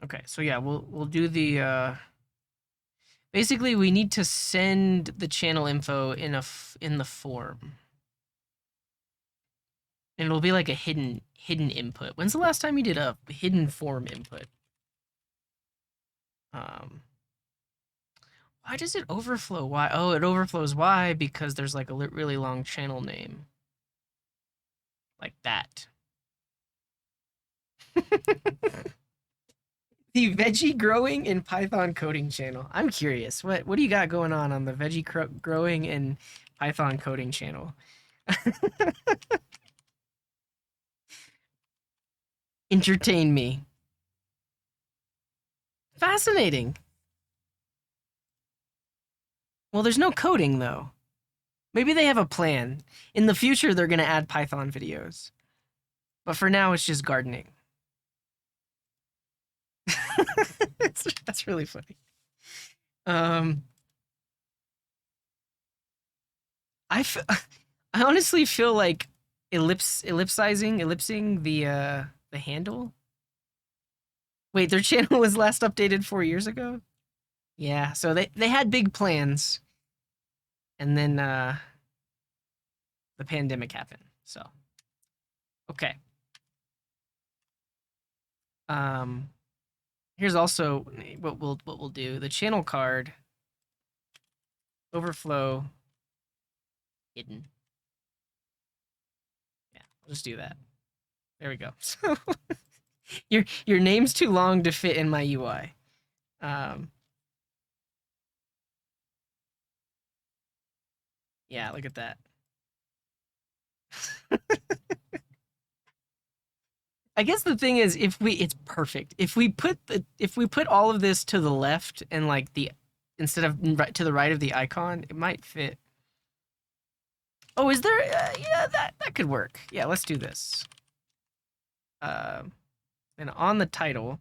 Okay, so yeah, we'll do the basically we need to send the channel info in the form. And it'll be like a hidden input. When's the last time you did a hidden form input? Why does it overflow? Why? Oh, it overflows why? Because there's like a really long channel name. Like that. The veggie growing in Python coding channel. I'm curious. What do you got going on the veggie growing in Python coding channel? Entertain me. Fascinating. Well, there's no coding though. Maybe they have a plan. In the future, they're going to add Python videos. But for now, it's just gardening. That's really funny. I I honestly feel like ellipsing the handle. Wait, their channel was last updated 4 years ago? Yeah, so they had big plans, and then the pandemic happened. So okay. Here's also what we'll do. The channel card overflow hidden. Yeah, I'll just do that. There we go. So your name's too long to fit in my UI. Yeah, look at that. I guess the thing is, it's perfect. If we put all of this to the left and like the instead of right to the right of the icon, it might fit. Oh, is there? Yeah, that could work. Yeah, let's do this. And on the title,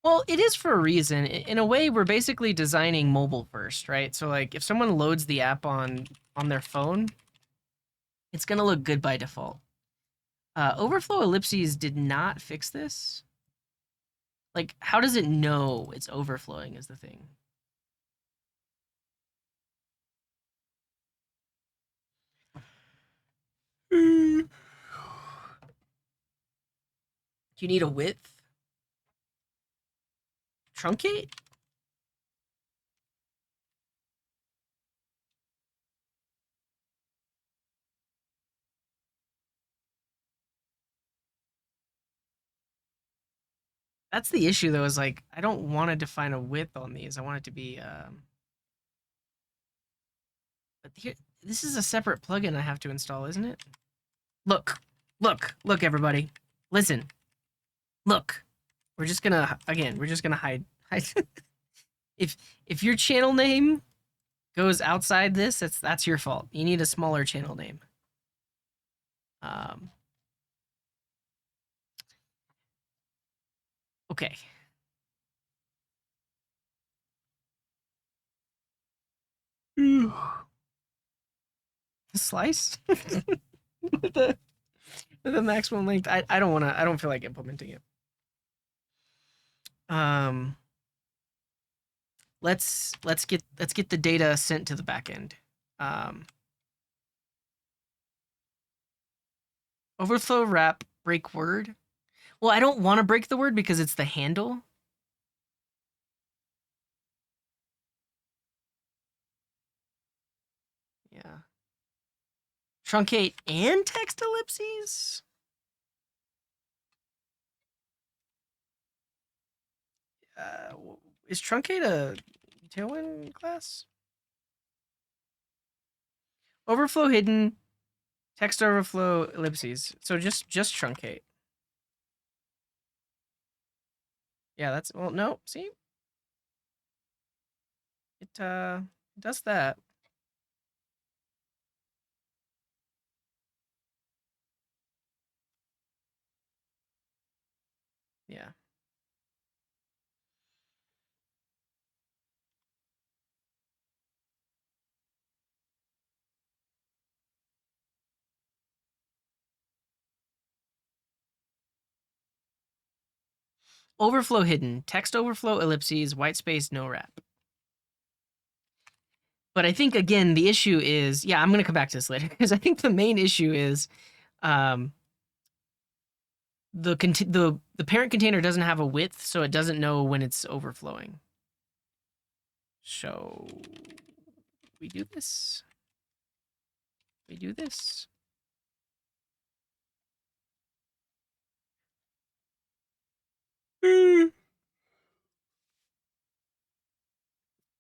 well, it is for a reason. In a way, we're basically designing mobile first, right? So like, if someone loads the app on their phone, it's gonna look good by default. Overflow ellipses did not fix this. Like, how does it know it's overflowing is the thing. Do you need a width? Truncate? That's the issue though, is like, I don't want to define a width on these. I want it to be, but here, this is a separate plugin I have to install, isn't it? Look, look, everybody. Listen, look. We're just gonna, again, we're just gonna hide. if your channel name goes outside this, that's your fault. You need a smaller channel name. Okay. Slice with the maximum length. I don't wanna. I don't feel like implementing it. Let's get the data sent to the backend. Overflow wrap break word. Well, I don't want to break the word because it's the handle. Yeah. Truncate and text ellipses? Is truncate a Tailwind class? Overflow hidden, text overflow ellipses. So just truncate. Yeah, that's, well, no, see? It does that. Yeah. Overflow hidden, text overflow ellipses, white space, no wrap. But I think again the issue is, yeah, I'm gonna come back to this later because I think the main issue is, the parent container doesn't have a width, so it doesn't know when it's overflowing. So we do this. We do this.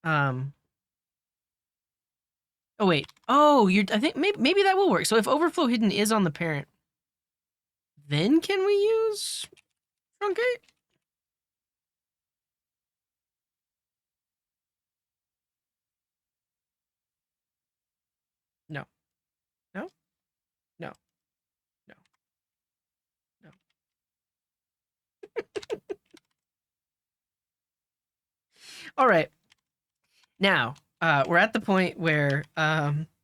Um. Oh wait. Oh, you're. I think maybe that will work. So if overflow hidden is on the parent, then can we use truncate? No. No. No. No. No. All right. Now, we're at the point where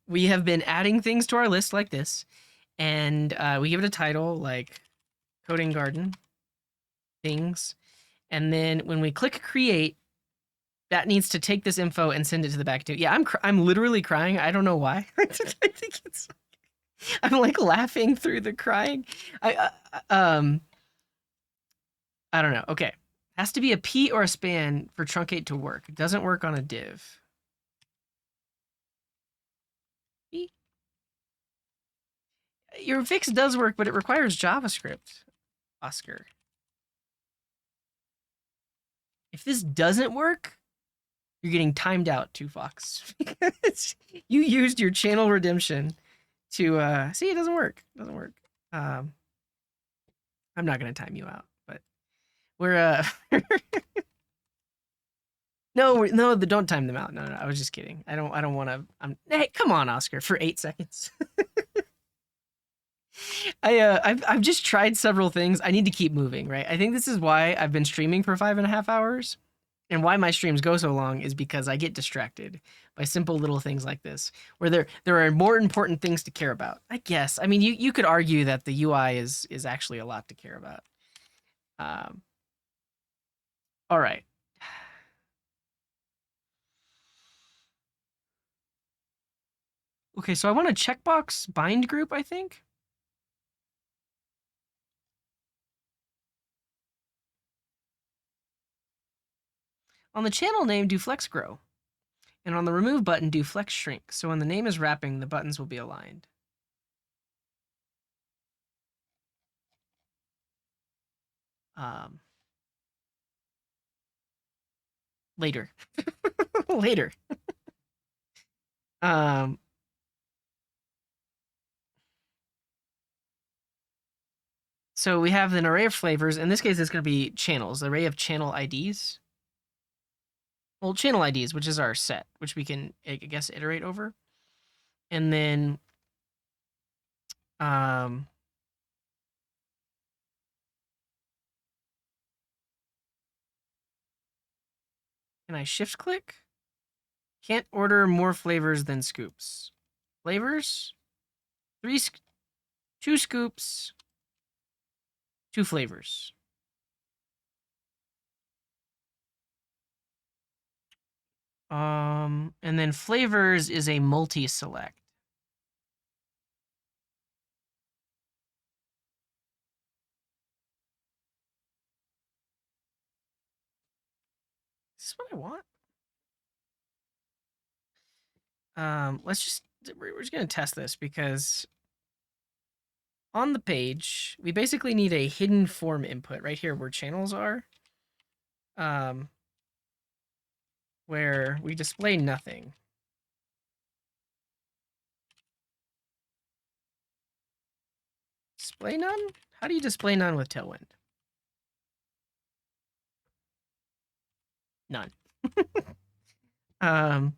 we have been adding things to our list like this, and we give it a title like Coding Garden things, and then when we click create, that needs to take this info and send it to the back too. Yeah, I'm literally crying. I don't know why. I think it's I'm like laughing through the crying. I don't know. Okay, has to be a P or a span for truncate to work. It doesn't work on a div. P? Your fix does work, but it requires JavaScript. Oscar. If this doesn't work, you're getting timed out, 2Fox. Because you used your channel redemption to see it doesn't work. It doesn't work. I'm not gonna time you out, but we're no, don't time them out. No, I was just kidding. I don't want to. Hey, come on, Oscar, for 8 seconds. I've just tried several things. I need to keep moving, right? I think this is why I've been streaming for 5.5 hours, and why my streams go so long is because I get distracted by simple little things like this, where there are more important things to care about. I guess. I mean, you could argue that the UI is actually a lot to care about. Um, all right. Okay, so I want a checkbox bind group, I think. On the channel name, do flex grow. And on the remove button, do flex shrink. So when the name is wrapping, the buttons will be aligned. Later. Later. Um, so we have an array of flavors. In this case, it's going to be channels, the array of channel IDs. Well, channel IDs, which is our set, which we can, I guess, iterate over. And then can I shift click? Can't order more flavors than scoops. Flavors? 2 scoops, 2 flavors. And then flavors is a multi-select. Is this what I want? We're just gonna test this because on the page, we basically need a hidden form input right here where channels are. Where we display nothing. Display none? How do you display none with Tailwind? None. And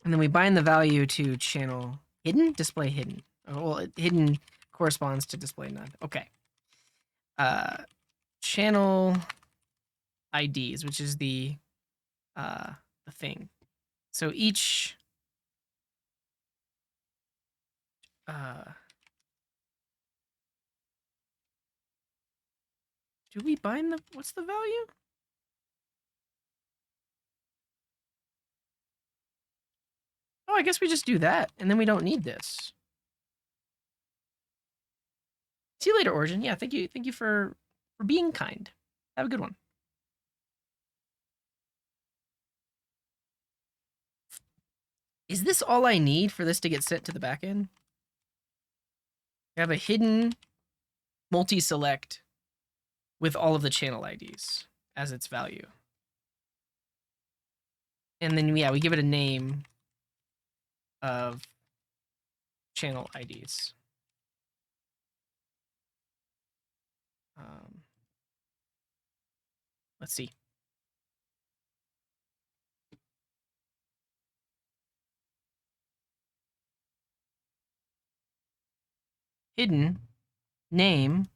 then we bind the value to channel hidden, display hidden. Oh, well, hidden corresponds to display none. Okay. Channel IDs, which is the thing. So each do we bind the what's the value? Oh, I guess we just do that, and then we don't need this. See you later, Origin. Yeah, thank you for being kind. Have a good one. Is this all I need for this to get sent to the backend? I have a hidden multi-select with all of the channel IDs as its value. And then, yeah, we give it a name of channel IDs. Let's see. Hidden name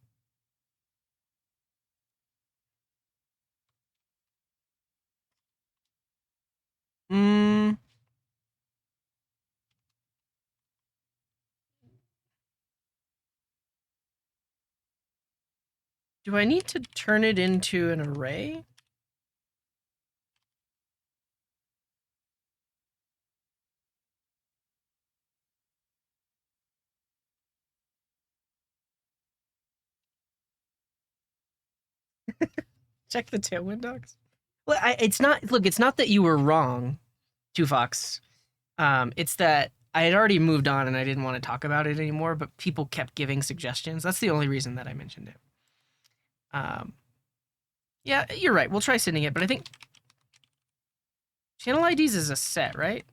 Do I need to turn it into an array? Check the Tailwind docs. Well, it's not. Look, it's not that you were wrong, Two Fox. It's that I had already moved on and I didn't want to talk about it anymore. But people kept giving suggestions. That's the only reason that I mentioned it. Yeah, you're right. We'll try sending it, but I think channel IDs is a set, right?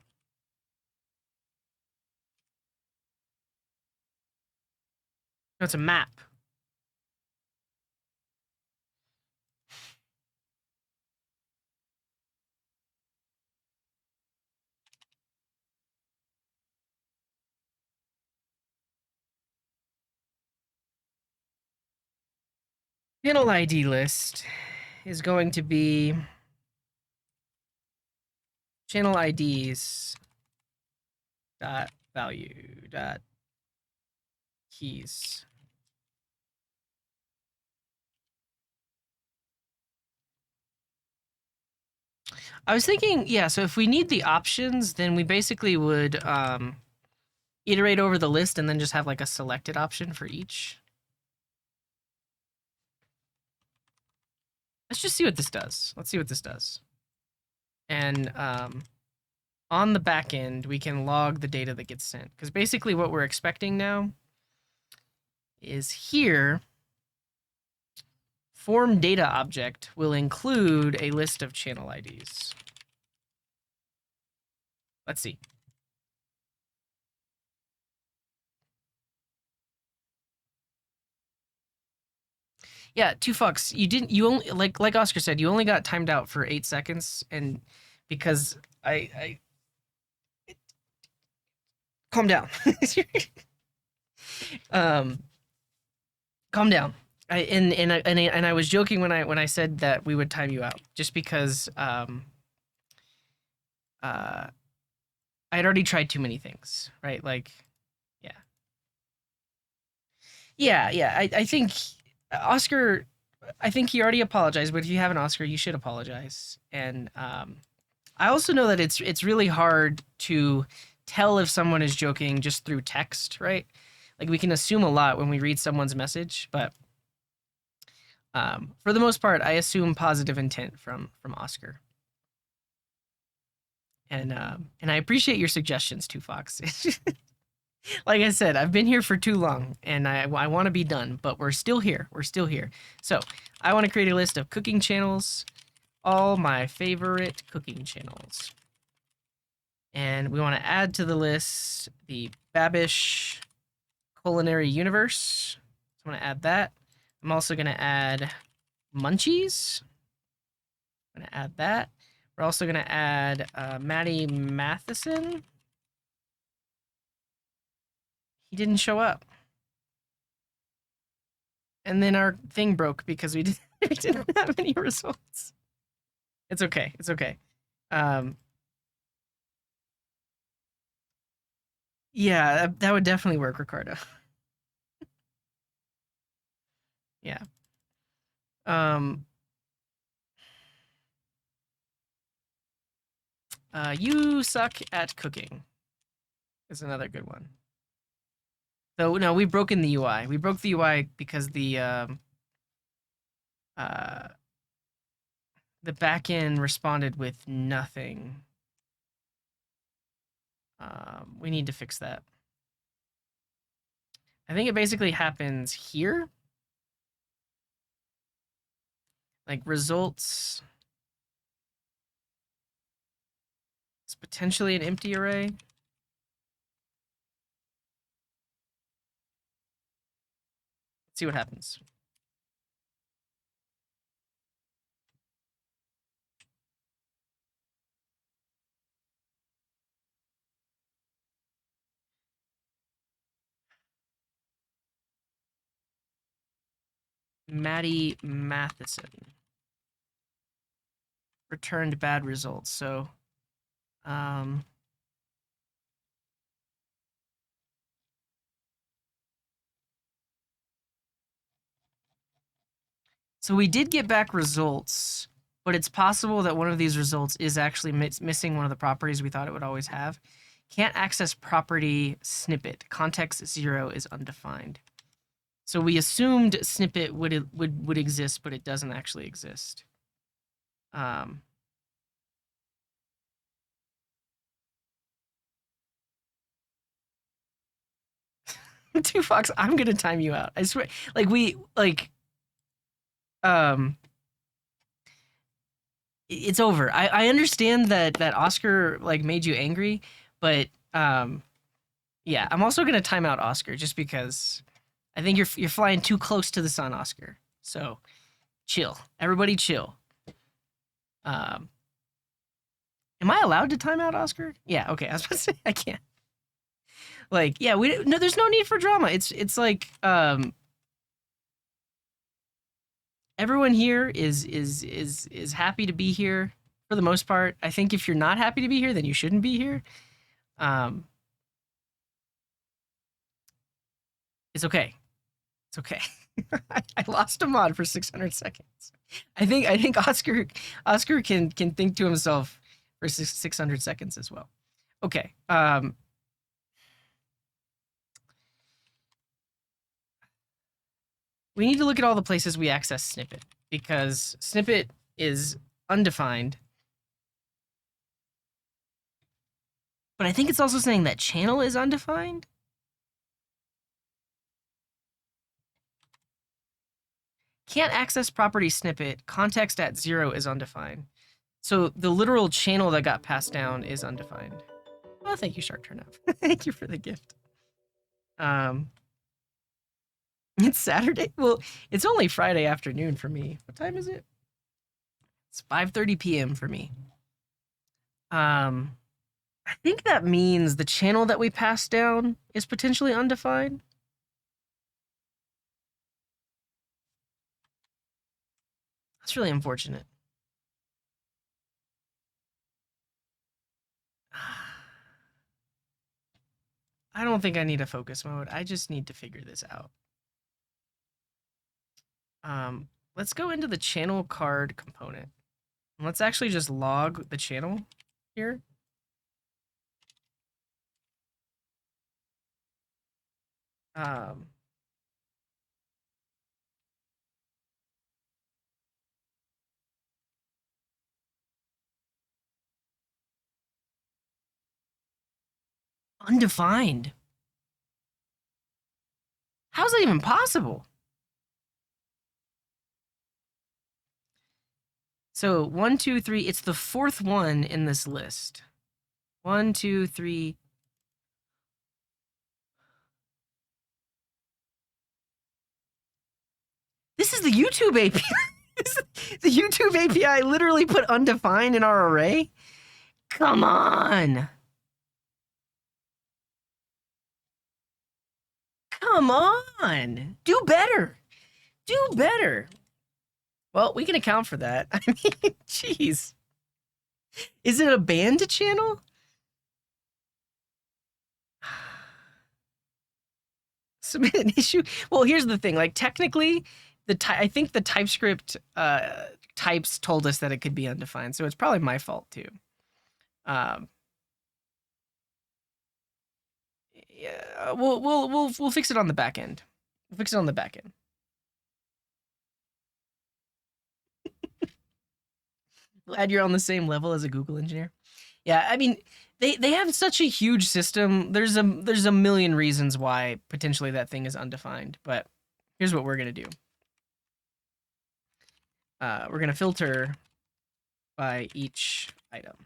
No, it's a map. Channel ID list is going to be channel IDs dot value dot keys. I was thinking, yeah, so if we need the options, then we basically would iterate over the list and then just have like a selected option for each. Let's just see what this does. Let's see what this does. And on the back end, we can log the data that gets sent. Because basically what we're expecting now is here, form data object will include a list of channel IDs. Let's see. Yeah, Two Fox, you only, like Oscar said, you only got timed out for 8 seconds, and because I calm down. Calm down. I was joking when I said that we would time you out, just because I had already tried too many things, right? Like, yeah. Yeah. I think Oscar, I think he already apologized, but if you have an Oscar, you should apologize. And I also know that it's really hard to tell if someone is joking just through text, right? Like we can assume a lot when we read someone's message, but for the most part, I assume positive intent from Oscar. And I appreciate your suggestions too, Fox. Like I said, I've been here for too long, and I want to be done, but we're still here. We're still here. So I want to create a list of cooking channels, all my favorite cooking channels. And we want to add to the list the Babish Culinary Universe. So I'm going to add that. I'm also going to add Munchies. I'm going to add that. We're also going to add Maddie Matheson. He didn't show up. And then our thing broke because we didn't have any results. It's okay. It's okay. Yeah, that would definitely work, Ricardo. Yeah. You suck at cooking is another good one. So no, we've broken the UI. We broke the UI because the backend responded with nothing. We need to fix that. I think it basically happens here. Like results. It's potentially an empty array. Let's see what happens. Maddie Matheson returned bad results. So, So we did get back results, but it's possible that one of these results is actually missing one of the properties we thought it would always have. Can't access property snippet. Context 0 is undefined. So we assumed snippet would exist, but it doesn't actually exist. Two Fox, I'm gonna time you out. I swear. It's over. I understand that Oscar like made you angry, but yeah, I'm also gonna time out Oscar just because I think you're flying too close to the sun, Oscar. So chill, everybody, chill. Am I allowed to time out Oscar? Yeah, okay. I was about to say I can't. Like, yeah, there's no need for drama. It's like everyone here is happy to be here for the most part. I think if you're not happy to be here, then you shouldn't be here. It's okay. It's okay. I lost a mod for 600 seconds. I think Oscar can think to himself for 600 seconds as well. Okay. We need to look at all the places we access snippet because snippet is undefined. But I think it's also saying that channel is undefined. Can't access property snippet. Context at 0 is undefined. So the literal channel that got passed down is undefined. Oh, thank you, Shark Turn Up. Thank you for the gift. It's Saturday? Well, it's only Friday afternoon for me. What time is it? It's 5:30 p.m. for me. I think that means the channel that we passed down is potentially undefined. That's really unfortunate. I don't think I need a focus mode. I just need to figure this out. Let's go into the channel card component. And let's actually just log the channel here. Undefined. How's that even possible? So 1, 2, 3. It's the fourth one in this list. 1, 2, 3. This is the YouTube API. The YouTube API literally put undefined in our array. Come on. Come on. Do better. Do better. Well, we can account for that. I mean, jeez. Is it a banned channel? Submit an issue. Well, here's the thing. Like, technically, I think the TypeScript types told us that it could be undefined, so it's probably my fault too. Yeah, we'll fix it on the back end. We'll fix it on the back end. Glad you're on the same level as a Google engineer. Yeah, I mean, they have such a huge system. There's a million reasons why potentially that thing is undefined, but here's what we're gonna do. We're gonna filter by each item.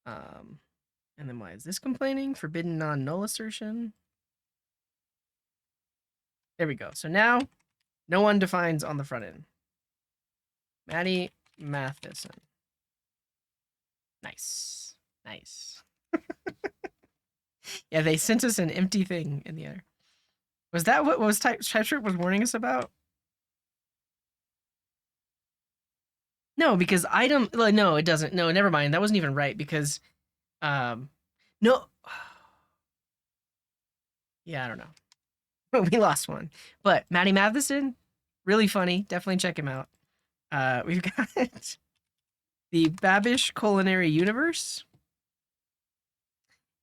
And then why is this complaining? Forbidden non-null assertion. There we go. So now, no undefines on the front end. Maddie Matheson. Nice. Nice. Yeah, they sent us an empty thing in the other. Was that what was TypeScript was warning us about? No, because item. No, it doesn't. No, never mind. That wasn't even right because, no. Yeah, I don't know. We lost one. But Matty Matheson, really funny. Definitely check him out. We've got the Babish Culinary Universe.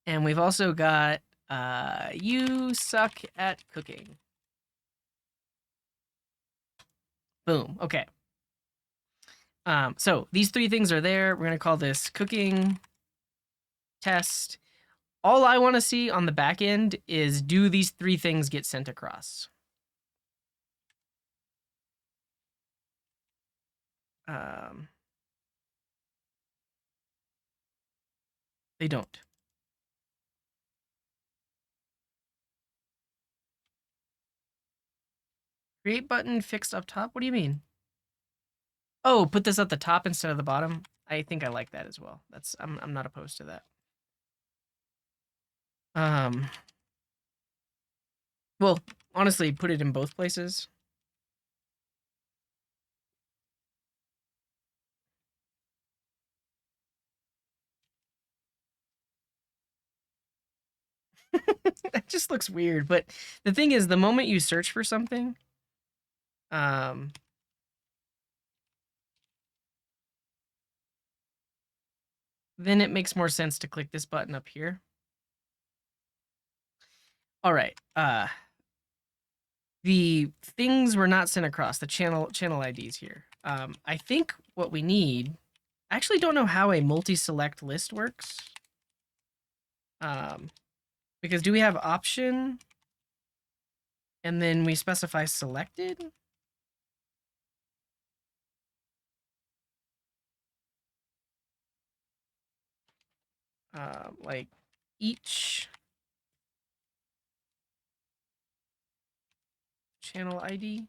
And we've also got You Suck at Cooking. Boom. Okay. So these three things are there. We're going to call this cooking test. All I want to see on the back end is, do these three things get sent across? They don't. Create button fixed up top? What do you mean? Oh, put this at the top instead of the bottom? I think I like that as well. I'm not opposed to that. Well, honestly, put it in both places. That just looks weird. But the thing is, the moment you search for something, then it makes more sense to click this button up here. All right. The things were not sent across, the channel IDs here. I think what we need, I actually don't know how a multi-select list works. Because do we have option and then we specify selected? Like each channel ID.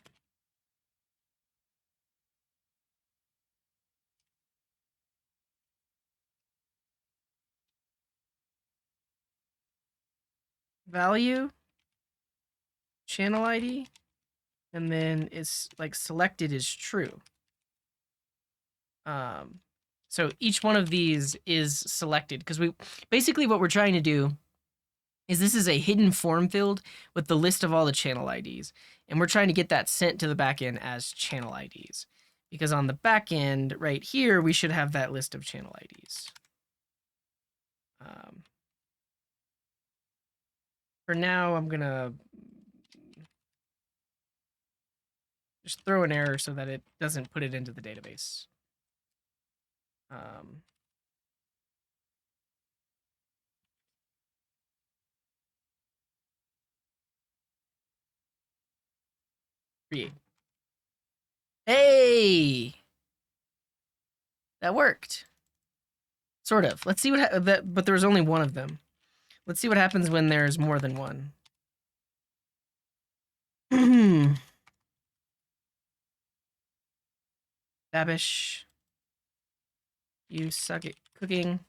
Value, channel ID, and then it's like selected is true. So each one of these is selected because we basically what we're trying to do is this is a hidden form field with the list of all the channel IDs. And we're trying to get that sent to the back end as channel IDs. Because on the back end right here, we should have that list of channel IDs. For now, I'm going to just throw an error so that it doesn't put it into the database. Create. Hey! That worked. Sort of. Let's see what but there was only one of them. Let's see what happens when there's more than one. Babish. You suck at cooking.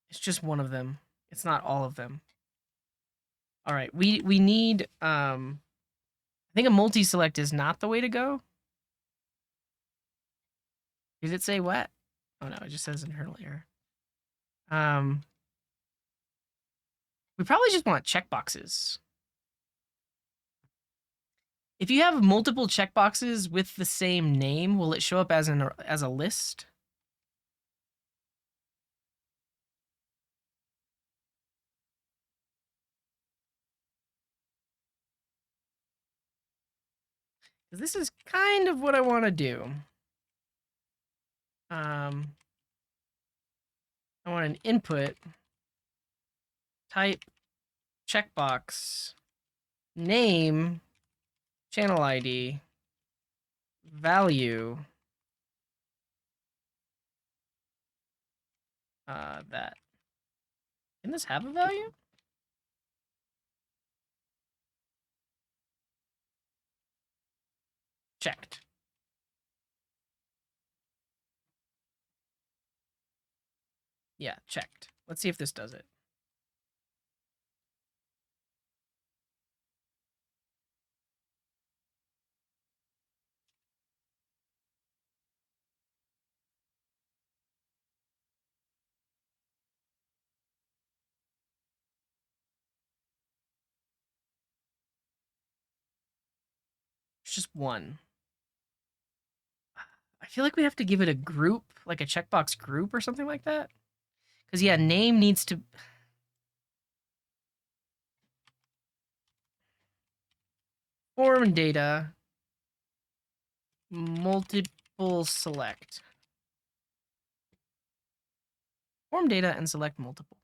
It's just one of them. It's not all of them. All right, we need I think a multi-select is not the way to go. Did it say what? Oh no, it just says internal error. We probably just want checkboxes. If you have multiple checkboxes with the same name, will it show up as a list? Because this is kind of what I want to do. I want an input type checkbox name channel ID value that. Can this have a value? Checked. Yeah, checked. Let's see if this does it. just one. I feel like we have to give it a group, like a checkbox group or something like that. Because, yeah, name needs to... Form data, multiple select. Form data and select multiple.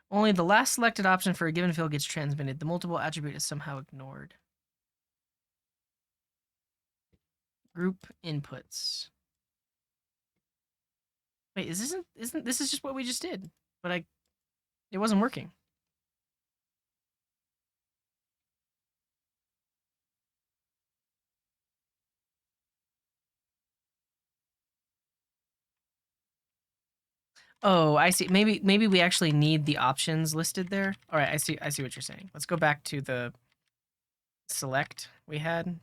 Only the last selected option for a given field gets transmitted. The multiple attribute is somehow ignored. Group inputs. Wait, isn't this is just what we just did? But it wasn't working. Oh, I see. Maybe we actually need the options listed there. All right, I see what you're saying. Let's go back to the select we had.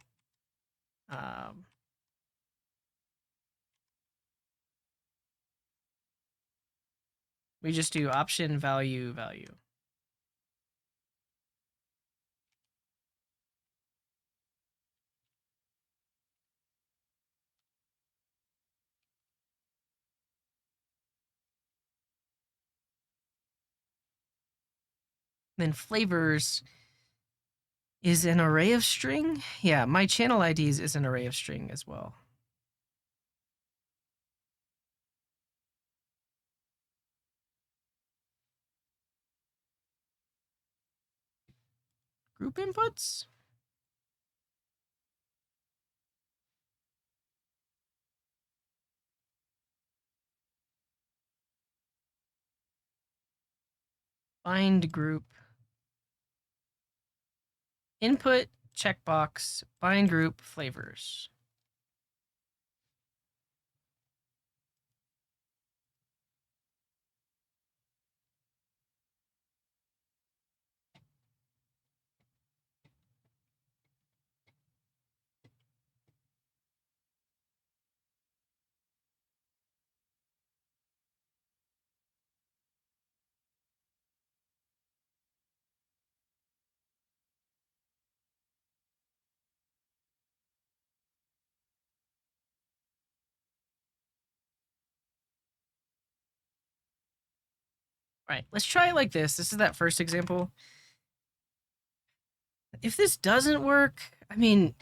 We just do option value. Then flavors is an array of string. Yeah, my channel IDs is an array of string as well. Group inputs? Bind group. Input checkbox, bind group flavors. All right, let's try it like this. This is that first example. If this doesn't work, I mean,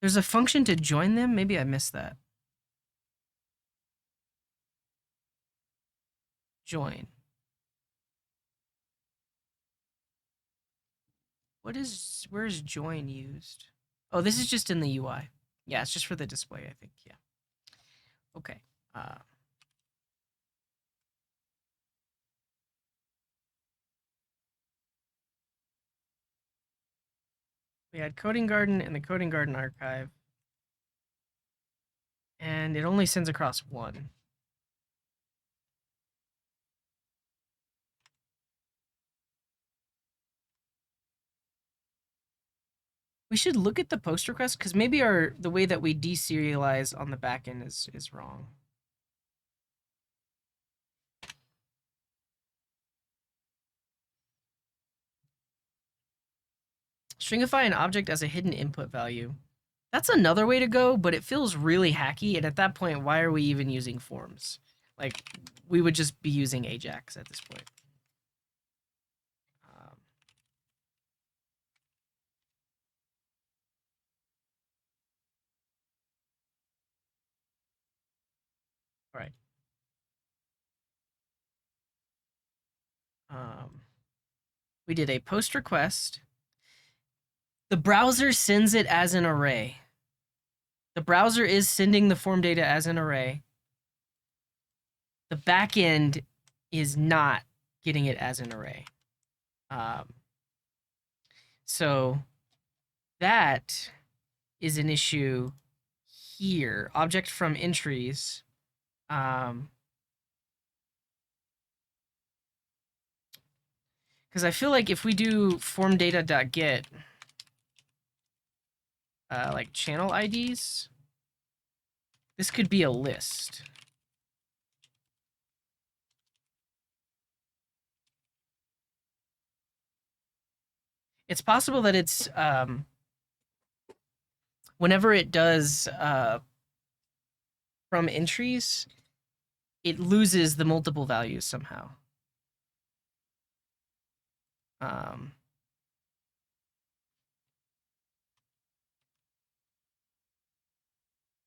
there's a function to join them. Maybe I missed that. Join. Where is join used? Oh, this is just in the UI. Yeah, it's just for the display, I think. Yeah. Okay. We had Coding Garden and the Coding Garden archive. And it only sends across one. We should look at the post request because maybe the way that we deserialize on the back end is wrong. Stringify an object as a hidden input value. That's another way to go, but it feels really hacky. And at that point, why are we even using forms? Like, we would just be using Ajax at this point. All right. We did a post request. The browser sends it as an array. The browser is sending the form data as an array. The backend is not getting it as an array. So that is an issue here. Object from entries. Because I feel like if we do form data.get, like channel IDs, this could be a list. It's possible that it's whenever it does from entries, it loses the multiple values somehow.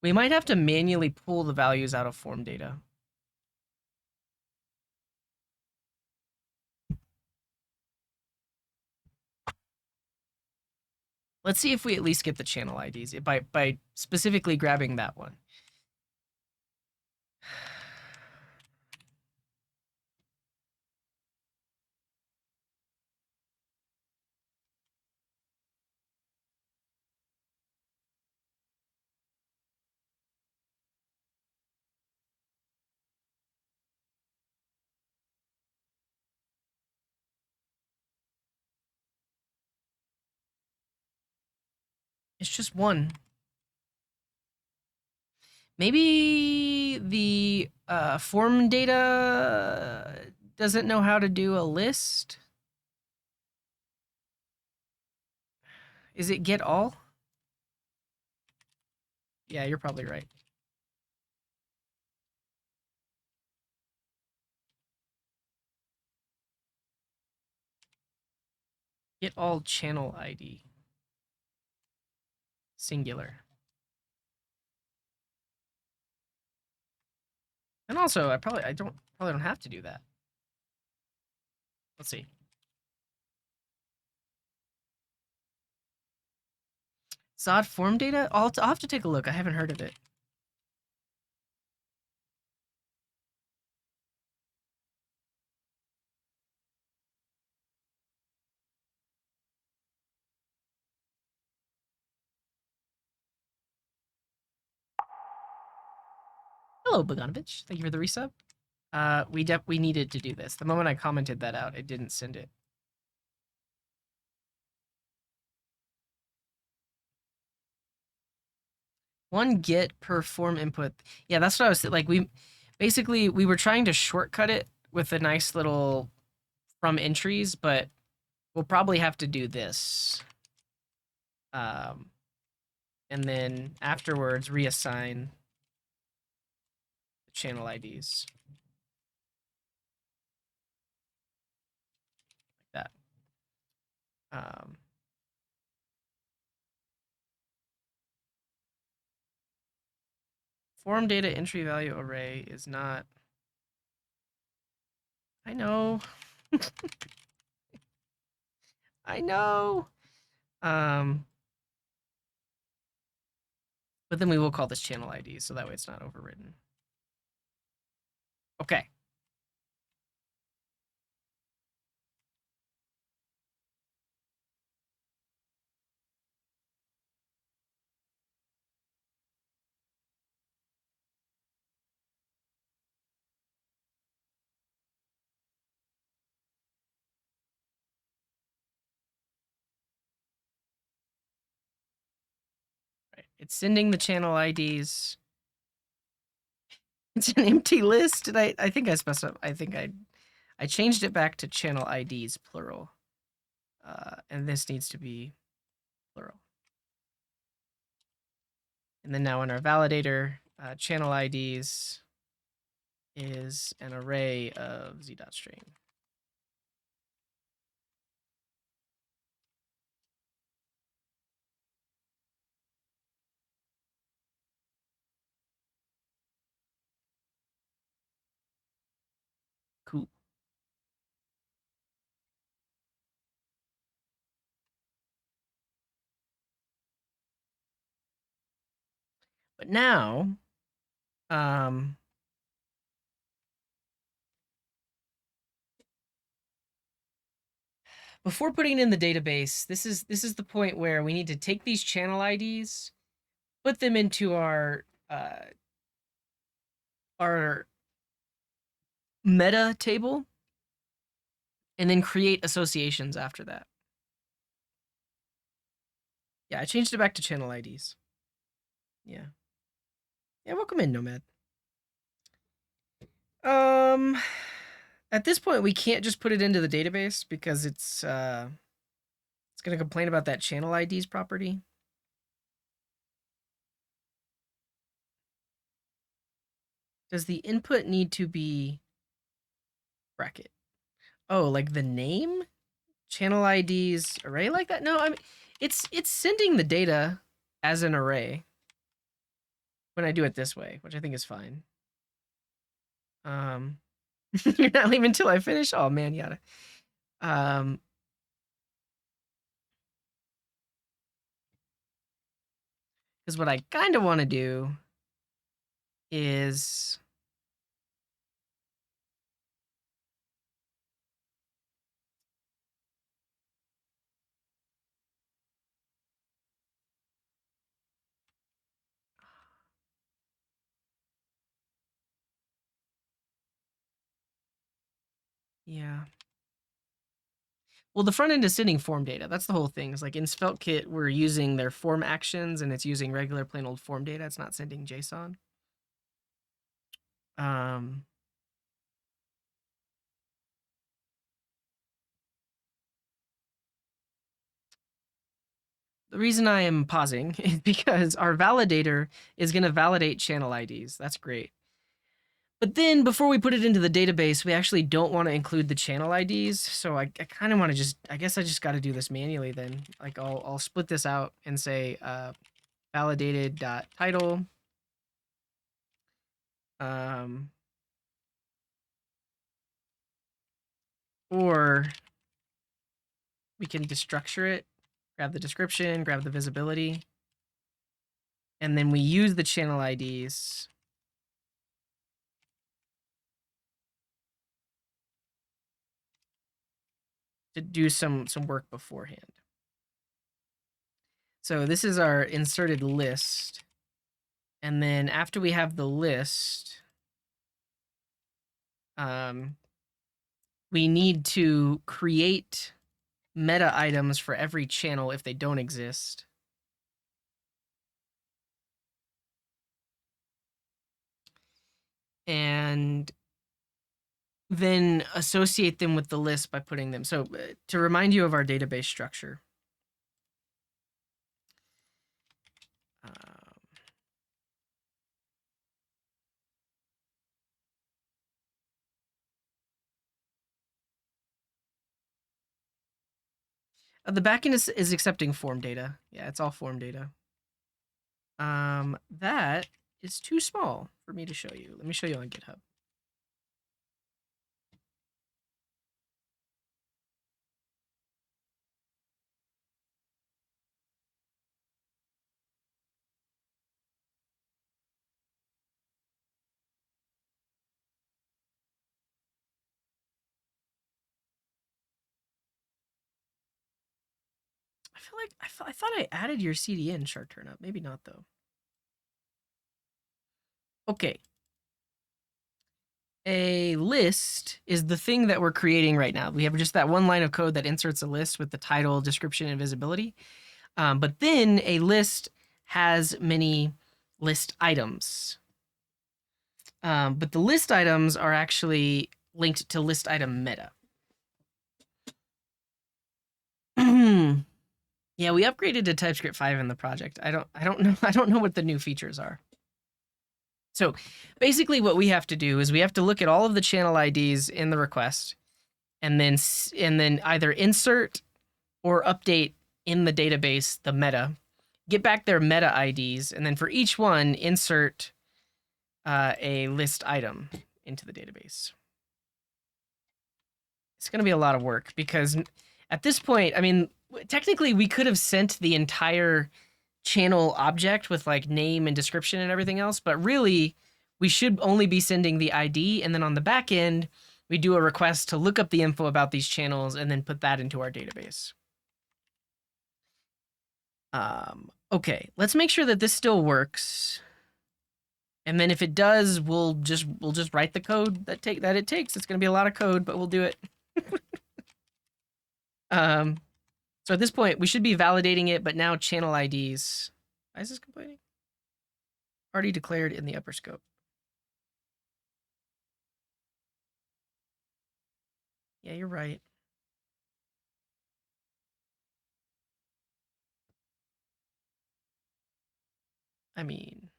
We might have to manually pull the values out of form data. Let's see if we at least get the channel IDs by specifically grabbing that one. It's just one. Maybe the form data doesn't know how to do a list. Is it get all? Yeah, you're probably right. Get all channel ID. Singular. And also, I probably don't have to do that. Let's see. Zod form data? I'll have to take a look. I haven't heard of it. Hello, Bogdanovich. Thank you for the resub. We needed to do this. The moment I commented that out, it didn't send it. One get per form input. Yeah, that's what I was like. We were trying to shortcut it with a nice little from entries, but we'll probably have to do this. And then afterwards reassign the channel IDs. Like that. Form data entry value array is not. I know. I know. But then we will call this channel ID, so that way it's not overridden. Okay. Right. It's sending the channel IDs. It's an empty list. And I think I messed up. I think I changed it back to channel IDs plural. And this needs to be plural. And then now in our validator, channel IDs is an array of z.string. Cool. But now, before putting it in the database, this is the point where we need to take these channel IDs, put them into our meta table, and then create associations after that. Yeah, I changed it back to channel IDs. Yeah. Yeah, welcome in, Nomad. At this point, we can't just put it into the database because it's It's going to complain about that channel IDs property. Does the input need to be bracket? Oh, like the name? Channel IDs array like that? No, I mean, it's sending the data as an array when I do it this way, which I think is fine. You're not leaving until I finish? Oh man, yada. Because what I kind of want to do is yeah. Well, the front end is sending form data. That's the whole thing. It's like in SvelteKit, we're using their form actions and it's using regular plain old form data. It's not sending JSON. The reason I am pausing is because our validator is going to validate channel IDs. That's great. But then before we put it into the database, we actually don't want to include the channel IDs. So I kind of want to just, I guess I just got to do this manually then. Like I'll split this out and say validated.title. Or we can destructure it, grab the description, grab the visibility, and then we use the channel IDs to do some work beforehand. So this is our inserted list. And then after we have the list, we need to create meta items for every channel if they don't exist. And then associate them with the list by putting them. So to remind you of our database structure. The backend is accepting form data. Yeah, it's all form data. That is too small for me to show you. Let me show you on GitHub. I feel like I thought I added your CDN chart turnup. Maybe not though. Okay. A list is the thing that we're creating right now. We have just that one line of code that inserts a list with the title, description, and visibility. But then a list has many list items. But the list items are actually linked to list item meta. Yeah, we upgraded to TypeScript 5 in the project. I don't know what the new features are. So basically what we have to do is we have to look at all of the channel IDs in the request and then either insert or update in the database the meta, get back their meta IDs, and then for each one insert a list item into the database. It's going to be a lot of work because at this point, I mean, technically we could have sent the entire channel object with like name and description and everything else, but really we should only be sending the ID, and then on the back end, we do a request to look up the info about these channels and then put that into our database. Okay, let's make sure that this still works. And then if it does, we'll just write the code that it takes. It's going to be a lot of code, but we'll do it. So at this point, we should be validating it, but now channel IDs. Why is this complaining? Already declared in the upper scope. Yeah, you're right. I mean,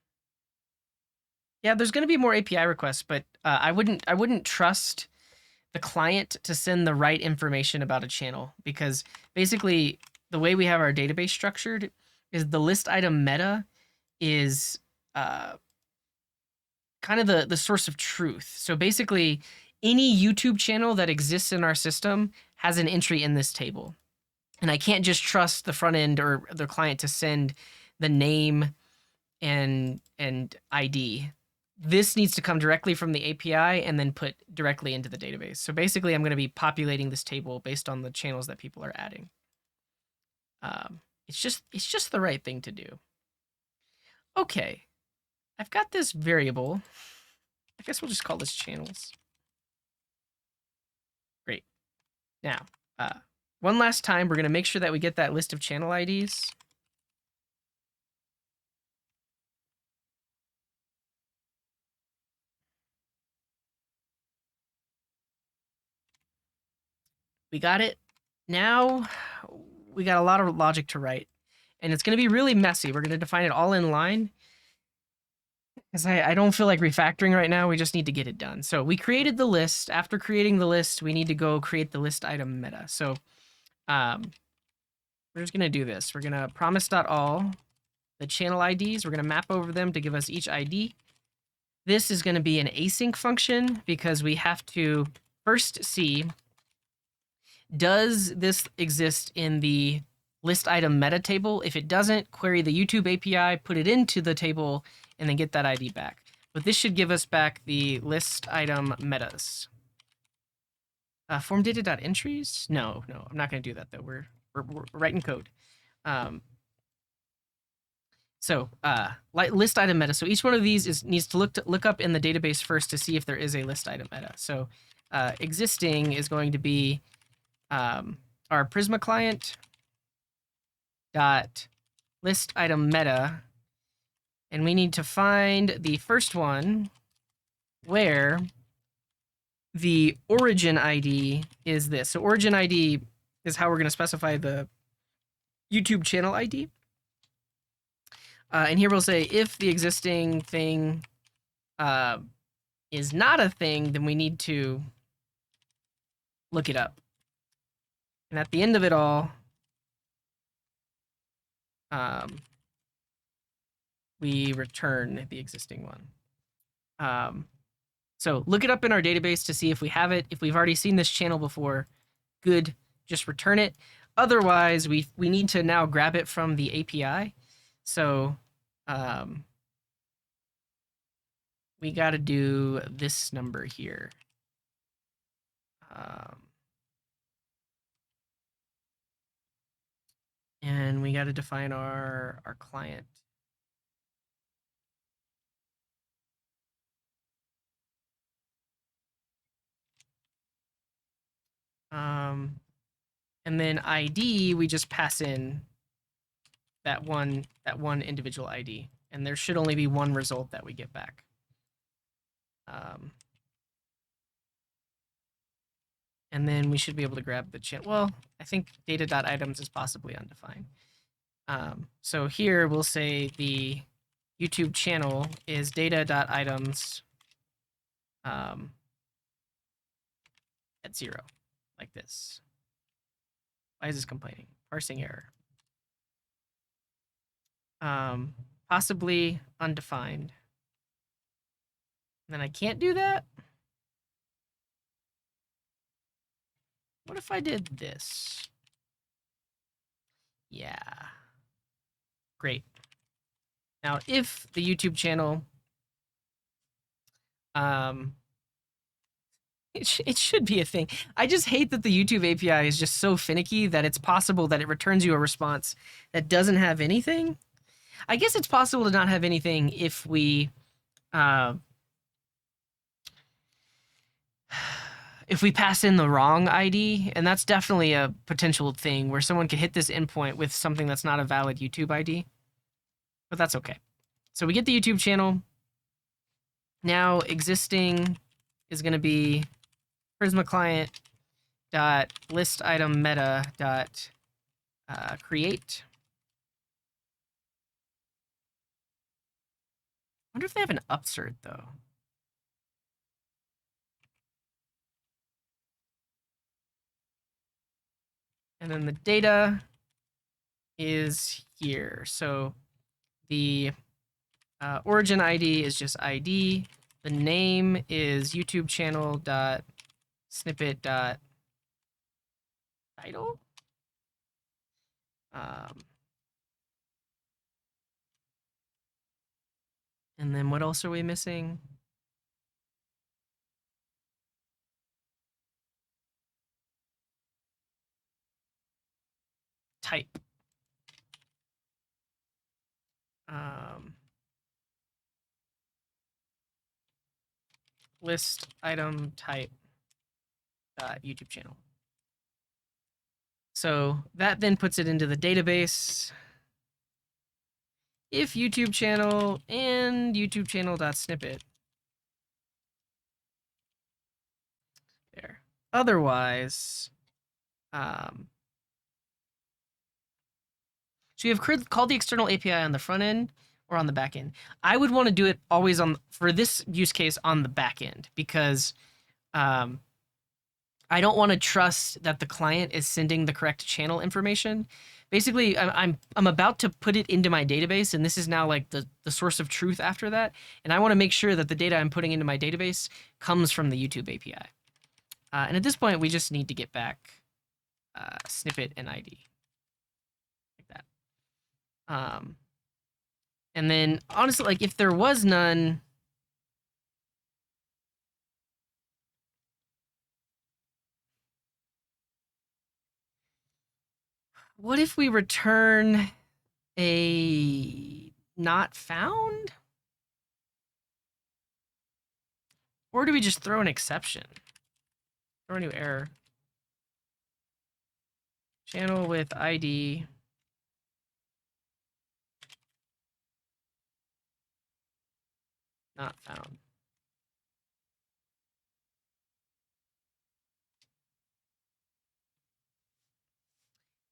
yeah, there's going to be more API requests, but I wouldn't trust the client to send the right information about a channel, because basically the way we have our database structured is the list item meta is kind of the source of truth. So basically, any YouTube channel that exists in our system has an entry in this table. And I can't just trust the front end or the client to send the name and ID. This needs to come directly from the API and then put directly into the database. So basically, I'm going to be populating this table based on the channels that people are adding. It's just the right thing to do. Okay, I've got this variable. I guess we'll just call this channels. Great. Now, one last time, we're going to make sure that we get that list of channel IDs. We got it. Now we got a lot of logic to write, and it's going to be really messy. We're going to define it all in line, because I don't feel like refactoring right now. We just need to get it done. So we created the list. After creating the list, we need to go create the list item meta. So we're just going to do this. We're going to promise.all, the channel IDs. We're going to map over them to give us each ID. This is going to be an async function, because we have to first see, does this exist in the list item meta table? If it doesn't, query the YouTube API, put it into the table, and then get that ID back. But this should give us back the list item metas. Form data.entries? No, I'm not going to do that, though. We're writing code. So list item meta. So each one of these needs to look up in the database first to see if there is a list item meta. So existing is going to be our Prisma client dot list item meta, and we need to find the first one where the origin ID is this. So origin ID is how we're going to specify the YouTube channel ID. And here we'll say if the existing thing is not a thing, then we need to look it up. And at the end of it all, we return the existing one. So look it up in our database to see if we have it. If we've already seen this channel before, good, just return it. Otherwise, we need to now grab it from the API. So we got to do this number here. And we got to define our client. And then ID, we just pass in that one individual ID, and there should only be one result that we get back. And then we should be able to grab the channel. Well, I think data.items is possibly undefined. So here we'll say the YouTube channel is data.items at 0, like this. Why is this complaining? Parsing error. Possibly undefined. And then I can't do that? What if I did this? Yeah. Great. Now, if the YouTube channel, it should be a thing. I just hate that the YouTube API is just so finicky that it's possible that it returns you a response that doesn't have anything. I guess it's possible to not have anything if we pass in the wrong ID, and that's definitely a potential thing where someone could hit this endpoint with something that's not a valid YouTube ID, but that's okay. So we get the YouTube channel. Now existing is going to be Prisma client dot list item meta dot create. wonder if they have an upsert though. And then the data is here. So the origin ID is just ID. The name is YouTube channel dot snippet dot title. And then what else are we missing? Type. List item type YouTube channel. So that then puts it into the database. If YouTube channel and YouTube channel.snippet. There. Otherwise, so you have called the external API on the front end or on the back end. I would want to do it always on, for this use case, on the back end, because I don't want to trust that the client is sending the correct channel information. Basically, I'm about to put it into my database, and this is now like the source of truth after that. And I want to make sure that the data I'm putting into my database comes from the YouTube API. And at this point, we just need to get back snippet and ID, like that. And then honestly, like if there was none, what if we return a not found? Or do we just throw an exception? Throw a new error. Channel with ID. Not found.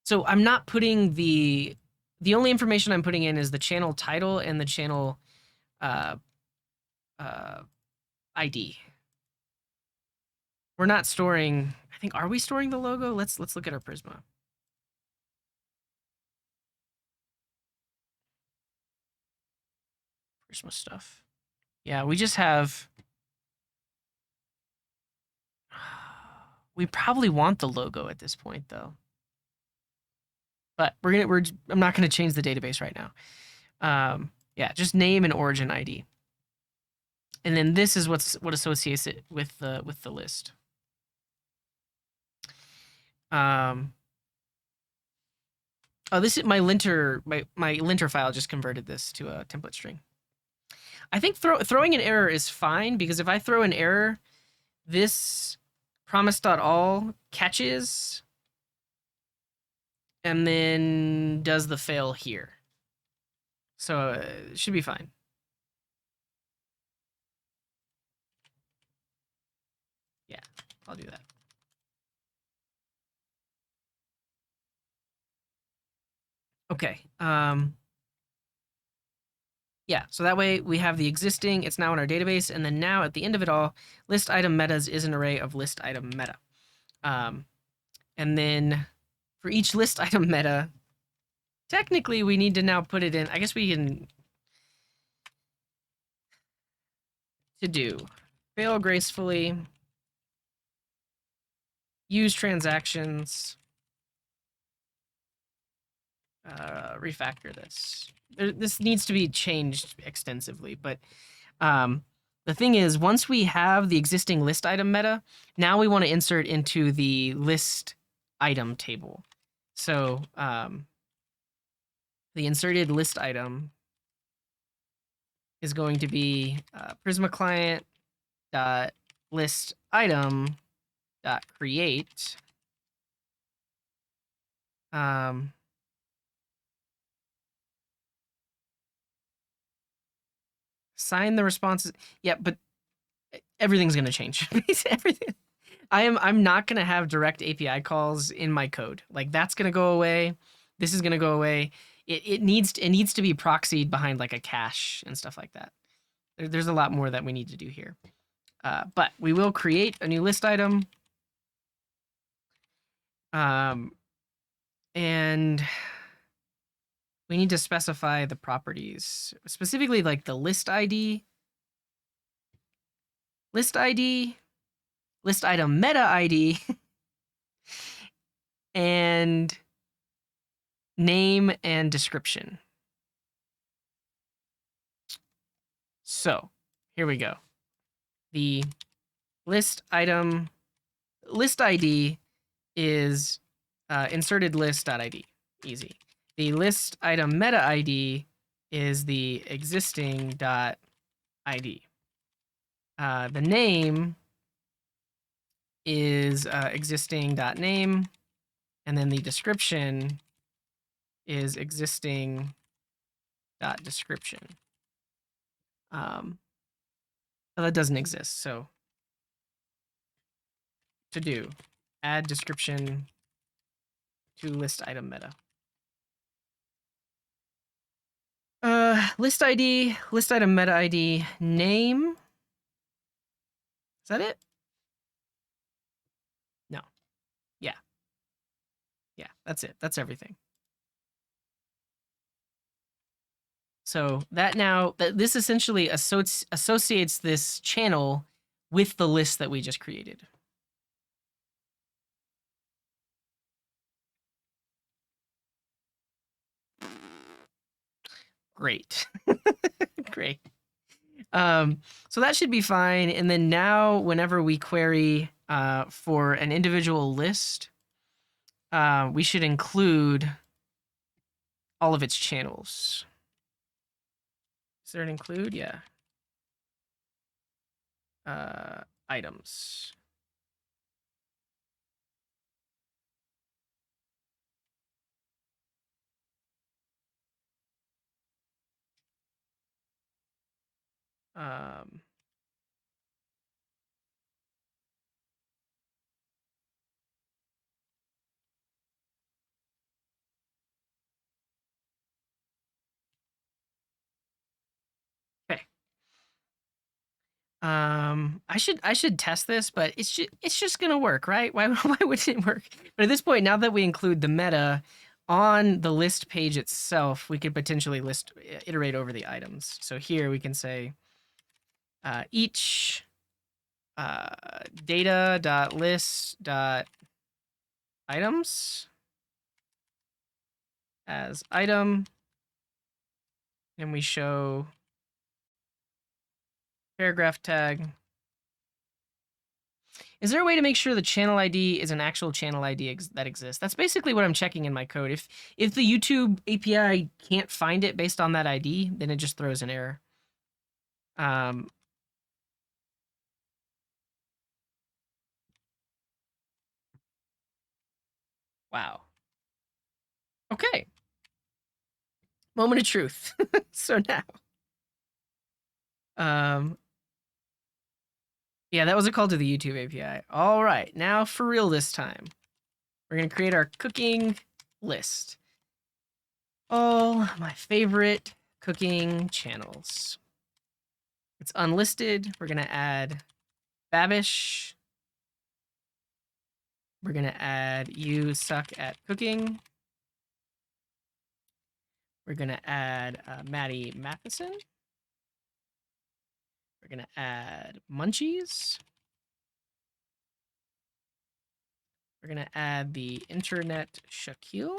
So I'm not putting the only information I'm putting in is the channel title and the channel ID. We're not storing, I think, are we storing the logo? Let's look at our Prisma. Prisma stuff. Yeah, we just have, we probably want the logo at this point though. But I'm not gonna change the database right now. Yeah, just name and origin ID. And then this is what associates it with the list. Oh, this is my linter. My linter file just converted this to a template string. I think throwing an error is fine, because if I throw an error, this promise.all catches and then does the fail here. So it should be fine. Yeah, I'll do that. Okay. Yeah, so that way we have the existing, it's now in our database, and then now at the end of it all, list item metas is an array of list item meta. And then for each list item meta, technically we need to now put it in, I guess we can, to do, fail gracefully, use transactions, refactor this. This needs to be changed extensively, but the thing is, once we have the existing list item meta, now we want to insert into the list item table. So the inserted list item is going to be Prisma client dot list item dot create sign the responses. Yeah, but everything's gonna change. Everything. I'm not gonna have direct API calls in my code. Like that's gonna go away. This is gonna go away. It needs to be proxied behind like a cache and stuff like that. There's a lot more that we need to do here. But we will create a new list item. And we need to specify the properties, specifically like the list ID, list item meta ID, and name and description. So here we go. The list ID is inserted list.id. Easy. The list item meta ID is the existing.id. The name is existing.name, and then the description is existing.description. That doesn't exist, so to do, add description to list item meta. List ID, list item meta ID, name. Is that it? No. Yeah. Yeah, that's it. That's everything. So that now, this essentially associates this channel with the list that we just created. Great. Great. So that should be fine. And then now whenever we query for an individual list, we should include all of its channels. Is there an include? Yeah. Items. Okay. I should test this, but it's just gonna work, right? Why wouldn't it work? But at this point, now that we include the meta on the list page itself, we could potentially iterate over the items. So here we can say each data.list.items as item, and we show paragraph tag. Is there a way to make sure the channel ID is an actual channel ID that exists? That's basically what I'm checking in my code. If the YouTube API can't find it based on that ID, then it just throws an error. Wow. Okay. Moment of truth. So now. Yeah, that was a call to the YouTube API. All right, now for real this time. We're going to create our cooking list. All my favorite cooking channels. It's unlisted. We're going to add Babish. We're going to add You Suck at Cooking. We're going to add Maddie Matheson. We're going to add Munchies. We're going to add the Internet Shaquille.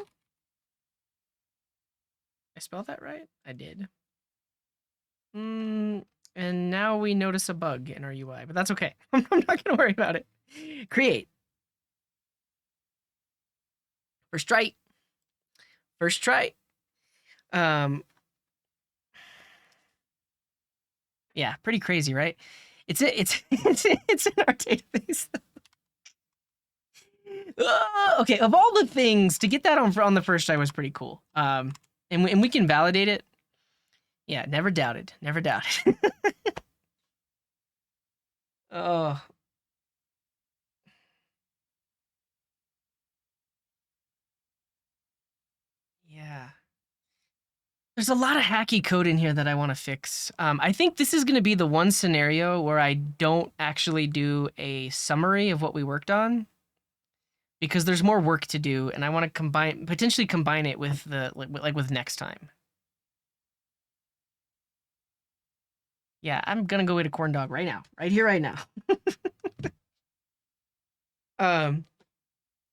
I spelled that right? I did. And now we notice a bug in our UI, but that's okay. I'm not going to worry about it. Create. First try. First try. Yeah, pretty crazy, right? It's in our database. Okay, of all the things to get that on the first try was pretty cool. And we can validate it. Yeah, never doubted. Never doubted. Oh. Yeah. There's a lot of hacky code in here that I want to fix. I think this is going to be the one scenario where I don't actually do a summary of what we worked on, because there's more work to do, and I want to potentially combine it with with next time. Yeah, I'm gonna go eat a corn dog right now, right here, right now.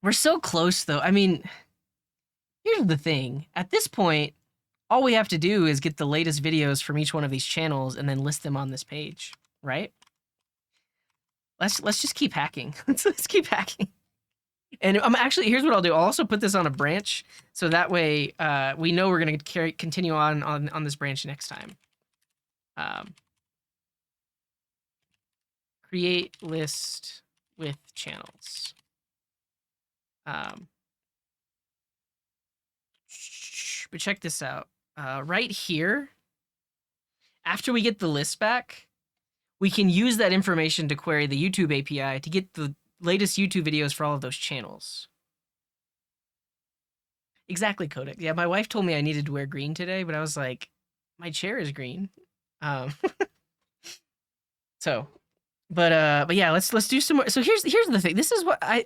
We're so close though. I mean, here's the thing. At this point, all we have to do is get the latest videos from each one of these channels and then list them on this page, right? Let's just keep hacking. Let's keep hacking. And I'm actually, here's what I'll do. I'll also put this on a branch, so that way we know we're going to continue on this branch next time. Create list with channels. But check this out. Right here, after we get the list back, we can use that information to query the YouTube API to get the latest YouTube videos for all of those channels. Exactly, Kodak. Yeah, my wife told me I needed to wear green today, but I was like, my chair is green. So, but yeah, let's do some more. So here's the thing. This is what I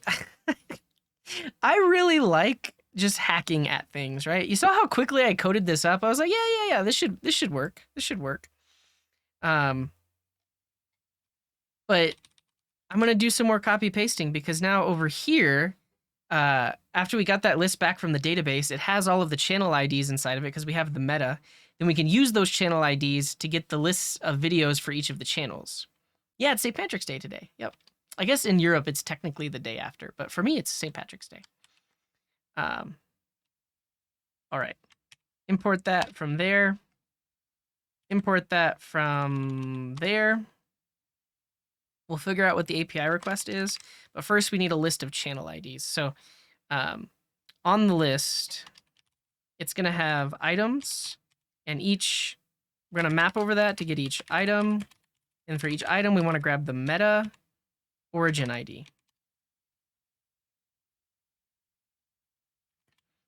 I really like, just hacking at things, right? You saw how quickly I coded this up. I was like, yeah, this should work. This should work. But I'm gonna do some more copy pasting, because now over here, after we got that list back from the database, it has all of the channel IDs inside of it because we have the meta. Then we can use those channel IDs to get the lists of videos for each of the channels. Yeah, it's St. Patrick's Day today. Yep. I guess in Europe it's technically the day after, but for me it's St. Patrick's Day. All right. Import that from there. Import that from there. We'll figure out what the API request is, but first we need a list of channel IDs. So on the list, it's going to have items, and we're going to map over that to get each item. And for each item, we want to grab the meta origin ID.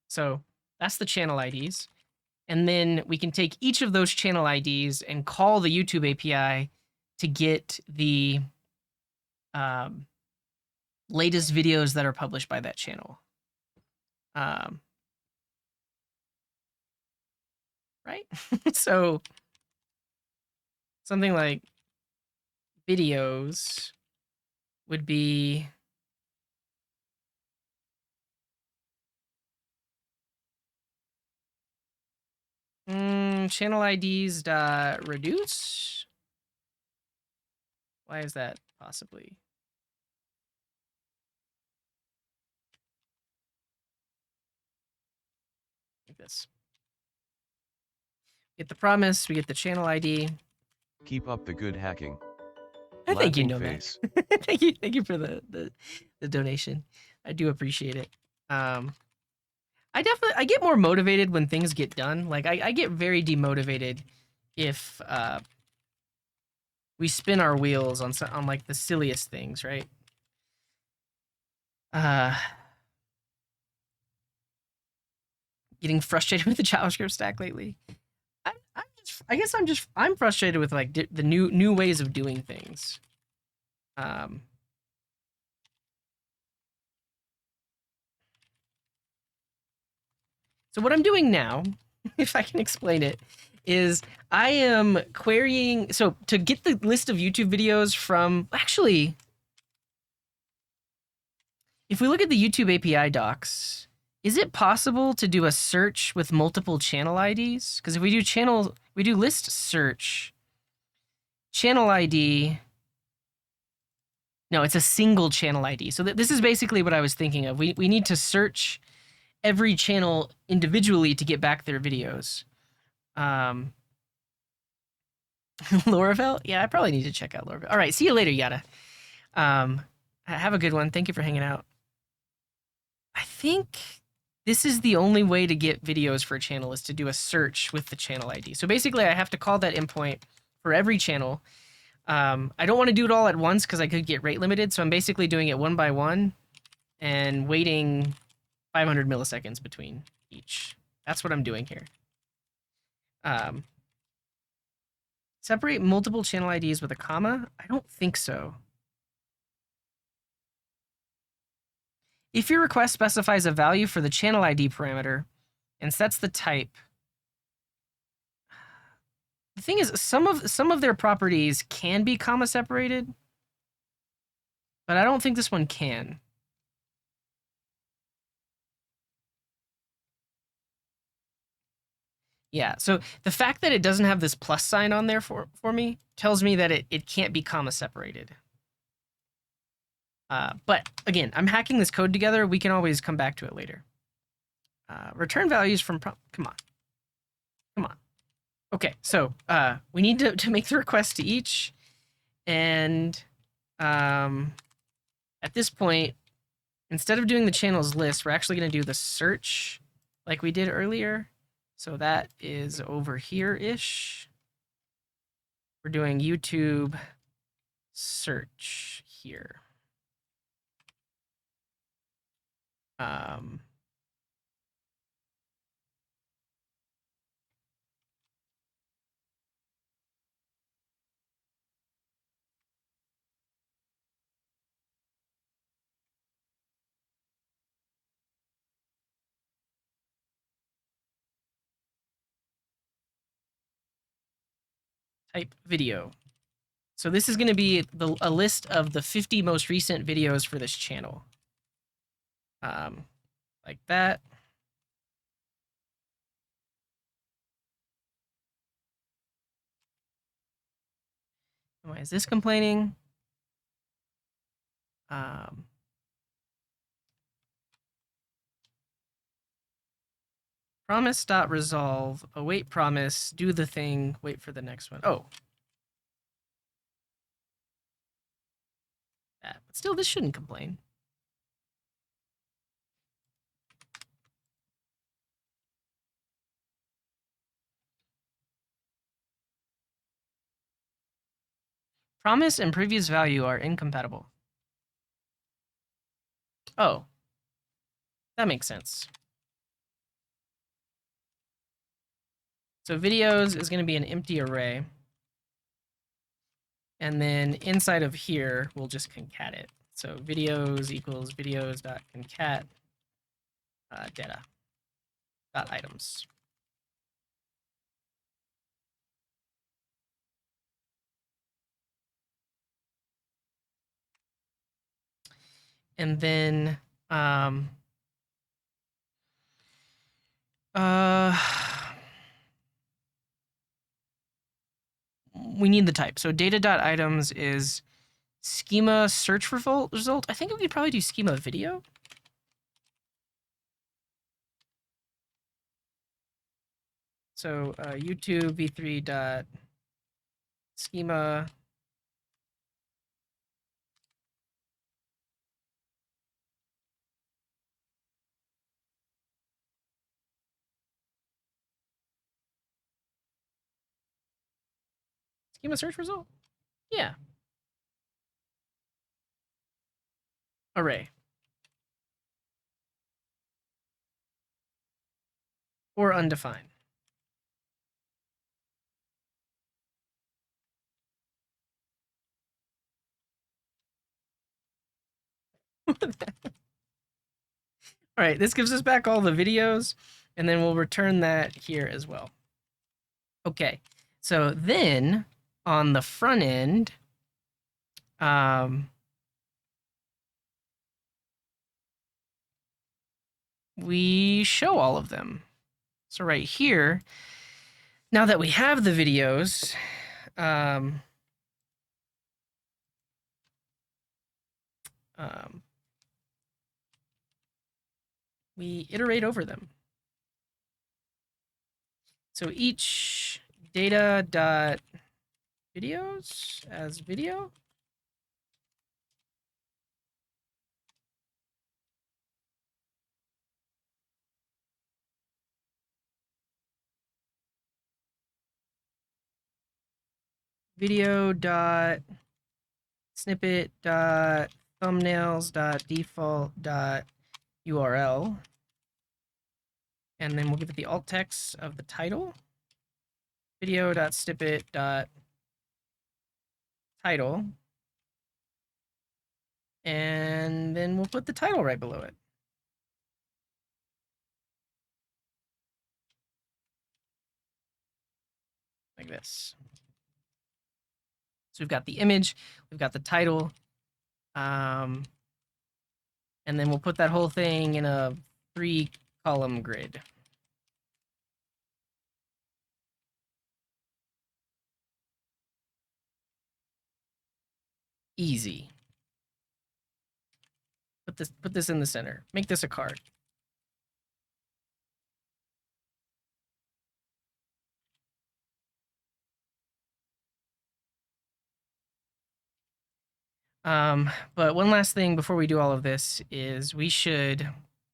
So that's the channel IDs. And then we can take each of those channel IDs and call the YouTube API to get the latest videos that are published by that channel. Right? So something like videos would be channel IDs reduce. Why is that possibly? Like this. Get the promise, we get the channel ID. Keep up the good hacking. Thank you, Nomad. Thank you for the donation. I do appreciate it. I get more motivated when things get done. Like I get very demotivated if we spin our wheels on like the silliest things, right? Getting frustrated with the JavaScript stack lately. I guess I'm frustrated with like the new ways of doing things. So what I'm doing now, if I can explain it, is I am querying. So to get the list of YouTube videos from, actually, if we look at the YouTube API docs, is it possible to do a search with multiple channel IDs? Because if we do list search, channel ID. No, it's a single channel ID. So this is basically what I was thinking of. We need to search every channel individually to get back their videos. Laravel? Yeah, I probably need to check out Laravel. All right, see you later, Yada. Have a good one. Thank you for hanging out. I think this is the only way to get videos for a channel, is to do a search with the channel ID. So basically, I have to call that endpoint for every channel. I don't want to do it all at once because I could get rate limited, so I'm basically doing it one by one and waiting 500 milliseconds between each. That's what I'm doing here. Separate multiple channel IDs with a comma? I don't think so. If your request specifies a value for the channel ID parameter and sets the type, the thing is, some of their properties can be comma separated, but I don't think this one can. Yeah, so the fact that it doesn't have this plus sign on there for me tells me that it can't be comma separated. But again, I'm hacking this code together. We can always come back to it later. Return values from come on. Come on. Okay, so we need to make the request to each. And at this point, instead of doing the channels list, we're actually going to do the search like we did earlier. So that is over here-ish. We're doing YouTube search here. Type video. So this is going to be a list of the 50 most recent videos for this channel. Like that. Why is this complaining? Promise.resolve, await promise, do the thing, wait for the next one. Oh. That. But still, this shouldn't complain. Promise and previous value are incompatible. Oh. That makes sense. So videos is going to be an empty array. And then inside of here, we'll just concat it. So videos equals videos.concat data.items. And then we need the type. So data.items is schema search result. I think we could probably do schema video. So YouTube v3 dot schema schema search result. Yeah. Array. Or undefined. All right, this gives us back all the videos, and then we'll return that here as well. Okay, so then on the front end, we show all of them. So right here, now that we have the videos, we iterate over them. So each data.videos as video. Video dot snippet dot thumbnails dot default dot URL, and then we'll give it the alt text of the title. video.snippet.title, and then we'll put the title right below it. Like this. So we've got the image, we've got the title, and then we'll put that whole thing in a 3-column grid. Easy. Put this in the center. Make this a card. But one last thing before we do all of this is we should,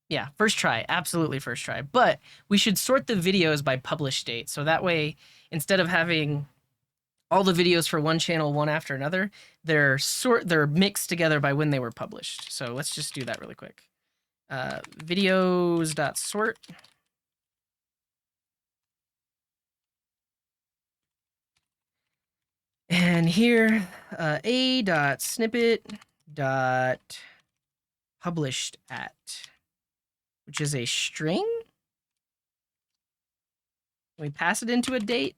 yeah, first try, absolutely first try. But we should sort the videos by publish date. So that way, instead of having all the videos for one channel one after another, they're mixed together by when they were published. So let's just do that really quick. Videos.sort. And here, a.snippet.published at, which is a string. We pass it into a date.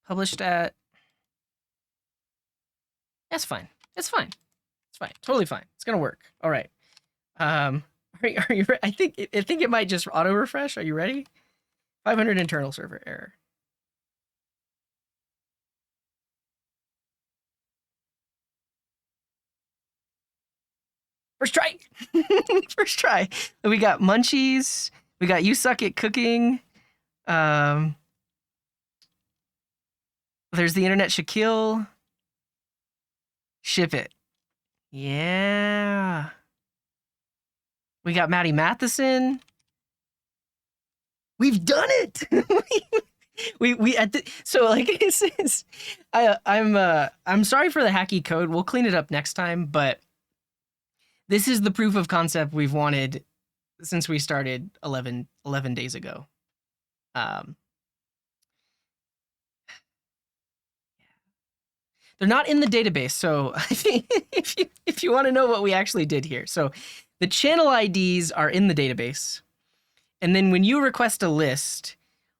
Published at. That's fine. That's fine. It's fine. Totally fine. It's gonna work. All right. Are you I think it might just auto refresh. Are you ready? 500 internal server error. First try. First try. We got munchies. We got you suck at cooking. There's the internet Shaquille. Ship it. Yeah. We got Maddie Matheson. We've done it. we at the, so like this is I'm sorry for the hacky code. We'll clean it up next time, but this is the proof of concept we've wanted since we started 11 days ago. They're not in the database, so if you want to know what we actually did here. So the channel IDs are in the database. And then when you request a list,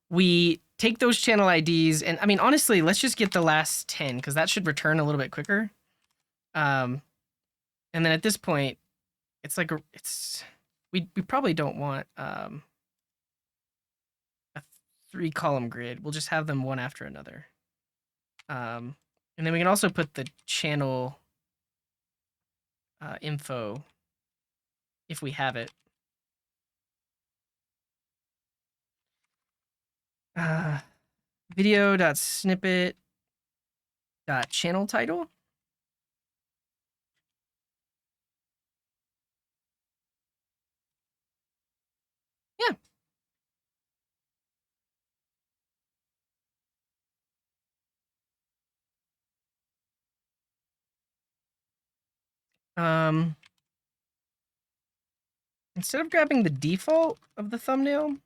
we take those channel IDs, and I mean, honestly, let's just get the last 10 because that should return a little bit quicker. And then at this point, it's like we probably don't want a 3-column grid. We'll just have them one after another. And then we can also put the channel info if we have it. Video.snippet.channel title. Yeah. Instead of grabbing the default of the thumbnail, it'd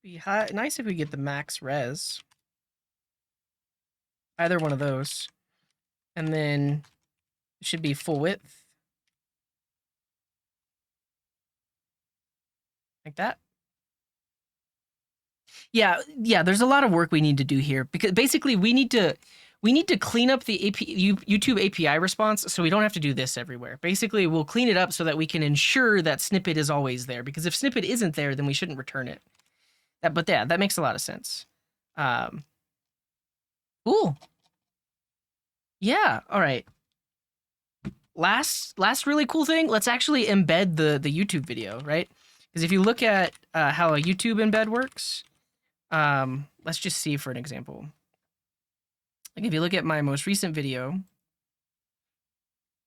be nice if we get the max res. Either one of those. And then it should be full width. Like that. Yeah, there's a lot of work we need to do here because basically we need to clean up the YouTube API response so we don't have to do this everywhere. Basically, we'll clean it up so that we can ensure that snippet is always there, because if snippet isn't there, then we shouldn't return it. But yeah, that makes a lot of sense. Cool. Yeah, all right. Last really cool thing, let's actually embed the YouTube video, right? Because if you look at how a YouTube embed works, let's just see for an example. Like if you look at my most recent video,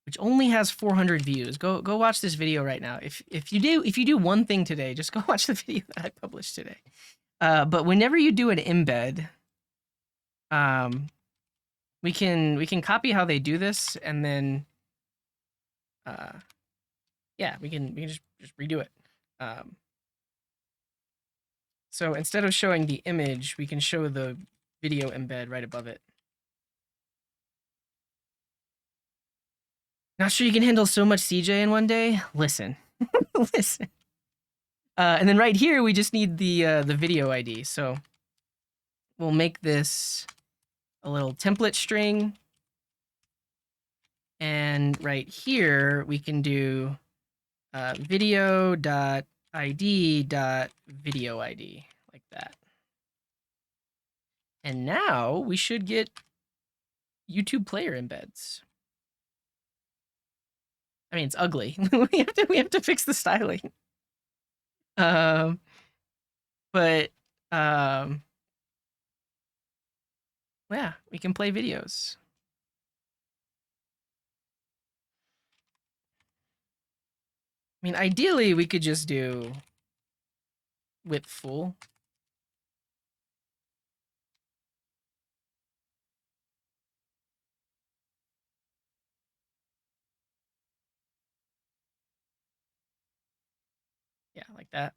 which only has 400 views. Go watch this video right now. If you do one thing today, just go watch the video that I published today. But whenever you do an embed, we can copy how they do this, and then yeah, we can just redo it. So instead of showing the image, we can show the video embed right above it. Not sure you can handle so much CJ in one day? Listen. Listen. And then right here, we just need the video ID. So we'll make this a little template string. And right here, we can do video.id.videoid, like that. And now we should get YouTube player embeds. I mean, it's ugly. we have to fix the styling. But yeah, we can play videos. I mean, ideally, we could just do width full. Yeah, like that.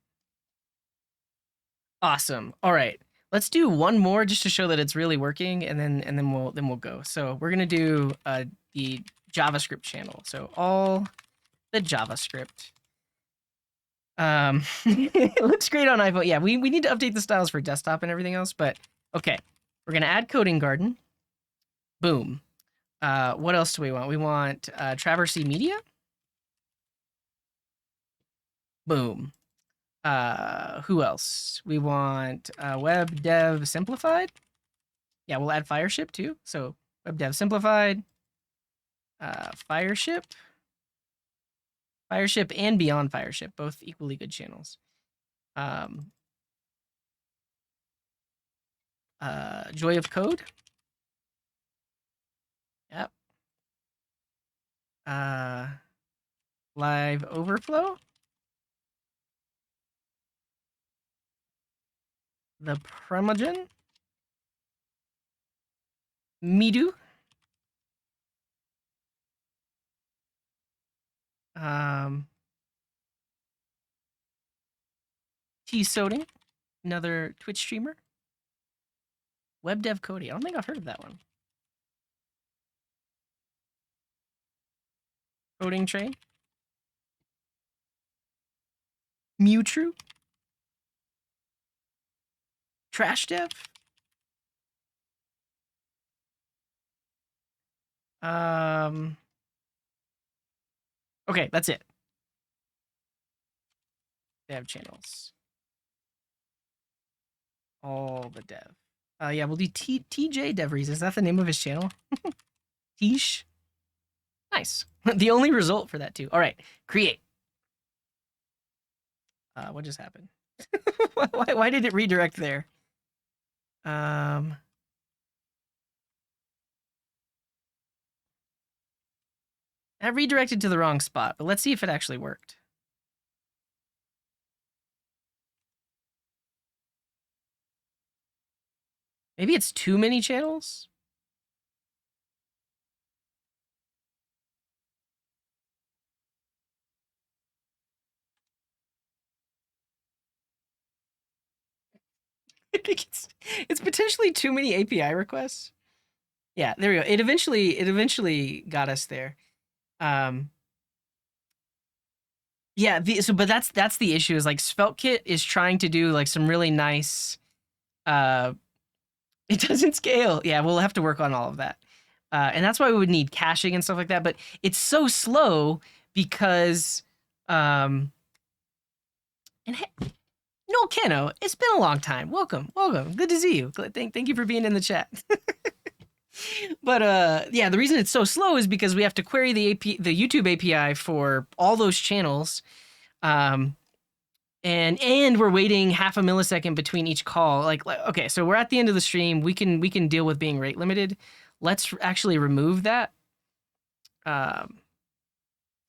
Awesome. All right. Let's do one more just to show that it's really working, and then we'll go. So we're gonna do the JavaScript channel. So all the JavaScript. It looks great on iPhone. Yeah, we need to update the styles for desktop and everything else, but okay. We're gonna add Coding Garden. Boom. What else do we want? We want Traversy Media. Boom. Who else? We want Web Dev Simplified. Yeah, we'll add Fireship too. So Web Dev Simplified, Fireship and Beyond Fireship, both equally good channels. Joy of Code. Yep. Live Overflow. The Primogen. Midu. T-Soding, another Twitch streamer. Web Dev Cody. I don't think I've heard of that one. Coding Train. Mewtru. Trash Dev. Okay, that's it. Dev channels. All the dev. Yeah, we'll do TJ Devries. Is that the name of his channel? Tish. Nice. The only result for that too. All right, create. What just happened? why did it redirect there? I redirected to the wrong spot, but let's see if it actually worked. Maybe it's too many channels? I think it's potentially too many API requests. Yeah, there we go. It eventually got us there. Yeah, but that's the issue, is like SvelteKit is trying to do like some really nice it doesn't scale. Yeah, we'll have to work on all of that. And that's why we would need caching and stuff like that, but it's so slow because and Noel Cano, it's been a long time. Welcome. Good to see you. Thank you for being in the chat. But yeah, the reason it's so slow is because we have to query the YouTube API for all those channels, and we're waiting half a millisecond between each call. Like okay, so we're at the end of the stream. We can deal with being rate limited. Let's actually remove that.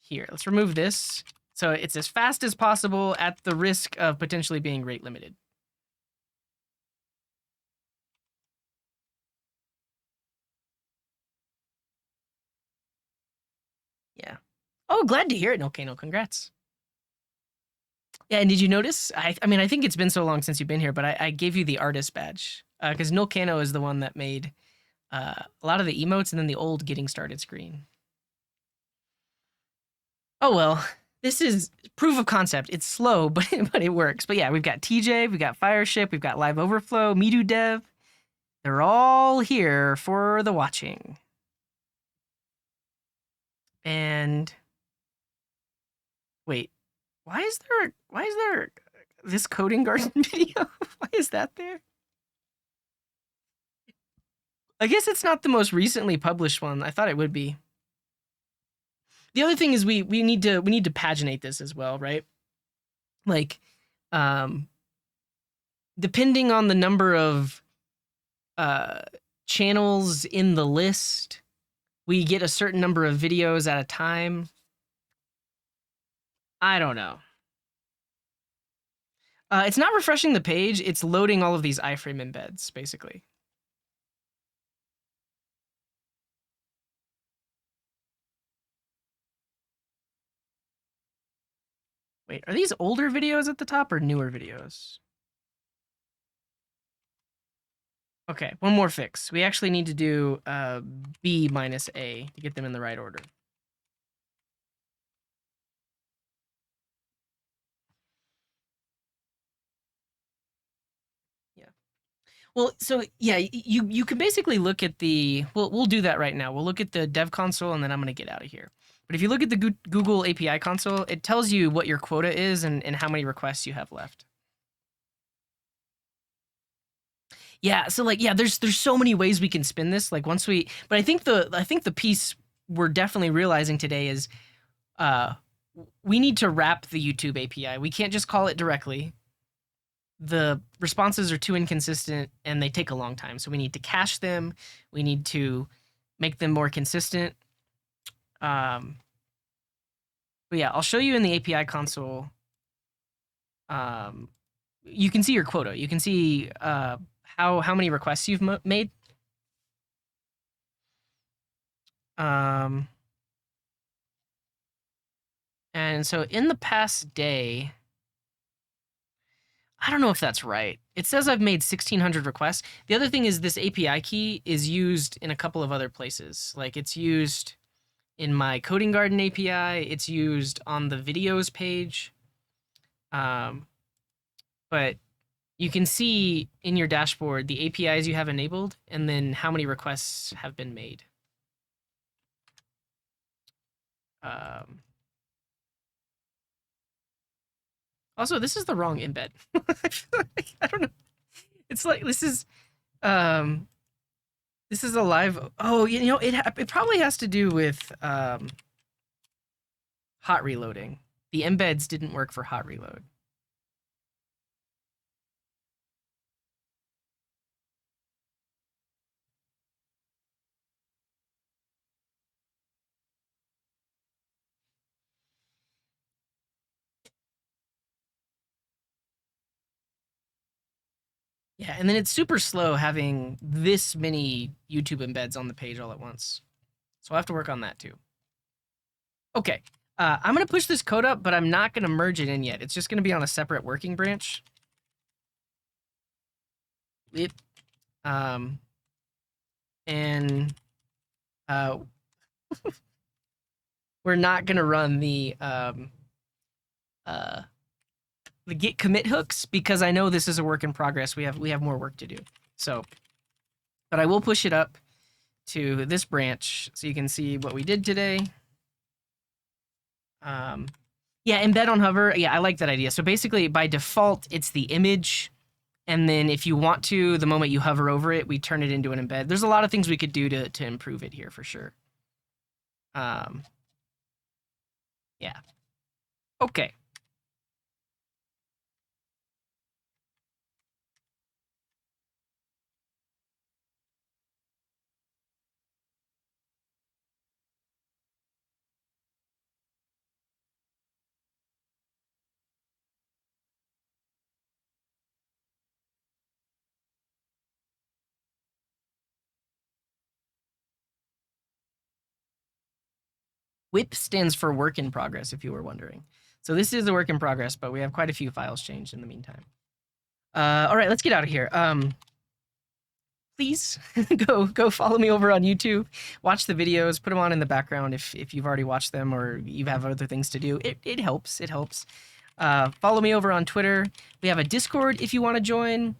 here. Let's remove this. So it's as fast as possible at the risk of potentially being rate limited. Yeah. Oh, glad to hear it, Nolcano. Congrats. Yeah, and did you notice? I mean, I think it's been so long since you've been here, but I gave you the artist badge because Nolcano is the one that made a lot of the emotes and then the old getting started screen. Oh well, this is proof of concept. It's slow, but it works. But yeah, we've got TJ, we've got Fireship, we've got Live Overflow, Midu Dev. They're all here for the watching. And wait, why is there this coding garden video? Why is that there? I guess it's not the most recently published one. I thought it would be. The other thing is we need to paginate this as well, right? Like, depending on the number of channels in the list, we get a certain number of videos at a time. I don't know. It's not refreshing the page. It's loading all of these iframe embeds, basically. Wait, are these older videos at the top or newer videos? Okay, one more fix. We actually need to do B minus A to get them in the right order. Yeah. Well, so yeah, you can basically look at the. We'll do that right now. We'll look at the dev console and then I'm gonna get out of here. But if you look at the Google API console, it tells you what your quota is and how many requests you have left. Yeah, so like there's so many ways we can spin this. Like once we, but I think the piece we're definitely realizing today is we need to wrap the YouTube API. We can't just call it directly. The responses are too inconsistent and they take a long time. So we need to cache them. We need to make them more consistent. But yeah, I'll show you in the API console. You can see your quota. You can see how many requests you've made. And so in the past day, I don't know if that's right. It says I've made 1,600 requests. The other thing is this API key is used in a couple of other places. Like it's used in my Coding Garden API. It's used on the videos page. But you can see in your dashboard the APIs you have enabled and then how many requests have been made. Also, this is the wrong embed. I don't know. It's like this is a live. Oh, you know, it probably has to do with hot reloading. The embeds didn't work for hot reload. Yeah, and then it's super slow having this many YouTube embeds on the page all at once. So I'll have to work on that too. Okay, I'm gonna push this code up, but I'm not gonna merge it in yet. It's just gonna be on a separate working branch. And we're not gonna run the git commit hooks because I know this is a work in progress. We have more work to do. So, but I will push it up to this branch so you can see what we did today. Yeah, embed on hover. Yeah, I like that idea. So basically, by default, it's the image. And then if you want to, the moment you hover over it, we turn it into an embed. There's a lot of things we could do to improve it here for sure. Yeah. Okay. WIP stands for work in progress, if you were wondering. So this is a work in progress, but we have quite a few files changed in the meantime. All right, let's get out of here. Please go follow me over on YouTube. Watch the videos, put them on in the background if you've already watched them or you have other things to do. It helps. It helps. Follow me over on Twitter. We have a Discord if you want to join,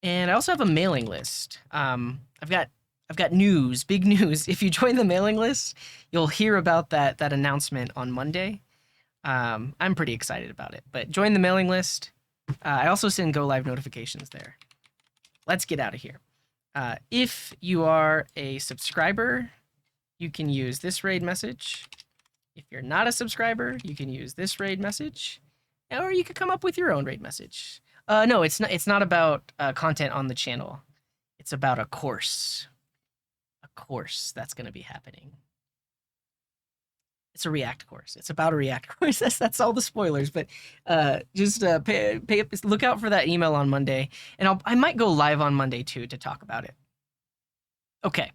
and I also have a mailing list. I've got news, big news. If you join the mailing list, you'll hear about that announcement on Monday. I'm pretty excited about it. But join the mailing list. I also send go live notifications there. Let's get out of here. If you are a subscriber, you can use this raid message. If you're not a subscriber, you can use this raid message, or you could come up with your own raid message. No, it's not about content on the channel. It's about a course. A course that's going to be happening. It's a React course. It's about a React course. That's all the spoilers. But just look out for that email on Monday, and I might go live on Monday too to talk about it. Okay,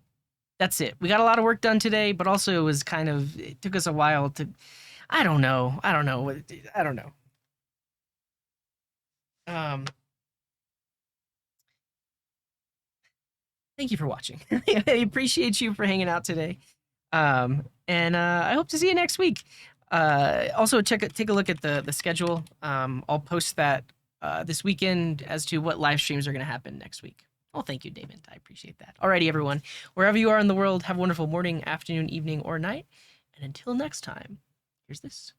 that's it. We got a lot of work done today, but also it took us a while to. I don't know. Thank you for watching. I appreciate you for hanging out today. And I hope to see you next week. Also, take a look at the schedule. I'll post that this weekend as to what live streams are going to happen next week. Well, thank you, David. I appreciate that. Alrighty, everyone. Wherever you are in the world, have a wonderful morning, afternoon, evening, or night. And until next time, here's this.